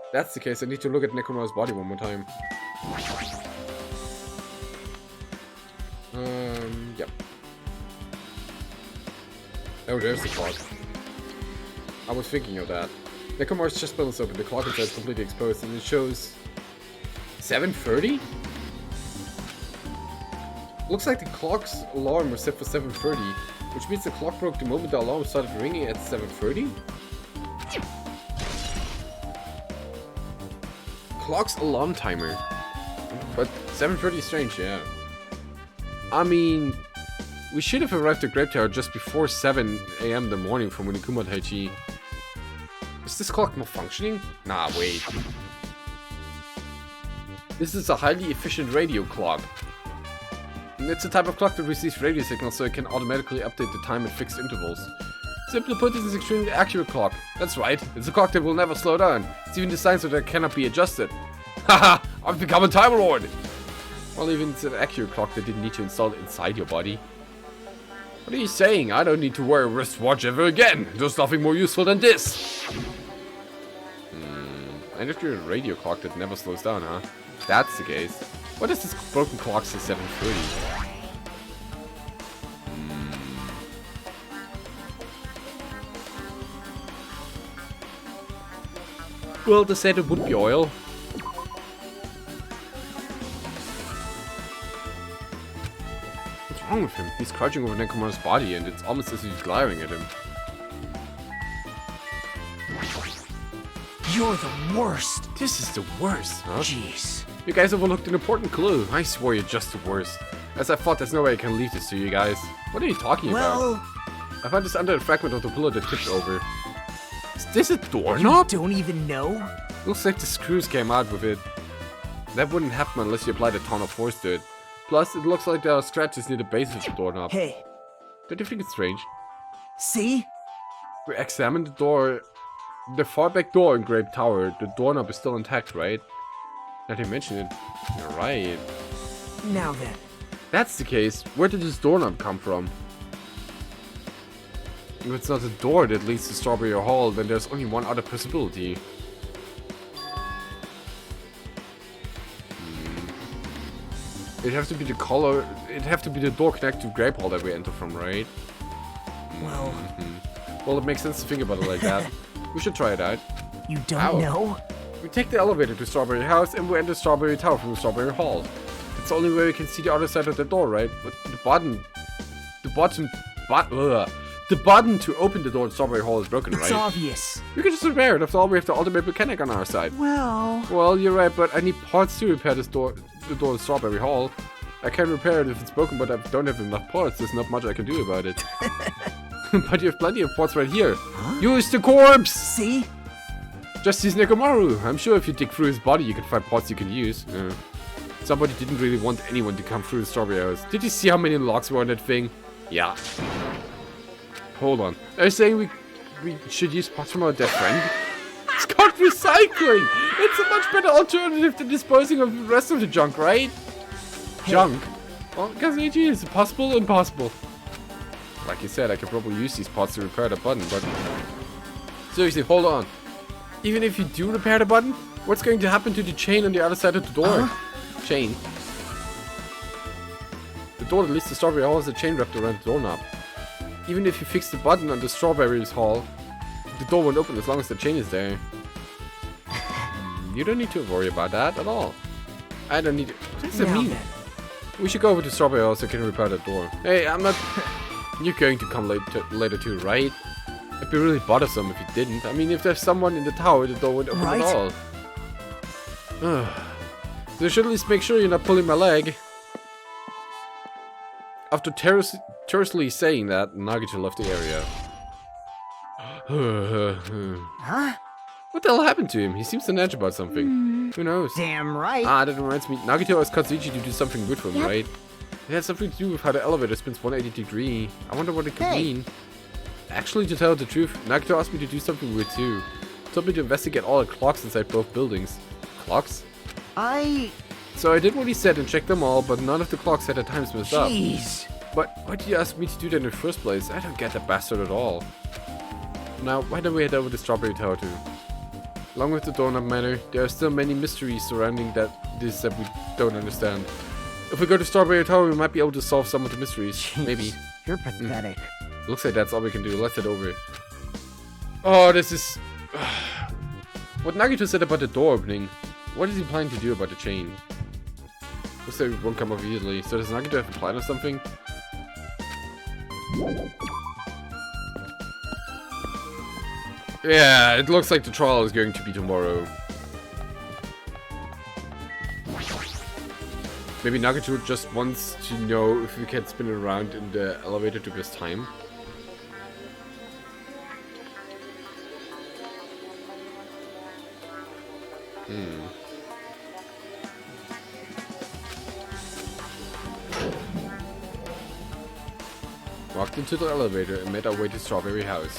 If that's the case, I need to look at Nekomaru's body one more time. Yep. Oh, there's the clock. I was thinking of that. Nekomaru's chest panel is open, the clock inside is completely exposed, and it shows 7:30? Looks like the clock's alarm was set for 7:30, which means the clock broke the moment the alarm started ringing at 7:30? Clock's alarm timer. But 7:30 is strange, yeah. I mean, we should have arrived at Grape Tower just before 7 AM in the morning from Unikuma Taichi. Is this clock malfunctioning? Nah, wait. This is a highly efficient radio clock. And it's a type of clock that receives radio signals so it can automatically update the time at fixed intervals. Simply put, this is an extremely accurate clock. That's right, it's a clock that will never slow down. It's even designed so that it cannot be adjusted. Haha, I've become a Time Lord! Well, even it's an accurate clock that didn't need to install it inside your body. What are you saying? I don't need to wear a wristwatch ever again. There's nothing more useful than this. And if you're a radio clock that never slows down, huh? That's the case. What does this broken clock say 7:30? Well, they said it would be oil. What's wrong with him? He's crouching over Nekomaru's body and it's almost as if he's glaring at him. You're the worst. This is the worst, huh? Jeez. You guys overlooked an important clue. I swore you're just the worst. As I thought, there's no way I can leave this to you guys. What are you talking about? I found this under a fragment of the pillow that tipped over. Is this a doorknob? You don't even know? Looks like the screws came out with it. That wouldn't happen unless you applied a ton of force to it. Plus, it looks like there are scratches near the base of the doorknob. Hey. Don't you think it's strange? See? We examined the door. The far back door in Grape Tower. The doorknob is still intact, right? Now that you mention it, you're right. Now then. That's the case. Where did this doorknob come from? If it's not a door that leads to Strawberry Hall, then there's only one other possibility. It'd have to be the color. It'd have to be the door connected to Grape Hall that we enter from, right? Well. Well, it makes sense to think about it like that. We should try it out. You don't know? We take the elevator to Strawberry House and we enter Strawberry Tower from Strawberry Hall. It's the only way we can see the other side of the door, right? But the button to open the door to Strawberry Hall is broken, right? It's obvious. We can just repair it. After all, we have the ultimate mechanic on our side. Well, You're right, but I need parts to repair this door, the door to Strawberry Hall. I can repair it if it's broken, but I don't have enough parts. There's not much I can do about it. But you have plenty of parts right here. Huh? Use the corpse! See? Just use Nekomaru. I'm sure if you dig through his body, you can find parts you can use. Somebody didn't really want anyone to come through the Strawberry House. Did you see how many locks were on that thing? Yeah. Hold on. Are you saying we should use parts from our dead friend? It's called recycling! It's a much better alternative to disposing of the rest of the junk, right? Hey. Junk? Well, Kazuichi, is it possible? Impossible. Like you said, I could probably use these parts to repair the button, but... Seriously, hold on. Even if you do repair the button, what's going to happen to the chain on the other side of the door? Chain. The door that leads to Strawberry Hall has a chain wrapped around the doorknob. Even if you fix the button on the Strawberry's Hall, the door won't open as long as the chain is there. You don't need to worry about that at all. I don't need to... What does that mean? We should go over to Strawberry Hall so I can repair that door. Hey, I'm not... You're going to come later too, right? It'd be really bothersome if you didn't. I mean, if there's someone in the tower, the door won't open at all. So you should at least make sure you're not pulling my leg. After tersely saying that, Nagito left the area. Huh? What the hell happened to him? He seems on edge about something. Who knows? Damn right. Ah, that reminds me. Nagito asked Katsuichi to do something good for him, right? It had something to do with how the elevator spins 180 degrees. I wonder what it could mean. Actually, to tell the truth, Nagito asked me to do something weird too. He told me to investigate all the clocks inside both buildings. Clocks? So I did what he said and checked them all, but none of the clocks had their times messed up. But why did you ask me to do that in the first place? I don't get that bastard at all. Now, why don't we head over to Strawberry Tower too? Along with the doorknob matter, there are still many mysteries surrounding this that we don't understand. If we go to Strawberry Tower, we might be able to solve some of the mysteries. Jeez, maybe. You're pathetic. Looks like that's all we can do. Let's head over. Oh, this is... What Nagito said about the door opening, what is he planning to do about the chain? Looks like it won't come off easily. So does Nagito have a plan or something? Yeah, it looks like the trial is going to be tomorrow. Maybe Nagito just wants to know if we can spin it around in the elevator to this time. Walked into the elevator and made our way to Strawberry House.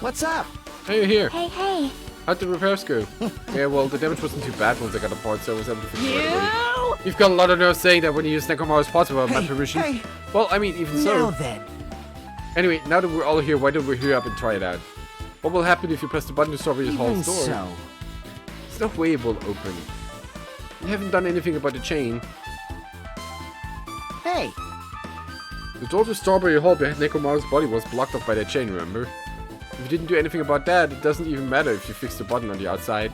What's up? Hey, you're here. Hey, hey. How'd the repairs go? Yeah, well, the damage wasn't too bad once I got the parts, so I was able to fix it right away. You've got a lot of nerve saying that when you use Nekomaru's parts without my permission. Well, I mean, even so. Now then. Anyway, now that we're all here, why don't we hurry up and try it out? What will happen if you press the button to Strawberry Hall's door? So. There's no way it will open. You haven't done anything about the chain. Hey. The door to Strawberry Hall behind Nekomaru's body was blocked off by that chain, remember? If you didn't do anything about that, it doesn't even matter if you fix the button on the outside.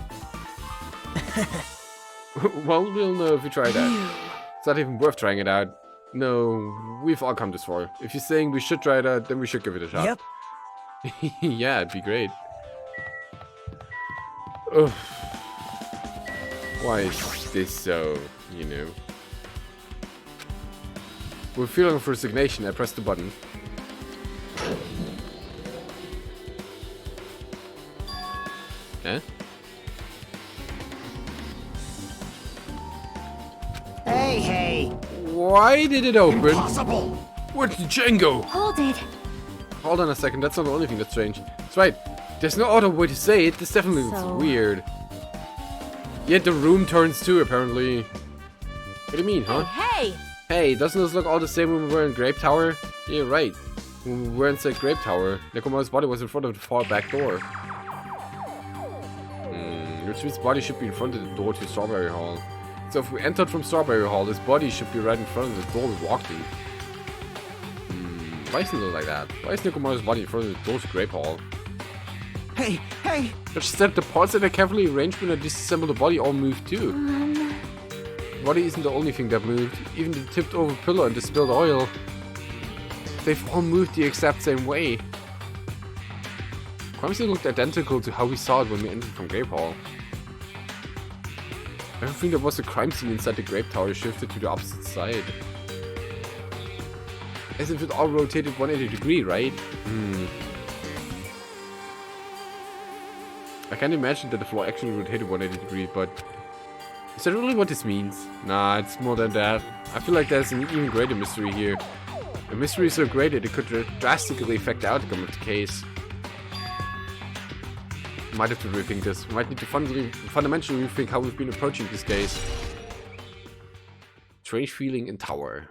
Well, we'll know if we try that. It's not even worth trying it out. No, we've all come this far. If you're saying we should try it out, then we should give it a shot. Yep. Yeah, it'd be great. Ugh. Why is this so, you know? With feeling for resignation, I pressed the button. Huh? Hey, hey. Why did it open? Impossible! Where'd the chain go? Hold it. Hold on a second, that's not the only thing that's strange. That's right. There's no other way to say it. This definitely looks weird. Yet the room turns too, apparently. What do you mean, huh? Hey! Hey, doesn't this look all the same when we were in Grape Tower? Yeah, right. When we were inside Grape Tower, Nekomaru's body was in front of the far back door. Which means body should be in front of the door to Strawberry Hall. So if we entered from Strawberry Hall, this body should be right in front of the door we walked in. Why isn't it like that? Why is Nekomaru's body in front of the door to Grape Hall? Hey, hey. Just said the parts that are carefully arranged when I disassemble the body all moved too. The body isn't the only thing that moved. Even the tipped over pillow and the spilled oil. They've all moved the exact same way. Crime scene looked identical to how we saw it when we entered from Grape Hall. Everything that was a crime scene inside the Grape Tower shifted to the opposite side. As if it all rotated 180 degrees, right? I can't imagine that the floor actually rotated 180 degrees, but... Is that really what this means? Nah, it's more than that. I feel like there's an even greater mystery here. A mystery so great that it could drastically affect the outcome of the case. Might have to rethink this. Might need to fundamentally rethink how we've been approaching this case. Strange feeling in tower.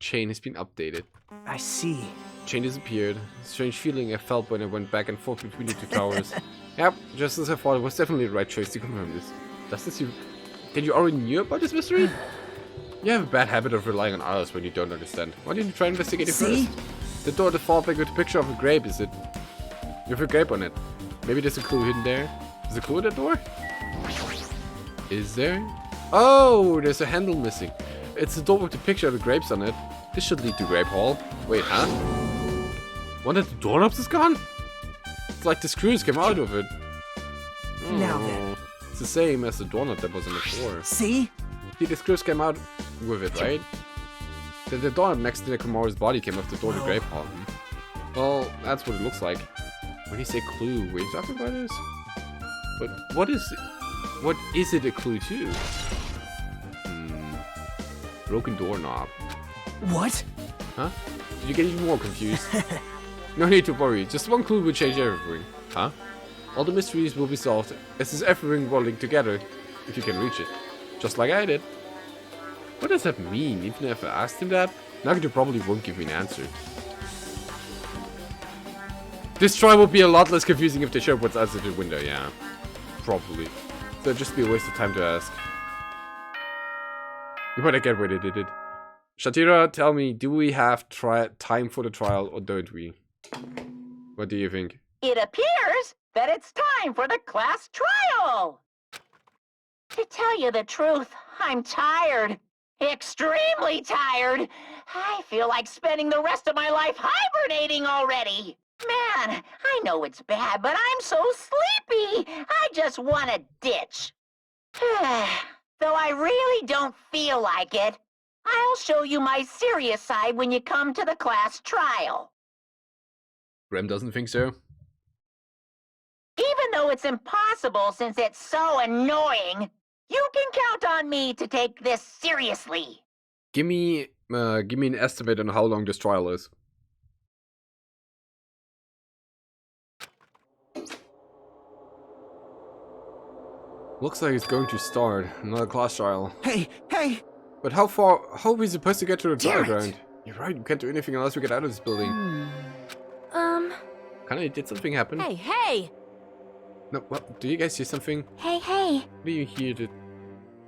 chain has been updated. I see. Chain disappeared. Strange feeling I felt when I went back and forth between the two towers. Yep, just as I thought, it was definitely the right choice to confirm this. Does this you... Did you already knew about this mystery? You have a bad habit of relying on others when you don't understand. Why didn't you try investigating See? first? The door at the far back with a picture of a grape, is it? You have a grape on it. Maybe there's a clue hidden there. Is there a clue at the door? Is there? Oh, there's a handle missing. It's the door with the picture of the grapes on it. This should lead to Grape Hall. Wait, huh? One of the doorknobs is gone? It's like the screws came out of it. Now then. It's the same as the doorknob that was on the floor. See? See, the screws came out with it, right? The doorknob next to Nekomaru's body came off the door to Grape Hall. Well, that's what it looks like. When you say clue, were you talking about this? But what is it a clue to? Broken doorknob. What? Huh? Did you get even more confused? No need to worry, just one clue will change everything. Huh? All the mysteries will be solved, as is everything will link together, if you can reach it. Just like I did. What does that mean? Even if I asked him that, Nagato probably won't give me an answer. This trial will be a lot less confusing if they show what's outside the window, yeah. Probably. So it'd just be a waste of time to ask. But I get why they did it. Shatira, tell me, do we have time for the trial or don't we? What do you think? It appears that it's time for the class trial. To tell you the truth, I'm tired. Extremely tired. I feel like spending the rest of my life hibernating already. Man, I know it's bad, but I'm so sleepy. I just want to ditch. Though I really don't feel like it, I'll show you my serious side when you come to the class trial. Rem doesn't think so. Even though it's impossible since it's so annoying, you can count on me to take this seriously. Give me an estimate on how long this trial is. Looks like it's going to start. Another class trial. Hey, hey! But how are we supposed to get to the trial Damn it. ground? You're right, we can't do anything unless we get out of this building. Kinda, did something happen? Hey, hey! No, what? Do you guys hear something? Hey, hey. What do you hear?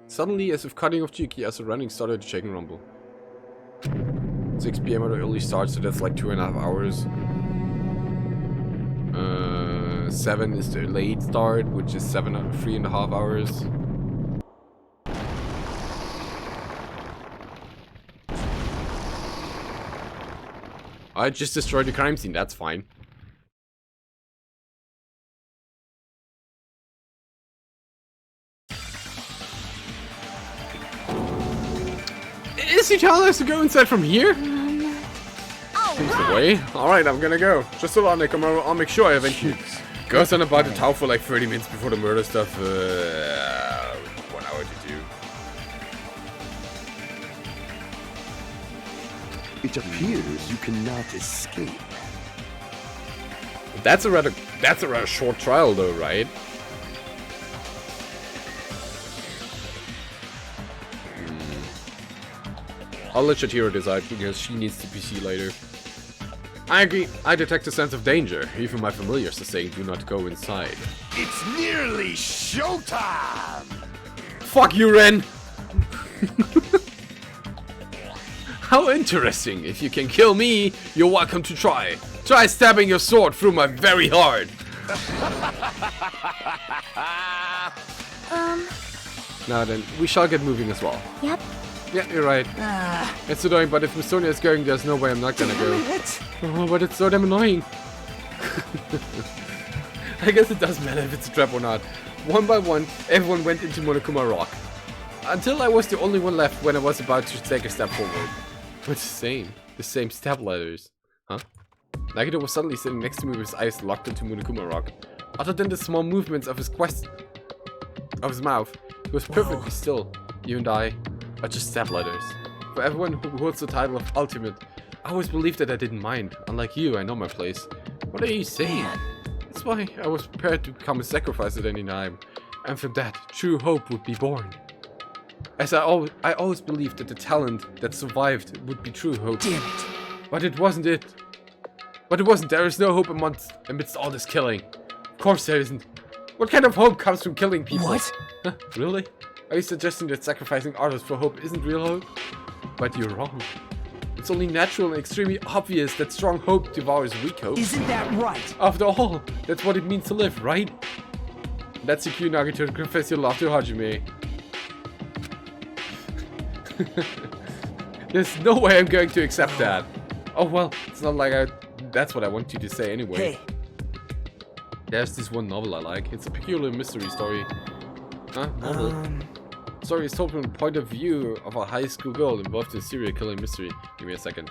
Suddenly, as if cutting off Chiki, as the running started to shake and rumble. 6 PM at the early start, so that's like 2.5 hours. 7 is the late start, which is 3.5 hours. I just destroyed the crime scene, that's fine. Is he telling us to go inside from here? Seems the way. Alright, I'm gonna go. Just hold on, Nekomaru. I'll make sure I eventually goes on about the tower for like 30 minutes before the murder stuff. 1 hour to do. It appears you cannot escape. That's a rather short trial though, right? I'll let Shatira decide because she needs to PC later. I agree. I detect a sense of danger. Even my familiars are saying do not go inside. It's nearly showtime! Fuck you, Ren! How interesting. If you can kill me, you're welcome to try. Try stabbing your sword through my very heart. Now then, we shall get moving as well. Yep. Yeah, you're right. It's annoying, but if Miss Sonia is going, there's no way I'm not gonna go. Oh, but it's so damn annoying. I guess it doesn't matter if it's a trap or not. One by one, everyone went into Monokuma Rock. Until I was the only one left when I was about to take a step forward. But the same step ladders. Huh? Nagito was suddenly sitting next to me with his eyes locked into Monokuma Rock. Other than the small movements of his mouth, he was perfectly still. You and I are just step ladders. For everyone who holds the title of Ultimate, I always believed that I didn't mind. Unlike you, I know my place. What are you saying? That's why I was prepared to become a sacrifice at any time. And from that, true hope would be born. As I always believed that the talent that survived would be true hope. Damn it. But it wasn't it. But it wasn't. There is no hope amidst all this killing. Of course there isn't. What kind of hope comes from killing people? What? Huh, really? Are you suggesting that sacrificing others for hope isn't real hope? But you're wrong. It's only natural and extremely obvious that strong hope devours weak hope. Isn't that right? After all, that's what it means to live, right? That's your cue, Nagito, to confess your love to Hajime. There's no way I'm going to accept that. Oh well, it's not like that's what I want you to say anyway. Hey. There's this one novel I like. It's a peculiar mystery story. Huh? Novel? Story is told from the point of view of a high school girl involved in a serial killing mystery. Give me a second.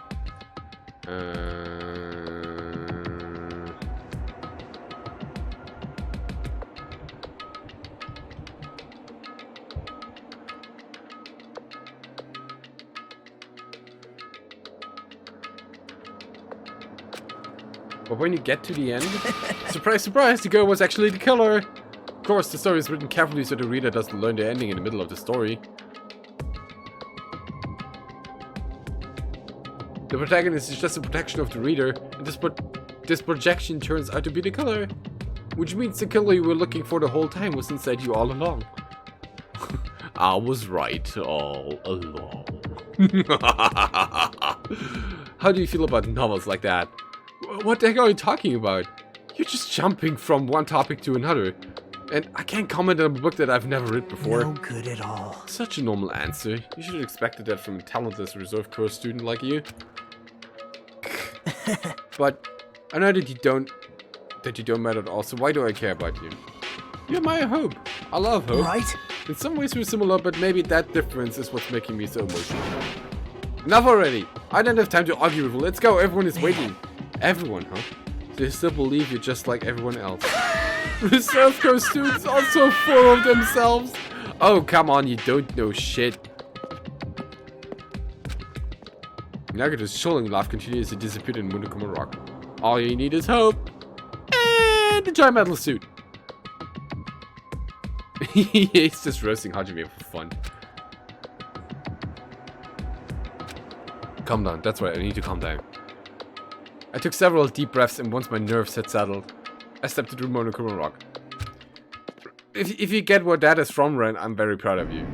But when you get to the end, surprise, surprise, the girl was actually the killer. Of course, the story is written carefully so the reader doesn't learn the ending in the middle of the story. The protagonist is just a protection of the reader, and this projection turns out to be the killer. Which means the killer you were looking for the whole time was inside you all along. I was right all along. How do you feel about novels like that? What the heck are you talking about? You're just jumping from one topic to another. And I can't comment on a book that I've never read before. No good at all. Such a normal answer. You should have expected that from a talentless reserve course student like you. But I know that you don't matter at all, so why do I care about you? You're my hope. I love hope. Right? In some ways we're similar, but maybe that difference is what's making me so emotional. Enough already. I don't have time to argue with you. Let's go. Everyone is waiting. Everyone, huh? They still believe you're just like everyone else. Reserve course students are so full of themselves. Oh, come on, you don't know shit. Nagato's chilling laugh continues to disappear in Monokuma Rock. All you need is hope. And a giant metal suit. He's just roasting Hajime for fun. Calm down, that's right, I need to calm down. I took several deep breaths, and once my nerves had settled, I stepped into Monokuma Rock. If you get where that is from, Ren, I'm very proud of you.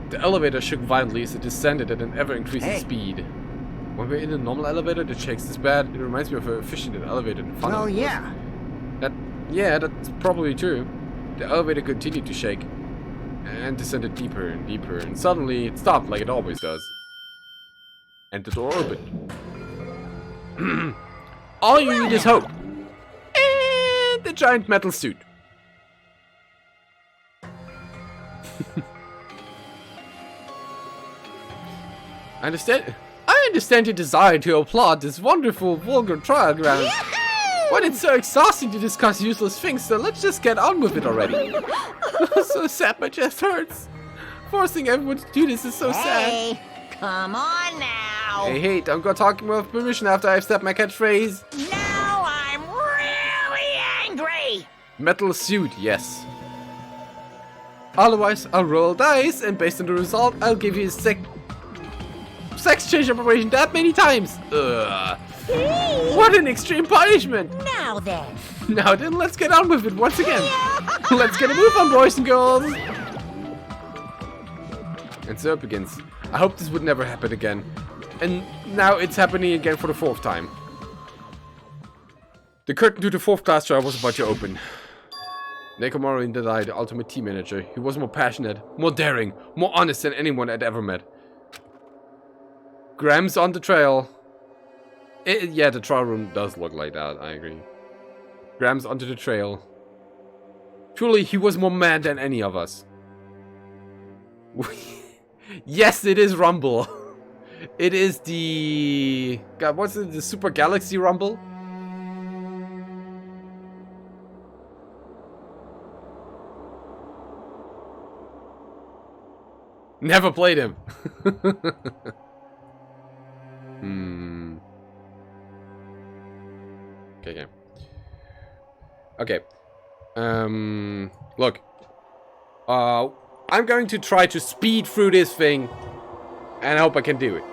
The elevator shook violently as it descended at an ever-increasing speed. When we're in a normal elevator that shakes this bad, it reminds me of a efficient elevator in fun. Well, yeah. Yeah, that's probably true. The elevator continued to shake and descended deeper and deeper, and suddenly it stopped like it always does. And the door opened. All you need is hope. And the giant metal suit. I understand your desire to applaud this wonderful, vulgar trial ground. But it's so exhausting to discuss useless things, so let's just get on with it already. So sad, my chest hurts. Forcing everyone to do this is so sad. Come on now. Hey, don't go talking with permission after I've said my catchphrase. Now I'm really angry. Metal suit, yes. Otherwise, I'll roll dice, and based on the result, I'll give you a sex change operation that many times. Ugh. What an extreme punishment. Now then. Now then, let's get on with it once again. Let's get a move on, boys and girls. And so it begins. I hope this would never happen again. And now it's happening again for the 4th time. The curtain to the 4th class trial was about to open. Nekomaru Indadai, the ultimate team manager. He was more passionate, more daring, more honest than anyone I'd ever met. Grams on the trail. Yeah, the trial room does look like that, I agree. Grams onto the trail. Truly, he was more mad than any of us. Yes, it is Rumble. It is the... God, what's it? The Super Galaxy Rumble? Never played him. Okay. Look. I'm going to try to speed through this thing, and I hope I can do it.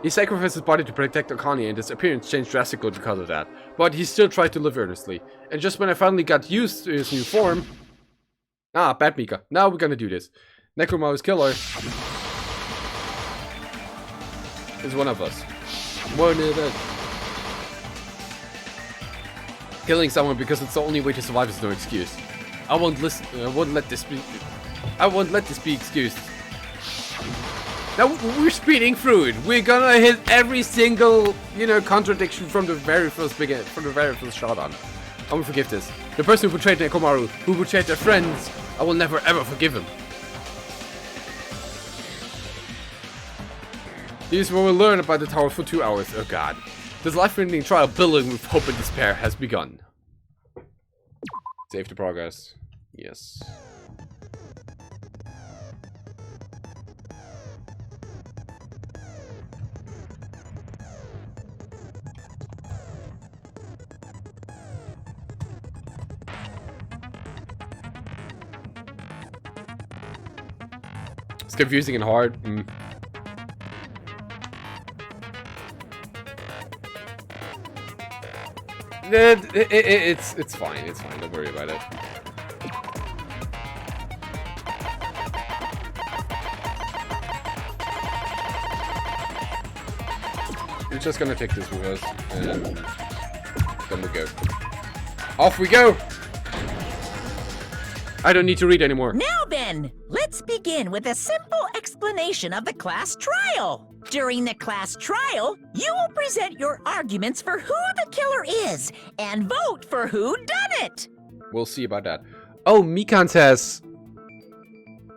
He sacrificed his body to protect Akane, and his appearance changed drastically because of that. But he still tried to live earnestly. And just when I finally got used to his new form... Ah, bad Mika. Now we're gonna do this. Nekomaru's killer is one of us. One of us. Killing someone because it's the only way to survive is no excuse. I won't let this be excused. Now we're speeding through it. We're gonna hit every single, contradiction from the very first shot on. I won't forgive this. The person who betrayed Nekomaru, who betrayed their friends, I will never ever forgive him. This is what we'll learn about the tower for 2 hours. Oh god. This life-threatening trial billowing with hope and despair has begun. Save the progress. Yes. It's confusing and hard. It's fine. It's fine. Don't worry about it. We're just gonna take this with us, and then we go. Off we go! I don't need to read anymore. Now then, let's begin with a simple explanation of the class trial. During the class trial, you will present your arguments for who the killer is and vote for who done it. We'll see about that. Oh, Mikan says...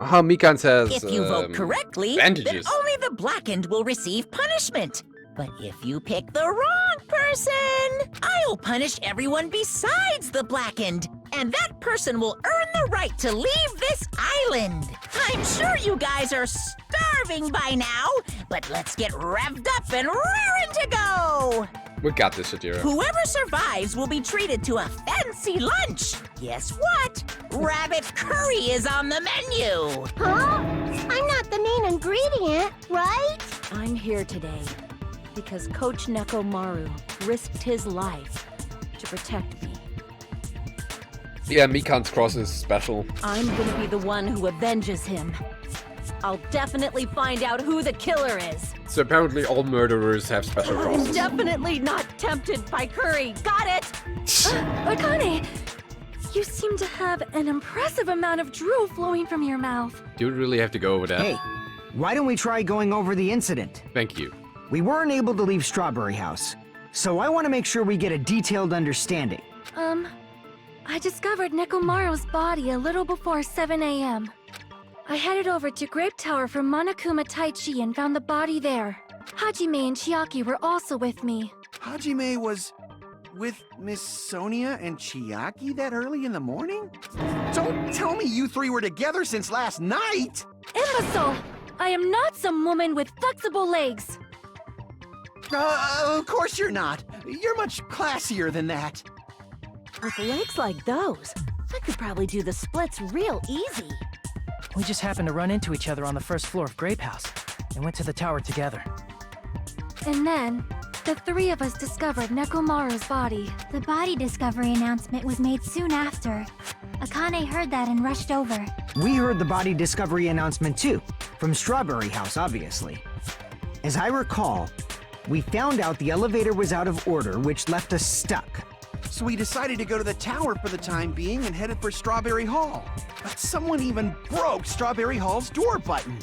If you vote correctly, bandages. then only the blackened will receive punishment. But if you pick the wrong person, I'll punish everyone besides the blackened. And that person will earn the right to leave this island. I'm sure you guys are starving by now, but let's get revved up and raring to go. We got this, Shadira. Whoever survives will be treated to a fancy lunch. Guess what? Rabbit curry is on the menu. Huh? I'm not the main ingredient, right? I'm here today because Coach Nekomaru risked his life to protect me. Yeah, Mikan's cross is special. I'm gonna be the one who avenges him. I'll definitely find out who the killer is. So apparently all murderers have special I'm crosses. definitely not tempted by curry. Got it? Akane, you seem to have an impressive amount of drool flowing from your mouth. Do we really have to go over that? Hey, why don't we try going over the incident? Thank you. We weren't able to leave Strawberry House, so I want to make sure we get a detailed understanding. I discovered Nekomaru's body a little before 7 a.m. I headed over to Grape Tower for Monokuma Taichi and found the body there. Hajime and Chiaki were also with me. Hajime was with Miss Sonia and Chiaki that early in the morning? Don't tell me you three were together since last night! Imbecile! I am not some woman with flexible legs. Of course you're not. You're much classier than that. With legs like those, I could probably do the splits real easy. We just happened to run into each other on the first floor of Grape House and went to the tower together. And then, the three of us discovered Nekomaru's body. The body discovery announcement was made soon after. Akane heard that and rushed over. We heard the body discovery announcement too, from Strawberry House, obviously. As I recall, we found out the elevator was out of order, which left us stuck. So we decided to go to the tower for the time being and headed for Strawberry Hall. But someone even broke Strawberry Hall's door button.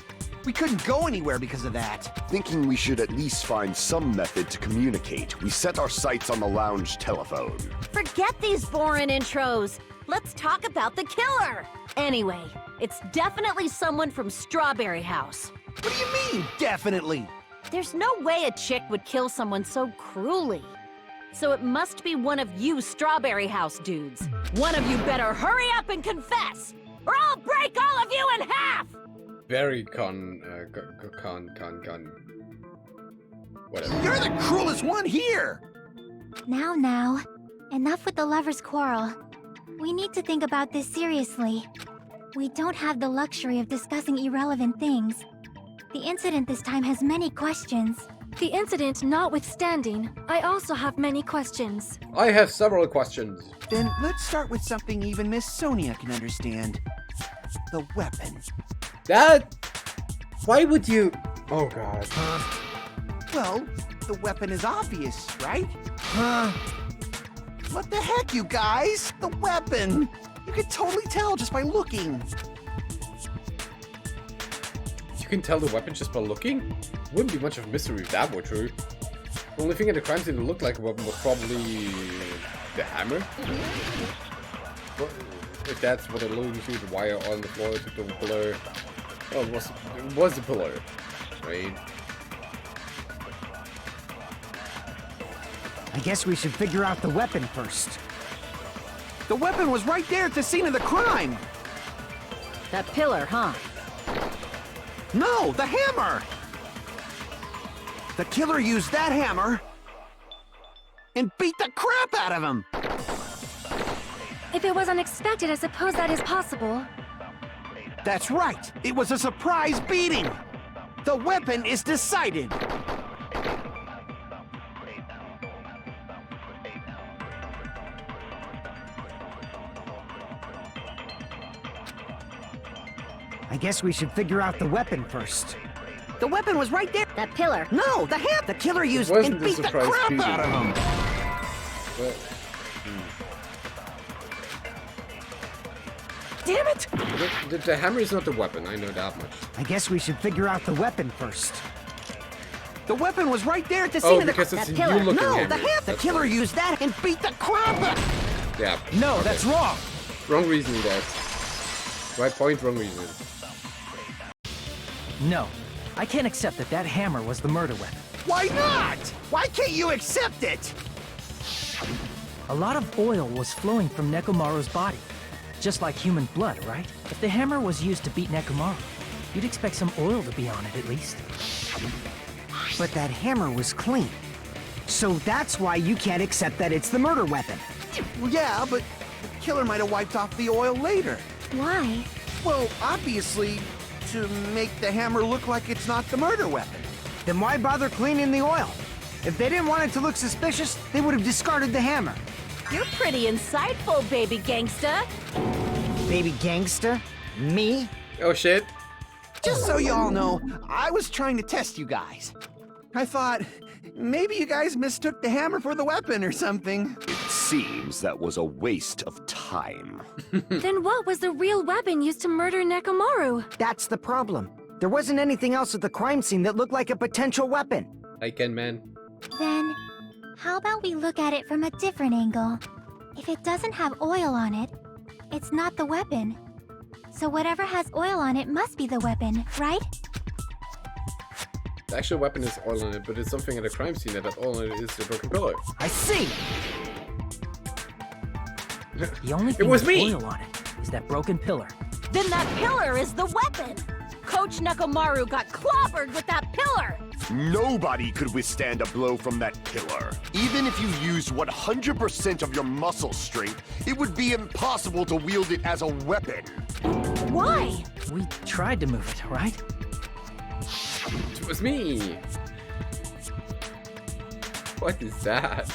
We couldn't go anywhere because of that. Thinking we should at least find some method to communicate, we set our sights on the lounge telephone. Forget these boring intros. Let's talk about the killer. Anyway, it's definitely someone from Strawberry House. What do you mean, definitely? There's no way a chick would kill someone so cruelly. So it must be one of you Strawberry House dudes. One of you better hurry up and confess, or I'll break all of you in half! Very whatever. You're the cruelest one here! Now, enough with the lovers' quarrel. We need to think about this seriously. We don't have the luxury of discussing irrelevant things. The incident this time has many questions. The incident notwithstanding, I also have many questions. I have several questions. Then let's start with something even Miss Sonia can understand. The weapon. That... Why would you... Oh god. Well, the weapon is obvious, right? What the heck, you guys? The weapon! You can totally tell just by looking. You can tell the weapon just by looking? Wouldn't be much of a mystery if that were true. The only thing in the crime scene that looked like a weapon was probably... the hammer? But if that's what it alluded to, the wire on the floor took the pillar. Oh, it was the pillar, right? I guess we should figure out the weapon first. The weapon was right there at the scene of the crime! That pillar, huh? No, the hammer! The killer used that hammer and beat the crap out of him! If it was unexpected, I suppose that is possible. That's right! It was a surprise beating! The weapon is decided! I guess we should figure out the weapon first. The weapon was right there! That pillar. No, the hammer! The killer used wasn't and a beat the surprise crap beating. out of him! But, Damn it! the hammer is not the weapon, I know that much. I guess we should figure out the weapon first. The weapon was right there at the scene of the because it's that a pillar. new-looking No, hammer. the hammer! The That's killer why. used that and beat the crap out of him! Yeah. No, okay. that's wrong! Wrong reasoning, guys. Right point, wrong reasoning. No, I can't accept that that hammer was the murder weapon. Why not? Why can't you accept it? A lot of oil was flowing from Nekomaru's body. Just like human blood, right? If the hammer was used to beat Nekomaru, you'd expect some oil to be on it at least. But that hammer was clean. So that's why you can't accept that it's the murder weapon. Well, yeah, but the killer might have wiped off the oil later. Why? Well, obviously, to make the hammer look like it's not the murder weapon. Then why bother cleaning the oil? If they didn't want it to look suspicious, they would have discarded the hammer. You're pretty insightful, baby gangsta. Baby gangsta? Me? Oh shit. Just so you all know, I was trying to test you guys. I thought, maybe you guys mistook the hammer for the weapon or something. It seems that was a waste of time. Then what was the real weapon used to murder Nekomaru? That's the problem. There wasn't anything else at the crime scene that looked like a potential weapon. I can, man. Then, how about we look at it from a different angle? If it doesn't have oil on it, it's not the weapon. So whatever has oil on it must be the weapon, right? The actual weapon is oil in it, but it's something at a crime scene that oil in it is the broken pillar. I see! The only thing was with me! oil on it is that broken pillar. Then that pillar is the weapon. Coach Nekomaru got clobbered with that pillar. Nobody could withstand a blow from that pillar. Even if you used 100% of your muscle strength, it would be impossible to wield it as a weapon. Why? We tried to move it, right? It was me! What is that?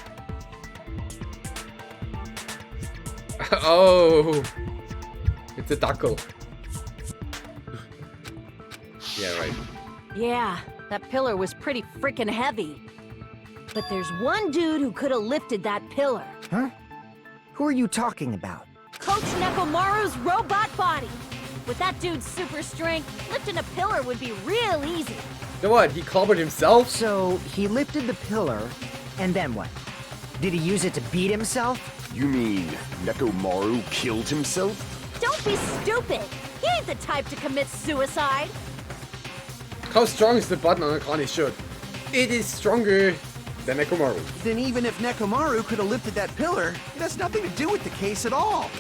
Oh! It's a tackle. Yeah, right. Yeah, that pillar was pretty freaking heavy. But there's one dude who could have lifted that pillar. Huh? Who are you talking about? Coach Nekomaru's robot body. With that dude's super strength, lifting a pillar would be real easy. You know what? He clobbered himself? So, he lifted the pillar, and then what? Did he use it to beat himself? You mean Nekomaru killed himself? Don't be stupid. He ain't the type to commit suicide. How strong is the button on Akane's shirt? It is stronger than Nekomaru. Then even if Nekomaru could have lifted that pillar, it has nothing to do with the case at all.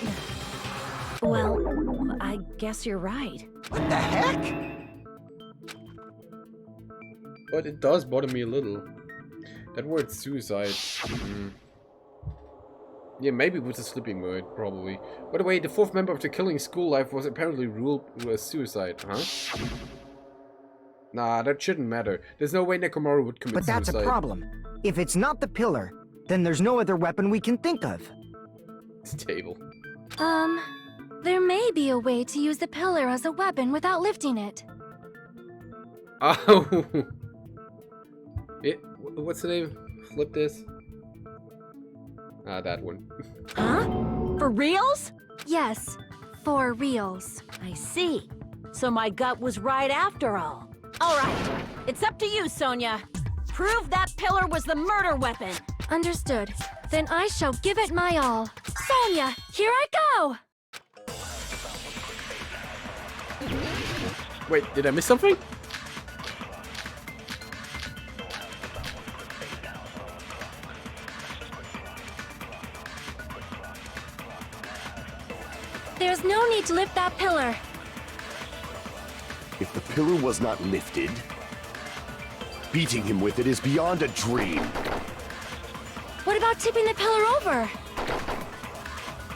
Well, I guess you're right. What the heck? But it does bother me a little. That word suicide. Yeah, maybe with the sleeping mode, probably. By the way, the fourth member of the Killing School Life was apparently ruled as suicide, huh? Nah, that shouldn't matter. There's no way Nekomaru would commit But that's suicide. a problem. If it's not the pillar, then there's no other weapon we can think of. This table. There may be a way to use the pillar as a weapon without lifting it. Oh! What's the name? Flip this. Ah, that one. Huh? For reals? Yes, for reals. I see. So my gut was right after all. All right, it's up to you, Sonia. Prove that pillar was the murder weapon. Understood. Then I shall give it my all. Sonia, here I go! Wait, did I miss something? There's no need to lift that pillar. If the pillar was not lifted, beating him with it is beyond a dream. What about tipping the pillar over?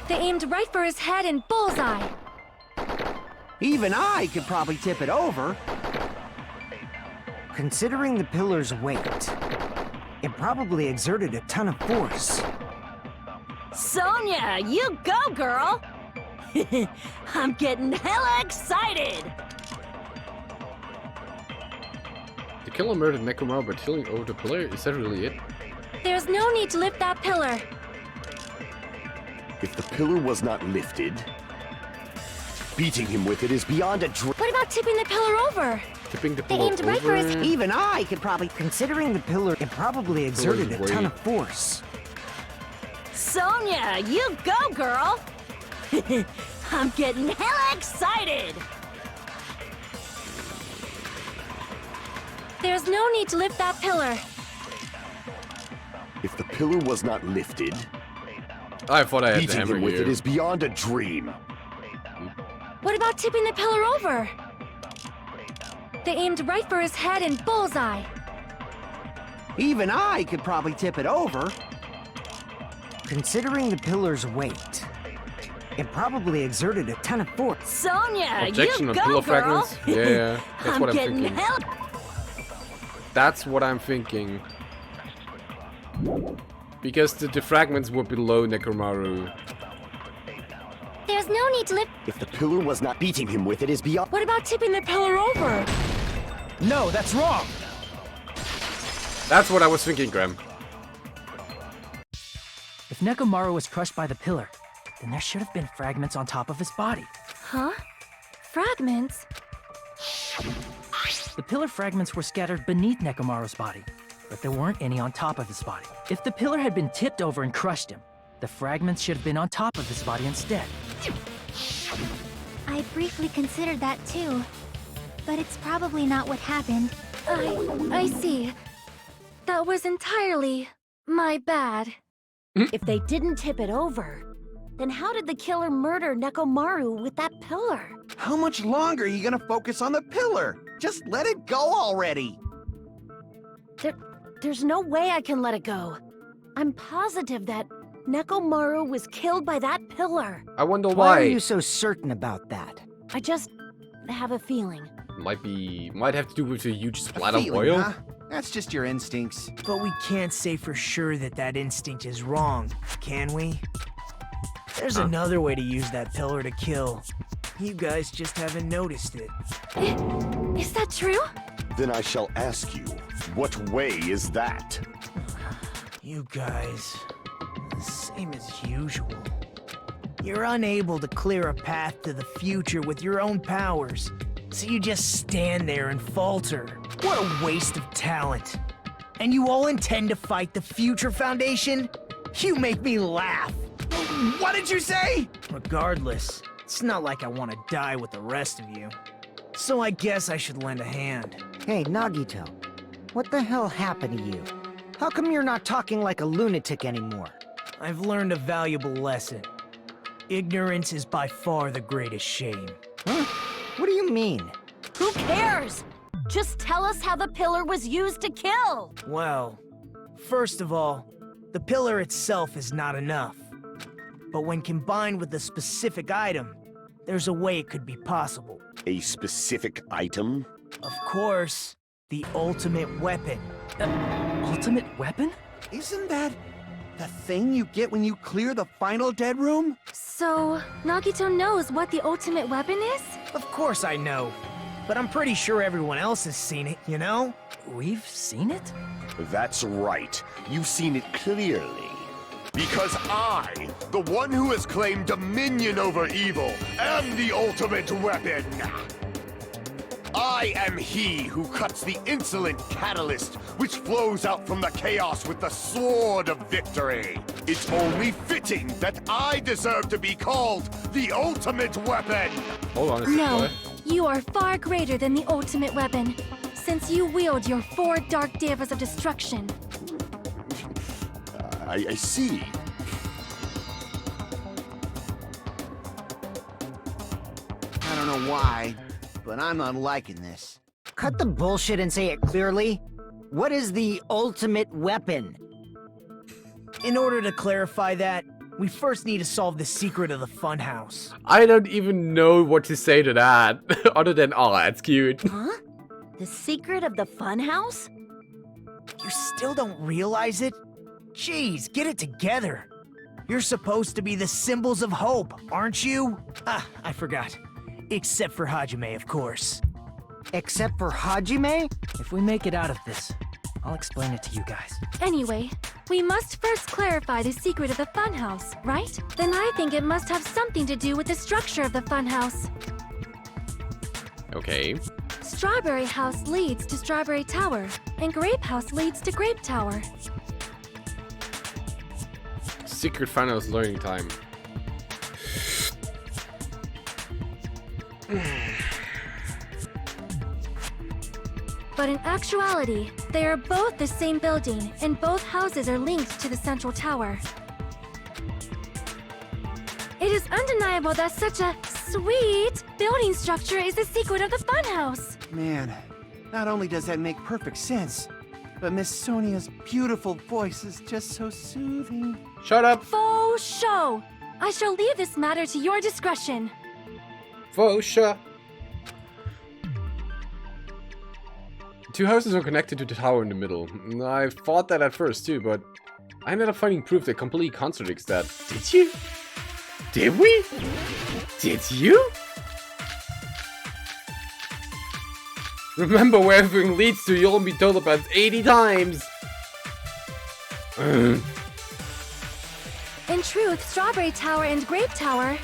They aimed right for his head and bullseye. Even I could probably tip it over. Considering the pillar's weight, it probably exerted a ton of force. Sonia, you go, girl! I'm getting hella excited! The killer murdered Nekomaru by tilting over the pillar? Is that really it? There's no need to lift that pillar. If the pillar was not lifted, beating him with it is beyond a dream. What about tipping the pillar over? Tipping the They pillar aimed right for his over? Even I could probably... Considering the pillar, it probably exerted a Pillar's ton weight. of force. Sonia, you go, girl! I'm getting hella excited! There's no need to lift that pillar. If the pillar was not lifted, I thought I had the beating hammer him with here. it is beyond a dream. What about tipping the pillar over? They aimed right for his head and bullseye. Even I could probably tip it over. Considering the pillar's weight, it probably exerted a ton of force. Sonia, Objection you on go, pillow girl! fragments? Yeah, that's I'm what I'm getting thinking. hella... That's what I'm thinking. Because the fragments were below Nekomaru. There's no need to lift... If the pillar was not beating him with it is beyond... What about tipping the pillar over? No, that's wrong! That's what I was thinking, Graham. If Nekomaru was crushed by the pillar, then there should have been fragments on top of his body. Huh? Fragments? The pillar fragments were scattered beneath Nekomaru's body, but there weren't any on top of his body. If the pillar had been tipped over and crushed him, the fragments should have been on top of his body instead. I briefly considered that too. But it's probably not what happened. I see. That was entirely my bad. If they didn't tip it over, then how did the killer murder Nekomaru with that pillar? How much longer are you gonna focus on the pillar? Just let it go already. There's no way I can let it go. I'm positive that Nekomaru was killed by that pillar. I wonder Why why. are you so certain about that? I just have a feeling. Might have to do with a huge splat of Feeling, oil. huh? That's just your instincts. But we can't say for sure that that instinct is wrong, can we? There's another way to use that pillar to kill. You guys just haven't noticed it. Is that true? Then I shall ask you, what way is that? You guys, the same as usual. You're unable to clear a path to the future with your own powers, so you just stand there and falter. What a waste of talent. And you all intend to fight the Future Foundation? You make me laugh. What did you say? Regardless, it's not like I want to die with the rest of you. So I guess I should lend a hand. Hey, Nagito, what the hell happened to you? How come you're not talking like a lunatic anymore? I've learned a valuable lesson. Ignorance is by far the greatest shame. Huh? What do you mean? Who cares? Just tell us how the pillar was used to kill. Well, first of all, the pillar itself is not enough. But when combined with a specific item, there's a way it could be possible. A specific item? Of course, the ultimate weapon. Ultimate weapon? Isn't that the thing you get when you clear the final dead room? So, Nagito knows what the ultimate weapon is? Of course I know. But I'm pretty sure everyone else has seen it, you know? We've seen it? That's right. You've seen it clearly. Because I, the one who has claimed dominion over evil, am the ultimate weapon. I am he who cuts the insolent catalyst which flows out from the chaos with the sword of victory. It's only fitting that I deserve to be called the ultimate weapon. Hold on a second. No, you are far greater than the ultimate weapon, since you wield your 4 Dark Devas of Destruction. I see. I don't know why, but I'm not liking this. Cut the bullshit and say it clearly. What is the ultimate weapon? In order to clarify that, we first need to solve the secret of the funhouse. I don't even know what to say to that, other than, oh, that's cute. Huh? The secret of the funhouse? You still don't realize it? Jeez, get it together. You're supposed to be the symbols of hope, aren't you? Ah, I forgot. Except for Hajime, of course. Except for Hajime? If we make it out of this, I'll explain it to you guys. Anyway, we must first clarify the secret of the funhouse, right? Then I think it must have something to do with the structure of the funhouse. Okay. Strawberry House leads to Strawberry Tower, and Grape House leads to Grape Tower. Secret finals learning time. But in actuality, they are both the same building, and both houses are linked to the central tower. It is undeniable that such a sweet building structure is the secret of the funhouse. Man, not only does that make perfect sense, but Miss Sonia's beautiful voice is just so soothing. Shut up! Faux show! I shall leave this matter to your discretion. Faux sure. Two houses are connected to the tower in the middle. I thought that at first too, but I ended up finding proof that completely contradicts that. Did you? Did we? Did you? Remember where everything leads to, you'll only be told about 80 times! In truth, Strawberry Tower and Grape Tower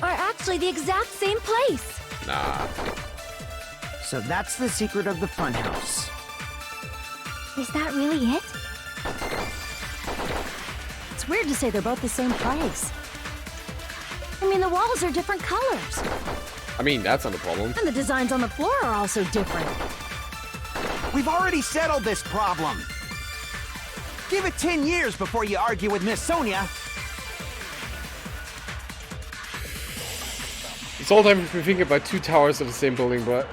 are actually the exact same place. Nah. So that's the secret of the funhouse. Is that really it? It's weird to say they're both the same place. I mean, the walls are different colors. I mean, that's not a problem. And the designs on the floor are also different. We've already settled this problem. Give it 10 years before you argue with Miss Sonia. It's all time to think about two towers of the same building, but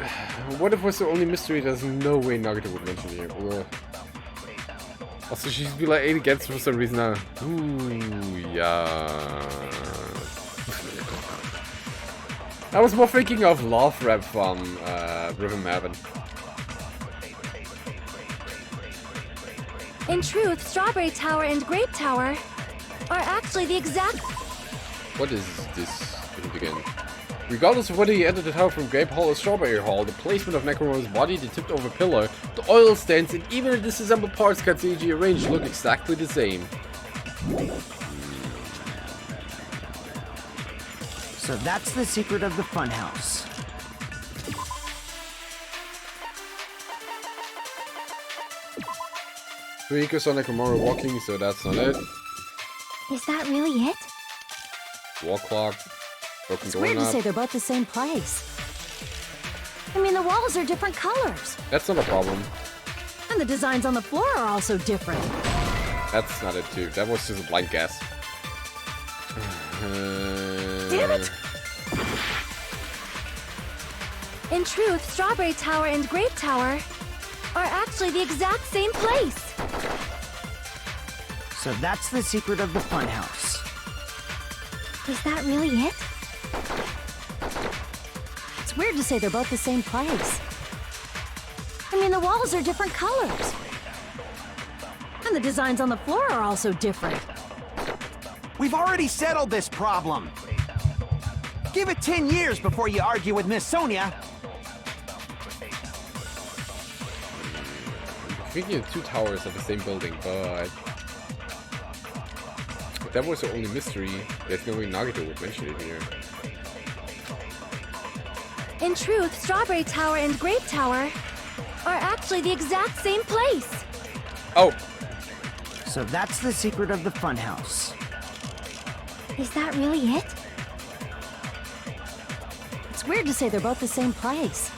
what if was the only mystery there's no way Nagito would mention here? Ugh. Also, she's be like 8 against for some reason now. Ooh, yeah. I was more thinking of Love Rap from Rhythm Heaven. In truth, Strawberry Tower and Grape Tower are actually the exact... What is this again? Regardless of whether you enter the tower from Grape Hall or Strawberry Hall, the placement of Necromo's body, the tipped over pillar, the oil stands, and even the disassembled parts Katsuji arranged look exactly the same. So that's the secret of the funhouse. Rico saw Necromora walking, so that's not it. Is that really it? Wall clock. Broken It's weird to say they're both the same place. I mean, the walls are different colors. That's not a problem. And the designs on the floor are also different. That's not it too. That was just a blind guess. Damn it! In truth, Strawberry Tower and Grape Tower are actually the exact same place. So that's the secret of the funhouse. Is that really it? It's weird to say they're both the same price. I mean, the walls are different colors. And the designs on the floor are also different. We've already settled this problem. Give it 10 years before you argue with Miss Sonia. Thinking of two towers of the same building, but if that was the only mystery, there's no way Nagito would mention it here. In truth, Strawberry Tower and Grape Tower are actually the exact same place. Oh! So that's the secret of the funhouse. Is that really it? It's weird to say they're both the same price.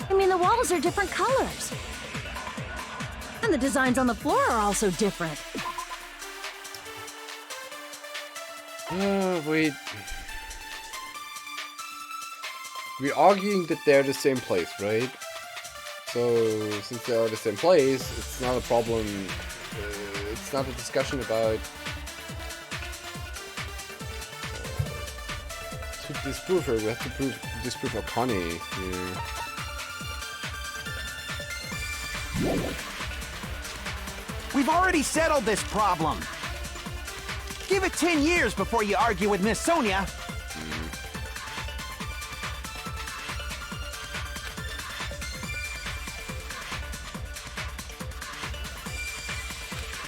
I mean, the walls are different colors. And the designs on the floor are also different. Wait. We're arguing that they're the same place, right? So, since they are the same place, it's not a problem. It's not a discussion about to disprove her. We have to disprove Akane here. We've already settled this problem. Give it 10 years before you argue with Miss Sonia.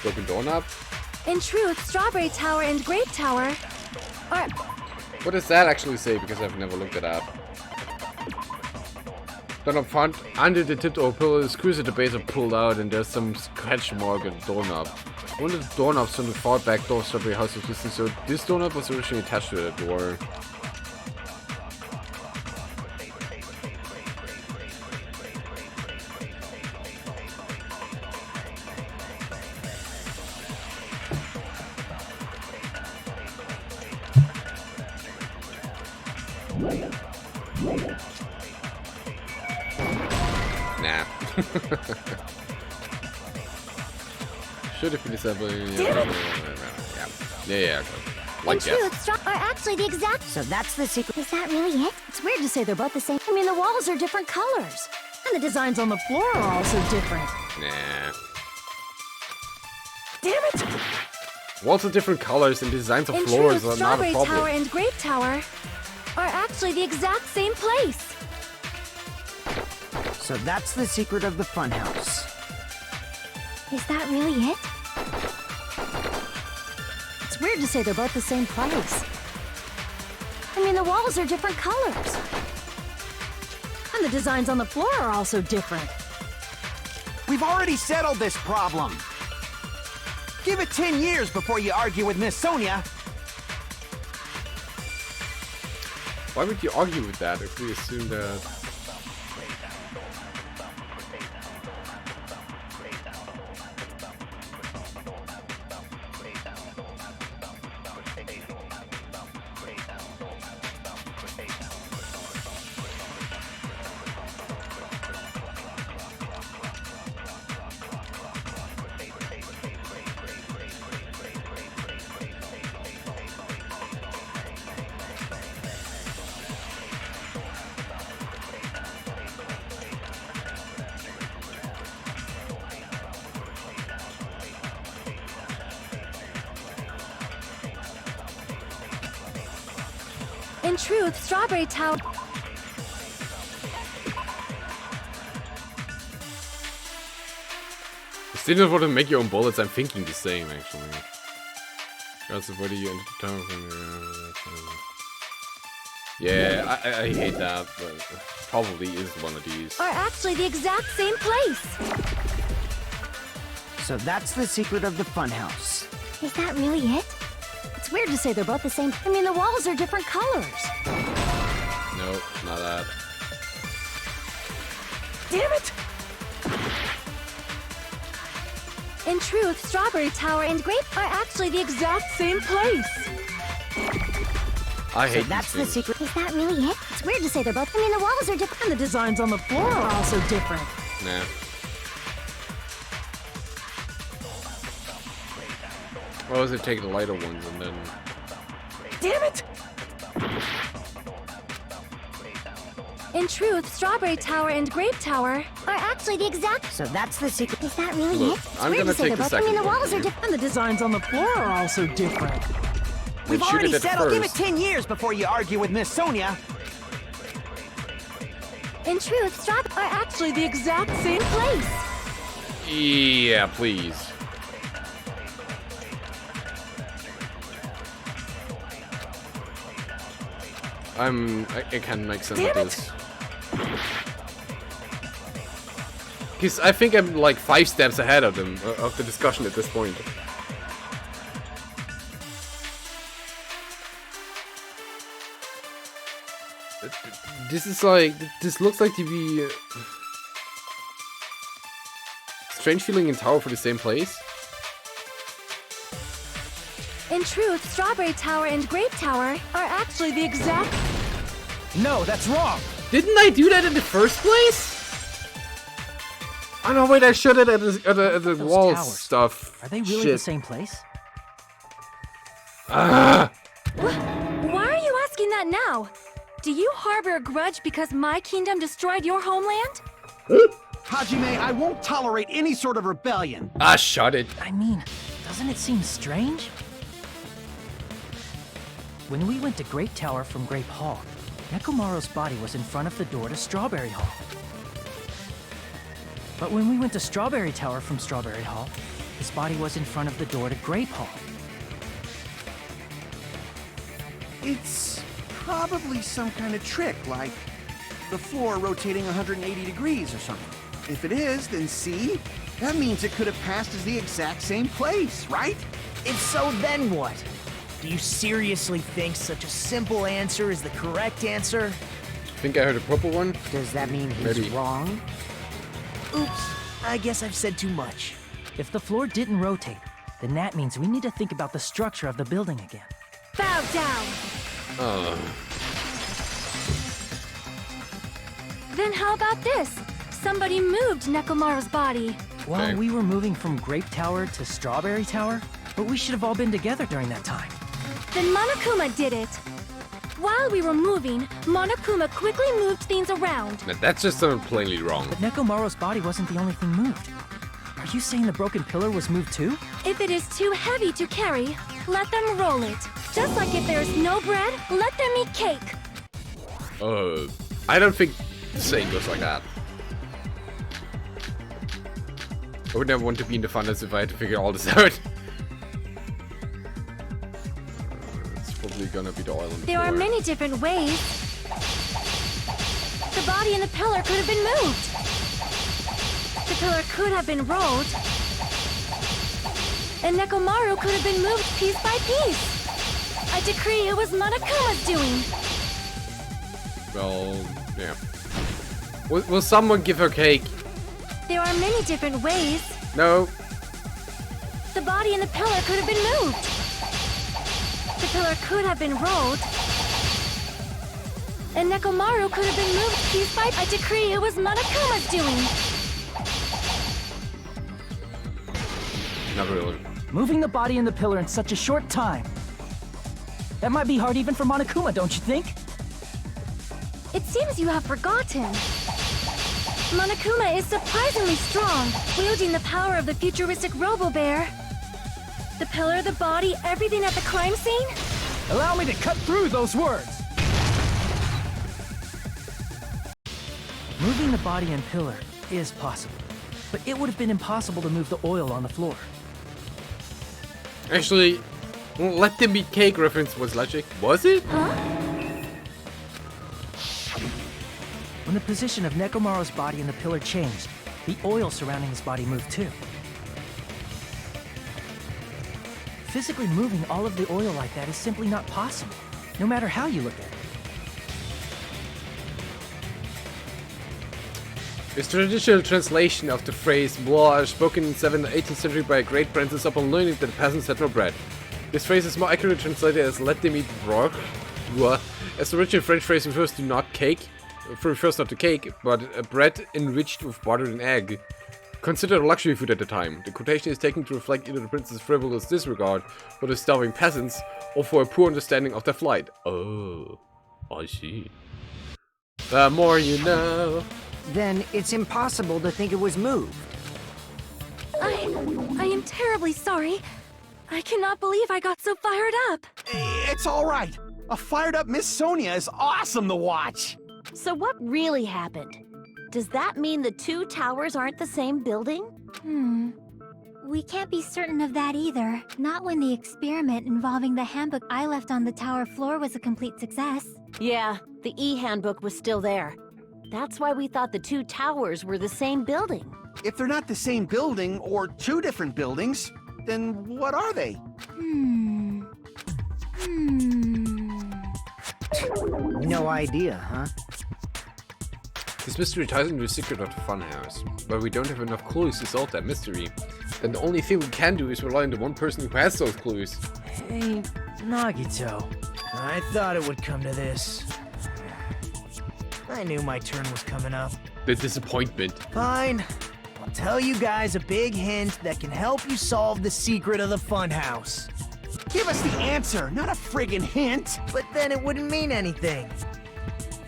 Broken doorknob? In truth, Strawberry Tower and Grape Tower are... What does that actually say? Because I've never looked it up. Doorknob found under the tipped over pillow, the screws at the base are pulled out, and there's some scratch mark on the doorknob. One of the doorknobs from the far back door of Strawberry House was missing, so this doorknob was originally attached to the door. Nah. Should have been disabled. Yeah. Like In truth, are actually the exact... So that's the secret. Is that really it? It's weird to say they're both the same. I mean, the walls are different colors. And the designs on the floor are also different. Nah. Damn it! Walls are different colors and designs of In floors truth, are not a Strawberry problem. Tower and Grape Tower are actually the exact same place. So that's the secret of the funhouse. Is that really it? It's weird to say they're both the same price. I mean, the walls are different colors. And the designs on the floor are also different. We've already settled this problem. Give it 10 years before you argue with Miss Sonia. Why would you argue with that if we assume that... In truth, Strawberry Tower... Still don't want to make your own bullets, I'm thinking the same actually. That's what do you enter the town from? Yeah, I hate that, but probably is one of these. are actually the exact same place. So that's the secret of the funhouse. Is that really it? It's weird to say they're both the same. I mean, the walls are different colors. Nope, not that. Damn it! In truth, Strawberry Tower and Grape are actually the exact same place. I So hate that's the these things. secret. Is that really it? It's weird to say they're both. I mean, the walls are different. And the designs on the floor are also different. Nah. Or was it take the lighter ones and then damn it! In truth, Strawberry Tower and Grape Tower Are actually the exact. So that's the secret. Is that really Look, it? It's I'm weird gonna to say take the they're both. I mean, second the one walls from are you. different. And the designs on the floor are also different. We've shoot already it at said I'll give it first. 10 years before you argue with Miss Sonia. In truth, Strawberry Are actually the exact same place. Yeah, please. I can't make sense of this. Because I think I'm like 5 steps ahead of them, of the discussion at this point. This is like, this looks like to be strange feeling in tower for the same place. In truth, Strawberry Tower and Grape Tower Are actually the exact. No, that's wrong! Didn't I do that in the first place? Oh no, wait, I showed it at the Those wall towers, stuff. Are they really Shit. the same place? Ah! Why are you asking that now? Do you harbor a grudge because my kingdom destroyed your homeland? Hajime, I won't tolerate any sort of rebellion. Ah, shut it. I mean, doesn't it seem strange? When we went to Grape Tower from Grape Hall, Nekomaru's body was in front of the door to Strawberry Hall. But when we went to Strawberry Tower from Strawberry Hall, his body was in front of the door to Grape Hall. It's probably some kind of trick, like the floor rotating 180 degrees or something. If it is, then see? That means it could have passed as the exact same place, right? If so, then what? Do you seriously think such a simple answer is the correct answer? Think I heard a purple one? Does that mean he's Maybe. wrong? Oops, I guess I've said too much. If the floor didn't rotate, then that means we need to think about the structure of the building again. Bow down! Then how about this? Somebody moved Nekomaru's body. Well, Okay. we were moving from Grape Tower to Strawberry Tower, but we should have all been together during that time. Then Monokuma did it. While we were moving, Monokuma quickly moved things around. Now, that's just plainly wrong. But Nekomaru's body wasn't the only thing moved. Are you saying the broken pillar was moved too? If it is too heavy to carry, let them roll it. Just like if there is no bread, let them eat cake. I don't think the saying goes like that. I would never want to be in the funnels if I had to figure all this out. It's probably gonna be the oil on the There are floor. many different ways. The body and the pillar could have been moved. The pillar could have been rolled. And Nekomaru could have been moved piece by piece. I decree it was Monokuma's doing. Well, yeah. Will someone give her cake? There are many different ways. No. The body and the pillar could have been moved. The pillar could have been rolled. And Nekomaru could have been moved piece by... I decree it was Monokuma's doing. Not really. Moving the body and the pillar in such a short time. That might be hard even for Monokuma, don't you think? It seems you have forgotten. Monokuma is surprisingly strong, wielding the power of the futuristic Robo-Bear. The pillar, the body, everything at the crime scene? Allow me to cut through those words! Moving the body and pillar is possible, but it would have been impossible to move the oil on the floor. Actually, let them eat cake reference was logic. Was it? When the position of Nekomaru's body and the pillar changed, the oil surrounding his body moved too. Physically moving all of the oil like that is simply not possible, no matter how you look at it. It's traditional translation of the phrase "blah" spoken in 7th and 18th century by a great princess upon learning that the peasants had no bread. This phrase is more accurately translated as "let them eat broth," as the original French phrase refers not to cake, but bread enriched with butter and egg. Considered a luxury food at the time, the quotation is taken to reflect either the prince's frivolous disregard for the starving peasants, or for a poor understanding of their flight. Oh, I see. The more you know. Then it's impossible to think it was moved. I am terribly sorry. I cannot believe I got so fired up. It's all right. A fired up Miss Sonia is awesome to watch. So what really happened? Does that mean the two towers aren't the same building? We can't be certain of that either. Not when the experiment involving the handbook I left on the tower floor was a complete success. Yeah, the e-handbook was still there. That's why we thought the two towers were the same building. If they're not the same building or two different buildings, then what are they? No idea, huh? This mystery ties into the secret of the funhouse, but we don't have enough clues to solve that mystery. Then the only thing we can do is rely on the one person who has those clues. Hey, Nagito. I thought it would come to this. I knew my turn was coming up. The disappointment. Fine. I'll tell you guys a big hint that can help you solve the secret of the funhouse. Give us the answer, not a friggin' hint. But then it wouldn't mean anything.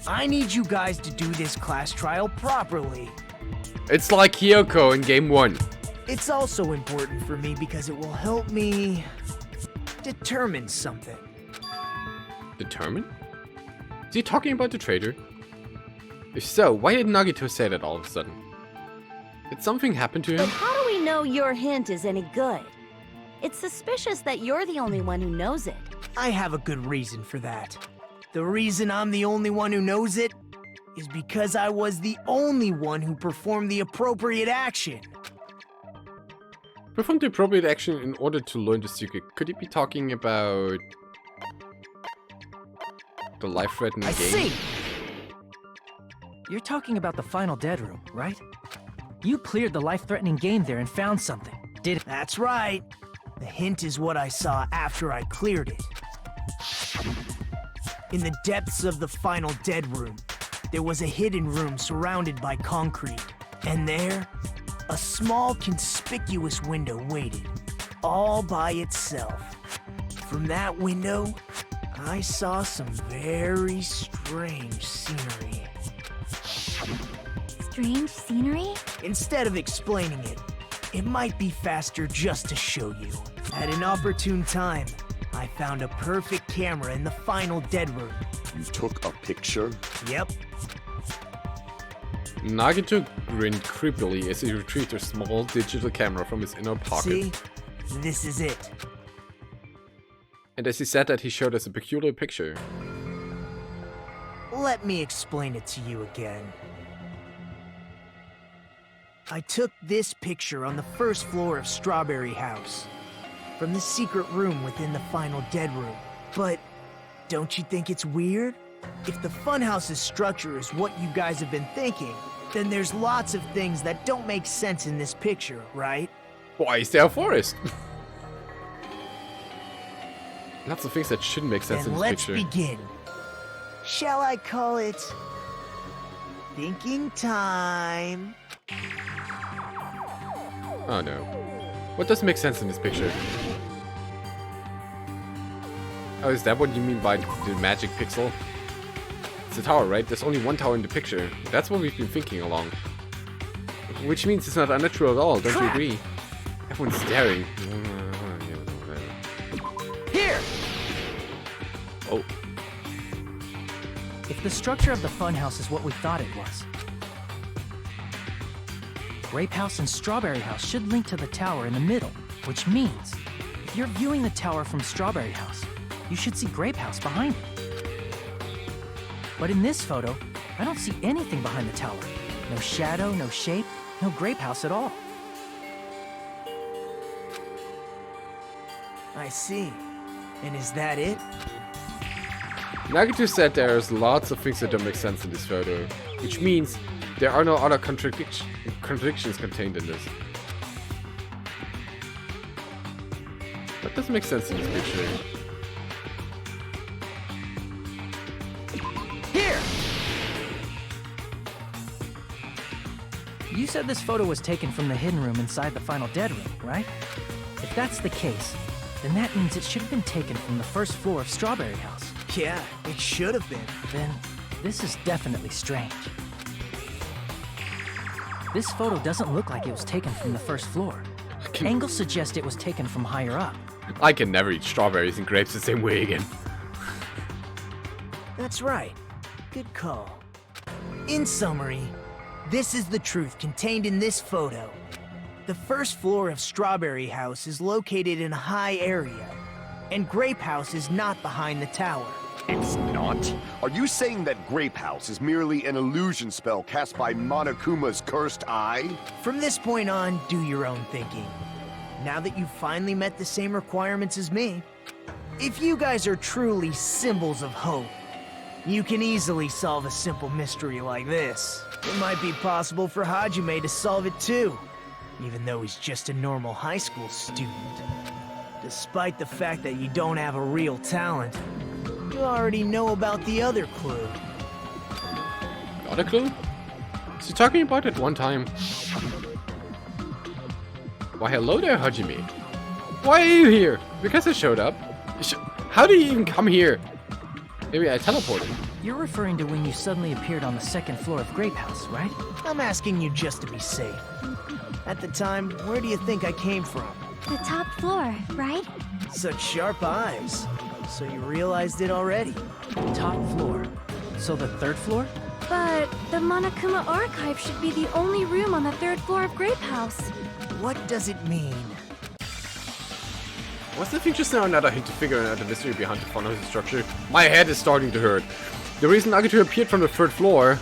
I need you guys to do this class trial properly. It's like Kyoko in game 1. It's also important for me because it will help me determine something. Determine? Is he talking about the traitor? If so, why did Nagito say that all of a sudden? Did something happen to But him? how do we know your hint is any good? It's suspicious that you're the only one who knows it. I have a good reason for that. The reason I'm the only one who knows it is because I was the only one who performed the appropriate action. Perform the appropriate action in order to learn the secret. Could he be talking about the life-threatening I game? see. You're talking about the final dead room, right? You cleared the life-threatening game there and found something, did it? That's right. The hint is what I saw after I cleared it. In the depths of the final dead room, there was a hidden room surrounded by concrete. And there, a small conspicuous window waited, all by itself. From that window, I saw some very strange scenery. Strange scenery? Instead of explaining it, it might be faster just to show you. At an opportune time, I found a perfect camera in the final dead room. You took a picture? Yep. Nagito grinned creepily as he retrieved a small digital camera from his inner pocket. See? This is it. And as he said that, he showed us a peculiar picture. Let me explain it to you again. I took this picture on the first floor of Strawberry House, from the secret room within the final dead room. But don't you think it's weird? If the funhouse's structure is what you guys have been thinking, then there's lots of things that don't make sense in this picture, right? Why is there a forest? Lots of things that shouldn't make sense Then in this let's picture. begin. Shall I call it thinking time? Oh no. What doesn't make sense in this picture? Oh, is that what you mean by the magic pixel? It's a tower, right? There's only one tower in the picture. That's what we've been thinking along. Which means it's not unnatural at all, don't you agree? Everyone's staring. Here! Oh, If the structure of the funhouse is what we thought it was, Grape House and Strawberry House should link to the tower in the middle, which means if you're viewing the tower from Strawberry House, you should see Grape House behind it. But in this photo, I don't see anything behind the tower. No shadow, no shape, no Grape House at all. I see. And is that it? Nagito said there's lots of things that don't make sense in this photo, which means there are no other contradictions contained in this. What doesn't make sense in this picture? Here! You said this photo was taken from the hidden room inside the final dead room, right? If that's the case, then that means it should have been taken from the first floor of Strawberry House. Yeah, it should have been. Then, this is definitely strange. This photo doesn't look like it was taken from the first floor. Angles suggest it was taken from higher up. I can never eat strawberries and grapes the same way again. That's right. Good call. In summary, this is the truth contained in this photo. The first floor of Strawberry House is located in a high area, and Grape House is not behind the tower. It's not? Are you saying that Grape House is merely an illusion spell cast by Monokuma's cursed eye? From this point on, do your own thinking. Now that you've finally met the same requirements as me, if you guys are truly symbols of hope, you can easily solve a simple mystery like this. It might be possible for Hajime to solve it too, even though he's just a normal high school student. Despite the fact that you don't have a real talent, you already know about the other clue. The other clue? Is he talking about it one time? Why, hello there, Hajime. Why are you here? Because I showed up. How did you even come here? Maybe I teleported. You're referring to when you suddenly appeared on the second floor of Grape House, right? I'm asking you just to be safe. At the time, where do you think I came from? The top floor, right? Such sharp eyes. So you realized it already? Top floor. So the third floor? But the Monokuma archive should be the only room on the third floor of Grape House. What does it mean? Was the thing just now another hint to figure out the mystery behind the funhouse structure? My head is starting to hurt. The reason Nagito appeared from the third floor,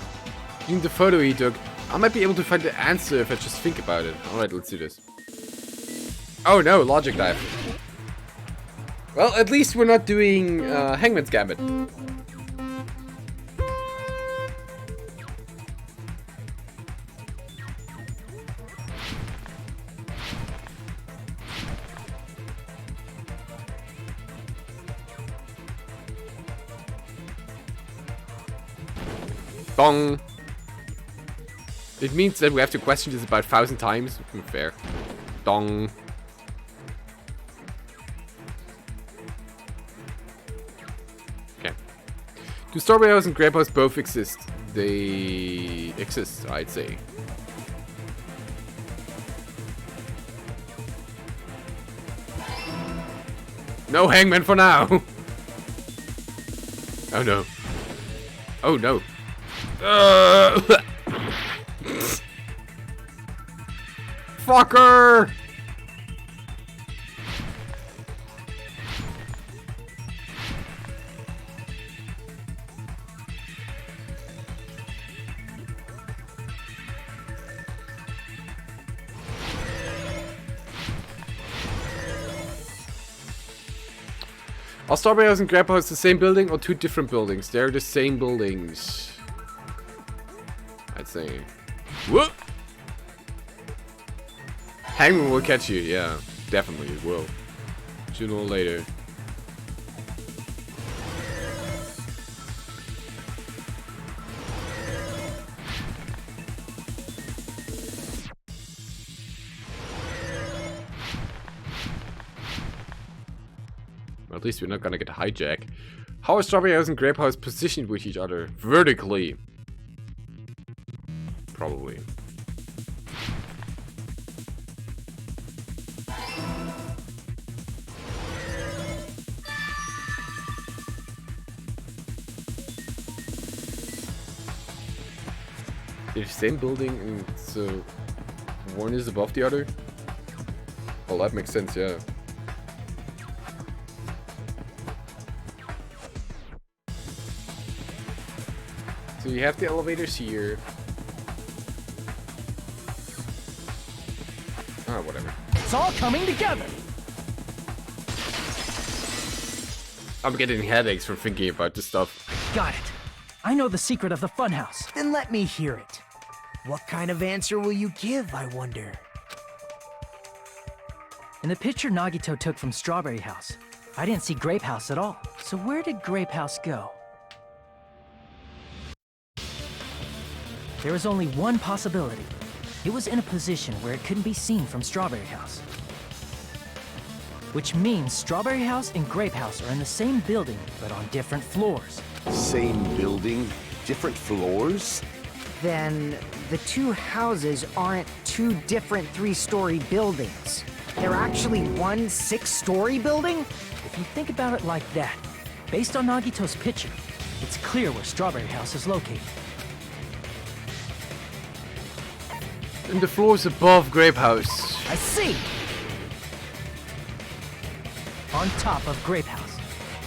in the photo he took, I might be able to find the answer if I just think about it. Alright, let's do this. Oh no, logic dive. Well, at least we're not doing Hangman's Gambit. Dong. It means that we have to question this about 1,000 times. Fair. Dong. Okay. Do Strawberry House and Grape House both exist? They exist, I'd say. No Hangman for now. Oh no. Oh no. Fucker! Are Strawberry House and Grape House the same building or two different buildings? They're the same buildings. I'd say. Whoop! Hangman will catch you, yeah. Definitely it will. Sooner or later. Or at least we're not gonna get hijacked. How are Strawberry House and Grape House positioned with each other? Vertically. Probably. They're the same building, and so one is above the other? Well, that makes sense, yeah. So you have the elevators here. Ah, whatever. It's all coming together! I'm getting headaches from thinking about this stuff. Got it. I know the secret of the funhouse. Then let me hear it. What kind of answer will you give, I wonder? In the picture Nagito took from Strawberry House, I didn't see Grape House at all. So where did Grape House go? There was only one possibility. It was in a position where it couldn't be seen from Strawberry House. which means Strawberry House and Grape House are in the same building, but on different floors. Same building, different floors? Then the two houses aren't two different 3-story buildings. They're actually one 6-story building? If you think about it like that, based on Nagito's picture, it's clear where Strawberry House is located. And the floors above Grape House. I see! On top of Grape House.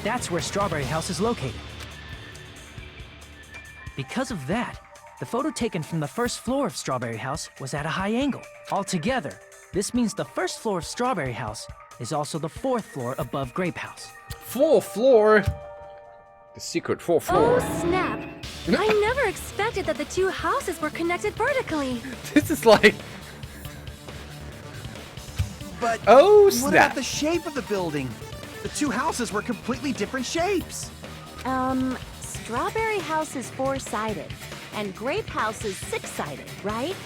That's where Strawberry House is located. Because of that, the photo taken from the first floor of Strawberry House was at a high angle. Altogether, this means the first floor of Strawberry House is also the 4th floor above Grape House. 4th floor? The secret 4th floor. Oh, snap. I never expected that the two houses were connected vertically. This is like... But Oh, what snap. about the shape of the building? The two houses were completely different shapes. Strawberry House is 4-sided, and Grape House is 6-sided, right?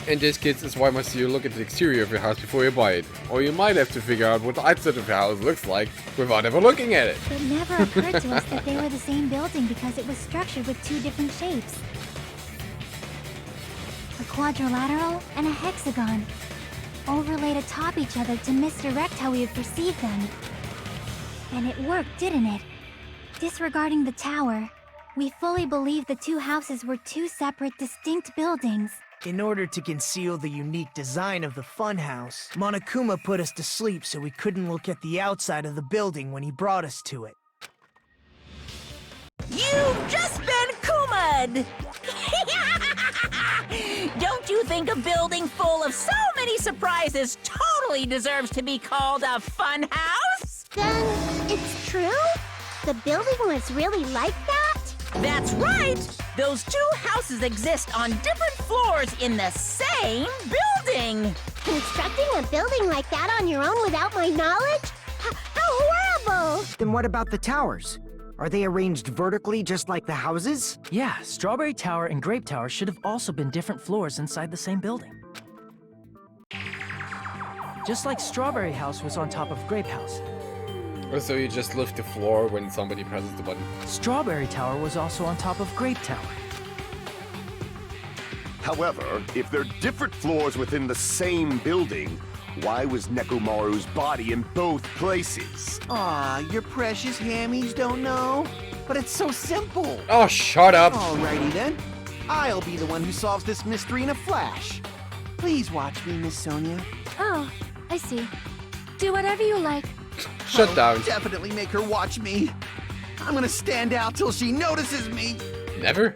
In this case, is why must you look at the exterior of your house before you buy it. Or you might have to figure out what the outside of your house looks like without ever looking at it. It never occurred to us that they were the same building because it was structured with two different shapes. A quadrilateral and a hexagon, overlaid atop each other to misdirect how we would perceive them. And it worked, didn't it? Disregarding the tower, we fully believed the two houses were two separate, distinct buildings. In order to conceal the unique design of the funhouse, Monokuma put us to sleep so we couldn't look at the outside of the building when he brought us to it. You've just been Kuma'd! Don't you think a building full of so many surprises totally deserves to be called a fun house? Then it's true? The building was really like that? That's right! Those two houses exist on different floors in the same building! Constructing a building like that on your own without my knowledge? How horrible! Then what about the towers? Are they arranged vertically just like the houses? Yeah, Strawberry Tower and Grape Tower should have also been different floors inside the same building. Just like Strawberry House was on top of Grape House. Or so you just lift the floor when somebody presses the button. Strawberry Tower was also on top of Grape Tower. However, if they're different floors within the same building, why was Nekomaru's body in both places? Aw, your precious hammies don't know? But it's so simple. Oh, shut up! Alrighty then. I'll be the one who solves this mystery in a flash. Please watch me, Miss Sonia. Oh, I see. Do whatever you like. Shut I'll down. Definitely make her watch me. I'm gonna stand out till she notices me. Never?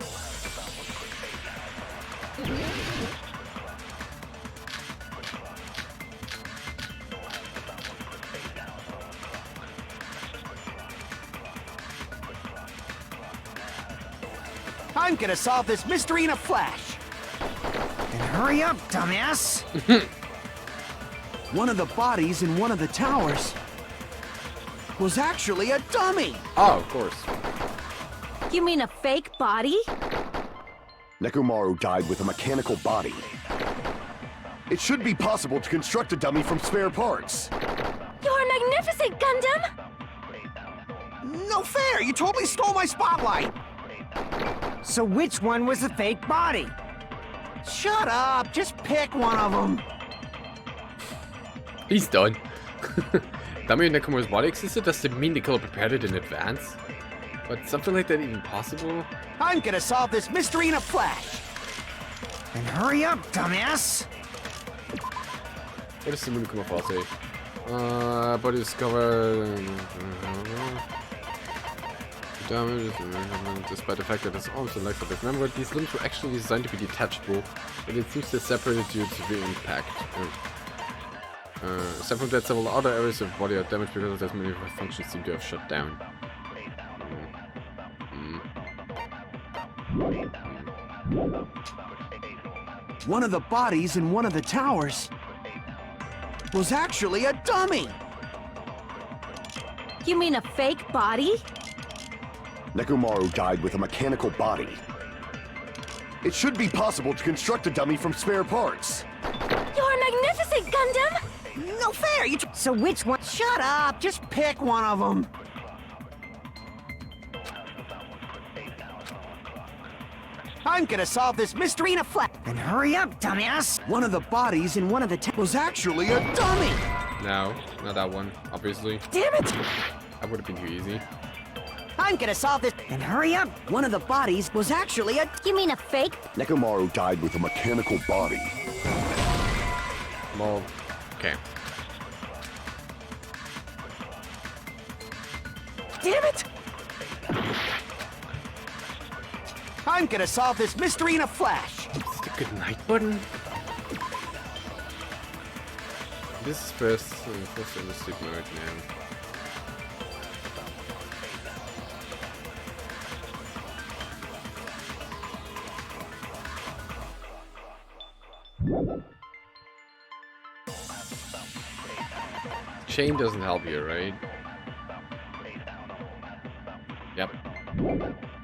I'm gonna solve this mystery in a flash. Then hurry up, dumbass! One of the bodies in one of the towers was actually a dummy. Oh, of course. You mean a fake body? Nekomaru died with a mechanical body. It should be possible to construct a dummy from spare parts. You're magnificent, Gundam! No fair! You totally stole my spotlight! So which one was the fake body? Shut up! Just pick one of them! He's done. Dummy and Nekomaru's body existed? Does it mean Nicola prepared it in advance? But something like that even possible? I'm gonna solve this mystery in a flash! Then hurry up, dumbass! What does the Monokuma file say? Body discovered... Damage, despite the fact that it's almost electric. Remember, these limbs were actually designed to be detachable, but it seems they're separated due to the impact. Aside from that, several other areas of body are damaged because as many functions seem to have shut down. One of the bodies in one of the towers was actually a dummy! You mean a fake body? Nekomaru died with a mechanical body. It should be possible to construct a dummy from spare parts. You're magnificent, Gundam! No fair! So which one? Shut up! Just pick one of them! I'm gonna solve this mystery in a flash! Then hurry up, dumbass! One of the bodies in one of the was actually a dummy! No, not that one, obviously. Damn it! That would have been too easy. I'm gonna solve this. Then hurry up! One of the bodies was actually a. You mean a fake? Nekomaru died with a mechanical body. Well, okay. Damn it! I'm gonna solve this mystery in a flash. It's the good night button. This is first in the sleep mode now. Chain doesn't help you, right? Yep.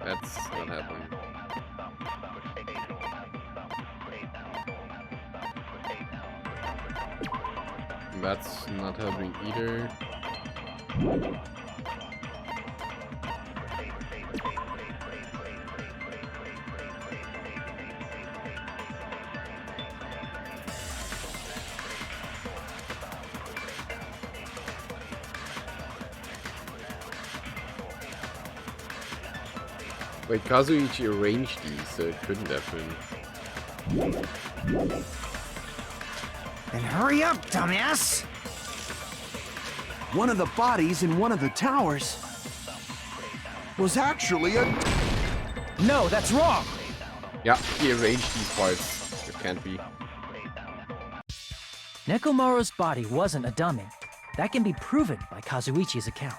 That's not happening. That's not helping either. Wait, Kazuichi arranged these, so it couldn't have been. Then hurry up, dumbass! One of the bodies in one of the towers was actually a. No, that's wrong! Yeah, he arranged these parts. It can't be. Nekomaru's body wasn't a dummy. That can be proven by Kazuichi's account.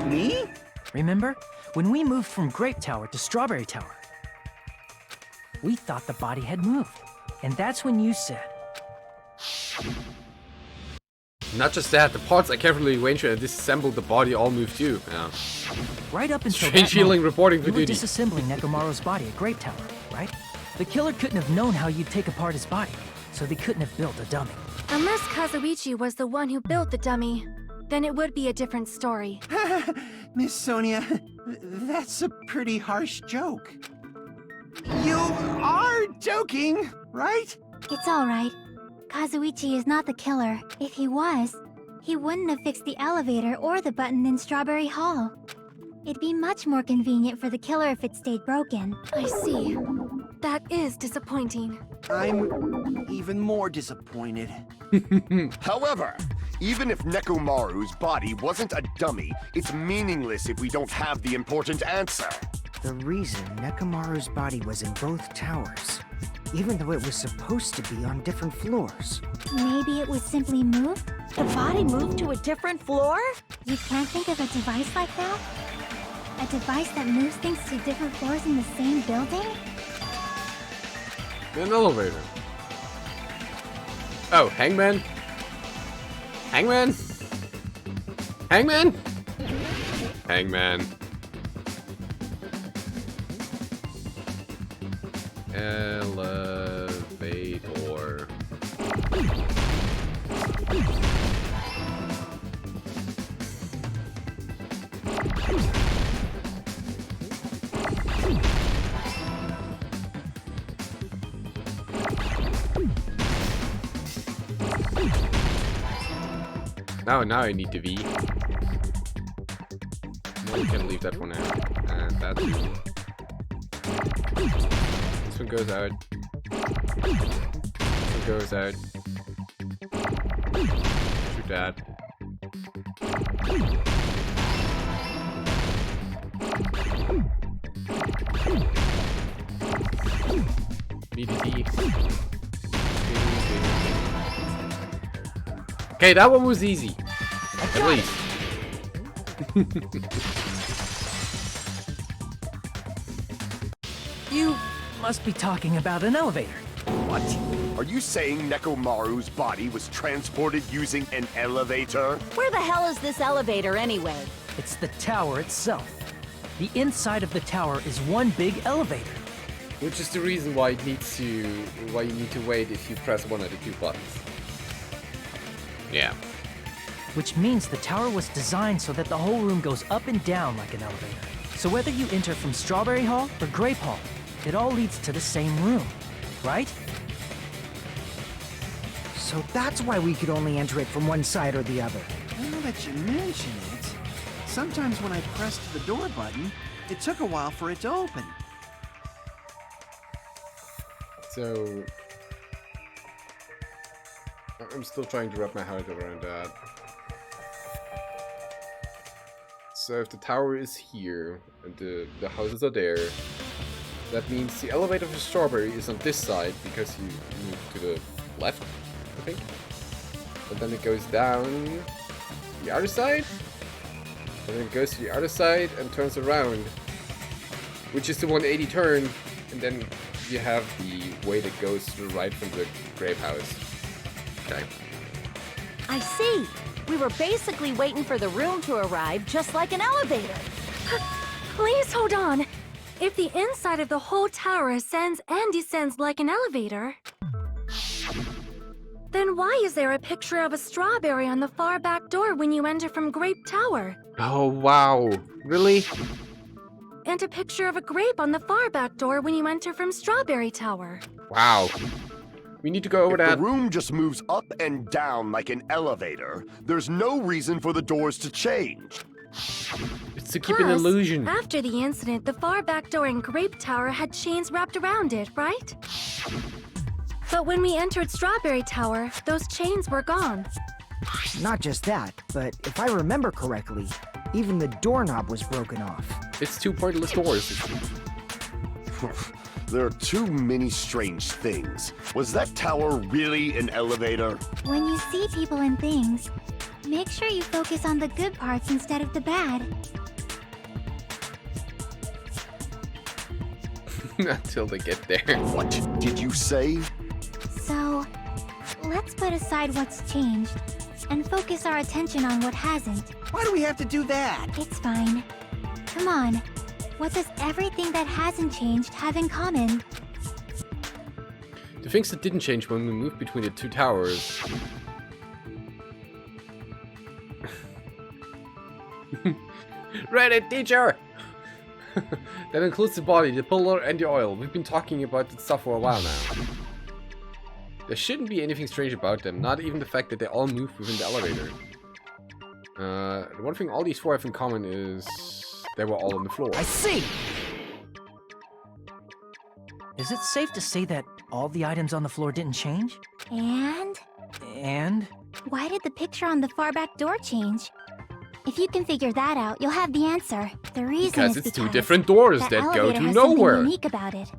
Me? Remember? When we moved from Grape Tower to Strawberry Tower, we thought the body had moved. And that's when you said... Not just that, the parts I carefully arranged and disassembled the body all moved too. Yeah. Right up until Strange that feeling moment, reporting for you were duty. disassembling Nekomaru's body at Grape Tower, right? The killer couldn't have known how you'd take apart his body, so they couldn't have built a dummy. Unless Kazuichi was the one who built the dummy, then it would be a different story. Miss Sonia, that's a pretty harsh joke. You are joking, right? It's alright. Kazuichi is not the killer. If he was, he wouldn't have fixed the elevator or the button in Strawberry Hall. It'd be much more convenient for the killer if it stayed broken. I see. That is disappointing. I'm even more disappointed. However, even if Nekomaru's body wasn't a dummy, it's meaningless if we don't have the important answer. The reason Nekomaru's body was in both towers, even though it was supposed to be on different floors. Maybe it was simply moved? The body moved to a different floor? You can't think of a device like that? A device that moves things to different floors in the same building? An elevator. Oh, Hangman? Hangman? Hangman? Hangman. Elevator. Now I need the V. No, we can leave that one out. And that too. This one goes out. This one goes out. Shoot that. Need a D. Okay, that one was easy. At least. You must be talking about an elevator. What? Are you saying Nekomaru's body was transported using an elevator? Where the hell is this elevator anyway? It's the tower itself. The inside of the tower is one big elevator. Which is the reason why you need to wait if you press one of the two buttons. Yeah. Which means the tower was designed so that the whole room goes up and down like an elevator. So whether you enter from Strawberry Hall or Grape Hall, it all leads to the same room, right? So that's why we could only enter it from one side or the other. Now that you mention it, sometimes when I pressed the door button, it took a while for it to open. So I'm still trying to wrap my head around that. So if the tower is here and the houses are there, that means the elevator for Strawberry is on this side because you move to the left, I think. And then it goes down the other side, and then it goes to the other side and turns around, which is the 180 turn, and then you have the way that goes to the right from the Grape House. Okay. I see. We were basically waiting for the room to arrive, just like an elevator. Please hold on. If the inside of the whole tower ascends and descends like an elevator, then why is there a picture of a strawberry on the far back door when you enter from Grape Tower? Oh, wow. Really? And a picture of a grape on the far back door when you enter from Strawberry Tower. Wow. We need to go over If that. the room just moves up and down like an elevator, there's no reason for the doors to change. It's to keep an illusion. After the incident, the far back door in Grape Tower had chains wrapped around it, right? But when we entered Strawberry Tower, those chains were gone. Not just that, but if I remember correctly, even the doorknob was broken off. It's two pointless doors. There are too many strange things. Was that tower really an elevator? When you see people and things, make sure you focus on the good parts instead of the bad. Until they get there. What did you say? So, let's put aside what's changed and focus our attention on what hasn't. Why do we have to do that? It's fine. Come on. What does everything that hasn't changed have in common? The things that didn't change when we moved between the two towers. Reddit teacher! That includes the body, the pillar, and the oil. We've been talking about that stuff for a while now. There shouldn't be anything strange about them, not even the fact that they all move within the elevator. The one thing all these four have in common is they were all on the floor. I see! Is it safe to say that all the items on the floor didn't change? And? And? Why did the picture on the far back door change? If you can figure that out, you'll have the answer. The reason Because is it's two different doors that go elevator to has nowhere. something unique about it.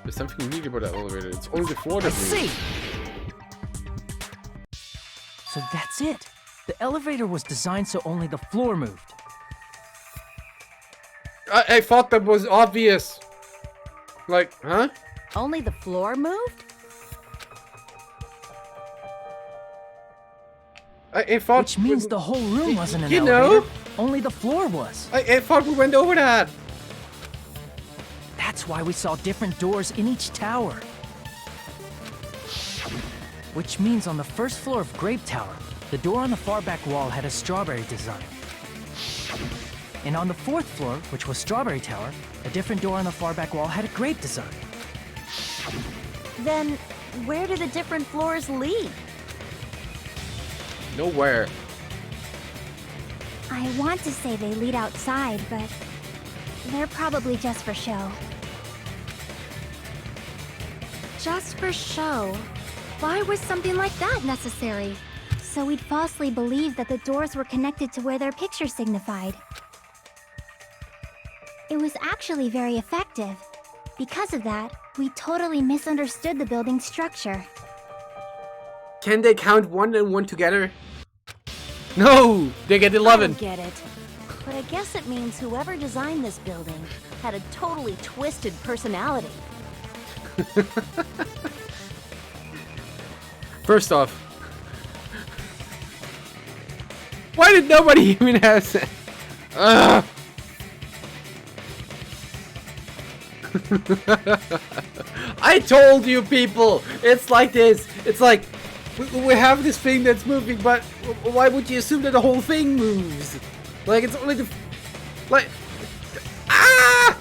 There's something unique about that elevator. It's only the floor that I moves. see! So that's it. The elevator was designed so only the floor moved. I thought that was obvious. Like, huh? Only the floor moved? I thought... Which means the whole room wasn't an you elevator. know? Only the floor was. I thought we went over that. That's why we saw different doors in each tower. Which means on the first floor of Grape Tower, the door on the far back wall had a strawberry design. And on the fourth floor, which was Strawberry Tower, a different door on the far back wall had a grape design. Then, where do the different floors lead? Nowhere. I want to say they lead outside, but they're probably just for show. Just for show. Why was something like that necessary? So we'd falsely believe that the doors were connected to where their picture signified. It was actually very effective. Because of that, we totally misunderstood the building's structure. Can they count 1 and 1 together? No! They get 11. I don't get it. But I guess it means whoever designed this building had a totally twisted personality. First off, why did nobody even have that? I told you people! It's like this. It's like, we have this thing that's moving, but why would you assume that the whole thing moves? Like, it's only the... Like... Ah!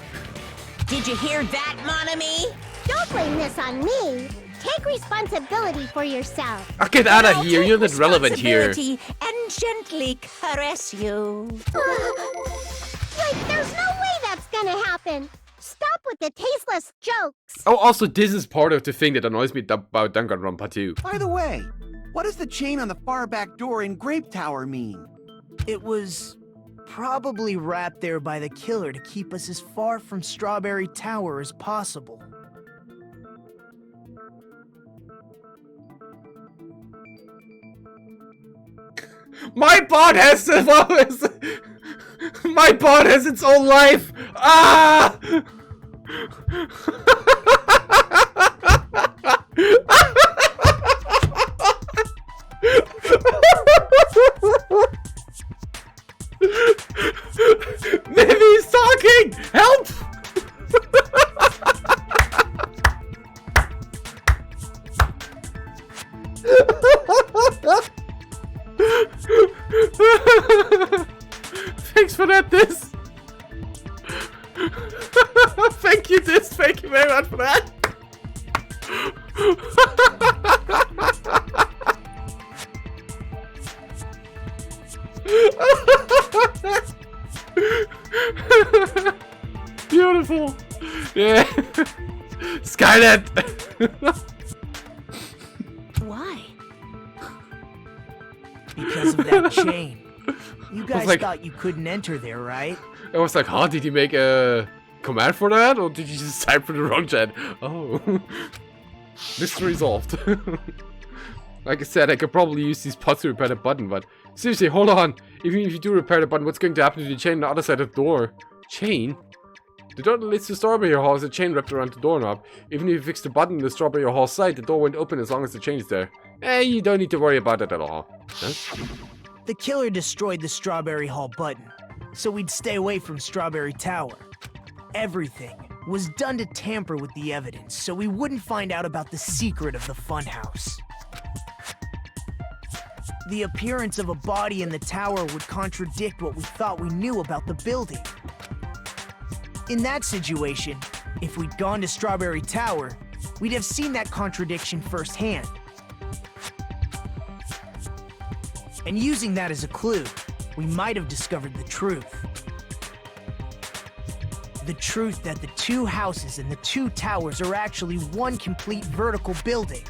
Did you hear that, mon ami? Don't blame this on me. Take responsibility for yourself. I'll get out I'll of here. take You're not relevant here. responsibility and gently caress you. Like, there's no way that's gonna happen. Stop with the tasteless jokes. Oh, also, this is part of the thing that annoys me about Danganronpa too. By the way, what does the chain on the far back door in Grape Tower mean? It was probably wrapped there by the killer to keep us as far from Strawberry Tower as possible. My bot has my bot has its own life. Ah! Maybe he's talking. Help! Thanks for that, Dis. Thank you, Dis. Thank you very much for that. Beautiful. Yeah. Skynet. Why? Because of that chain. You guys like- thought you couldn't enter there, right? I was like, huh? Did you make a command for that? Or did you just type for the wrong chat? Oh. Mystery solved. Like I said, I could probably use these pots to repair the button, but seriously, hold on. Even if you do repair the button, what's going to happen to the chain on the other side of the door? Chain? The door that leads to Strawberry Hall is a chain wrapped around the doorknob. Even if you fix the button in the Strawberry Hall side, the door won't open as long as the chain is there. You don't need to worry about it at all. Huh? The killer destroyed the Strawberry Hall button, so we'd stay away from Strawberry Tower. Everything was done to tamper with the evidence, so we wouldn't find out about the secret of the funhouse. The appearance of a body in the tower would contradict what we thought we knew about the building. In that situation, if we'd gone to Strawberry Tower, we'd have seen that contradiction firsthand. And using that as a clue, we might have discovered the truth. The truth that the two houses and the two towers are actually one complete vertical building.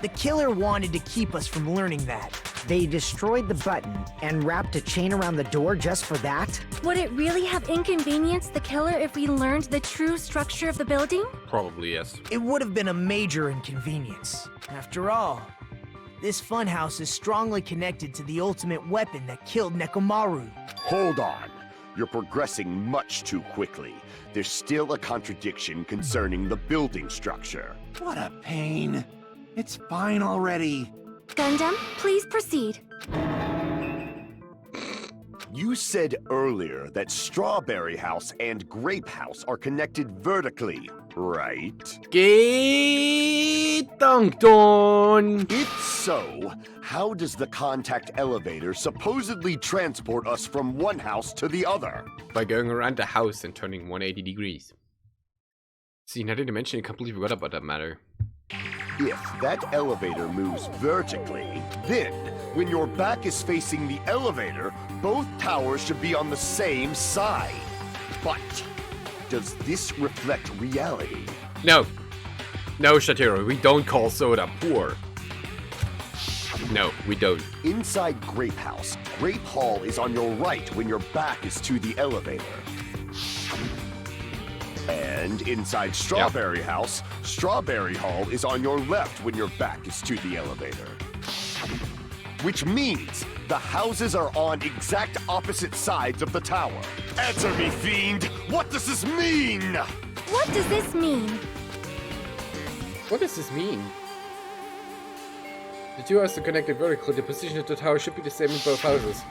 The killer wanted to keep us from learning that. They destroyed the button and wrapped a chain around the door just for that? Would it really have inconvenienced the killer if we learned the true structure of the building? Probably, yes. It would have been a major inconvenience. After all, this funhouse is strongly connected to the ultimate weapon that killed Nekomaru. Hold on. You're progressing much too quickly. There's still a contradiction concerning the building structure. What a pain. It's fine already. Gundam, please proceed. You said earlier that Strawberry House and Grape House are connected vertically, right? Gedankton. If so, how does the contact elevator supposedly transport us from one house to the other? By going around the house and turning 180 degrees. See, now that you mention it, I completely forgot about that matter. If that elevator moves vertically, then when your back is facing the elevator, both towers should be on the same side. But does this reflect reality? No. No, Shatiro, we don't call soda poor. No, we don't. Inside Grape House, Grape Hall is on your right when your back is to the elevator. And inside Strawberry House, Strawberry Hall is on your left when your back is to the elevator. Which means the houses are on exact opposite sides of the tower. Answer me, fiend! What does this mean? What does this mean? What does this mean? The two houses are connected vertically. The position of the tower should be the same in both houses.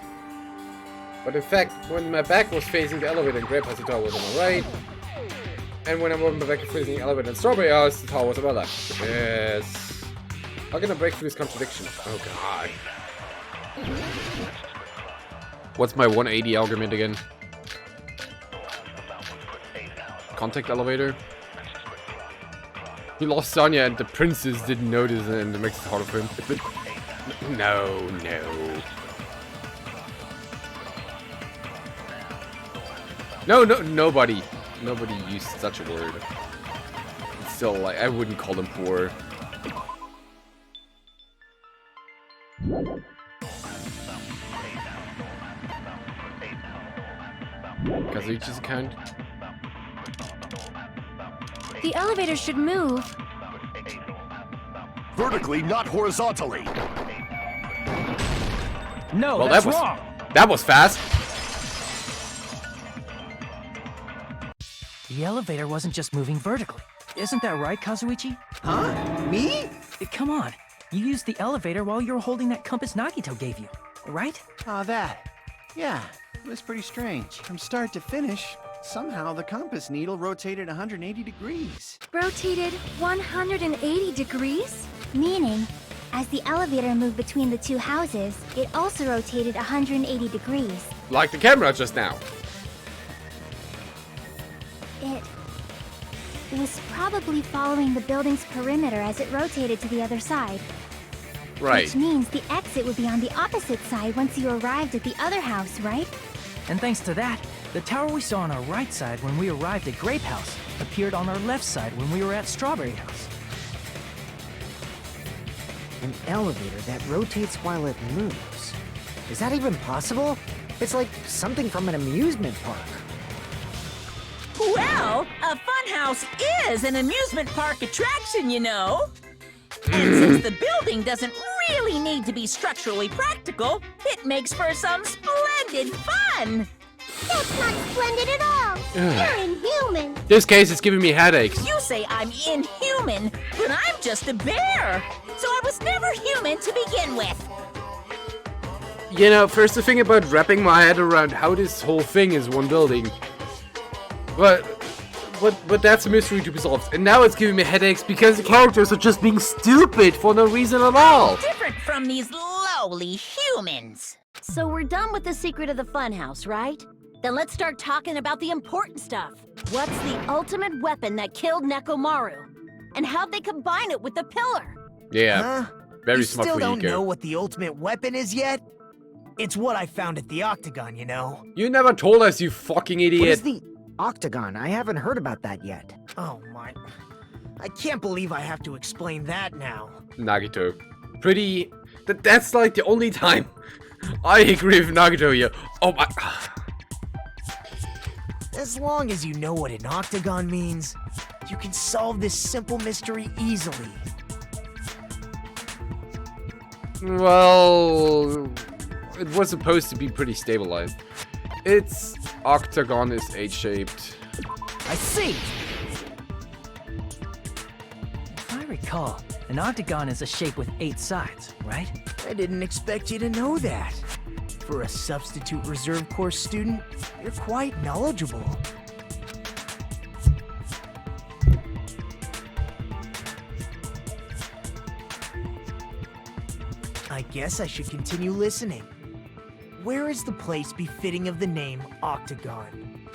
But in fact, when my back was facing the elevator and Grape House, the tower was on my right. And when I was my back was facing the elevator and Strawberry House, the tower was on my left. Yes. How can I break through this contradiction? Oh god. What's my 180 argument again? Contact elevator? He lost Sonya and the princess didn't notice and it makes it hard for him. No, no. No, nobody used such a word. It's still, like, I wouldn't call them poor. Kazuichi's account. The elevator should move. Vertically, not horizontally. No, Well, that's that was wrong. that was fast. The elevator wasn't just moving vertically. Isn't that right, Kazuichi? Huh? Me? Come on. You used the elevator while you were holding that compass Nagito gave you, right? Oh, that. Yeah, it was pretty strange. From start to finish, somehow the compass needle rotated 180 degrees. Rotated 180 degrees? Meaning, as the elevator moved between the two houses, it also rotated 180 degrees. Like the camera just now. It was probably following the building's perimeter as it rotated to the other side. Right. Which means the exit would be on the opposite side once you arrived at the other house, right? And thanks to that, the tower we saw on our right side when we arrived at Grape House appeared on our left side when we were at Strawberry House. An elevator that rotates while it moves. Is that even possible? It's like something from an amusement park. Well, a funhouse is an amusement park attraction, you know. And since the building doesn't really need to be structurally practical, it makes for some splendid fun. That's not splendid at all. You're inhuman. This case is giving me headaches. You say I'm inhuman, but I'm just a bear. So I was never human to begin with. You know, first the thing about wrapping my head around how this whole thing is one building. But that's a mystery to be solved. And now it's giving me headaches because the characters are just being stupid for no reason at all. Different from these lowly humans. So we're done with the secret of the funhouse, right? Then let's start talking about the important stuff. What's the ultimate weapon that killed Nekomaru? And how'd they combine it with the pillar? Yeah, Huh? very You smart still for don't Ego. know what the ultimate weapon is yet? It's what I found at the Octagon, you know? You never told us, you fucking What idiot. is the Octagon? I haven't heard about that yet. Oh my... I can't believe I have to explain that now. Nagito. Pretty... That's like the only time I agree with Nagito here. Oh my... As long as you know what an Octagon means, you can solve this simple mystery easily. Well... It was supposed to be pretty stabilized. Its octagon is H-shaped. I see! If I recall, an octagon is a shape with 8 sides, right? I didn't expect you to know that. For a substitute reserve course student, you're quite knowledgeable. I guess I should continue listening. Where is the place befitting of the name Octagon?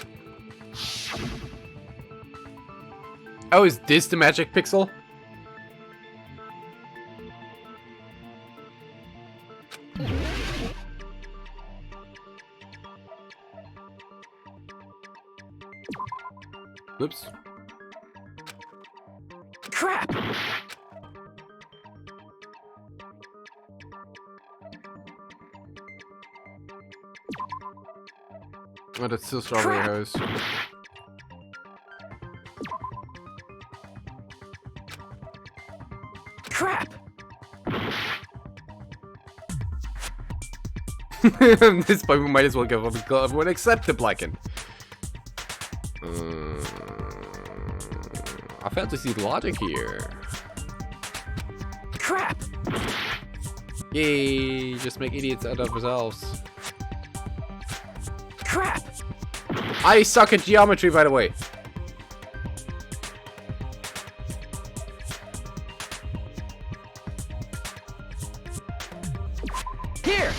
Oh, is this the magic pixel? Oops. Crap! Oh, that's still Strawberry Crap. House. Crap! At this point, we might as well give up and call everyone except the Blacken. I failed to see the logic here. Crap! Yay! Just make idiots out of ourselves. I suck at geometry, by the way. Here!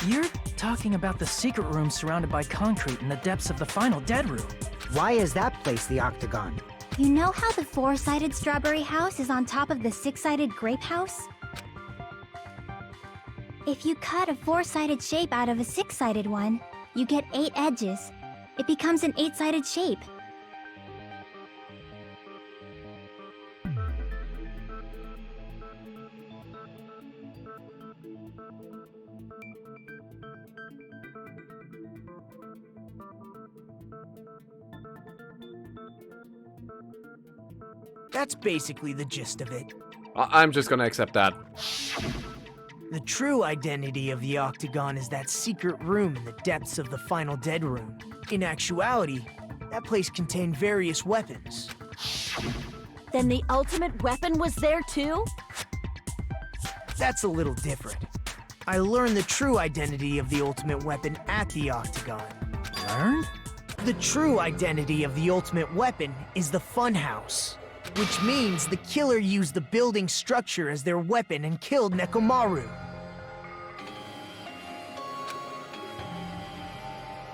You're talking about the secret room surrounded by concrete in the depths of the final dead room. Why is that place the octagon? You know how the 4-sided strawberry house is on top of the 6-sided grape house? If you cut a 4-sided shape out of a 6-sided one, you get 8 edges. It becomes an 8-sided shape. That's basically the gist of it. I'm just gonna accept that. The true identity of the octagon is that secret room in the depths of the final dead room. In actuality, that place contained various weapons. Then the ultimate weapon was there too? That's a little different. I learned the true identity of the ultimate weapon at the octagon. Learned? The true identity of the ultimate weapon is the funhouse, which means the killer used the building structure as their weapon and killed Nekomaru.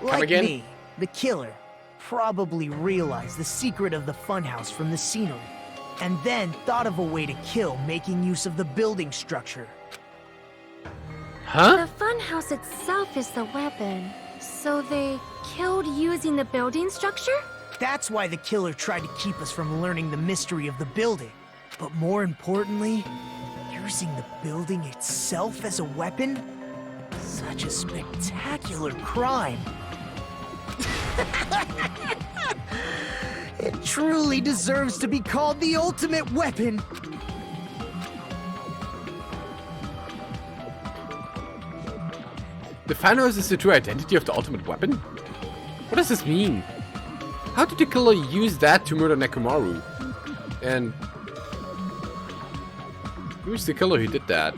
Like again? me, the killer probably realized the secret of the funhouse from the scenery, and then thought of a way to kill making use of the building structure. Huh? The funhouse itself is the weapon. So they killed using the building structure? That's why the killer tried to keep us from learning the mystery of the building. But more importantly, using the building itself as a weapon? Such a spectacular crime. It truly deserves to be called the ultimate weapon. The funhouse is the true identity of the ultimate weapon? What does this mean? How did the killer use that to murder Nekomaru? And who's the killer who did that?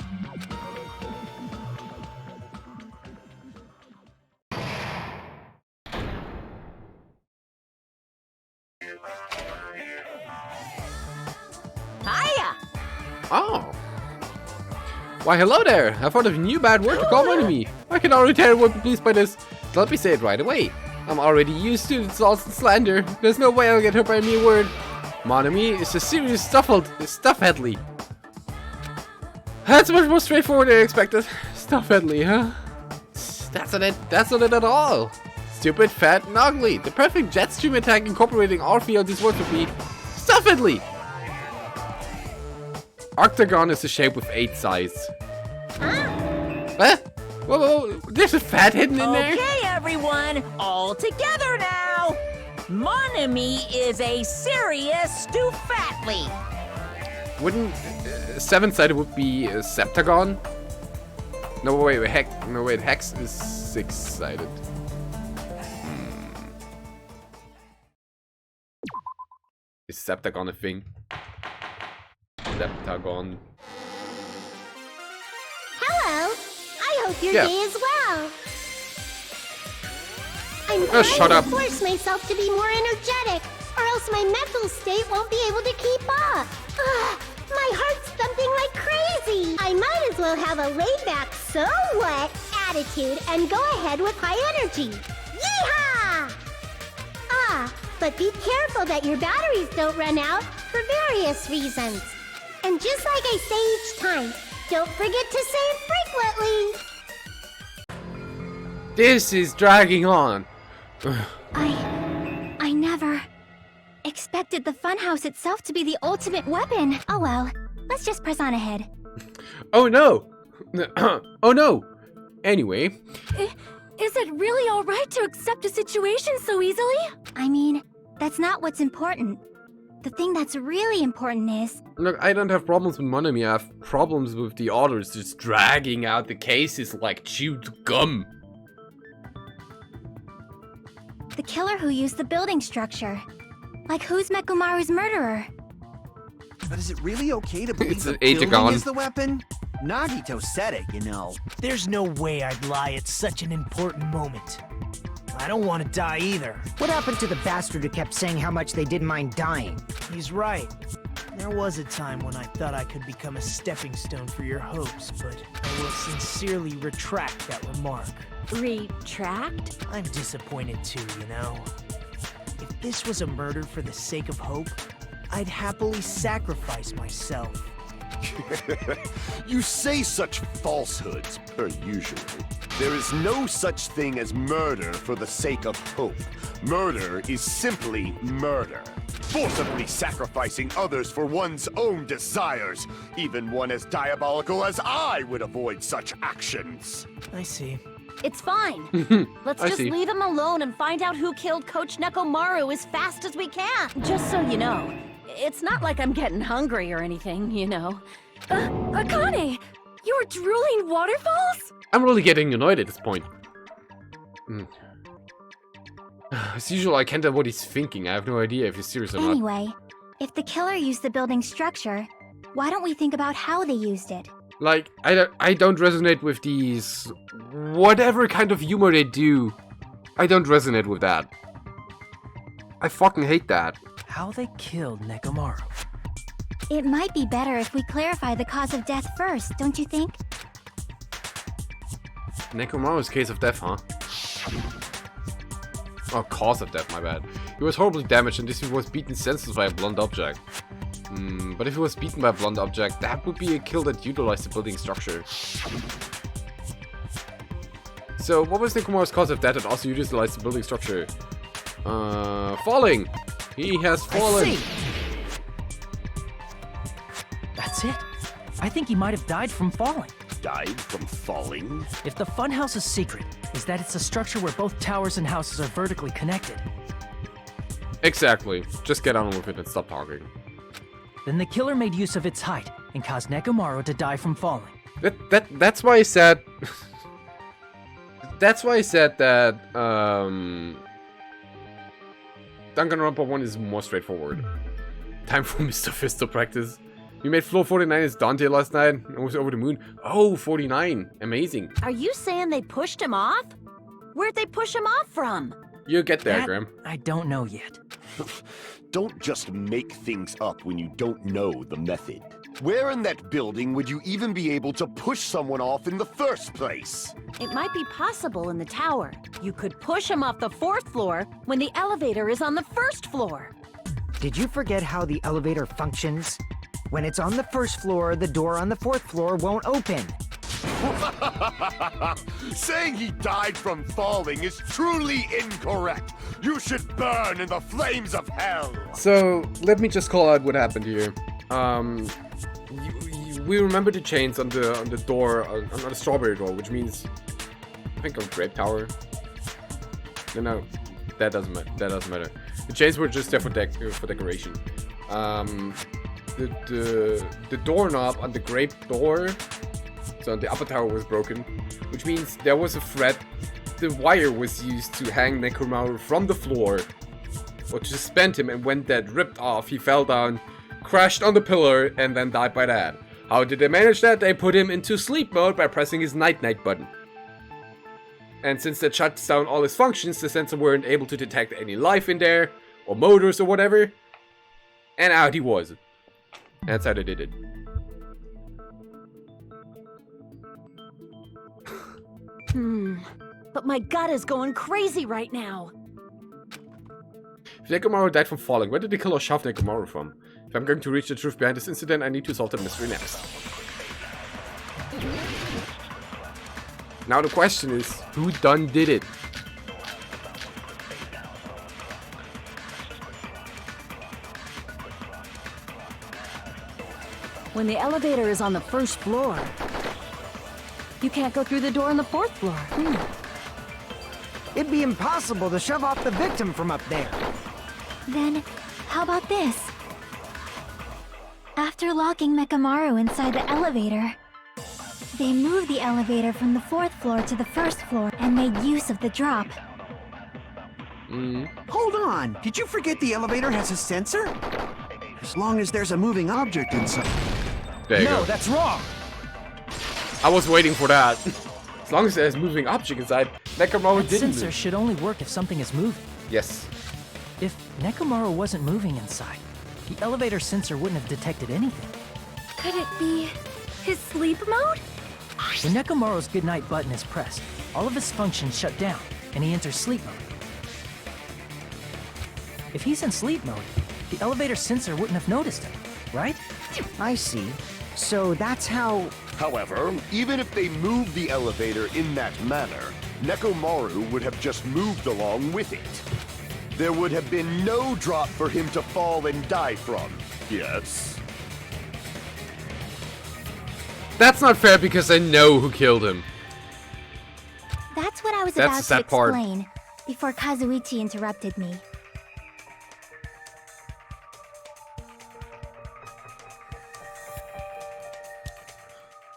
Hiya! Oh. Why, hello there! I thought of a new bad word to call my enemy. I can already tell what pleased by this. So let me say it right away. I'm already used to insults and slander. There's no way I'll get hurt by a mere word. Mon ami is a serious stuff-headly. That's much more straightforward than I expected. Stuff-headly, huh? That's not it at all. Stupid, fat, and ugly. The perfect jet stream attack incorporating all three of these words would be stuff-headly. Octagon is a shape with 8 sides. Huh? Whoa, there's a fat hidden in there? Okay, everyone, all together now! Mon ami is a serious stupfatly. Wouldn't 7-sided would be a septagon? No wait, hex is 6-sided. Is septagon a thing? Septagon. Hello. I hope your Yeah. day is well. I'm Oh, shut trying up. to force myself to be more energetic, or else my mental state won't be able to keep up. Ugh, my heart's thumping like crazy. I might as well have a laid-back, so what attitude and go ahead with high energy. Yeehaw! Ah, but be careful that your batteries don't run out for various reasons. And just like I say each time, don't forget to save frequently. This is dragging on. I never expected the funhouse itself to be the ultimate weapon. Oh well, let's just press on ahead. Oh no! Oh no! Anyway, Is it really alright to accept a situation so easily? I mean, that's not what's important. The thing that's really important is... look, I don't have problems with Monami, I have problems with the authors just dragging out the cases like chewed gum. the killer who used the building structure. Like, who's Mekomaru's murderer? But is it really okay to believe It's the an Ajagon. building is the weapon? Nagito said it, you know. There's no way I'd lie at such an important moment. I don't want to die either. What happened to the bastard who kept saying how much they didn't mind dying? He's right. There was a time when I thought I could become a stepping stone for your hopes, but I will sincerely retract that remark. Retract? I'm disappointed too, you know. If this was a murder for the sake of hope, I'd happily sacrifice myself. You say such falsehoods, per usual. There is no such thing as murder for the sake of hope. Murder is simply murder. Forcibly sacrificing others for one's own desires. Even one as diabolical as I would avoid such actions. I see. It's fine. Let's just leave him alone and find out who killed Coach Nekomaru as fast as we can. Just so you know, it's not like I'm getting hungry or anything, you know. Akane! You were drooling waterfalls? I'm really getting annoyed at this point. As usual, I can't tell what he's thinking. I have no idea if he's serious or not. Anyway, if the killer used the building's structure, why don't we think about how they used it? Like, I don't resonate with these... whatever kind of humor they do. I don't resonate with that. I fucking hate that. How they killed Nekomaru. It might be better if we clarify the cause of death first, don't you think? Nekomaru's case of death, huh? Oh, cause of death, my bad. He was horribly damaged and this was beaten senseless by a blunt object. But if he was beaten by a blunt object, that would be a kill that utilized the building structure. So, what was Nekomaru's cause of death that also utilized the building structure? Falling! He has fallen! I see. That's it. I think he might have died from falling. Died from falling? If the funhouse's secret is that it's a structure where both towers and houses are vertically connected, Exactly. Just get on with it and stop talking. then the killer made use of its height and caused Nekomaru to die from falling. That's why I said... that's why I said that, Danganronpa 1 is more straightforward. Time for Mr. Fist to practice. We made floor 49 as Dante last night and was over the moon. Oh, 49. Amazing. Are you saying they pushed him off? Where'd they push him off from? You'll get there, That, Graham. I don't know yet. Don't just make things up when you don't know the method. Where in that building would you even be able to push someone off in the first place? It might be possible in the tower. You could push him off the 4th floor when the elevator is on the 1st floor. Did you forget how the elevator functions? When it's on the 1st floor, the door on the 4th floor won't open. Saying he died from falling is truly incorrect. You should burn in the flames of hell. So, let me just call out what happened here. We remember the chains on the door, on the strawberry door, which means, I think, on Grape Tower. No, that doesn't matter. That doesn't matter. The chains were just there for decoration. The doorknob on the Grape door, so on the upper tower, was broken, which means there was a thread. The wire was used to hang Nekomaru from the floor, or to suspend him, and when that ripped off, he fell down, crashed on the pillar, and then died by that. How did they manage that? They put him into sleep mode by pressing his night-night button. And since that shuts down all his functions, the sensor weren't able to detect any life in there, or motors or whatever. And out he was. That's how they did it. But my gut is going crazy right now. If Nekomaru died from falling, where did the killer shove Nekomaru from? If I'm going to reach the truth behind this incident, I need to solve the mystery next. Now the question is, who done did it? When the elevator is on the 1st floor, you can't go through the door on the 4th floor. It'd be impossible to shove off the victim from up there. Then, how about this? After locking Nekomaru inside the elevator, they moved the elevator from the 4th floor to the 1st floor and made use of the drop. Hold on, did you forget the elevator has a sensor? As long as there's a moving object inside. There you No, go. that's wrong. I was waiting for that. As long as there's moving object inside, Nekomaru That didn't sensor move. should only work if something is moving. Yes. If Nekomaru wasn't moving inside, the elevator sensor wouldn't have detected anything. Could it be his sleep mode? When Nekomaru's goodnight button is pressed, all of his functions shut down, and he enters sleep mode. If he's in sleep mode, the elevator sensor wouldn't have noticed him, right? I see. So that's how... However, even if they moved the elevator in that manner, Nekomaru would have just moved along with it. There would have been no drop for him to fall and die from. Yes? That's not fair because I know who killed him. That's what I was That's about the to sad part. explain before Kazuichi interrupted me.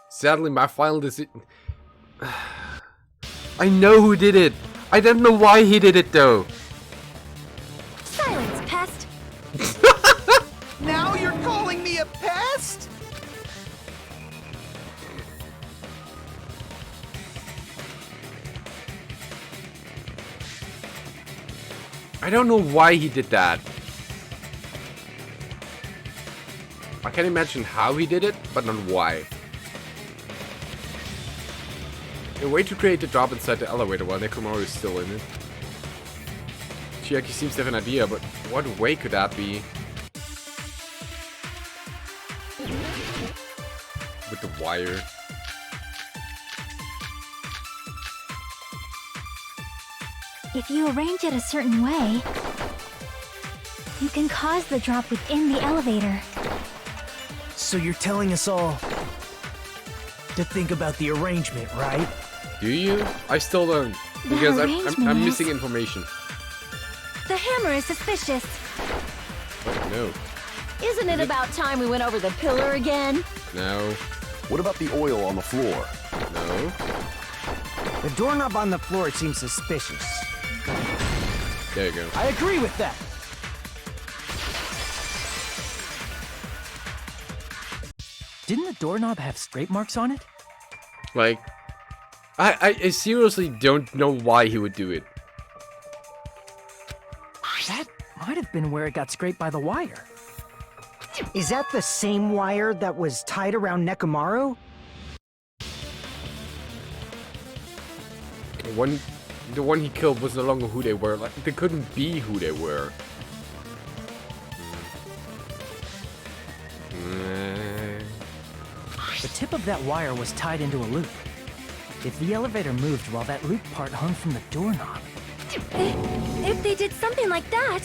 Sadly, my final decision... I know who did it. I don't know why he did it though. Silence, pest! Now you're calling me a pest? I don't know why he did that. I can imagine how he did it, but not why. A way to create the drop inside the elevator while Nekomaru is still in it. Chiaki seems to have an idea, but what way could that be? With the wire. If you arrange it a certain way, you can cause the drop within the elevator. So you're telling us all to think about the arrangement, right? Do you? I still don't. The Because arrangement I'm is- missing information. The hammer is suspicious. Oh, no. Isn't it about time we went over the pillar again? No. What about the oil on the floor? No. The doorknob on the floor seems suspicious. There you go. I agree with that. Didn't the doorknob have scrape marks on it? Like, I seriously don't know why he would do it. That might have been where it got scraped by the wire. Is that the same wire that was tied around Nekomaru? The one he killed was no longer who they were. Like, they couldn't be who they were. The tip of that wire was tied into a loop. If the elevator moved while that loop part hung from the doorknob, If they did something like that,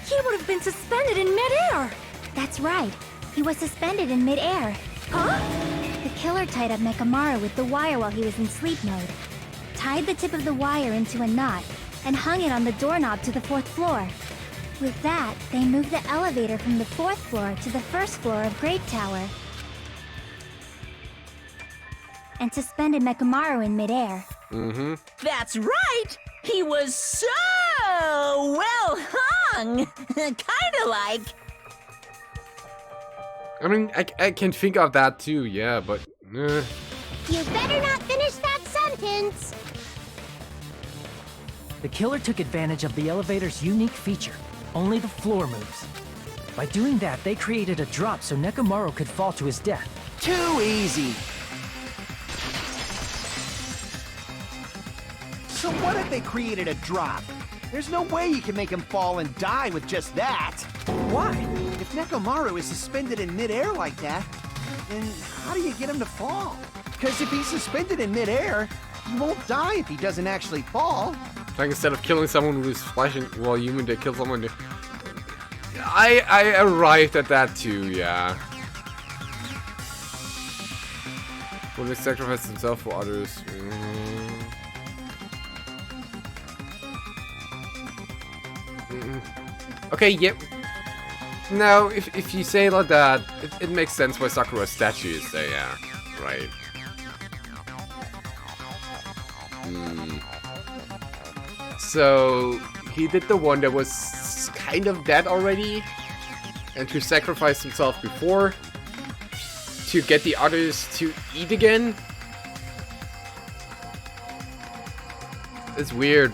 he would have been suspended in midair. That's right. He was suspended in midair. Huh? The killer tied up Nekomaru with the wire while he was in sleep mode, tied the tip of the wire into a knot, and hung it on the doorknob to the 4th floor. With that, they moved the elevator from the 4th floor to the 1st floor of Grape Tower. And suspended Nekomaru in midair. Mm-hmm. That's right! He was so well hung! Kinda like. I mean, I can think of that too, yeah, but... You better not finish that sentence. the killer took advantage of the elevator's unique feature. Only the floor moves. By doing that, they created a drop so Nekomaru could fall to his death. Too easy. So what if they created a drop? There's no way you can make him fall and die with just that. Why? If Nekomaru is suspended in midair like that, then how do you get him to fall? Because if he's suspended in midair, he won't die if he doesn't actually fall. Like, instead of killing someone who's flashing while human, they kill someone... I arrived at that too, yeah. Will they sacrifice themselves for others? Okay, yep. No, if you say it like that, it makes sense why Sakura's statue is there, yeah. Right. So, he did the one that was kind of dead already, and to sacrifice himself before, to get the others to eat again. It's weird.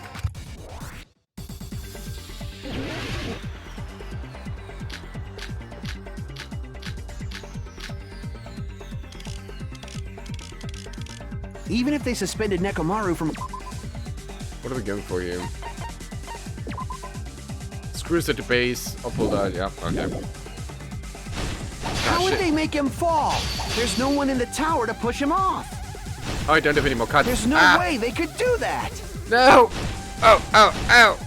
Even if they suspended Nekomaru from... What are we going for here? Screws at the base. I'll pull that. Yeah, okay. How would they make him fall? There's no one in the tower to push him off. Oh, I don't have any more cuts. There's no way they could do that. No! Oh, oh, ow!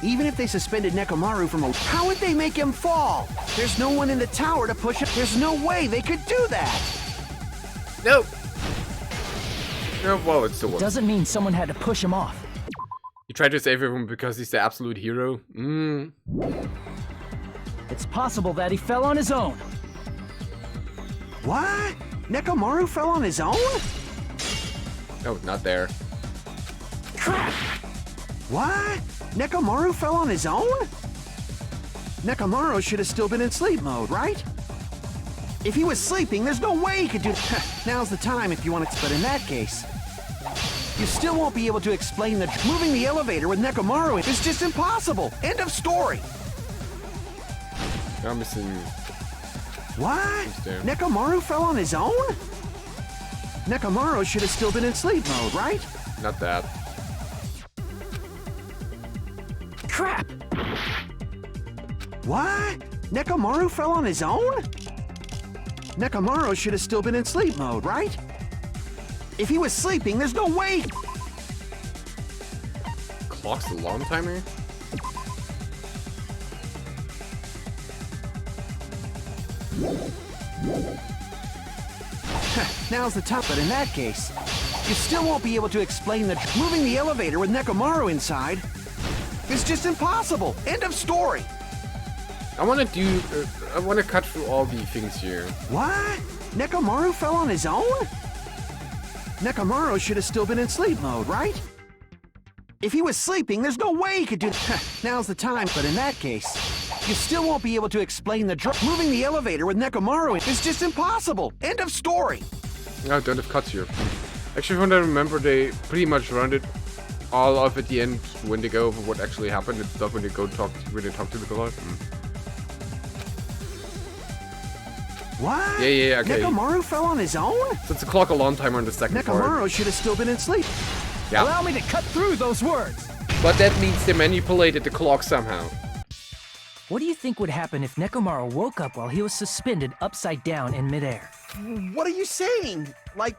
Even if they suspended Nekomaru from a... How would they make him fall? There's no one in the tower to push him. There's no way they could do that. No! No, well, it's still works. Doesn't mean someone had to push him off. He tried to save everyone because he's the absolute hero. It's possible that he fell on his own. What? Nekomaru fell on his own? No, not there. Crap! What? Nekomaru fell on his own? Nekomaru should have still been in sleep mode, right? If he was sleeping, there's no way he could do... Now's the time if you want to... But in that case, you still won't be able to explain that moving the elevator with Nekomaru is just impossible. End of story. I'm missing... What? Nekomaru fell on his own? Nekomaru should have still been in sleep mode, right? Not that. Crap! What? Nekomaru fell on his own? Nekomaru should have still been in sleep mode, right? If he was sleeping, there's no way... Clock's alarm timer? Now's the time, but in that case, you still won't be able to explain that moving the elevator with Nekomaru inside is just impossible. End of story. I want to cut through all the things here. What? Nekomaru fell on his own? Nekomaru should have still been in sleep mode, right? If he was sleeping, there's no way he could do... Now's the time, but in that case, you still won't be able to explain the moving the elevator with Nekomaru is just impossible. End of story. No, I don't have cuts here. Actually, from what I remember, they pretty much round it all off at the end when they go over what actually happened and stuff when they talk to the god. What? Yeah, okay. Nekomaru fell on his own? So it's a clock alarm timer on the second part. Nekomaru should have still been in sleep. Yeah. Allow me to cut through those words. But that means they manipulated the clock somehow. What do you think would happen if Nekomaru woke up while he was suspended upside down in midair? What are you saying? Like,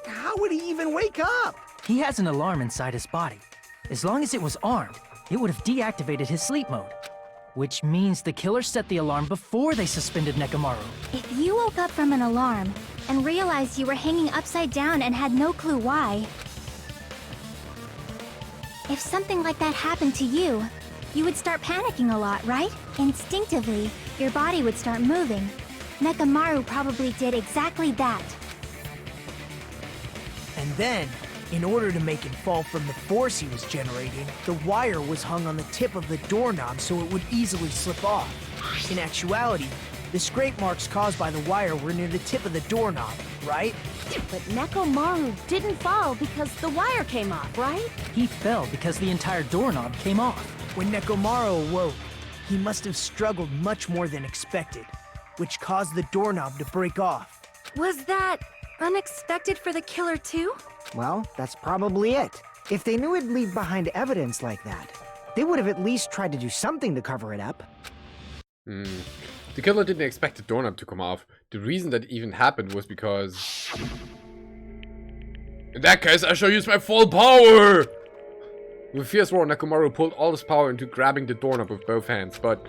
how would he even wake up? He has an alarm inside his body. As long as it was armed, it would have deactivated his sleep mode. Which means the killer set the alarm before they suspended Nekomaru. If you woke up from an alarm and realized you were hanging upside down and had no clue why, if something like that happened to you, you would start panicking a lot, right? Instinctively, your body would start moving. Nekomaru probably did exactly that. And then, in order to make him fall from the force he was generating, the wire was hung on the tip of the doorknob so it would easily slip off. In actuality, the scrape marks caused by the wire were near the tip of the doorknob, right? But Nekomaru didn't fall because the wire came off, right? He fell because the entire doorknob came off. When Nekomaru awoke, he must have struggled much more than expected, which caused the doorknob to break off. Was that unexpected for the killer too? Well, that's probably it. If they knew it'd leave behind evidence like that, they would have at least tried to do something to cover it up. The killer didn't expect the doorknob to come off. The reason that even happened was because... In that case, I shall use my full power! With a fierce roar, Nekomaru pulled all his power into grabbing the doorknob with both hands, but...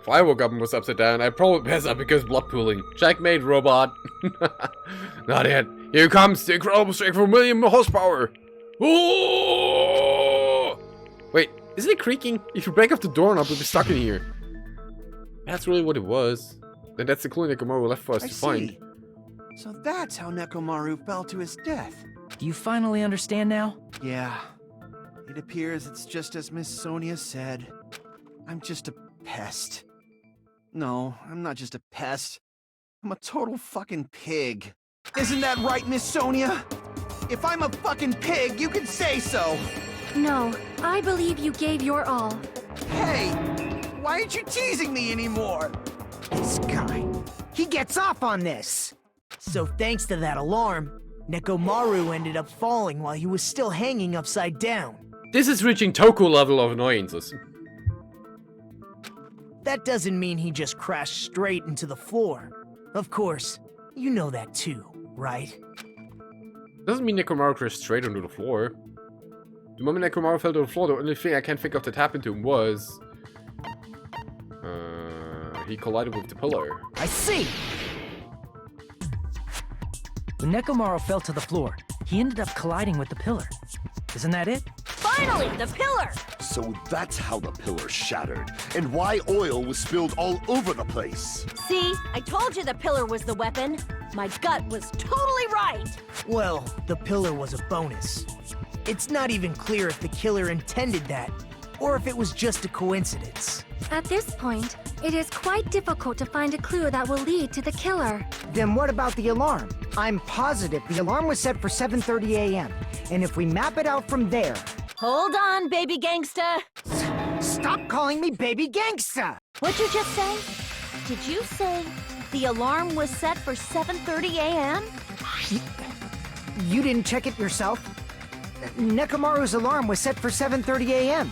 If I woke up and was upside down, I'd probably pass up because blood pooling. Checkmate, robot. Not yet. Here comes the incredible strength for a million horsepower. Oh! Wait, isn't it creaking? If you break off the doorknob, we'll be stuck in here. That's really what it was. Then that's the clue Nekomaru left for us to find. So that's how Nekomaru fell to his death. Do you finally understand now? Yeah. It appears it's just as Miss Sonia said. I'm just a pest. No, I'm not just a pest. I'm a total fucking pig. Isn't that right, Miss Sonia? If I'm a fucking pig, you can say so. No, I believe you gave your all. Hey, why aren't you teasing me anymore? This guy. He gets off on this. So thanks to that alarm, Nekomaru ended up falling while he was still hanging upside down. This is reaching Toku level of annoyances. That doesn't mean he just crashed straight into the floor. Of course, you know that too, right? Doesn't mean Nekomaru crashed straight onto the floor. The moment Nekomaru fell to the floor, the only thing I can think of that happened to him was... he collided with the pillar. I see! When Nekomaru fell to the floor, he ended up colliding with the pillar. Isn't that it? Finally, the pillar! So that's how the pillar shattered, and why oil was spilled all over the place. See, I told you the pillar was the weapon. My gut was totally right. Well, the pillar was a bonus. It's not even clear if the killer intended that, or if it was just a coincidence. At this point, it is quite difficult to find a clue that will lead to the killer. Then what about the alarm? I'm positive the alarm was set for 7:30 a.m. And if we map it out from there... Hold on, baby gangsta. Stop calling me baby gangsta! What'd you just say? Did you say the alarm was set for 7:30 a.m.? You didn't check it yourself? Nekomaru's alarm was set for 7:30 a.m.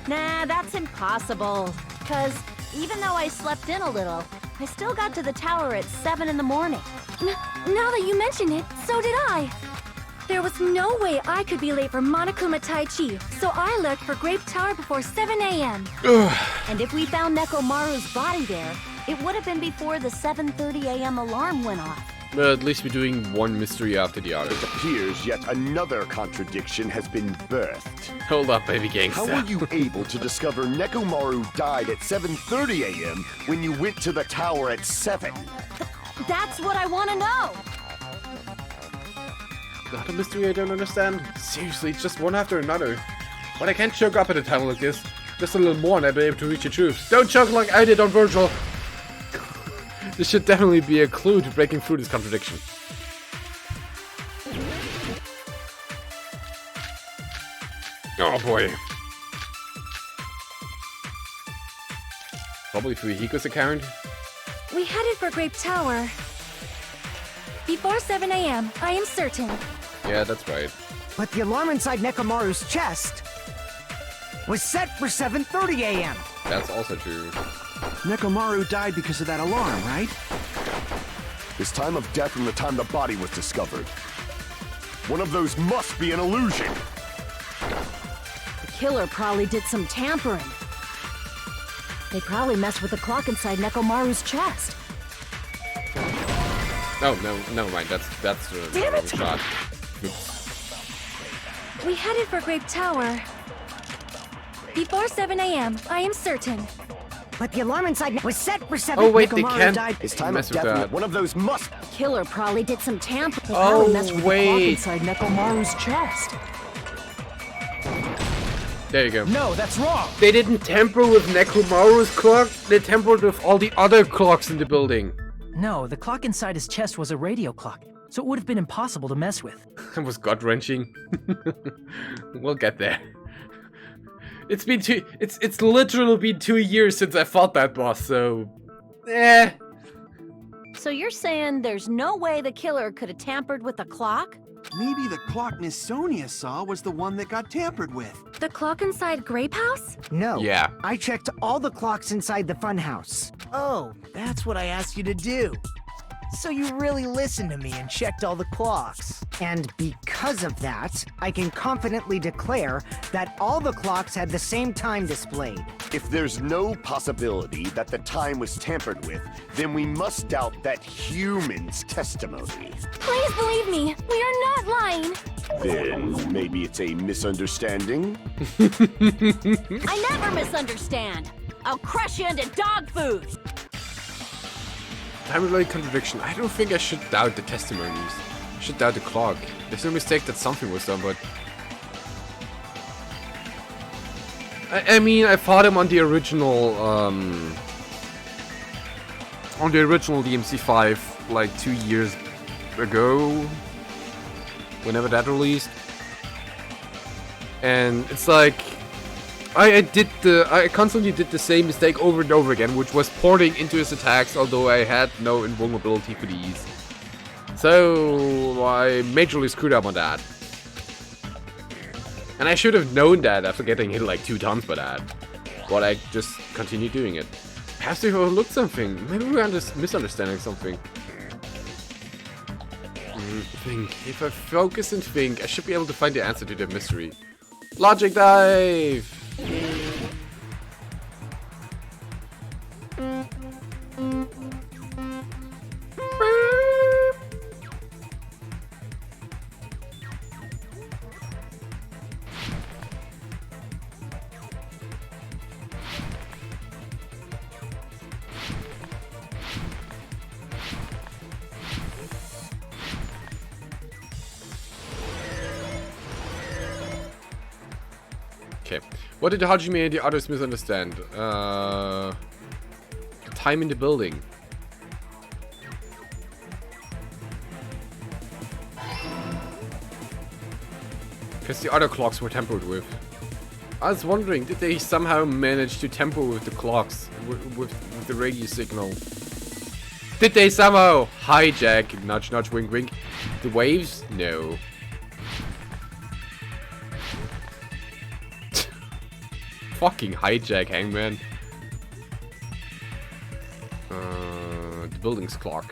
Nah, that's impossible. 'Cause even though I slept in a little, I still got to the tower at 7 in the morning. Now that you mention it, so did I. There was no way I could be late for Monokuma Tai Chi, so I left for Grape Tower before 7 a.m. And if we found Nekomaru's body there, it would have been before the 7:30 a.m. alarm went off. But at least we're doing one mystery after the other. It appears yet another contradiction has been birthed. Hold up, baby How gangster. were you able to discover Nekomaru died at 7:30 a.m. when you went to the tower at 7? That's what I want to know. Not a mystery I don't understand. Seriously, it's just one after another. But I can't choke up at a tunnel like this. Just a little more and I'll be able to reach the truth. Don't choke like I did on Virgil. This should definitely be a clue to breaking through this contradiction. Oh boy. Probably through Hiko's account. We headed for Grape Tower before 7 a.m., I am certain. Yeah, that's right. But the alarm inside Nekomaru's chest was set for 7:30 a.m. That's also true. Nekomaru died because of that alarm, right? His time of death and the time the body was discovered. One of those must be an illusion. The killer probably did some tampering. They probably messed with the clock inside Nekomaru's chest. Oh, no, never mind. That's Damn wrong it! shot. We headed for Grape Tower before 7 a.m., I am certain. But the alarm inside was set for 7. Oh wait, they Nekomaru can't died. His time mess of with death and that. one of those must. The killer probably did some tampering. They Oh, probably messed with the clock wait. inside Nekomaru's chest. There you go. No, that's wrong. They didn't tamper with Nekomaru's clock. They tampered with all the other clocks in the building. No, the clock inside his chest was a radio clock, so it would have been impossible to mess with. That was gut-wrenching. We'll get there. It's been it's literally been 2 years since I fought that boss, so... So you're saying there's no way the killer could have tampered with the clock? Maybe the clock Miss Sonia saw was the one that got tampered with. The clock inside Grape House? No. Yeah. I checked all the clocks inside the funhouse. Oh, that's what I asked you to do. So you really listened to me and checked all the clocks. And because of that, I can confidently declare that all the clocks had the same time displayed. If there's no possibility that the time was tampered with, then we must doubt that human's testimony. Please believe me, we are not lying. Then maybe it's a misunderstanding? I never misunderstand. I'll crush you into dog food. Time-related contradiction. I don't think I should doubt the testimonies. I should doubt the clock. There's no mistake that something was done, but... I mean, I fought him on the original, on the original DMC5 like 2 years ago, whenever that released. And it's like I constantly did the same mistake over and over again, which was porting into his attacks, although I had no invulnerability for these. So I majorly screwed up on that. And I should have known that after getting hit like 2 times by that. But I just continued doing it. Perhaps we overlooked something. Maybe we're misunderstanding something. Think. If I focus and think, I should be able to find the answer to the mystery. Logic dive! Okay. What did Hajime and the others misunderstand? The time in the building. Because the other clocks were tampered with. I was wondering, did they somehow manage to tamper with the clocks? With the radio signal? Did they somehow hijack, nudge nudge wink wink, the waves? No. Fucking hijack, Hangman. The building's clock.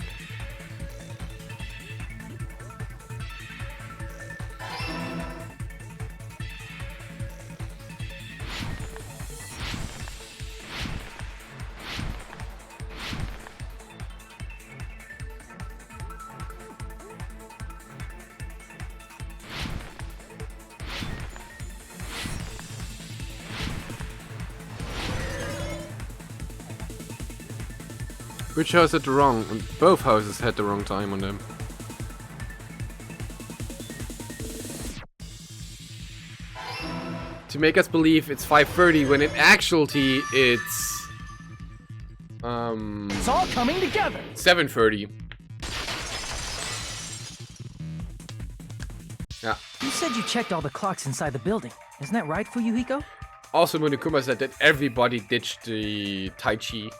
Which house had the wrong? Both houses had the wrong time on them. To make us believe it's 5:30 when in actuality it's It's all coming together. 7:30. Yeah. You said you checked all the clocks inside the building. Isn't that right, Fuyuhiko? Also, Monokuma said that everybody ditched the Tai Chi.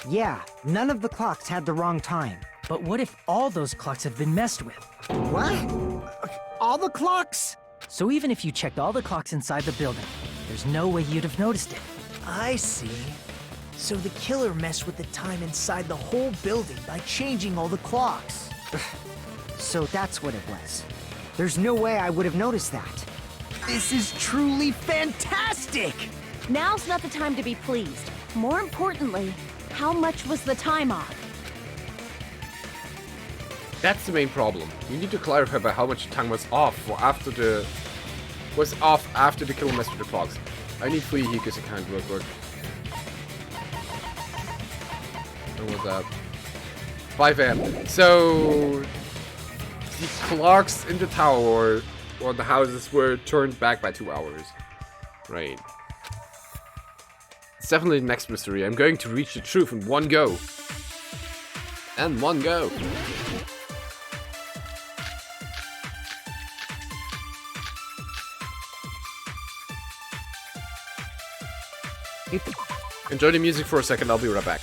Yeah, none of the clocks had the wrong time. But what if all those clocks have been messed with? What? All the clocks? So even if you checked all the clocks inside the building, there's no way you'd have noticed it. I see. So the killer messed with the time inside the whole building by changing all the clocks. So that's what it was. There's no way I would have noticed that. This is truly fantastic! Now's not the time to be pleased. More importantly, how much was the time off? That's the main problem. You need to clarify by how much time was off for after the after the killer messed with the clocks. I need Fuyuhiko's account real quick. When was that? 5 AM. So the clocks in the tower or the houses were turned back by 2 hours. Right. It's definitely the next mystery. I'm going to reach the truth in one go. And one go. Enjoy the music for a second, I'll be right back.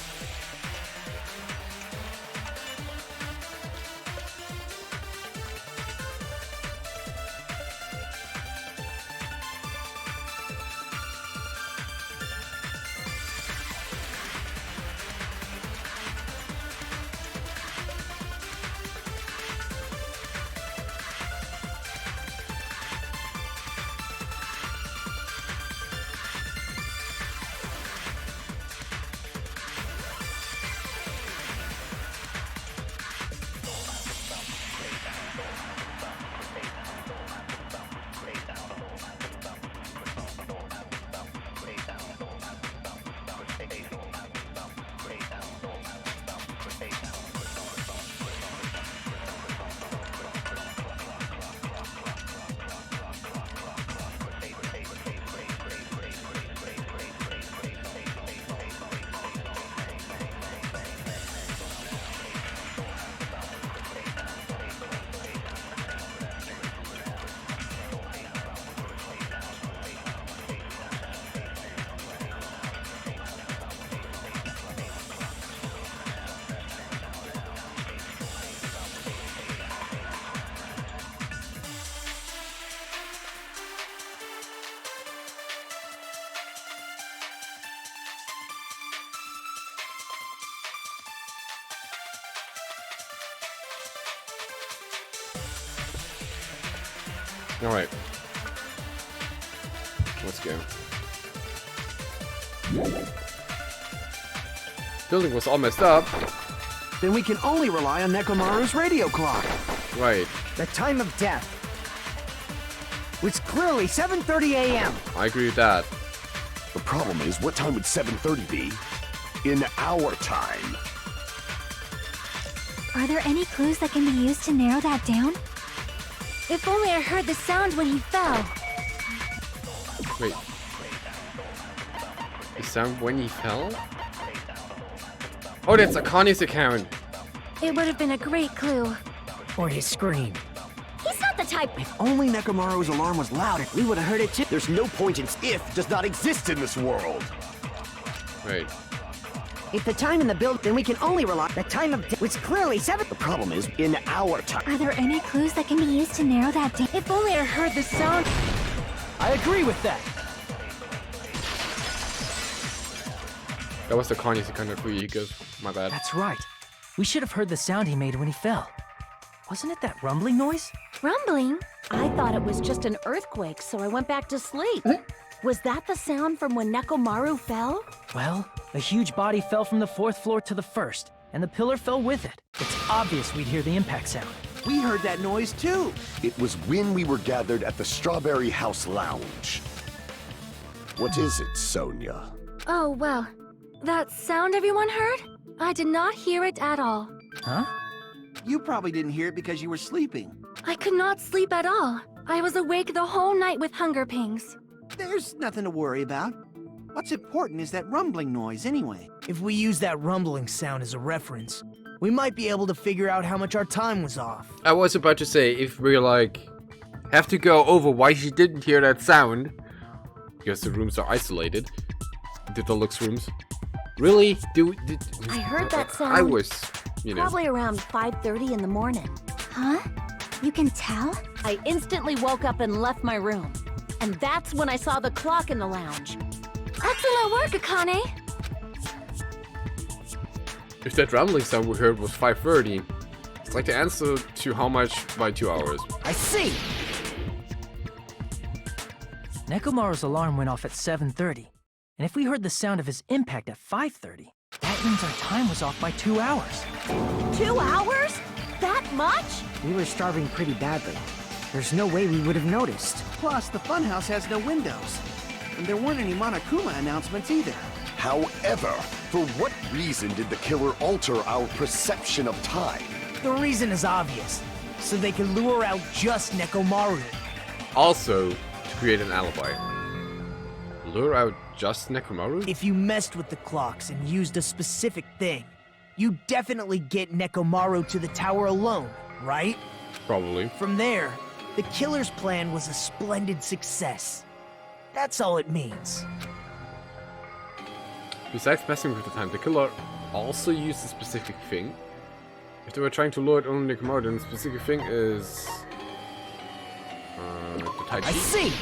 Alright. Let's go. Building was all messed up. Then we can only rely on Nekomaru's radio clock. Right. The time of death was clearly 7:30 a.m. I agree with that. The problem is, what time would 7:30 be? In our time. Are there any clues that can be used to narrow that down? If only I heard the sound when he fell. Wait. The sound when he fell? Oh, that's Akane's account. It would have been a great clue. Or his scream. He's not the type. If only Nekomaru's alarm was loud, we would have heard it too. There's no point in if does not exist in this world. Right. If the time in the build, then we can only rely. The time of death was clearly 7. The problem is, in our time. Are there any clues that can be used to narrow that down? If only I heard the sound. I agree with that. That was Akane's account of he goes, my bad. That's right. We should have heard the sound he made when he fell. Wasn't it that rumbling noise? Rumbling? I thought it was just an earthquake, so I went back to sleep. Was that the sound from when Nekomaru fell? Well, a huge body fell from the 4th floor to the 1st, and the pillar fell with it. It's obvious we'd hear the impact sound. We heard that noise too. It was when we were gathered at the Strawberry House Lounge. What is it, Sonia? Oh, well. That sound everyone heard? I did not hear it at all. Huh? You probably didn't hear it because you were sleeping. I could not sleep at all. I was awake the whole night with hunger pangs. There's nothing to worry about. What's important is that rumbling noise anyway. If we use that rumbling sound as a reference, we might be able to figure out how much our time was off. I was about to say, if we like have to go over why she didn't hear that sound, because the rooms are isolated, the deluxe rooms. Really? I heard that sound. I was, you know. Probably around 5:30 in the morning. Huh? You can tell? I instantly woke up and left my room. And that's when I saw the clock in the lounge. Excellent work, Akane! If that rumbling sound we heard was 5:30, it's like the answer to how much by 2 hours. I see! Nekomaru's alarm went off at 7:30, and if we heard the sound of his impact at 5:30, that means our time was off by 2 hours. 2 hours? That much? We were starving pretty badly. There's no way we would have noticed. Plus, the funhouse has no windows. And there weren't any Monokuma announcements either. However, for what reason did the killer alter our perception of time? The reason is obvious. So they can lure out just Nekomaru. Also, to create an alibi. Lure out just Nekomaru? If you messed with the clocks and used a specific thing, you definitely get Nekomaru to the tower alone, right? Probably. From there, the killer's plan was a splendid success. That's all it means. Besides messing with the time, the killer also used a specific thing. If they were trying to lure out only Nekomaru, then the specific thing is... the Tai Chi. I see!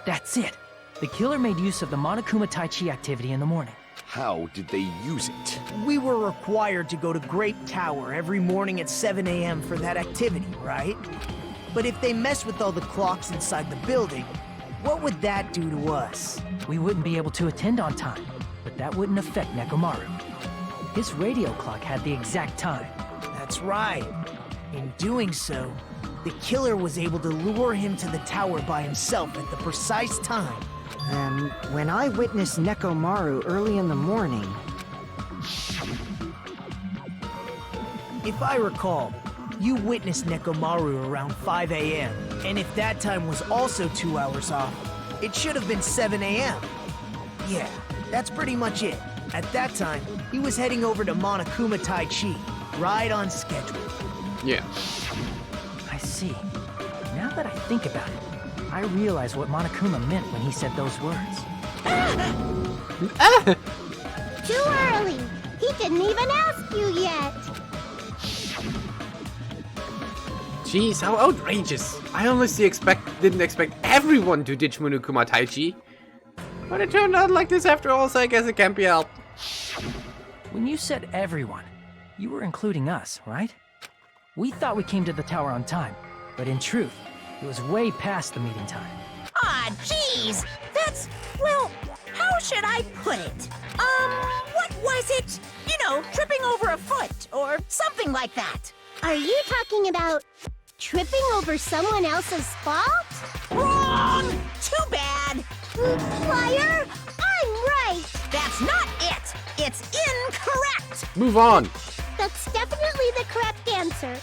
That's it. The killer made use of the Monokuma Tai Chi activity in the morning. How did they use it? We were required to go to Grape Tower every morning at 7 a.m. for that activity, right? But if they mess with all the clocks inside the building, what would that do to us? We wouldn't be able to attend on time, but that wouldn't affect Nekomaru. His radio clock had the exact time. That's right. In doing so, the killer was able to lure him to the tower by himself at the precise time. And when I witnessed Nekomaru early in the morning... If I recall, you witnessed Nekomaru around 5 a.m. And if that time was also 2 hours off, it should have been 7 a.m. Yeah, that's pretty much it. At that time, he was heading over to Monokuma Tai Chi, right on schedule. Yeah. I see. Now that I think about it, I realize what Monokuma meant when he said those words. Too early. He didn't even ask you yet. Jeez, how outrageous. I honestly didn't expect everyone to ditch Monokuma Tai Chi. But it turned out like this after all, so I guess it can't be helped. When you said everyone, you were including us, right? We thought we came to the tower on time, But in truth, it was way past the meeting time. Ah, jeez! That's, well, how should I put it? What was it? You know, tripping over a foot, or something like that. Are you talking about tripping over someone else's fault? Wrong! Too bad! Liar! I'm right! That's not it! It's incorrect! Move on! That's definitely the correct answer.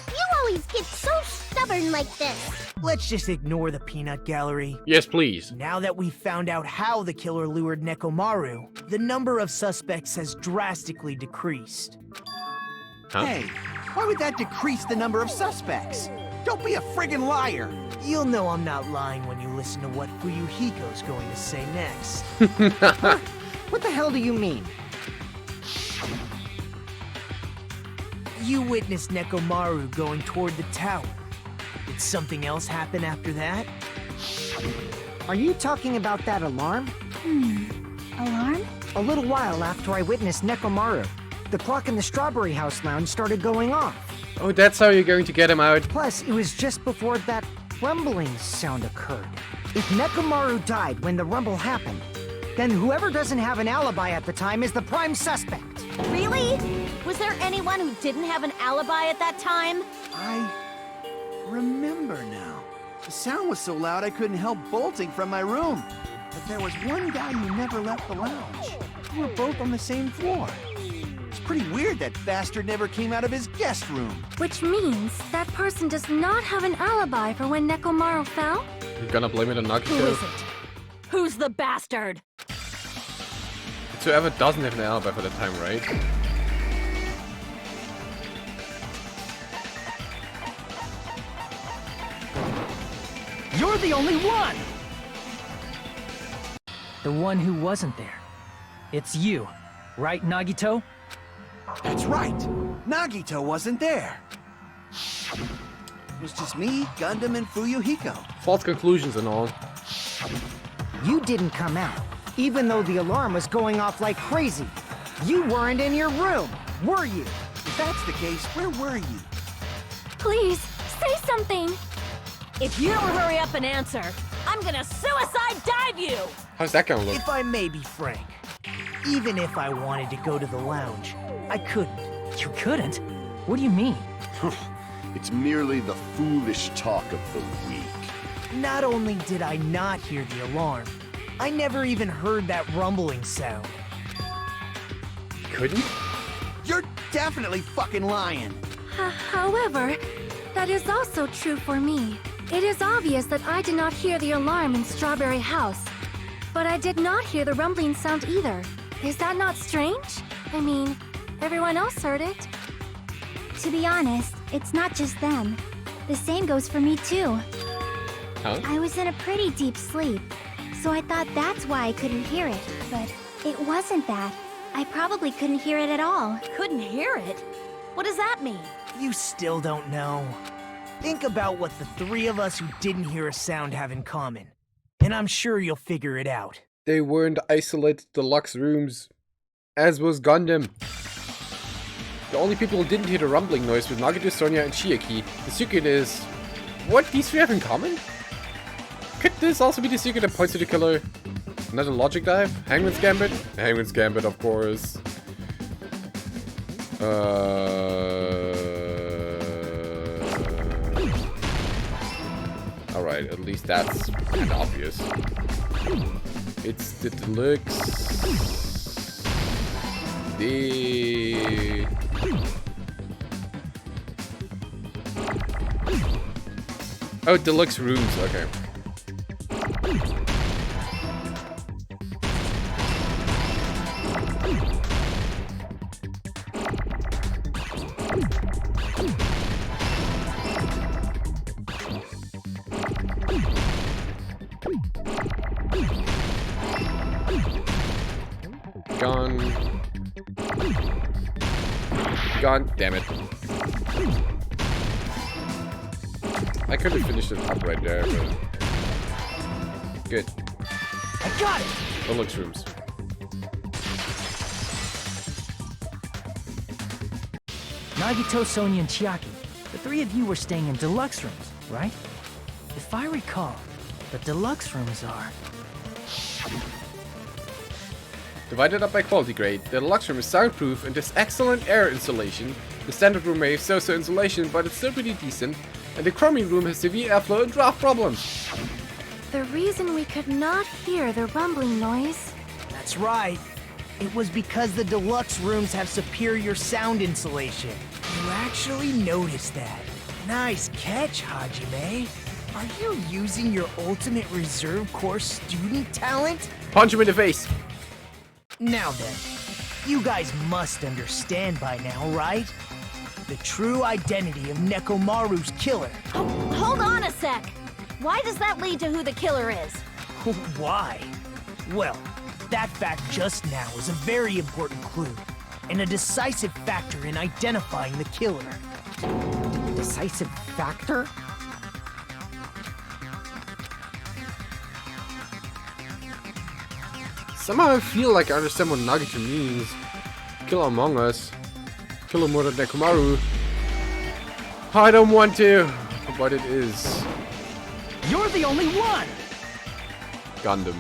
You always get so stubborn like this. Let's just ignore the peanut gallery. Yes, please. Now that we've found out how the killer lured Nekomaru, the number of suspects has drastically decreased. Huh? Hey, why would that decrease the number of suspects? Don't be a friggin' liar. You'll know I'm not lying when you listen to what Fuyuhiko's going to say next. What the hell do you mean? You witnessed Nekomaru going toward the tower. Did something else happen after that? Are you talking about that alarm? Alarm? A little while after I witnessed Nekomaru, the clock in the Strawberry House lounge started going off. Oh, that's how you're going to get him out? Plus, it was just before that rumbling sound occurred. If Nekomaru died when the rumble happened, then whoever doesn't have an alibi at the time is the prime suspect. Really? Was there anyone who didn't have an alibi at that time? I remember now. The sound was so loud I couldn't help bolting from my room. But there was one guy who never left the lounge. We were both on the same floor. It's pretty weird that bastard never came out of his guest room. Which means that person does not have an alibi for when Nekomaru fell? You're gonna blame it on Who Nagito? is it? Who's the bastard? It's whoever doesn't have an alibi for the time, right? You're the only one! The one who wasn't there. It's you, right, Nagito? That's right. Nagito wasn't there. It was just me, Gundam, and Fuyuhiko. False conclusions and all. You didn't come out, even though the alarm was going off like crazy. You weren't in your room, were you? If that's the case, where were you? Please, say something! If you don't hurry up and answer, I'm gonna suicide dive you! How's that gonna look? If I may be frank, even if I wanted to go to the lounge, I couldn't. You couldn't? What do you mean? It's merely the foolish talk of the weak. Not only did I not hear the alarm, I never even heard that rumbling sound. Couldn't? You're definitely fucking lying. However, that is also true for me. It is obvious that I did not hear the alarm in Strawberry House, but I did not hear the rumbling sound either. Is that not strange? I mean, everyone else heard it. To be honest, it's not just them. The same goes for me too. Huh? I was in a pretty deep sleep, so I thought that's why I couldn't hear it. But it wasn't that. I probably couldn't hear it at all. Couldn't hear it? What does that mean? You still don't know. Think about what the three of us who didn't hear a sound have in common, and I'm sure you'll figure it out. They weren't isolated deluxe rooms, as was Gundam. The only people who didn't hear the rumbling noise were Nagito, Sonia, and Chiaki. The secret is... what these three have in common? Could this also be the secret that points to the killer? Another logic dive? Hangman's Gambit? Hangman's Gambit, of course. Alright, at least that's kind of obvious. It's the deluxe... The... Oh, deluxe rooms, okay. Gone. Damn it. I could have finished it up right there, but... good. I got it! Deluxe rooms. Nagito, Sonia, and Chiaki. The 3 of you were staying in deluxe rooms, right? If I recall, the deluxe rooms are... Divided up by quality grade, the deluxe room is soundproof and has excellent air insulation. The standard room may have so-so insulation, but it's still pretty decent. And the chromium room has severe airflow and draft problems. The reason we could not hear the rumbling noise... That's right. It was because the deluxe rooms have superior sound insulation. You actually noticed that. Nice catch, Hajime. Are you using your ultimate reserve corps student talent? Punch him in the face. Now then, you guys must understand by now, right? The true identity of Nekomaru's killer. Hold on a sec. Why does that lead to who the killer is? Why? Well, that fact just now is a very important clue, and a decisive factor in identifying the killer. Decisive factor? Somehow I feel like I understand what Nagito means. Kill Among Us. Kill Murder Nekomaru. I don't want to, but it is. You're the only one! Gundam.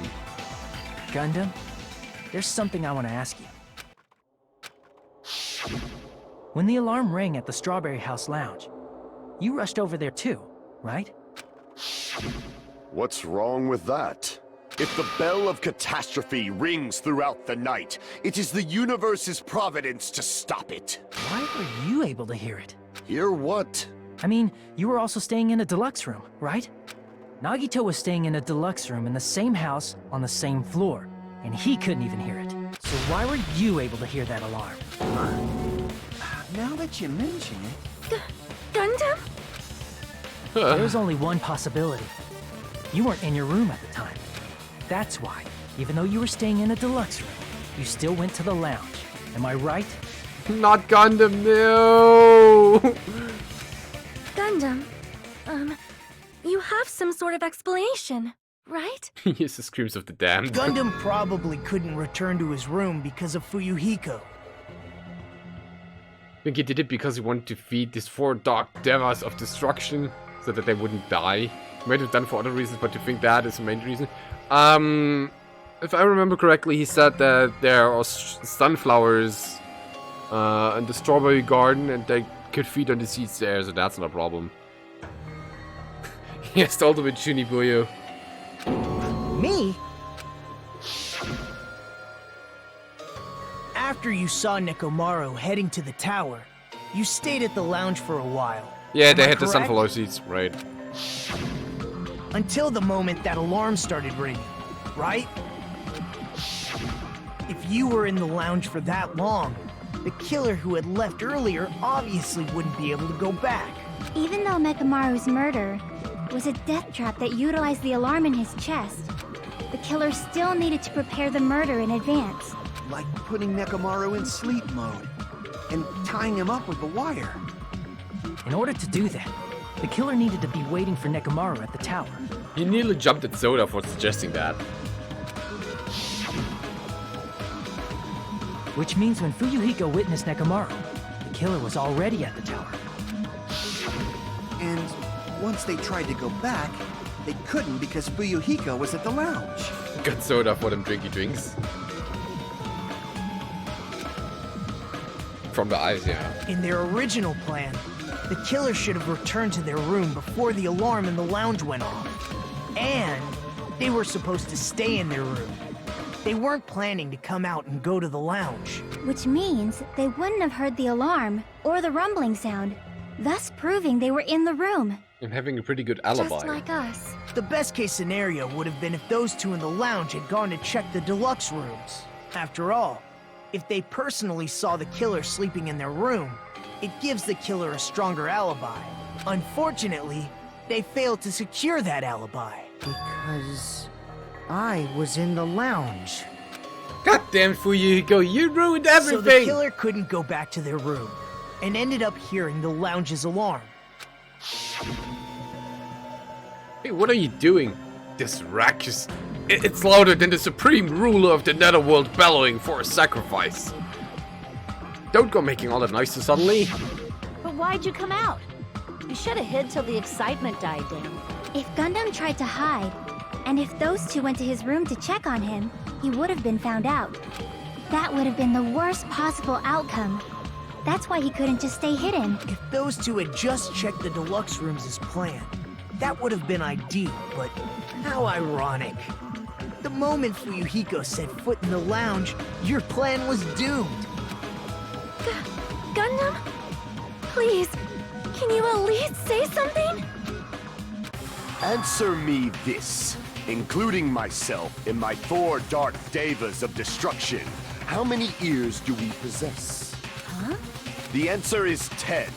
Gundam, there's something I want to ask you. When the alarm rang at the Strawberry House Lounge, you rushed over there too, right? What's wrong with that? If the bell of catastrophe rings throughout the night, it is the universe's providence to stop it. Why were you able to hear it? Hear what? I mean, you were also staying in a deluxe room, right? Nagito was staying in a deluxe room in the same house on the same floor, and he couldn't even hear it. So why were you able to hear that alarm? Now that you mention it... Gundam? There's only one possibility. You weren't in your room at the time. That's why, even though you were staying in a deluxe room, you still went to the lounge. Am I right? Not Gundam, no! Gundam, you have some sort of explanation, right? Here's the screams of the damned. Gundam probably couldn't return to his room because of Fuyuhiko. I think he did it because he wanted to feed these 4 dark devas of destruction so that they wouldn't die. He might have done for other reasons, but to think that is the main reason. If I remember correctly, he said that there are sunflowers in the strawberry garden and they could feed on the seeds there, so that's not a problem. Yes, the ultimate Shunibuyo. Me? After you saw Nekomaru heading to the tower, you stayed at the lounge for a while. Yeah, Am they I had the correct? sunflower seeds, right. Until the moment that alarm started ringing, right? If you were in the lounge for that long, the killer who had left earlier obviously wouldn't be able to go back. Even though Nekomaru's murder was a death trap that utilized the alarm in his chest, the killer still needed to prepare the murder in advance. Like putting Nekomaru in sleep mode and tying him up with the wire. In order to do that, the killer needed to be waiting for Nekomaru at the tower. He nearly jumped at Soda for suggesting that. Which means when Fuyuhiko witnessed Nekomaru, the killer was already at the tower. And once they tried to go back, they couldn't because Fuyuhiko was at the lounge. Got Soda for them drinky drinks. From the eyes, yeah. In their original plan, the killer should have returned to their room before the alarm in the lounge went off. And they were supposed to stay in their room. They weren't planning to come out and go to the lounge. Which means they wouldn't have heard the alarm or the rumbling sound, thus proving they were in the room. And having a pretty good alibi. Just like us. The best case scenario would have been if those two in the lounge had gone to check the deluxe rooms. After all, if they personally saw the killer sleeping in their room, it gives the killer a stronger alibi. Unfortunately, they failed to secure that alibi. Because I was in the lounge. Goddamn Fuyuhiko, you ruined everything! So the killer couldn't go back to their room, and ended up hearing the lounge's alarm. Hey, what are you doing? This rack is... It's louder than the supreme ruler of the netherworld bellowing for a sacrifice. Don't go making all that noise so suddenly. But why'd you come out? We should have hid till the excitement died down. If Gundam tried to hide, and if those two went to his room to check on him, he would have been found out. That would have been the worst possible outcome. That's why he couldn't just stay hidden. If those two had just checked the deluxe rooms as planned, that would have been ideal, but how ironic. The moment Fuyuhiko set foot in the lounge, your plan was doomed. Gundam? Please, can you at least say something? Answer me this. Including myself in my 4 dark devas of destruction, how many ears do we possess? Huh? The answer is 10.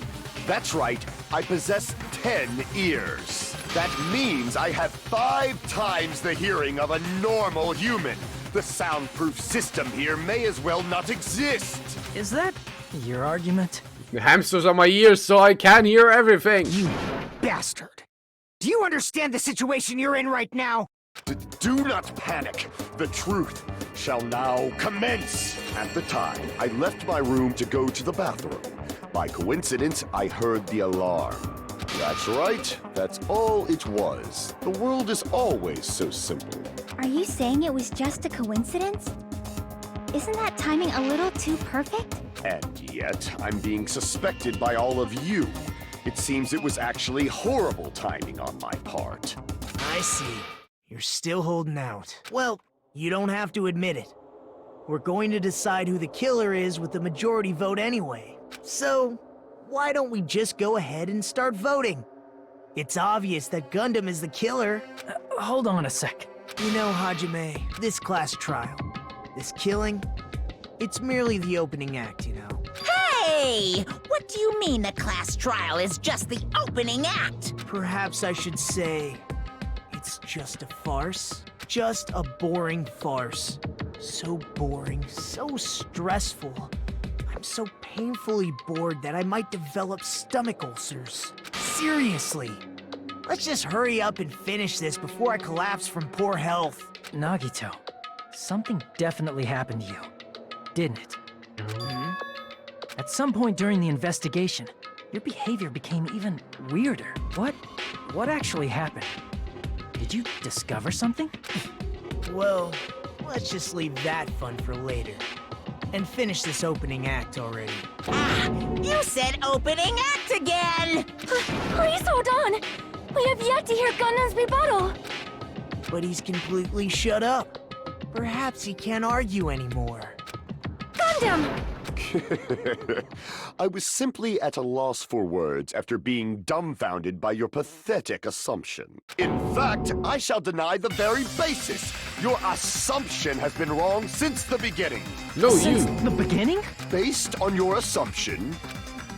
That's right, I possess 10 ears. That means I have 5 times the hearing of a normal human. The soundproof system here may as well not exist. Is that your argument? The hamsters are my ears, so I can hear everything. You bastard! Do you understand the situation you're in right now? Do not panic. The truth shall now commence. At the time, I left my room to go to the bathroom. By coincidence, I heard the alarm. That's right. That's all it was. The world is always so simple. Are you saying it was just a coincidence? Isn't that timing a little too perfect? And yet, I'm being suspected by all of you. It seems it was actually horrible timing on my part. I see. You're still holding out. Well, you don't have to admit it. We're going to decide who the killer is with the majority vote anyway. So, why don't we just go ahead and start voting? It's obvious that Gundam is the killer. Hold on a sec. You know, Hajime, this class trial, this killing, it's merely the opening act, you know. Hey! What do you mean the class trial is just the opening act? Perhaps I should say, it's just a farce. Just a boring farce. So boring, so stressful. I'm so painfully bored that I might develop stomach ulcers. Seriously. Let's just hurry up and finish this before I collapse from poor health. Nagito, something definitely happened to you, didn't it? At some point during the investigation, your behavior became even weirder. What actually happened? Did you discover something? Well, let's just leave that fun for later. And finish this opening act already. Ah, you said opening act again! Please hold on! We have yet to hear Gundam's rebuttal! But he's completely shut up. Perhaps he can't argue anymore. Gundam! I was simply at a loss for words after being dumbfounded by your pathetic assumption. In fact, I shall deny the very basis. Your assumption has been wrong since the beginning. No, Since you. the beginning? Based on your assumption,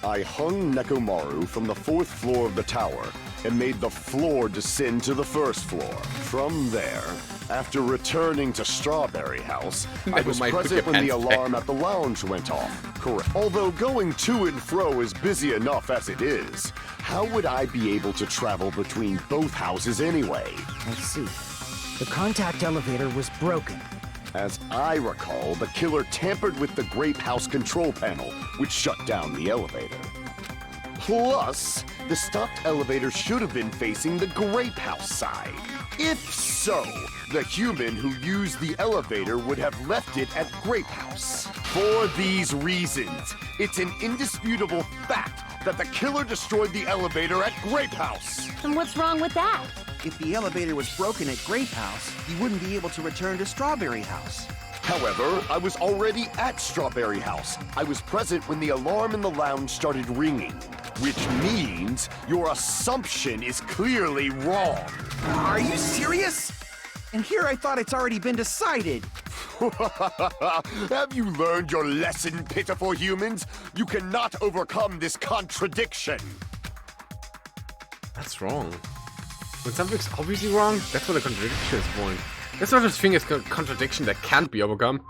I hung Nekomaru from the 4th floor of the tower and made the floor descend to the 1st floor. From there, after returning to Strawberry House, I was mind, put present your when the pants back. alarm at the lounge went off. Correct. Although going to and fro is busy enough as it is, how would I be able to travel between both houses anyway? I see. The contact elevator was broken. As I recall, the killer tampered with the Grape House control panel, which shut down the elevator. Plus, the stopped elevator should have been facing the Grape House side. If so, the human who used the elevator would have left it at Grape House. For these reasons, it's an indisputable fact that the killer destroyed the elevator at Grape House. And what's wrong with that? If the elevator was broken at Grape House, he wouldn't be able to return to Strawberry House. However, I was already at Strawberry House. I was present when the alarm in the lounge started ringing, which means your assumption is clearly wrong. Are you serious? And here I thought it's already been decided. Have you learned your lesson, pitiful humans? You cannot overcome this contradiction. That's wrong. When something's obviously wrong, that's when the contradiction is born. There's not such thing as a contradiction that can't be overcome.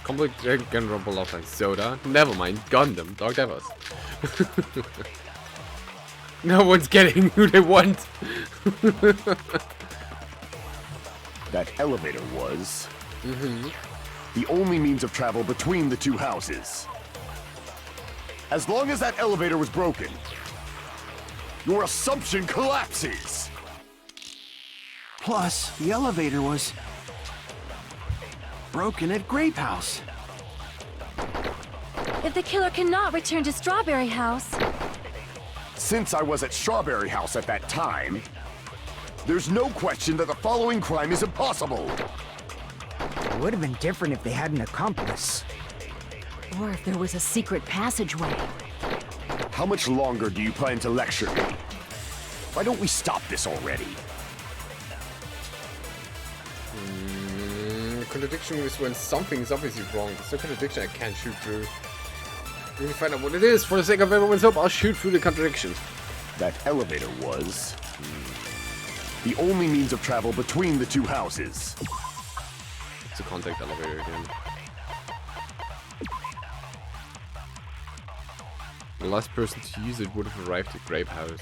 Complete Danganronpa love like soda. Never mind, Gundam, Dark Devils. No one's getting who they want. That elevator was the only means of travel between the two houses. As long as that elevator was broken, your assumption collapses. Plus, the elevator was broken at Grape House. If the killer cannot return to Strawberry House, Since I was at Strawberry House at that time, there's no question that the following crime is impossible. It would have been different if they had an accomplice. Or if there was a secret passageway. How much longer do you plan to lecture me? Why don't we stop this already? Contradiction is when something is obviously wrong. There's no contradiction I can't shoot through. Let me find out what it is. For the sake of everyone's hope, I'll shoot through the contradiction. That elevator was the only means of travel between the two houses. It's a contact elevator again. The last person to use it would have arrived at Grape House.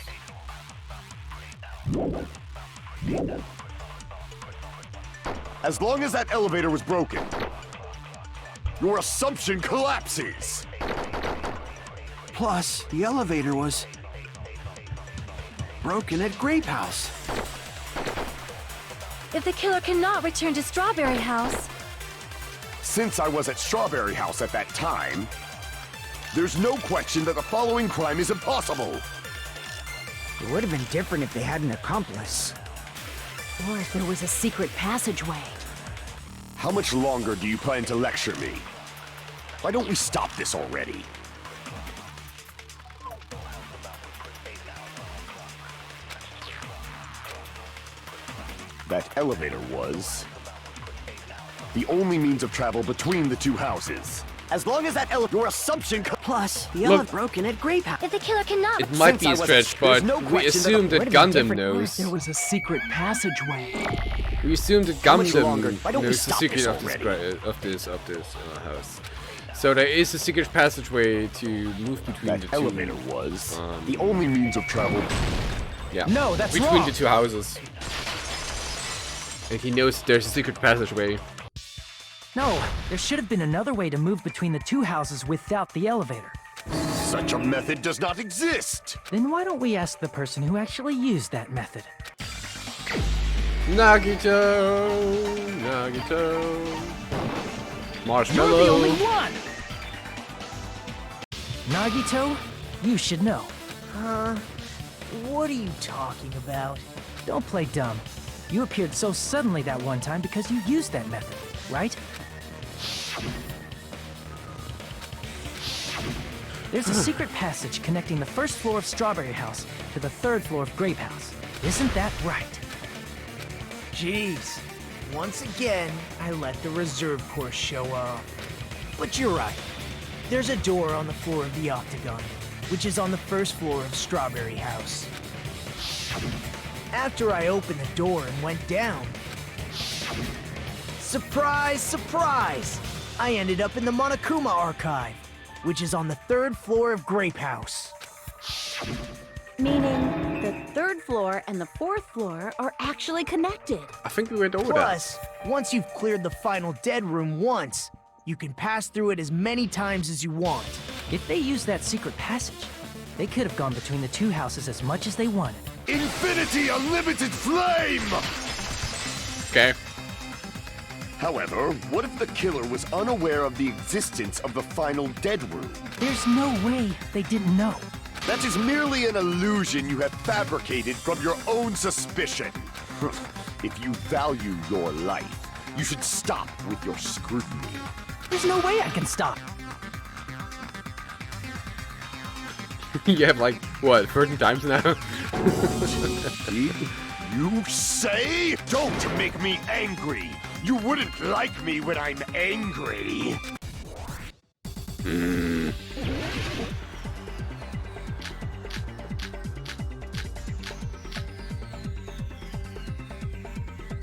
As long as that elevator was broken, your assumption collapses. Plus, the elevator was broken at Grape House. if the killer cannot return to Strawberry House, Since I was at Strawberry House at that time, there's no question that the following crime is impossible. It would have been different if they had an accomplice. Or if there was a secret passageway. How much longer do you plan to lecture me? Why don't we stop this already? That elevator was the only means of travel between the two houses. As long as that your assumption Plus, the Look. elevator broken at Grape House. if the killer cannot... It might Since be I a was stretch, a- but there's no we question that assume the- that Would've been Gundam different knows. There was a secret passageway. We assume that How much longer? Gundam Why don't we knows the stop secret this of this, already? house. So there is a secret passageway to move between That the two. elevator was the only means of travel. Yeah. No, that's between wrong. the two houses. And he knows there's a secret passageway. No, there should have been another way to move between the two houses without the elevator. Such a method does not exist. Then why don't we ask the person who actually used that method? Nagito, Marshmallow. You're the only one! Nagito, you should know. What are you talking about? Don't play dumb. You appeared so suddenly that one time because you used that method, right? There's a secret passage connecting the first floor of Strawberry House to the third floor of Grape House. Isn't that right? Jeez. Once again, I let the reserve course show off. But you're right. There's a door on the floor of the Octagon, which is on the first floor of Strawberry House. After I opened the door and went down, surprise, surprise! I ended up in the Monokuma Archive, which is on the third floor of Grape House. Meaning, the third floor and the fourth floor are actually connected. I think we went over that. Plus, once you've cleared the final dead room once, you can pass through it as many times as you want. If they used that secret passage, they could have gone between the two houses as much as they wanted. Infinity Unlimited Flame! Okay. However, what if the killer was unaware of the existence of the final dead room? There's no way they didn't know. That is merely an illusion you have fabricated from your own suspicion. If you value your life, you should stop with your scrutiny. There's no way I can stop. You have like, what, 13 times now? Did you say? Don't make me angry! You wouldn't like me when I'm angry!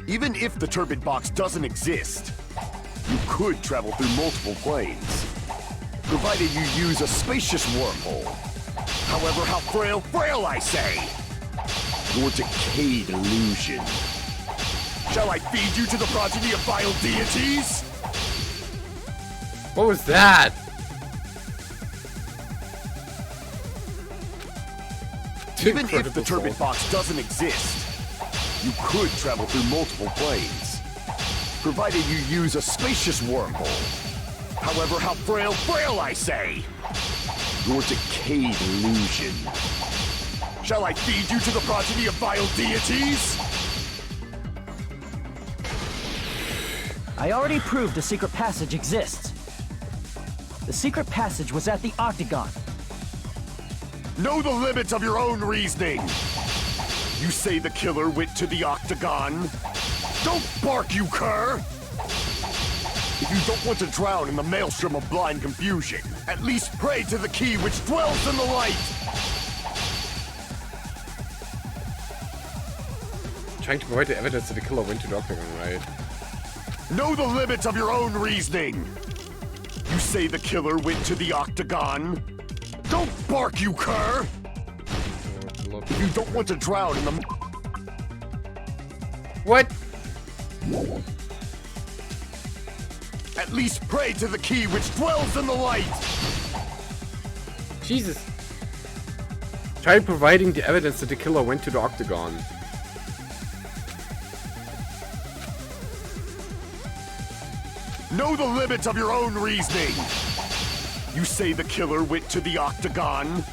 Even if the turbid box doesn't exist, you could travel through multiple planes, provided you use a spacious wormhole. However, how frail I say! Your decayed illusion. Shall I feed you to the progeny of vile deities? What was that? Even if the Incredible turbine soul. box doesn't exist, you could travel through multiple planes, provided you use a spacious wormhole. However, how frail I say! Your decayed illusion. Shall I feed you to the progeny of vile deities? I already proved a secret passage exists. The secret passage was at the Octagon. Know the limits of your own reasoning. You say the killer went to the Octagon. Don't bark, you cur! If you don't want to drown in the maelstrom of blind confusion, at least pray to the key which dwells in the light! Trying to provide the evidence that the killer went to the Octagon, right? Know the limits of your own reasoning. You say the killer went to the Octagon. Don't bark, you cur! If you don't want to drown in the... What? At least pray to the key which dwells in the light! Jesus. Try providing the evidence that the killer went to the Octagon. Know the limits of your own reasoning. You say the killer went to the Octagon.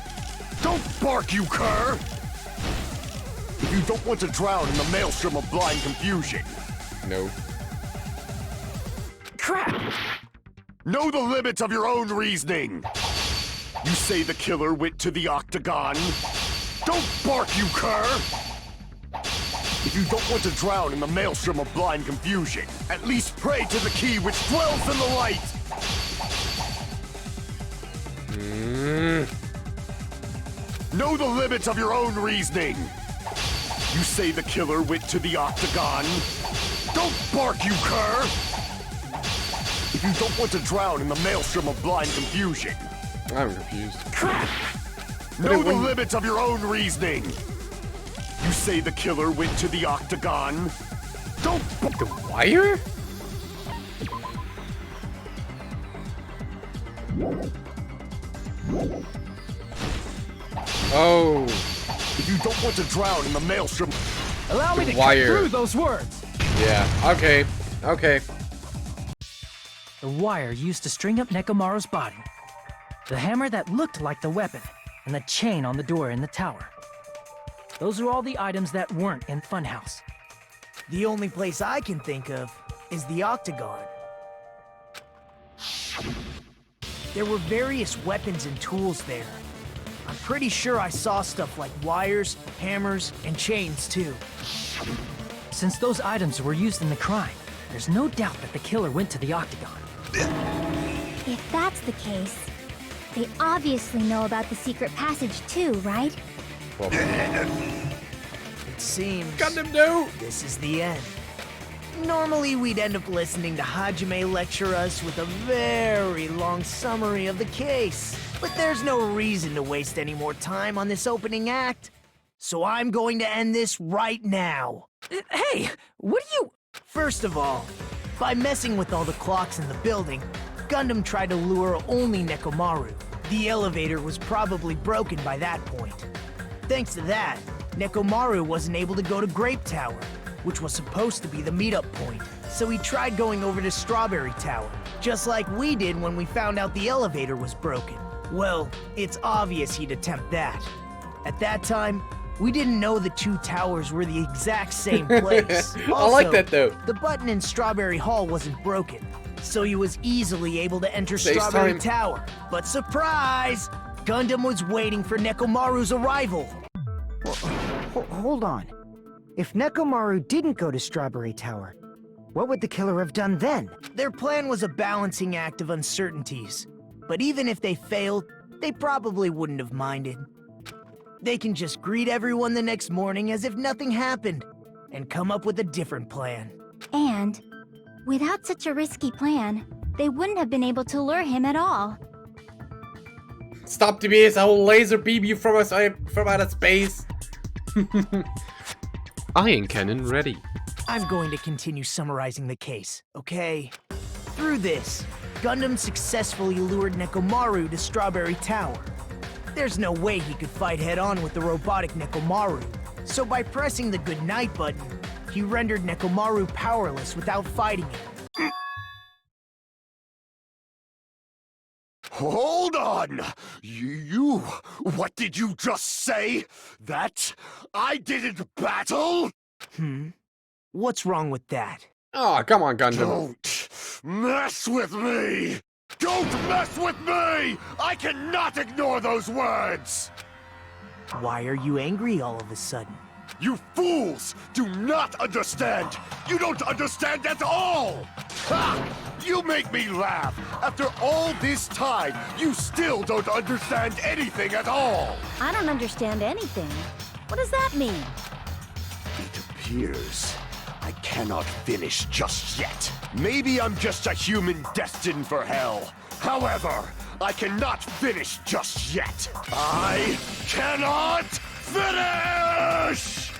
Don't bark, you cur! If you don't want to drown in the maelstrom of blind confusion. No. Crap! Know the limits of your own reasoning. You say the killer went to the Octagon. Don't bark, you cur! If you don't want to drown in the maelstrom of blind confusion, at least pray to the key which dwells in the light! Know the limits of your own reasoning. You say the killer went to the Octagon. Don't bark, you cur! If you don't want to drown in the maelstrom of blind confusion. I'm confused. Crap! Know the limits of your own reasoning. You say the killer went to the Octagon. Don't... The wire? Oh. If you don't want to drown in the maelstrom... Allow me to cut Wire. through those words! Yeah, okay. Okay. The wire used to string up Nekomaru's body, the hammer that looked like the weapon, and the chain on the door in the tower. Those are all the items that weren't in Funhouse. The only place I can think of is the Octagon. There were various weapons and tools there. I'm pretty sure I saw stuff like wires, hammers, and chains too. Since those items were used in the crime, there's no doubt that the killer went to the Octagon. If that's the case, they obviously know about the secret passage too, right? It seems Gundam, no! this is the end. Normally, we'd end up listening to Hajime lecture us with a very long summary of the case. But there's no reason to waste any more time on this opening act. So I'm going to end this right now. Hey, what are you... First of all, by messing with all the clocks in the building, Gundam tried to lure only Nekomaru. The elevator was probably broken by that point. Thanks to that, Nekomaru wasn't able to go to Grape Tower, which was supposed to be the meetup point. So he tried going over to Strawberry Tower, just like we did when we found out the elevator was broken. Well, it's obvious he'd attempt that. At that time, we didn't know the two towers were the exact same place. I like that though. The button in Strawberry Hall wasn't broken, so he was easily able to enter Saves Strawberry time. Tower. But surprise! Gundam was waiting for Nekomaru's arrival. Hold on. If Nekomaru didn't go to Strawberry Tower, what would the killer have done then? Their plan was a balancing act of uncertainties. But even if they failed, they probably wouldn't have minded. They can just greet everyone the next morning as if nothing happened, and come up with a different plan. And without such a risky plan, they wouldn't have been able to lure him at all. Stop DBS, I will laser beam you from outer space. Iron cannon ready. I'm going to continue summarizing the case, okay? Through this, Gundam successfully lured Nekomaru to Strawberry Tower. There's no way he could fight head-on with the robotic Nekomaru. So by pressing the goodnight button, he rendered Nekomaru powerless without fighting it. Hold on! You... What did you just say? That I didn't battle? What's wrong with that? Oh, come on, Gundam. Don't mess with me! Don't mess with me! I cannot ignore those words! Why are you angry all of a sudden? You fools do not understand! You don't understand at all! Ha! You make me laugh! After all this time, you still don't understand anything at all! I don't understand anything. What does that mean? It appears I cannot finish just yet. Maybe I'm just a human destined for hell. However, I cannot finish just yet. I cannot finish!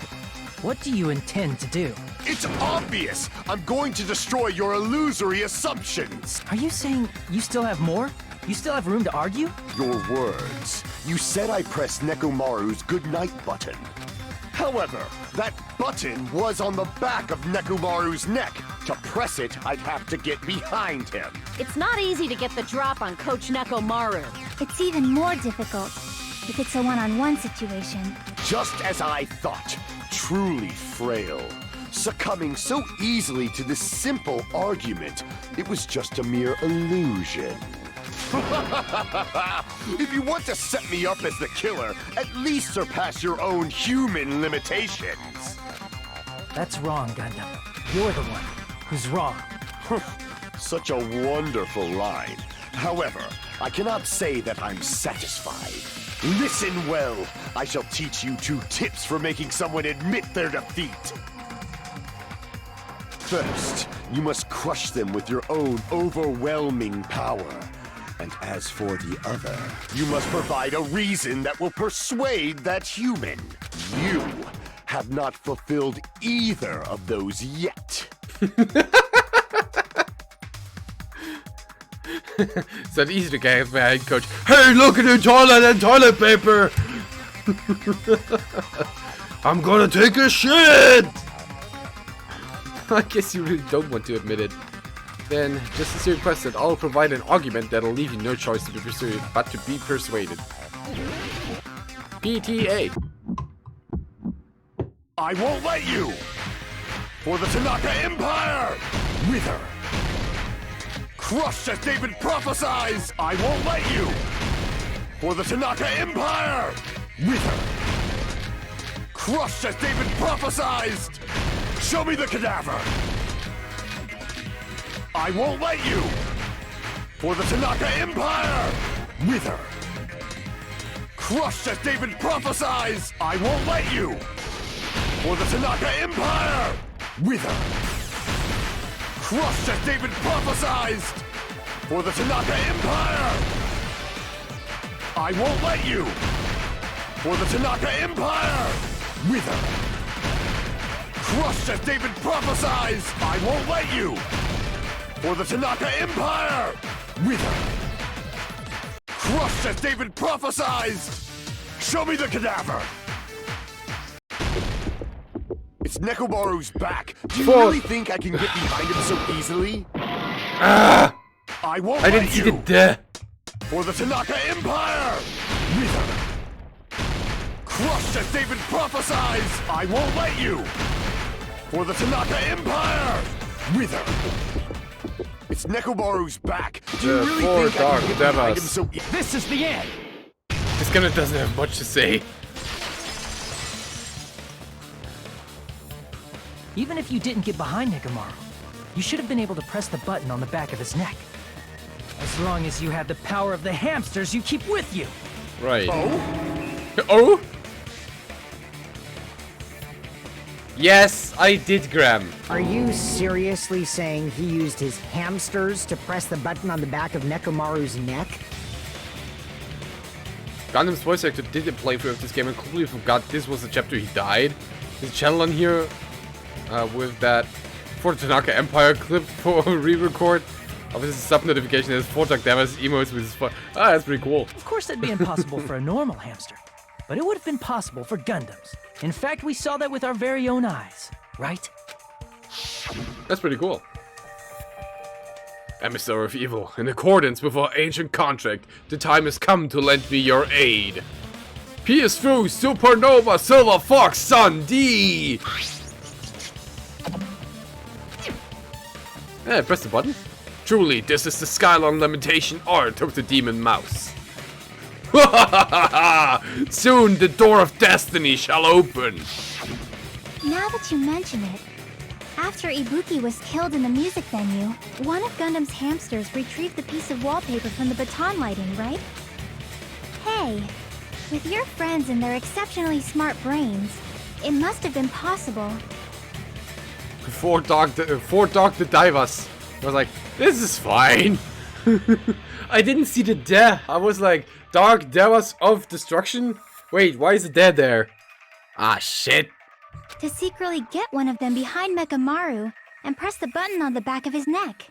What do you intend to do? It's obvious! I'm going to destroy your illusory assumptions! Are you saying you still have more? You still have room to argue? Your words. You said I pressed Nekomaru's goodnight button. However, that button was on the back of Nekomaru's neck. To press it, I'd have to get behind him. It's not easy to get the drop on Coach Nekomaru. It's even more difficult if it's a one-on-one situation. Just as I thought. Truly frail. Succumbing so easily to this simple argument. It was just a mere illusion. If you want to set me up as the killer, at least surpass your own human limitations. That's wrong, Gundam. You're the one who's wrong. Such a wonderful line. However, I cannot say that I'm satisfied. Listen well. I shall teach you 2 tips for making someone admit their defeat. First, you must crush them with your own overwhelming power. And as for the other, you must provide a reason that will persuade that human. You have not fulfilled either of those yet. It's not easy to get behind, Coach. Hey, look at the toilet and toilet paper! I'm gonna take a shit! I guess you really don't want to admit it. Then, just as you requested, I'll provide an argument that'll leave you no choice to be persuaded, but to be persuaded. PTA. I won't let you! For the Tanaka Empire! Wither! Crushed as David prophesies! I won't let you! For the Tanaka Empire! Wither! Crushed as David prophesies! Show me the cadaver! I won't let you! For the Tanaka Empire! Wither! Crushed as David prophesies! I won't let you! For the Tanaka Empire! Wither! Crushed as David prophesied! For the Tanaka Empire! I won't let you! For the Tanaka Empire! Wither! Crushed as David prophesied! I won't let you! For the Tanaka Empire! Wither! Crushed as David prophesied! Show me the cadaver! It's Nekomaru's back. Do you really think I can get behind him so easily? Ah! I won't I didn't let see you! the death. For the Tanaka Empire! Wither! Crushed as David prophesies! I won't let you! For the Tanaka Empire! Wither! It's Nekomaru's back. Do you really four think I can get dark behind devas. him so This is the end! This kind of doesn't have much to say. Even if you didn't get behind Nekomaru, you should have been able to press the button on the back of his neck. As long as you had the power of the hamsters you keep with you. Right. Oh? Oh? Yes, I did, Graham. Are you seriously saying he used his hamsters to press the button on the back of Nekomaru's neck? Gundam's voice actor did a playthrough of this game and completely forgot this was the chapter he died. His channel on here with that for the Tanaka Empire clip for a re-record. Obviously, sub notification has 4 Devas emotes with his fun. Ah, that's pretty cool. Of course, that'd be impossible for a normal hamster, but it would have been possible for Gundams. In fact, we saw that with our very own eyes, right? That's pretty cool. Emissary of Evil, in accordance with our ancient contract, the time has come to lend me your aid. Pierce through Supernova Silver Fox Sun D! Yeah, press the button. Truly, this is the Skylon limitation art of the Demon Mouse. Soon the door of destiny shall open. Now that you mention it, after Ibuki was killed in the music venue, one of Gundam's hamsters retrieved the piece of wallpaper from the baton lighting, right? Hey, with your friends and their exceptionally smart brains, it must have been possible. Four Dog the Divas. I was like, this is fine. I didn't see the death. I was like, Dark Devas of Destruction? Wait, why is the dead there? Ah, shit. To secretly get one of them behind Mekamaru and press the button on the back of his neck.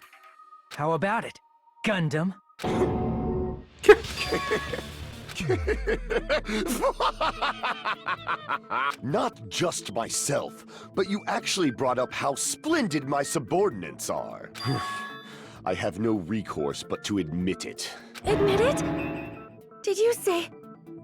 How about it, Gundam? Not just myself, but you actually brought up how splendid my subordinates are. I have no recourse but to admit it. Admit it? Did you say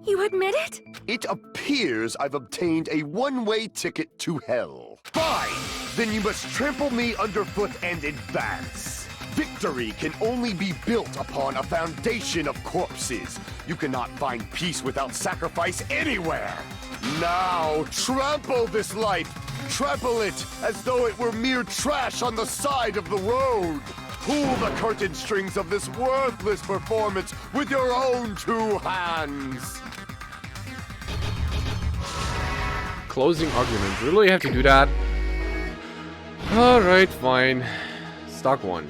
you admit it? It appears I've obtained a one-way ticket to hell. Fine! Then you must trample me underfoot and advance. Victory can only be built upon a foundation of corpses. You cannot find peace without sacrifice anywhere. Now, trample this life. Trample it as though it were mere trash on the side of the road. Pull the curtain strings of this worthless performance with your own 2 hands. Closing argument. Really have to do that? Alright, fine. Stock 1.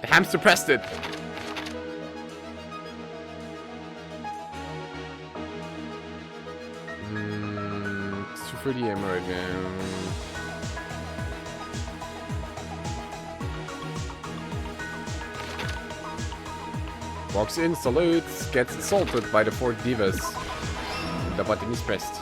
The hamster pressed it. It's 230 ammo right now. Walks in, salutes, gets assaulted by the 4 divas. The button is pressed.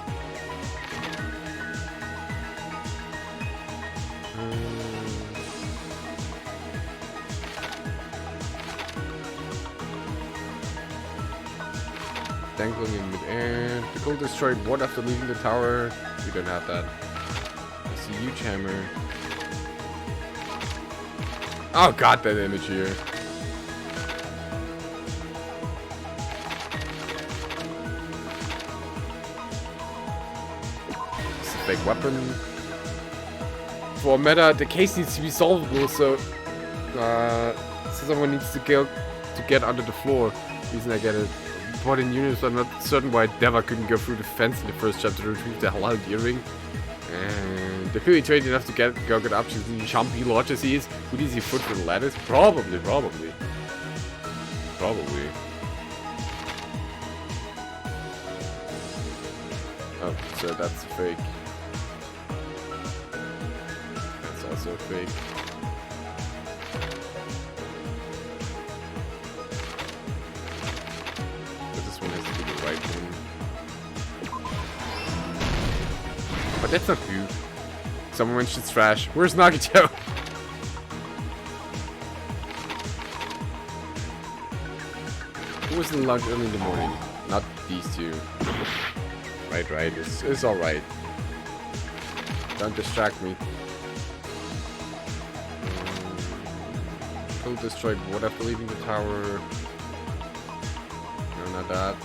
Dangling in midair. The gold destroyed one after leaving the tower. We don't have that. That's a huge hammer. Oh god, that image here. It's a fake weapon. For meta, the case needs to be solvable, so someone needs to get under the floor. Reason I get it. But in units, I'm not certain why Deva couldn't go through the fence in the first chapter to retrieve the halal earring. And they're clearly trained enough to go get up to the jumpy lodges he is. Would easy foot for the ladders? Probably. Oh, so that's fake. That's also fake. But that's not you. Someone mentioned trash. Where's Nagito? Who was in the lounge early in the morning? Not these two. Right. It's alright. Don't distract me. Kill destroyed what after leaving the tower. No, not that.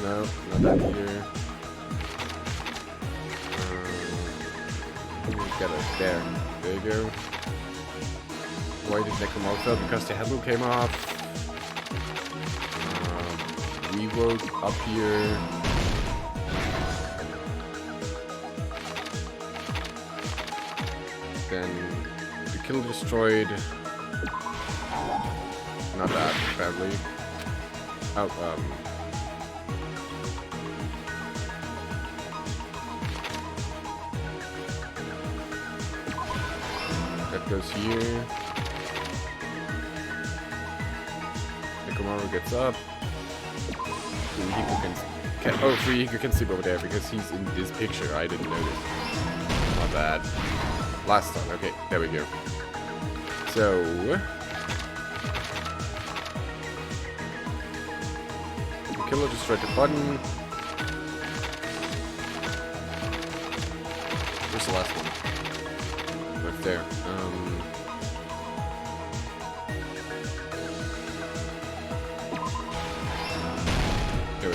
No, not that here. Get it. There you go. Why did Nekomaru fail? Because the handle came off. Rework up here. Then the kill destroyed. Not that, apparently. Oh, That goes here. Nekomaru gets up. Fuyuhiko can sleep over there because he's in this picture. I didn't notice. My bad. Last time. Okay, there we go. So... the killer just tried the button. Where's the last one? Right there.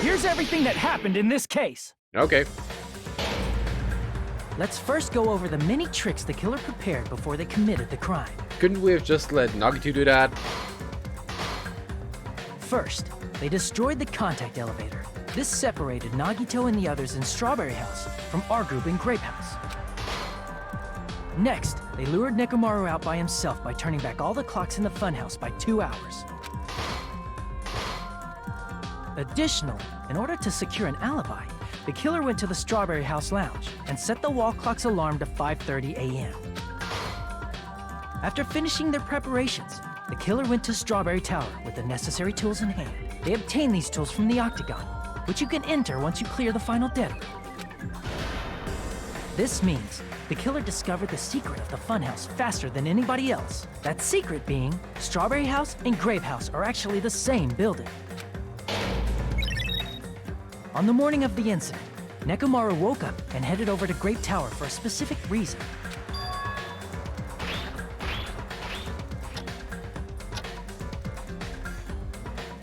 Here's everything that happened in this case. Okay. Let's first go over the many tricks the killer prepared before they committed the crime. Couldn't we have just let Nagito do that? First, they destroyed the contact elevator. This separated Nagito and the others in Strawberry House from our group in Grape House. Next, they lured Nekomaru out by himself by turning back all the clocks in the funhouse by 2 hours. Additionally, in order to secure an alibi, the killer went to the Strawberry House lounge and set the wall clock's alarm to 5:30 a.m. After finishing their preparations, the killer went to Strawberry Tower with the necessary tools in hand. They obtained these tools from the Octagon, which you can enter once you clear the final dead room. This means the killer discovered the secret of the funhouse faster than anybody else. That secret being, Strawberry House and Grape House are actually the same building. On the morning of the incident, Nekomaru woke up and headed over to Grape Tower for a specific reason.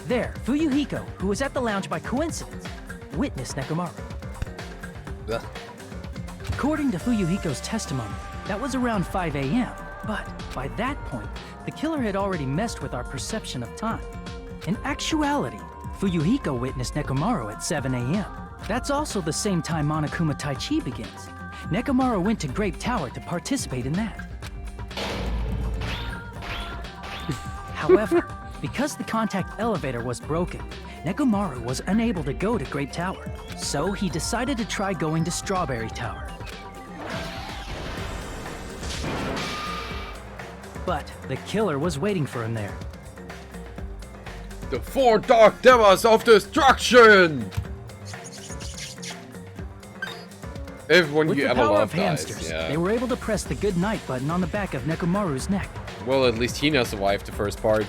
There, Fuyuhiko, who was at the lounge by coincidence, witnessed Nekomaru. Ugh. According to Fuyuhiko's testimony, that was around 5 a.m., but by that point, the killer had already messed with our perception of time. In actuality, Fuyuhiko witnessed Nekomaru at 7 a.m. That's also the same time Monokuma Taichi begins. Nekomaru went to Grape Tower to participate in that. However, because the contact elevator was broken, Nekomaru was unable to go to Grape Tower. So he decided to try going to Strawberry Tower. But the killer was waiting for him there. The 4 dark devils of destruction! Everyone With you the ever power loved of dies, hamsters, yeah. they were able to press the good night button on the back of Nekomaru's neck. Well, at least he now survived the first part.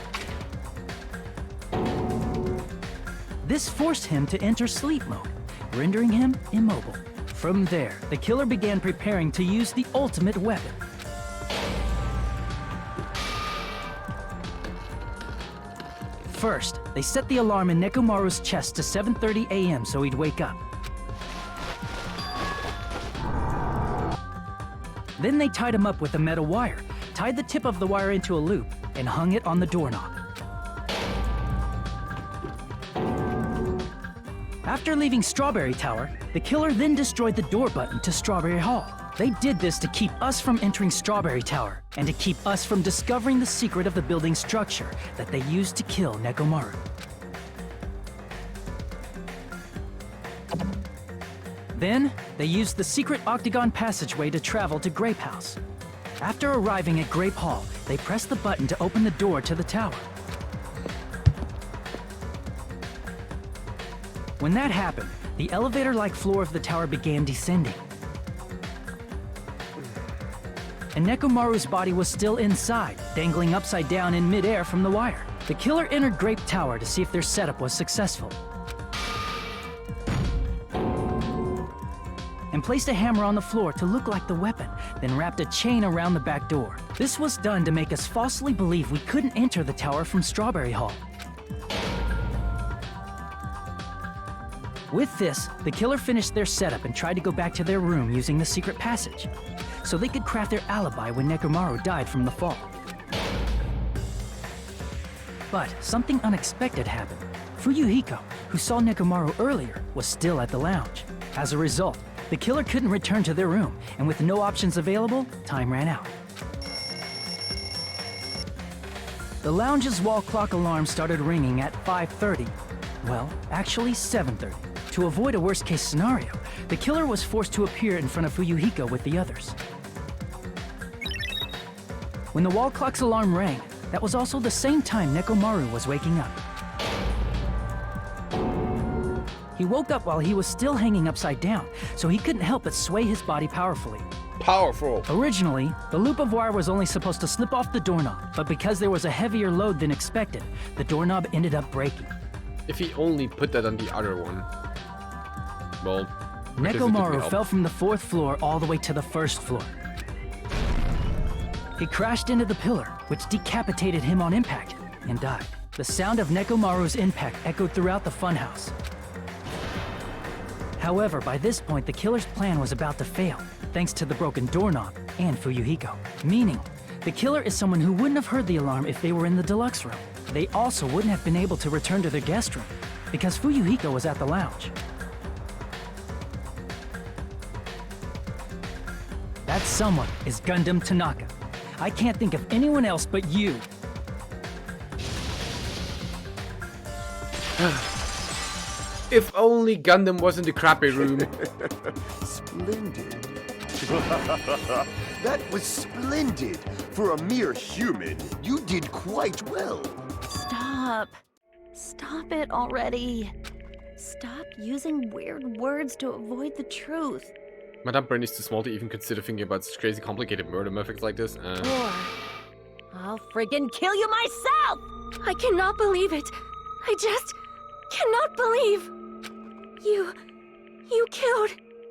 This forced him to enter sleep mode, rendering him immobile. From there, the killer began preparing to use the ultimate weapon. First, they set the alarm in Nekomaru's chest to 7:30 a.m. so he'd wake up. Then they tied him up with a metal wire, tied the tip of the wire into a loop, and hung it on the doorknob. After leaving Strawberry Tower, the killer then destroyed the door button to Strawberry Hall. They did this to keep us from entering Strawberry Tower, and to keep us from discovering the secret of the building's structure that they used to kill Nekomaru. Then, they used the secret octagon passageway to travel to Grape House. After arriving at Grape Hall, they pressed the button to open the door to the tower. When that happened, the elevator-like floor of the tower began descending. And Nekomaru's body was still inside, dangling upside down in midair from the wire. The killer entered Grape Tower to see if their setup was successful, and placed a hammer on the floor to look like the weapon, then wrapped a chain around the back door. This was done to make us falsely believe we couldn't enter the tower from Strawberry Hall. With this, the killer finished their setup and tried to go back to their room using the secret passage, so they could craft their alibi when Nekomaru died from the fall. But something unexpected happened. Fuyuhiko, who saw Nekomaru earlier, was still at the lounge. As a result, the killer couldn't return to their room, and with no options available, time ran out. The lounge's wall clock alarm started ringing at 5:30. Well, actually 7:30. To avoid a worst-case scenario, the killer was forced to appear in front of Fuyuhiko with the others. When the wall clock's alarm rang, that was also the same time Nekomaru was waking up. He woke up while he was still hanging upside down, so he couldn't help but sway his body powerfully. Powerful. Originally, the loop of wire was only supposed to slip off the doorknob, but because there was a heavier load than expected, the doorknob ended up breaking. If he only put that on the other one. Well, I guess it didn't Nekomaru help. fell from the 4th floor all the way to the 1st floor. He crashed into the pillar, which decapitated him on impact, and died. The sound of Nekomaru's impact echoed throughout the funhouse. However, by this point, the killer's plan was about to fail, thanks to the broken doorknob and Fuyuhiko. Meaning, the killer is someone who wouldn't have heard the alarm if they were in the deluxe room. They also wouldn't have been able to return to their guest room, because Fuyuhiko was at the lounge. That someone is Gundam Tanaka. I can't think of anyone else but you. If only Gundam was in the crappy room. Splendid. That was splendid. For a mere human, you did quite well. Stop. Stop it already. Stop using weird words to avoid the truth. Madame Brain is too small to even consider thinking about such crazy complicated murder methods like this. Or I'll friggin' kill you myself! I cannot believe it. I just cannot believe. You killed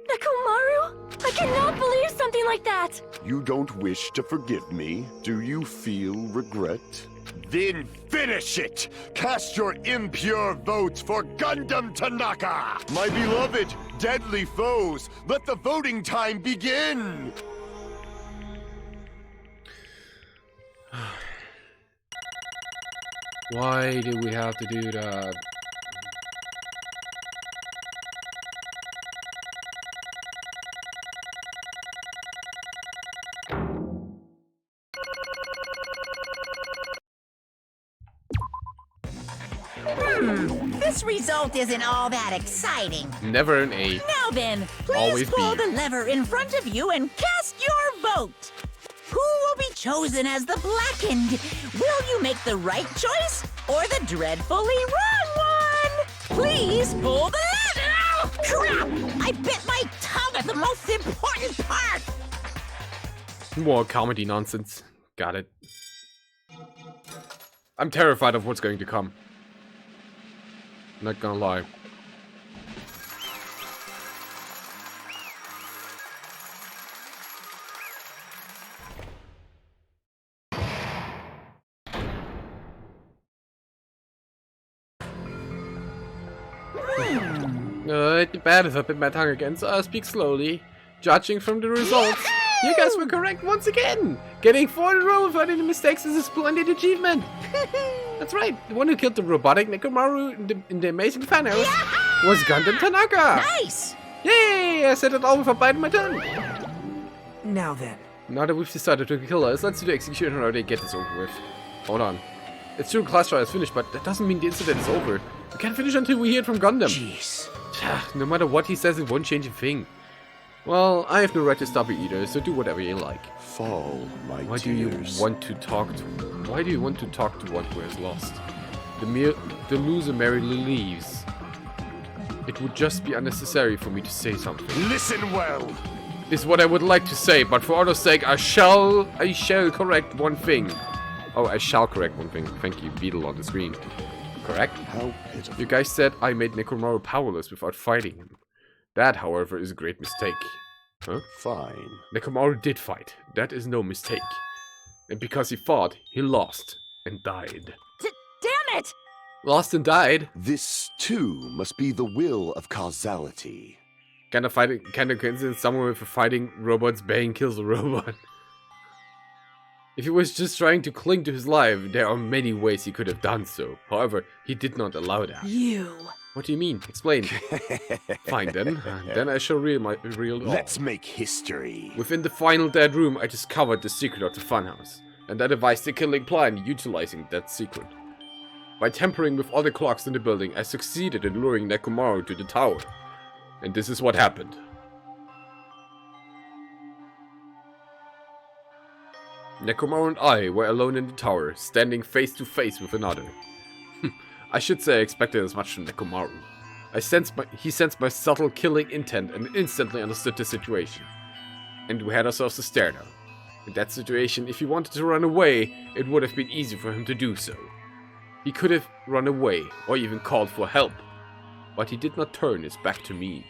Nekomaru? I cannot believe something like that. You don't wish to forgive me? Do you feel regret? Then finish it! Cast your impure votes for Gundam Tanaka! My beloved, deadly foes, let the voting time begin! Why do we have to do that? This result isn't all that exciting. Never an A. Now then, please Always pull B. the lever in front of you and cast your vote. Who will be chosen as the blackened? Will you make the right choice or the dreadfully wrong one? Please pull the lever! Oh, crap! I bit my tongue at the most important part! More comedy nonsense. Got it. I'm terrified of what's going to come. Not gonna lie. The bad is up in my tongue again, so I'll speak slowly. Judging from the results, you guys were correct once again! Getting 4 in a row without any mistakes is a splendid achievement! That's right, the one who killed the robotic Nekomaru in the amazing fan house was Gundam Tanaka! Nice! Yay! I said it all without biting my tongue! Now then. Now that we've decided to kill us, let's do the execution and already get this over with. Hold on. It's true class trial is finished, but that doesn't mean the incident is over. We can't finish until we hear it from Gundam. Jeez. No matter what he says, it won't change a thing. Well, I have no right to stop you either, so do whatever you like. Fall, my Why tears. do you want to talk to one who has lost? The loser merely leaves. It would just be unnecessary for me to say something. Listen well! Is what I would like to say, but for others' sake, I shall correct one thing. Oh, I shall correct one thing. Thank you, Beetle on the screen. Correct? How pitiful. You guys said I made Nekomaru powerless without fighting him. That, however, is a great mistake. Huh? Fine. Nekomaru did fight. That is no mistake. And because he fought, he lost and died. Damn it! Lost and died? This, too, must be the will of causality. Kind of coincidence someone with a fighting robot's bane kills a robot. If he was just trying to cling to his life, there are many ways he could have done so. However, he did not allow that. You. What do you mean? Explain. Fine then. Then I shall reveal it all. Let's make history. Within the final dead room, I discovered the secret of the funhouse. And I devised a killing plan utilizing that secret. By tampering with other clocks in the building, I succeeded in luring Nekomaru to the tower. And this is what happened. Nekomaru and I were alone in the tower, standing face to face with another. I should say I expected as much from Nekomaru. He sensed my subtle killing intent and instantly understood the situation. And we had ourselves a stare down. In that situation, if he wanted to run away, it would have been easy for him to do so. He could have run away, or even called for help. But he did not turn his back to me.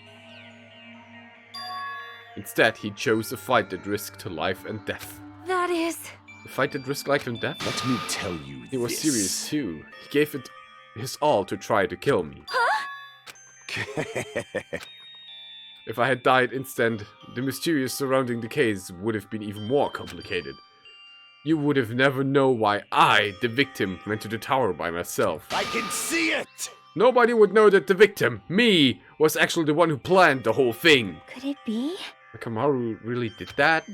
Instead, he chose a fight that risked life and death. That is... A fight that risked life and death? Let me tell you He was serious too. He gave it his all to try to kill me. If I had died instant, the mysterious surrounding the case would have been even more complicated. You would have never known why I, the victim, went to the tower by myself. I can see it! Nobody would know that the victim, me, was actually the one who planned the whole thing. Could it be? Kamaru really did that?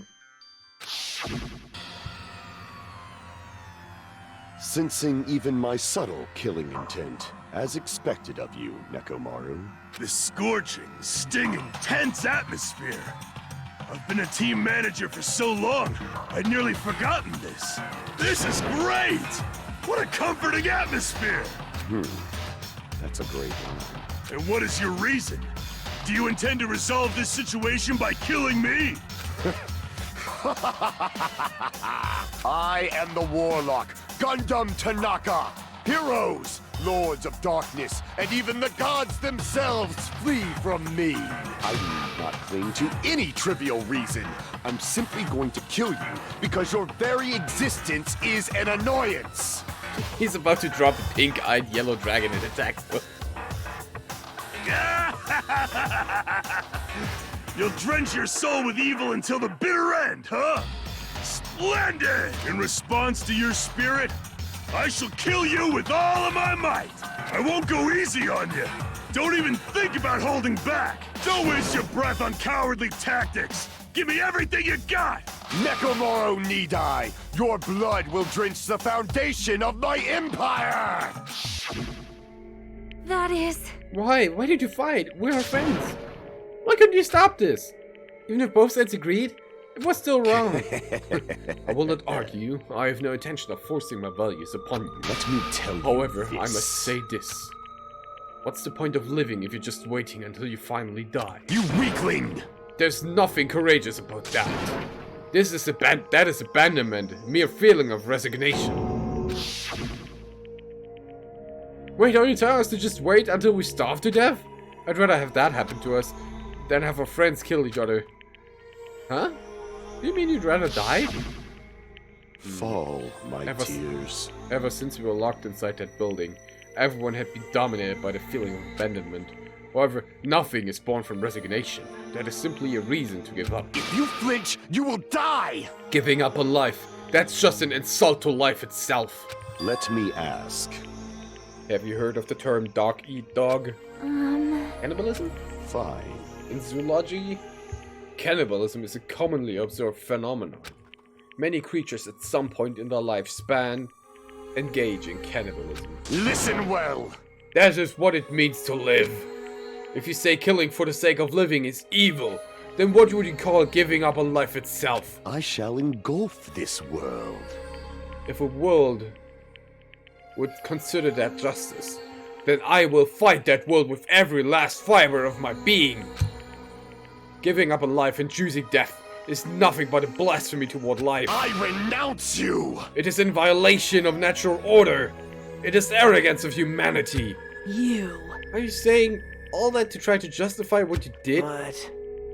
Sensing even my subtle killing intent, as expected of you, Nekomaru. This scorching, stinging, tense atmosphere. I've been a team manager for so long, I'd nearly forgotten this. This is great! What a comforting atmosphere! That's a great one. And what is your reason? Do you intend to resolve this situation by killing me? I am the Warlock, Gundam Tanaka. Heroes, Lords of Darkness, and even the gods themselves flee from me. I need not cling to any trivial reason. I'm simply going to kill you because your very existence is an annoyance. He's about to drop a pink-eyed yellow dragon in a textbook. You'll drench your soul with evil until the bitter end, huh? Splendid! In response to your spirit, I shall kill you with all of my might! I won't go easy on you! Don't even think about holding back! Don't waste your breath on cowardly tactics! Give me everything you got! Nekomaru Nidai, your blood will drench the foundation of my empire! That is... Why? Why did you fight? We are friends. Why couldn't you stop this? Even if both sides agreed, it was still wrong. I will not argue. I have no intention of forcing my values upon you. Let me tell you However, this. I must say this. What's the point of living if you're just waiting until you finally die? You weakling! There's nothing courageous about that. This is that is abandonment, a mere feeling of resignation. Wait, are you telling us to just wait until we starve to death? I'd rather have that happen to us than have our friends kill each other. Huh? You mean you'd rather die? Fall, my tears. Ever since we were locked inside that building, everyone had been dominated by the feeling of abandonment. However, nothing is born from resignation. That is simply a reason to give up. If you flinch, you will die! Giving up on life, that's just an insult to life itself. Let me ask. Have you heard of the term dog eat dog? Cannibalism? Fine. In zoology, cannibalism is a commonly observed phenomenon. Many creatures at some point in their lifespan engage in cannibalism. Listen well! That is what it means to live. If you say killing for the sake of living is evil, then what would you call giving up on life itself? I shall engulf this world. If a world would consider that justice, then I will fight that world with every last fiber of my being. Giving up on life and choosing death is nothing but a blasphemy toward life. I renounce you! It is in violation of natural order. It is arrogance of humanity. You. Are you saying all that to try to justify what you did? What?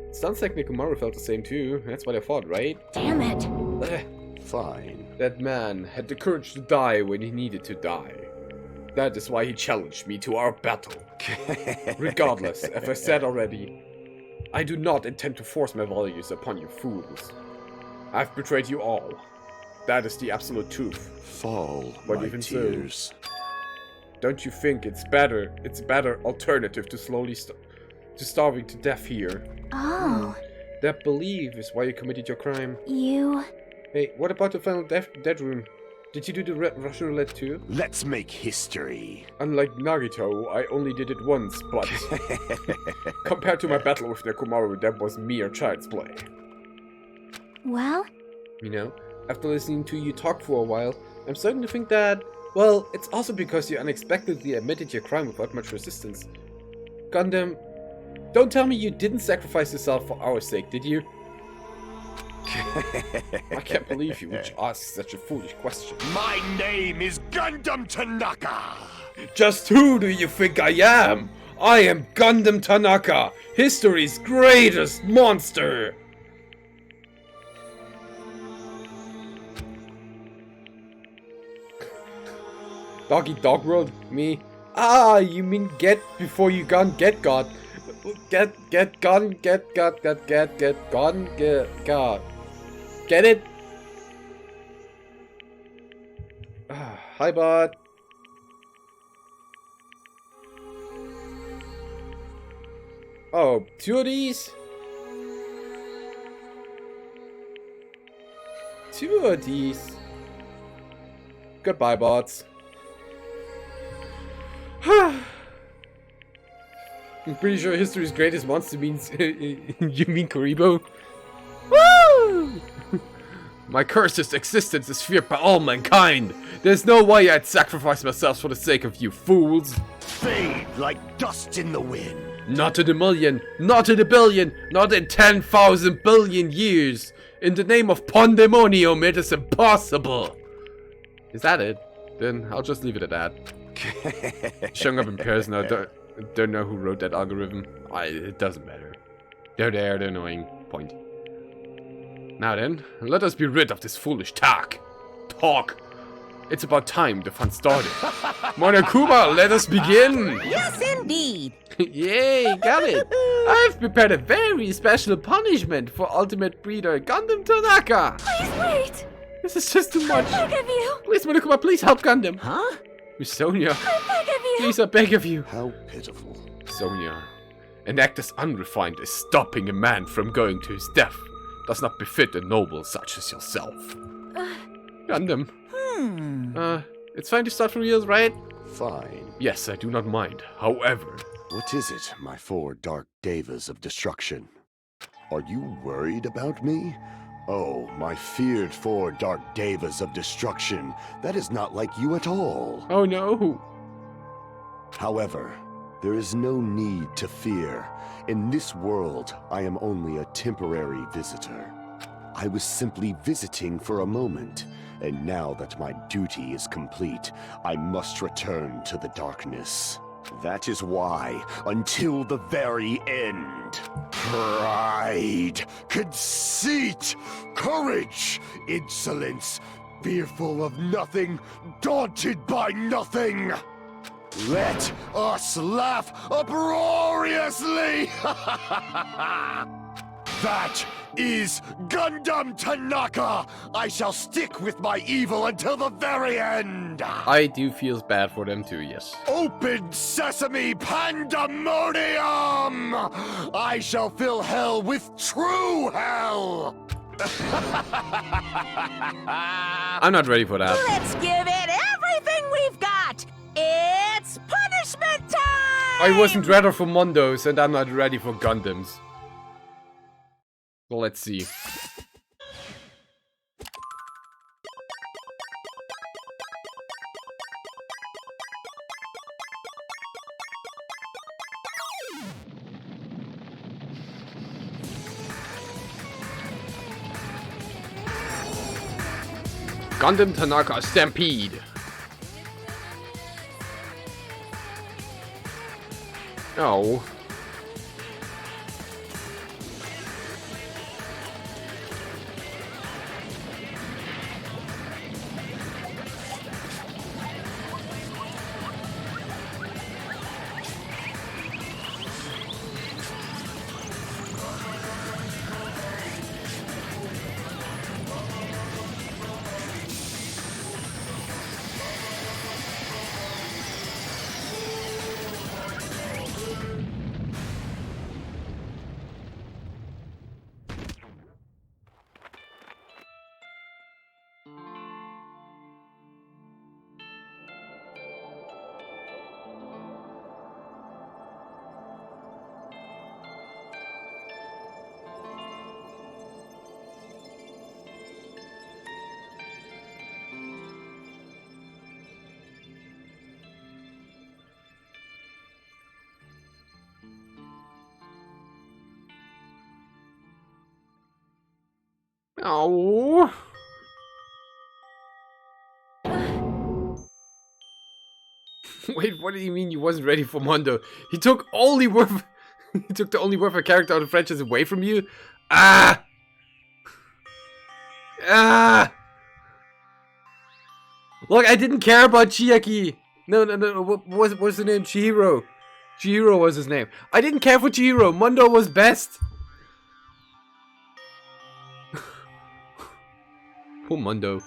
It sounds like Nekomaru felt the same too. That's what I thought, right? Damn it. Fine. That man had the courage to die when he needed to die. That is why he challenged me to our battle. Regardless, as I said already, I do not intend to force my values upon you fools. I've betrayed you all. That is the absolute truth. Fall, But my even tears. so, don't you think it's a better alternative to slowly starving to death here? Oh, That belief is why you committed your crime. you... Hey, what about the final dead room? Did you do the Russian roulette too? Let's make history. Unlike Nagito, I only did it once, but compared to my battle with Nekomaru, that was mere child's play. Well, You know, After listening to you talk for a while, I'm starting to think that, well, it's also because you unexpectedly admitted your crime without much resistance. Gundam, don't tell me you didn't sacrifice yourself for our sake, did you? I can't believe you would ask such a foolish question. My name is Gundam Tanaka! Just who do you think I am? I am Gundam Tanaka, history's greatest monster! Doggy Dog World? Me? Ah, you mean get before you gone get God. Get gone, get God, get gone, get God. Get it? Hi, bot. Oh, two of these? Two of these. Goodbye, bots. I'm pretty sure history's greatest monster means you mean Karibo? Woo! My cursed existence is feared by all mankind. There's no way I'd sacrifice myself for the sake of you fools. Fade like dust in the wind. Not in a million, not in a billion, not in 10,000 billion years. In the name of Pandemonium, it is impossible. Is that it? Then I'll just leave it at that. Showing up in pairs now, don't know who wrote that algorithm. It doesn't matter. They're there, they're annoying. Point. Now then, let us be rid of this foolish talk. It's about time the fun started. Monokuma, let us begin! Yes, indeed! Yay, got it! I've prepared a very special punishment for Ultimate Breeder Gundam Tanaka! Please wait! This is just too much! I beg of you! Please, Monokuma, please help Gundam! Huh? Miss Sonia, I beg of you! please, I beg of you! How pitiful. Sonia, an act as unrefined as stopping a man from going to his death does not befit a noble such as yourself. Gundam. It's fine to start from reals, right? Fine. Yes, I do not mind. However... What is it, my four dark devas of destruction? Are you worried about me? Oh, my feared four dark devas of destruction. That is not like you at all. Oh no! However, there is no need to fear. In this world, I am only a temporary visitor. I was simply visiting for a moment, and now that my duty is complete, I must return to the darkness. That is why, until the very end, pride, conceit, courage, insolence, fearful of nothing, daunted by nothing. Let us laugh uproariously! That is Gundam Tanaka! I shall stick with my evil until the very end! I do feel bad for them too, yes. Open sesame pandemonium! I shall fill hell with true hell! I'm not ready for that. Let's give it everything we've got! It's punishment time! I wasn't ready for Mondos, and I'm not ready for Gundams. Well, let's see. Gundam Tanaka Stampede. Oh. Oh. Wait, what do you mean you wasn't ready for Mondo? He took only worth. He took the only worth a character out of the franchise away from you? Ah! Ah! Look, I didn't care about Chiaki. No. What was the name? Chihiro. Chihiro was his name. I didn't care for Chihiro. Mondo was best. Poor Mondo.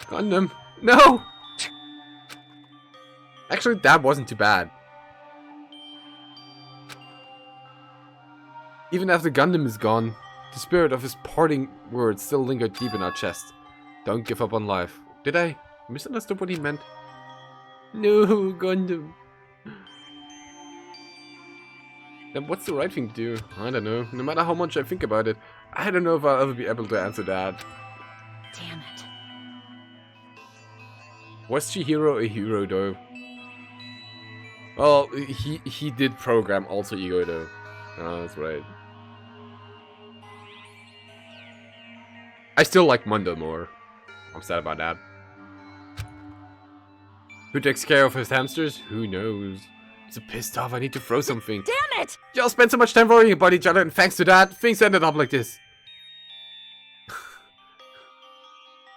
Gundam. No! Actually, that wasn't too bad. Even after Gundam is gone, the spirit of his parting words still lingered deep in our chest. Don't give up on life. Did I misunderstood what he meant? No, Gundam. Then what's the right thing to do? I don't know. No matter how much I think about it, I don't know if I'll ever be able to answer that. Damn it. Was Chihiro a hero though? Well, he did program Alter Ego though. Oh, that's right. I still like Mondo more. I'm sad about that. Who takes care of his hamsters? Who knows? I'm so pissed off, I need to throw something. Damn it! Y'all spent so much time worrying about each other, and thanks to that, things ended up like this.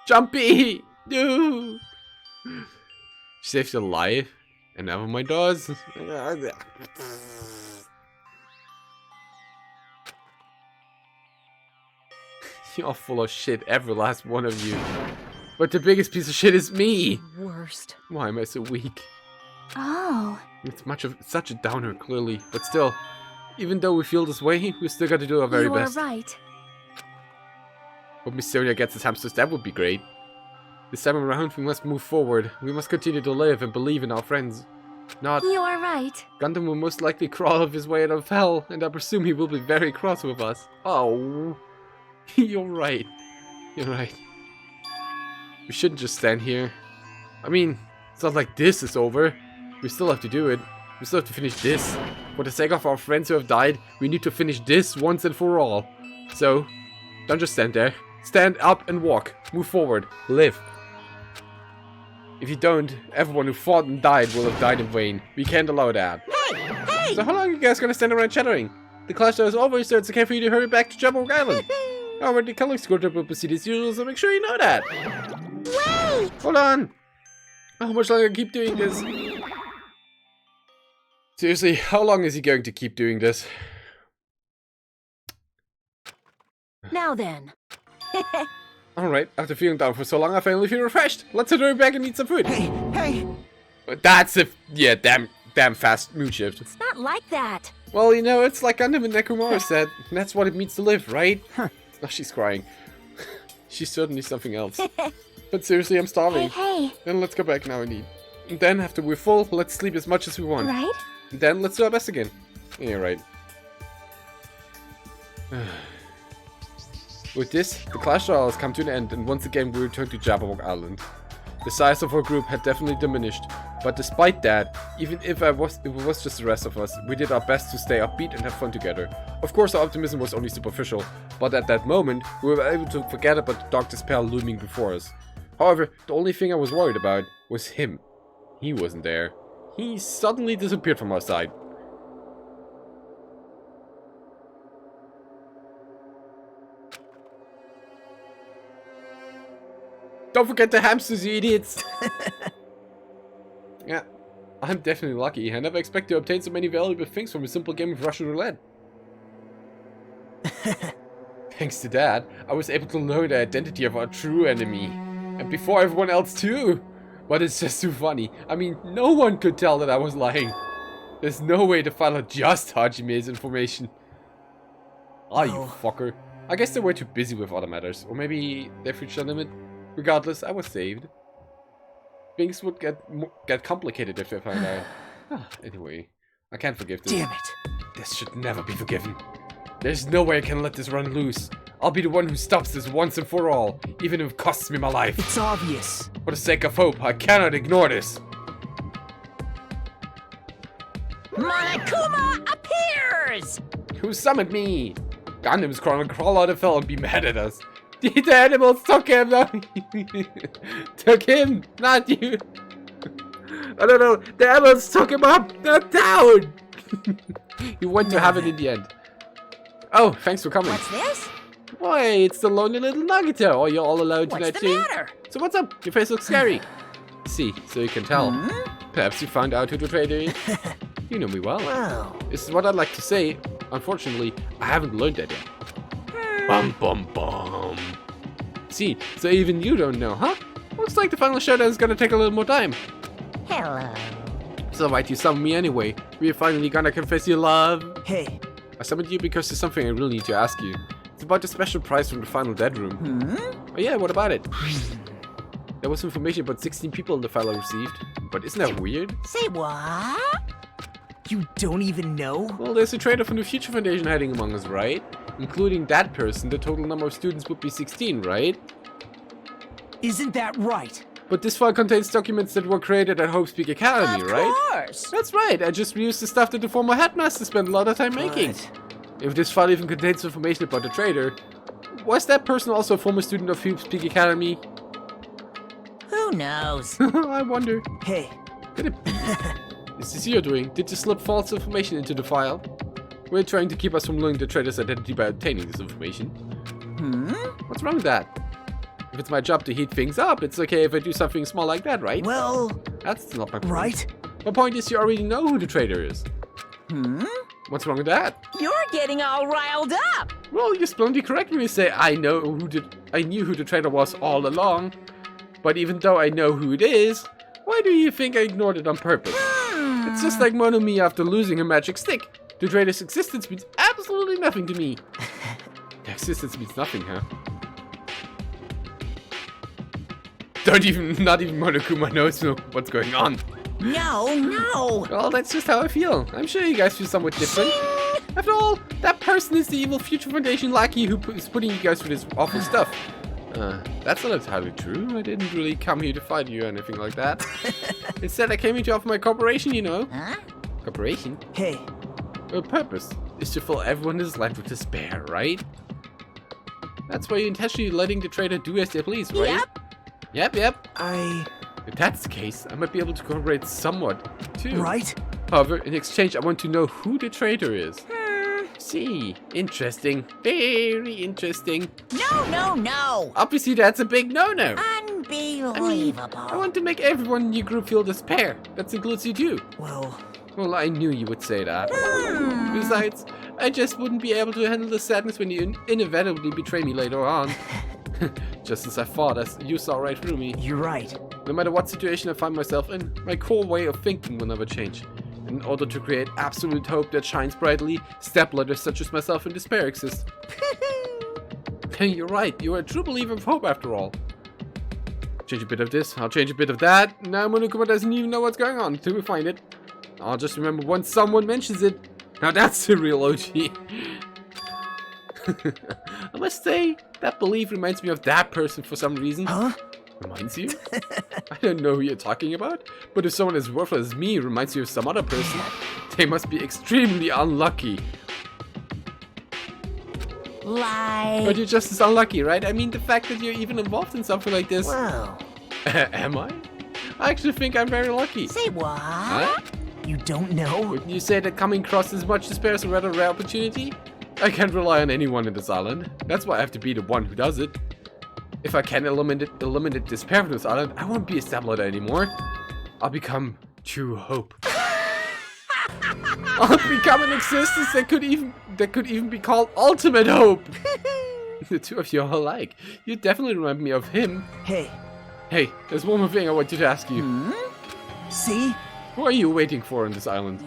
Jumpy! No! She saved your life, and never mind does. You're full of shit, every last one of you. But the biggest piece of shit is me! Worst. Why am I so weak? Oh. It's such a downer, clearly. But still, even though we feel this way, we still got to do our very best. You are right. Hope Miss Sonia gets his hamsters, that would be great. This time around, we must move forward. We must continue to live and believe in our friends. Not... You are right. Gundam will most likely crawl off his way out of hell, and I presume he will be very cross with us. Oh... You're right. You're right. We shouldn't just stand here. I mean, it's not like this is over. We still have to do it. We still have to finish this. For the sake of our friends who have died, we need to finish this once and for all. So, don't just stand there. Stand up and walk. Move forward. Live. If you don't, everyone who fought and died will have died in vain. We can't allow that. Hey! So how long are you guys gonna stand around chattering? The clash is over, so it's okay for you to hurry back to Jumbo Island. However, the color scorcher will proceed as usual, so make sure you know that. Wait! Hold on. How much longer can I keep doing this? Seriously, how long is he going to keep doing this? Now then. Alright, after feeling down for so long, I finally feel refreshed. Let's hurry back and eat some food. Hey! That's a... yeah, damn fast mood shift. It's not like that. Well, you know, it's like Gundam and Nekomura said. That's what it means to live, right? Huh. Oh, she's crying. She's certainly something else. But seriously, I'm starving. Hey. Then let's go back now and eat. And then, after we're full, let's sleep as much as we want. Right? And then, let's do our best again. Yeah, right. With this, the clash trials come to an end, and once again we return to Jabberwock Island. The size of our group had definitely diminished, but despite that, even if it was just the rest of us, we did our best to stay upbeat and have fun together. Of course, our optimism was only superficial, but at that moment, we were able to forget about the dark despair looming before us. However, the only thing I was worried about was him. He wasn't there. He suddenly disappeared from our side. Don't forget the hamsters, you idiots! Yeah, I'm definitely lucky. I never expect to obtain so many valuable things from a simple game of Russian roulette. Thanks to that, I was able to learn the identity of our true enemy. And before everyone else too! But it's just too funny. I mean, no one could tell that I was lying. There's no way to find out just Hajime's information. Ah, you fucker. I guess they were too busy with other matters. Or maybe their future limit. Regardless, I was saved. Things would get complicated if they found out. Anyway, I can't forgive this. Damn it. This should never be forgiven. There's no way I can let this run loose. I'll be the one who stops this once and for all, even if it costs me my life. It's obvious. For the sake of hope, I cannot ignore this. Monokuma appears! Who summoned me? Gundam's gonna crawl out of hell and be mad at us. The animals took him, not took him, not you. I don't know, the animals took him up, not down. You went to have it in the end. Oh, thanks for coming. What's this? Boy, it's the lonely little nuggeter. Oh, you're all alone tonight What's the too. matter? So what's up? Your face looks scary. See, so you can tell. Perhaps you found out who the traitor is. You know me well. Wow. This is what I'd like to say. Unfortunately, I haven't learned that yet. Bum bum bum. See, so even you don't know, huh? Looks like the final showdown is gonna take a little more time. Hello. So why'd you summon me anyway? We're finally gonna confess your love. Hey, I summoned you because there's something I really need to ask you. It's about the special prize from the final dead room. Oh yeah, what about it? There was information about 16 people in the file I received, but isn't that weird? Say what? you don't even know? Well, there's a traitor from the Future Foundation hiding among us, right? Including that person, the total number of students would be 16, right? Isn't that right? But this file contains documents that were created at Hope Speak Academy, right? Of course. That's right, I just reused the stuff that the former headmaster spent a lot of time making. If this file even contains information about the traitor, was that person also a former student of Hope Speak Academy? Who knows? I wonder. Hey, Could it be? Is this your doing? Did you slip false information into the file? We're trying to keep us from learning the traitor's identity by obtaining this information. What's wrong with that? If it's my job to heat things up, it's okay if I do something small like that, right? well, That's not my point. right? My point is you already know who the traitor is. What's wrong with that? You're getting all riled up. Well, you're splendidly correct when you say I knew who the traitor was all along. But even though I know who it is, why do you think I ignored it on purpose? It's just like Monomi after losing her magic stick. The traitor's existence means absolutely nothing to me. Their existence means nothing, huh? Not even Monokuma knows what's going on. No. Well, that's just how I feel. I'm sure you guys feel somewhat different. After all, that person is the evil Future Foundation lackey who is putting you guys through this awful stuff. That's not entirely true. I didn't really come here to fight you or anything like that. Instead, I came here to offer my cooperation, you know. Huh? Cooperation? Hey, Our purpose is to fill everyone in this land with despair, right? That's why you're intentionally letting the traitor do as they please, right? Yep. If that's the case, I might be able to cooperate somewhat, too. right? However, in exchange, I want to know who the traitor is. See, interesting. Very interesting. No. Obviously, that's a big no-no. Unbelievable. I want to make everyone in your group feel despair. That includes you too. Well, I knew you would say that. Besides, I just wouldn't be able to handle the sadness when you inevitably betray me later on. Just as I thought, as you saw right through me. you're right. No matter what situation I find myself in, my core way of thinking will never change. In order to create absolute hope that shines brightly, stepbladders such as myself in despair exist. You're right, you're a true believer of hope after all. Change a bit of this, I'll change a bit of that. Now Monokuma doesn't even know what's going on until we find it. I'll just remember once someone mentions it. Now that's the real OG. I must say, that belief reminds me of that person for some reason. Huh? Reminds you? I don't know who you're talking about, but if someone as worthless as me reminds you of some other person, they must be extremely unlucky. Like. But you're just as unlucky, right? I mean, the fact that you're even involved in something like this. Whoa. Am I? I actually think I'm very lucky. Say what? Huh? You don't know? Wouldn't you say that coming across as much despair is a rather rare opportunity? I can't rely on anyone in this island. That's why I have to be the one who does it. If I can't eliminate despair from this island, I won't be a stepladder anymore. I'll become true hope. I'll become an existence that could even be called ultimate hope. The two of you are alike. You definitely remind me of him. Hey, Hey, there's one more thing I want you to ask you. see? Who are you waiting for on this island?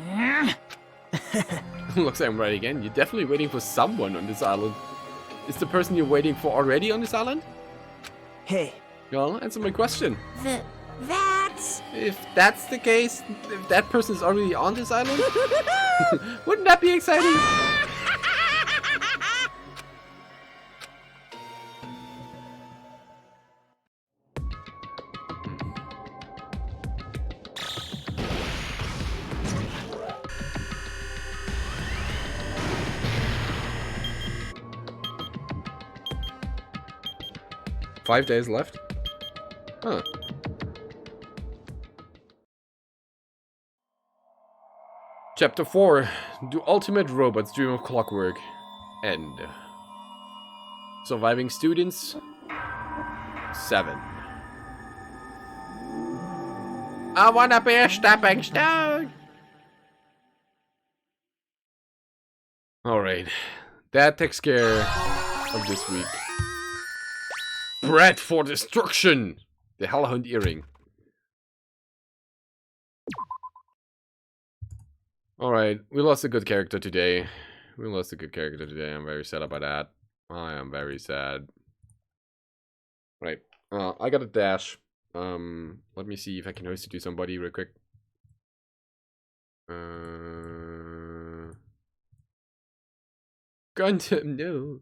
Looks like I'm right again. You're definitely waiting for someone on this island. Is the person you're waiting for already on this island? Hey, Well, answer my question. That's. If that's the case, if that person is already on this island, wouldn't that be exciting? 5 days left? Huh. Chapter 4. Do ultimate robots dream of clockwork? End. Surviving students? 7. I wanna be a stepping stone! Alright. That takes care of this week. Bread for destruction! The Hellhound earring. Alright, we lost a good character today. I'm very sad about that. I am very sad. Right. I got a dash. Let me see if I can host to do somebody real quick. Gundam, no.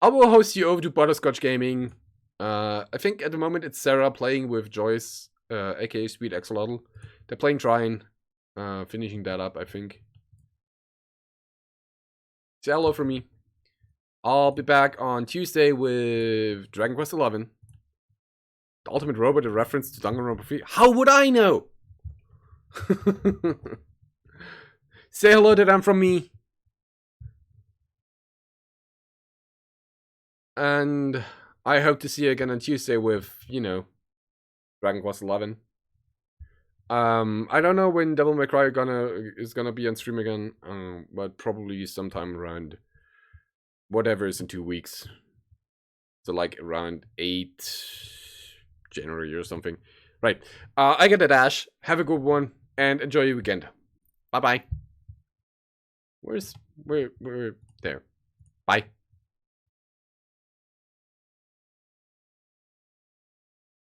I will host you over to Butterscotch Gaming. I think at the moment it's Sarah playing with Joyce, aka Sweet Axolotl. They're playing Trine. Finishing that up, I think. Say hello for me. I'll be back on Tuesday with Dragon Quest XI. The Ultimate Robot, a reference to Danganronpa 3. How would I know? Say hello to them from me. And I hope to see you again on Tuesday with, you know, Dragon Quest XI. I don't know when Devil May Cry is gonna be on stream again, but probably sometime around whatever is in 2 weeks. So like around 8 January or something. Right. I get a dash. Have a good one and enjoy your weekend. Bye bye. We're there. Bye.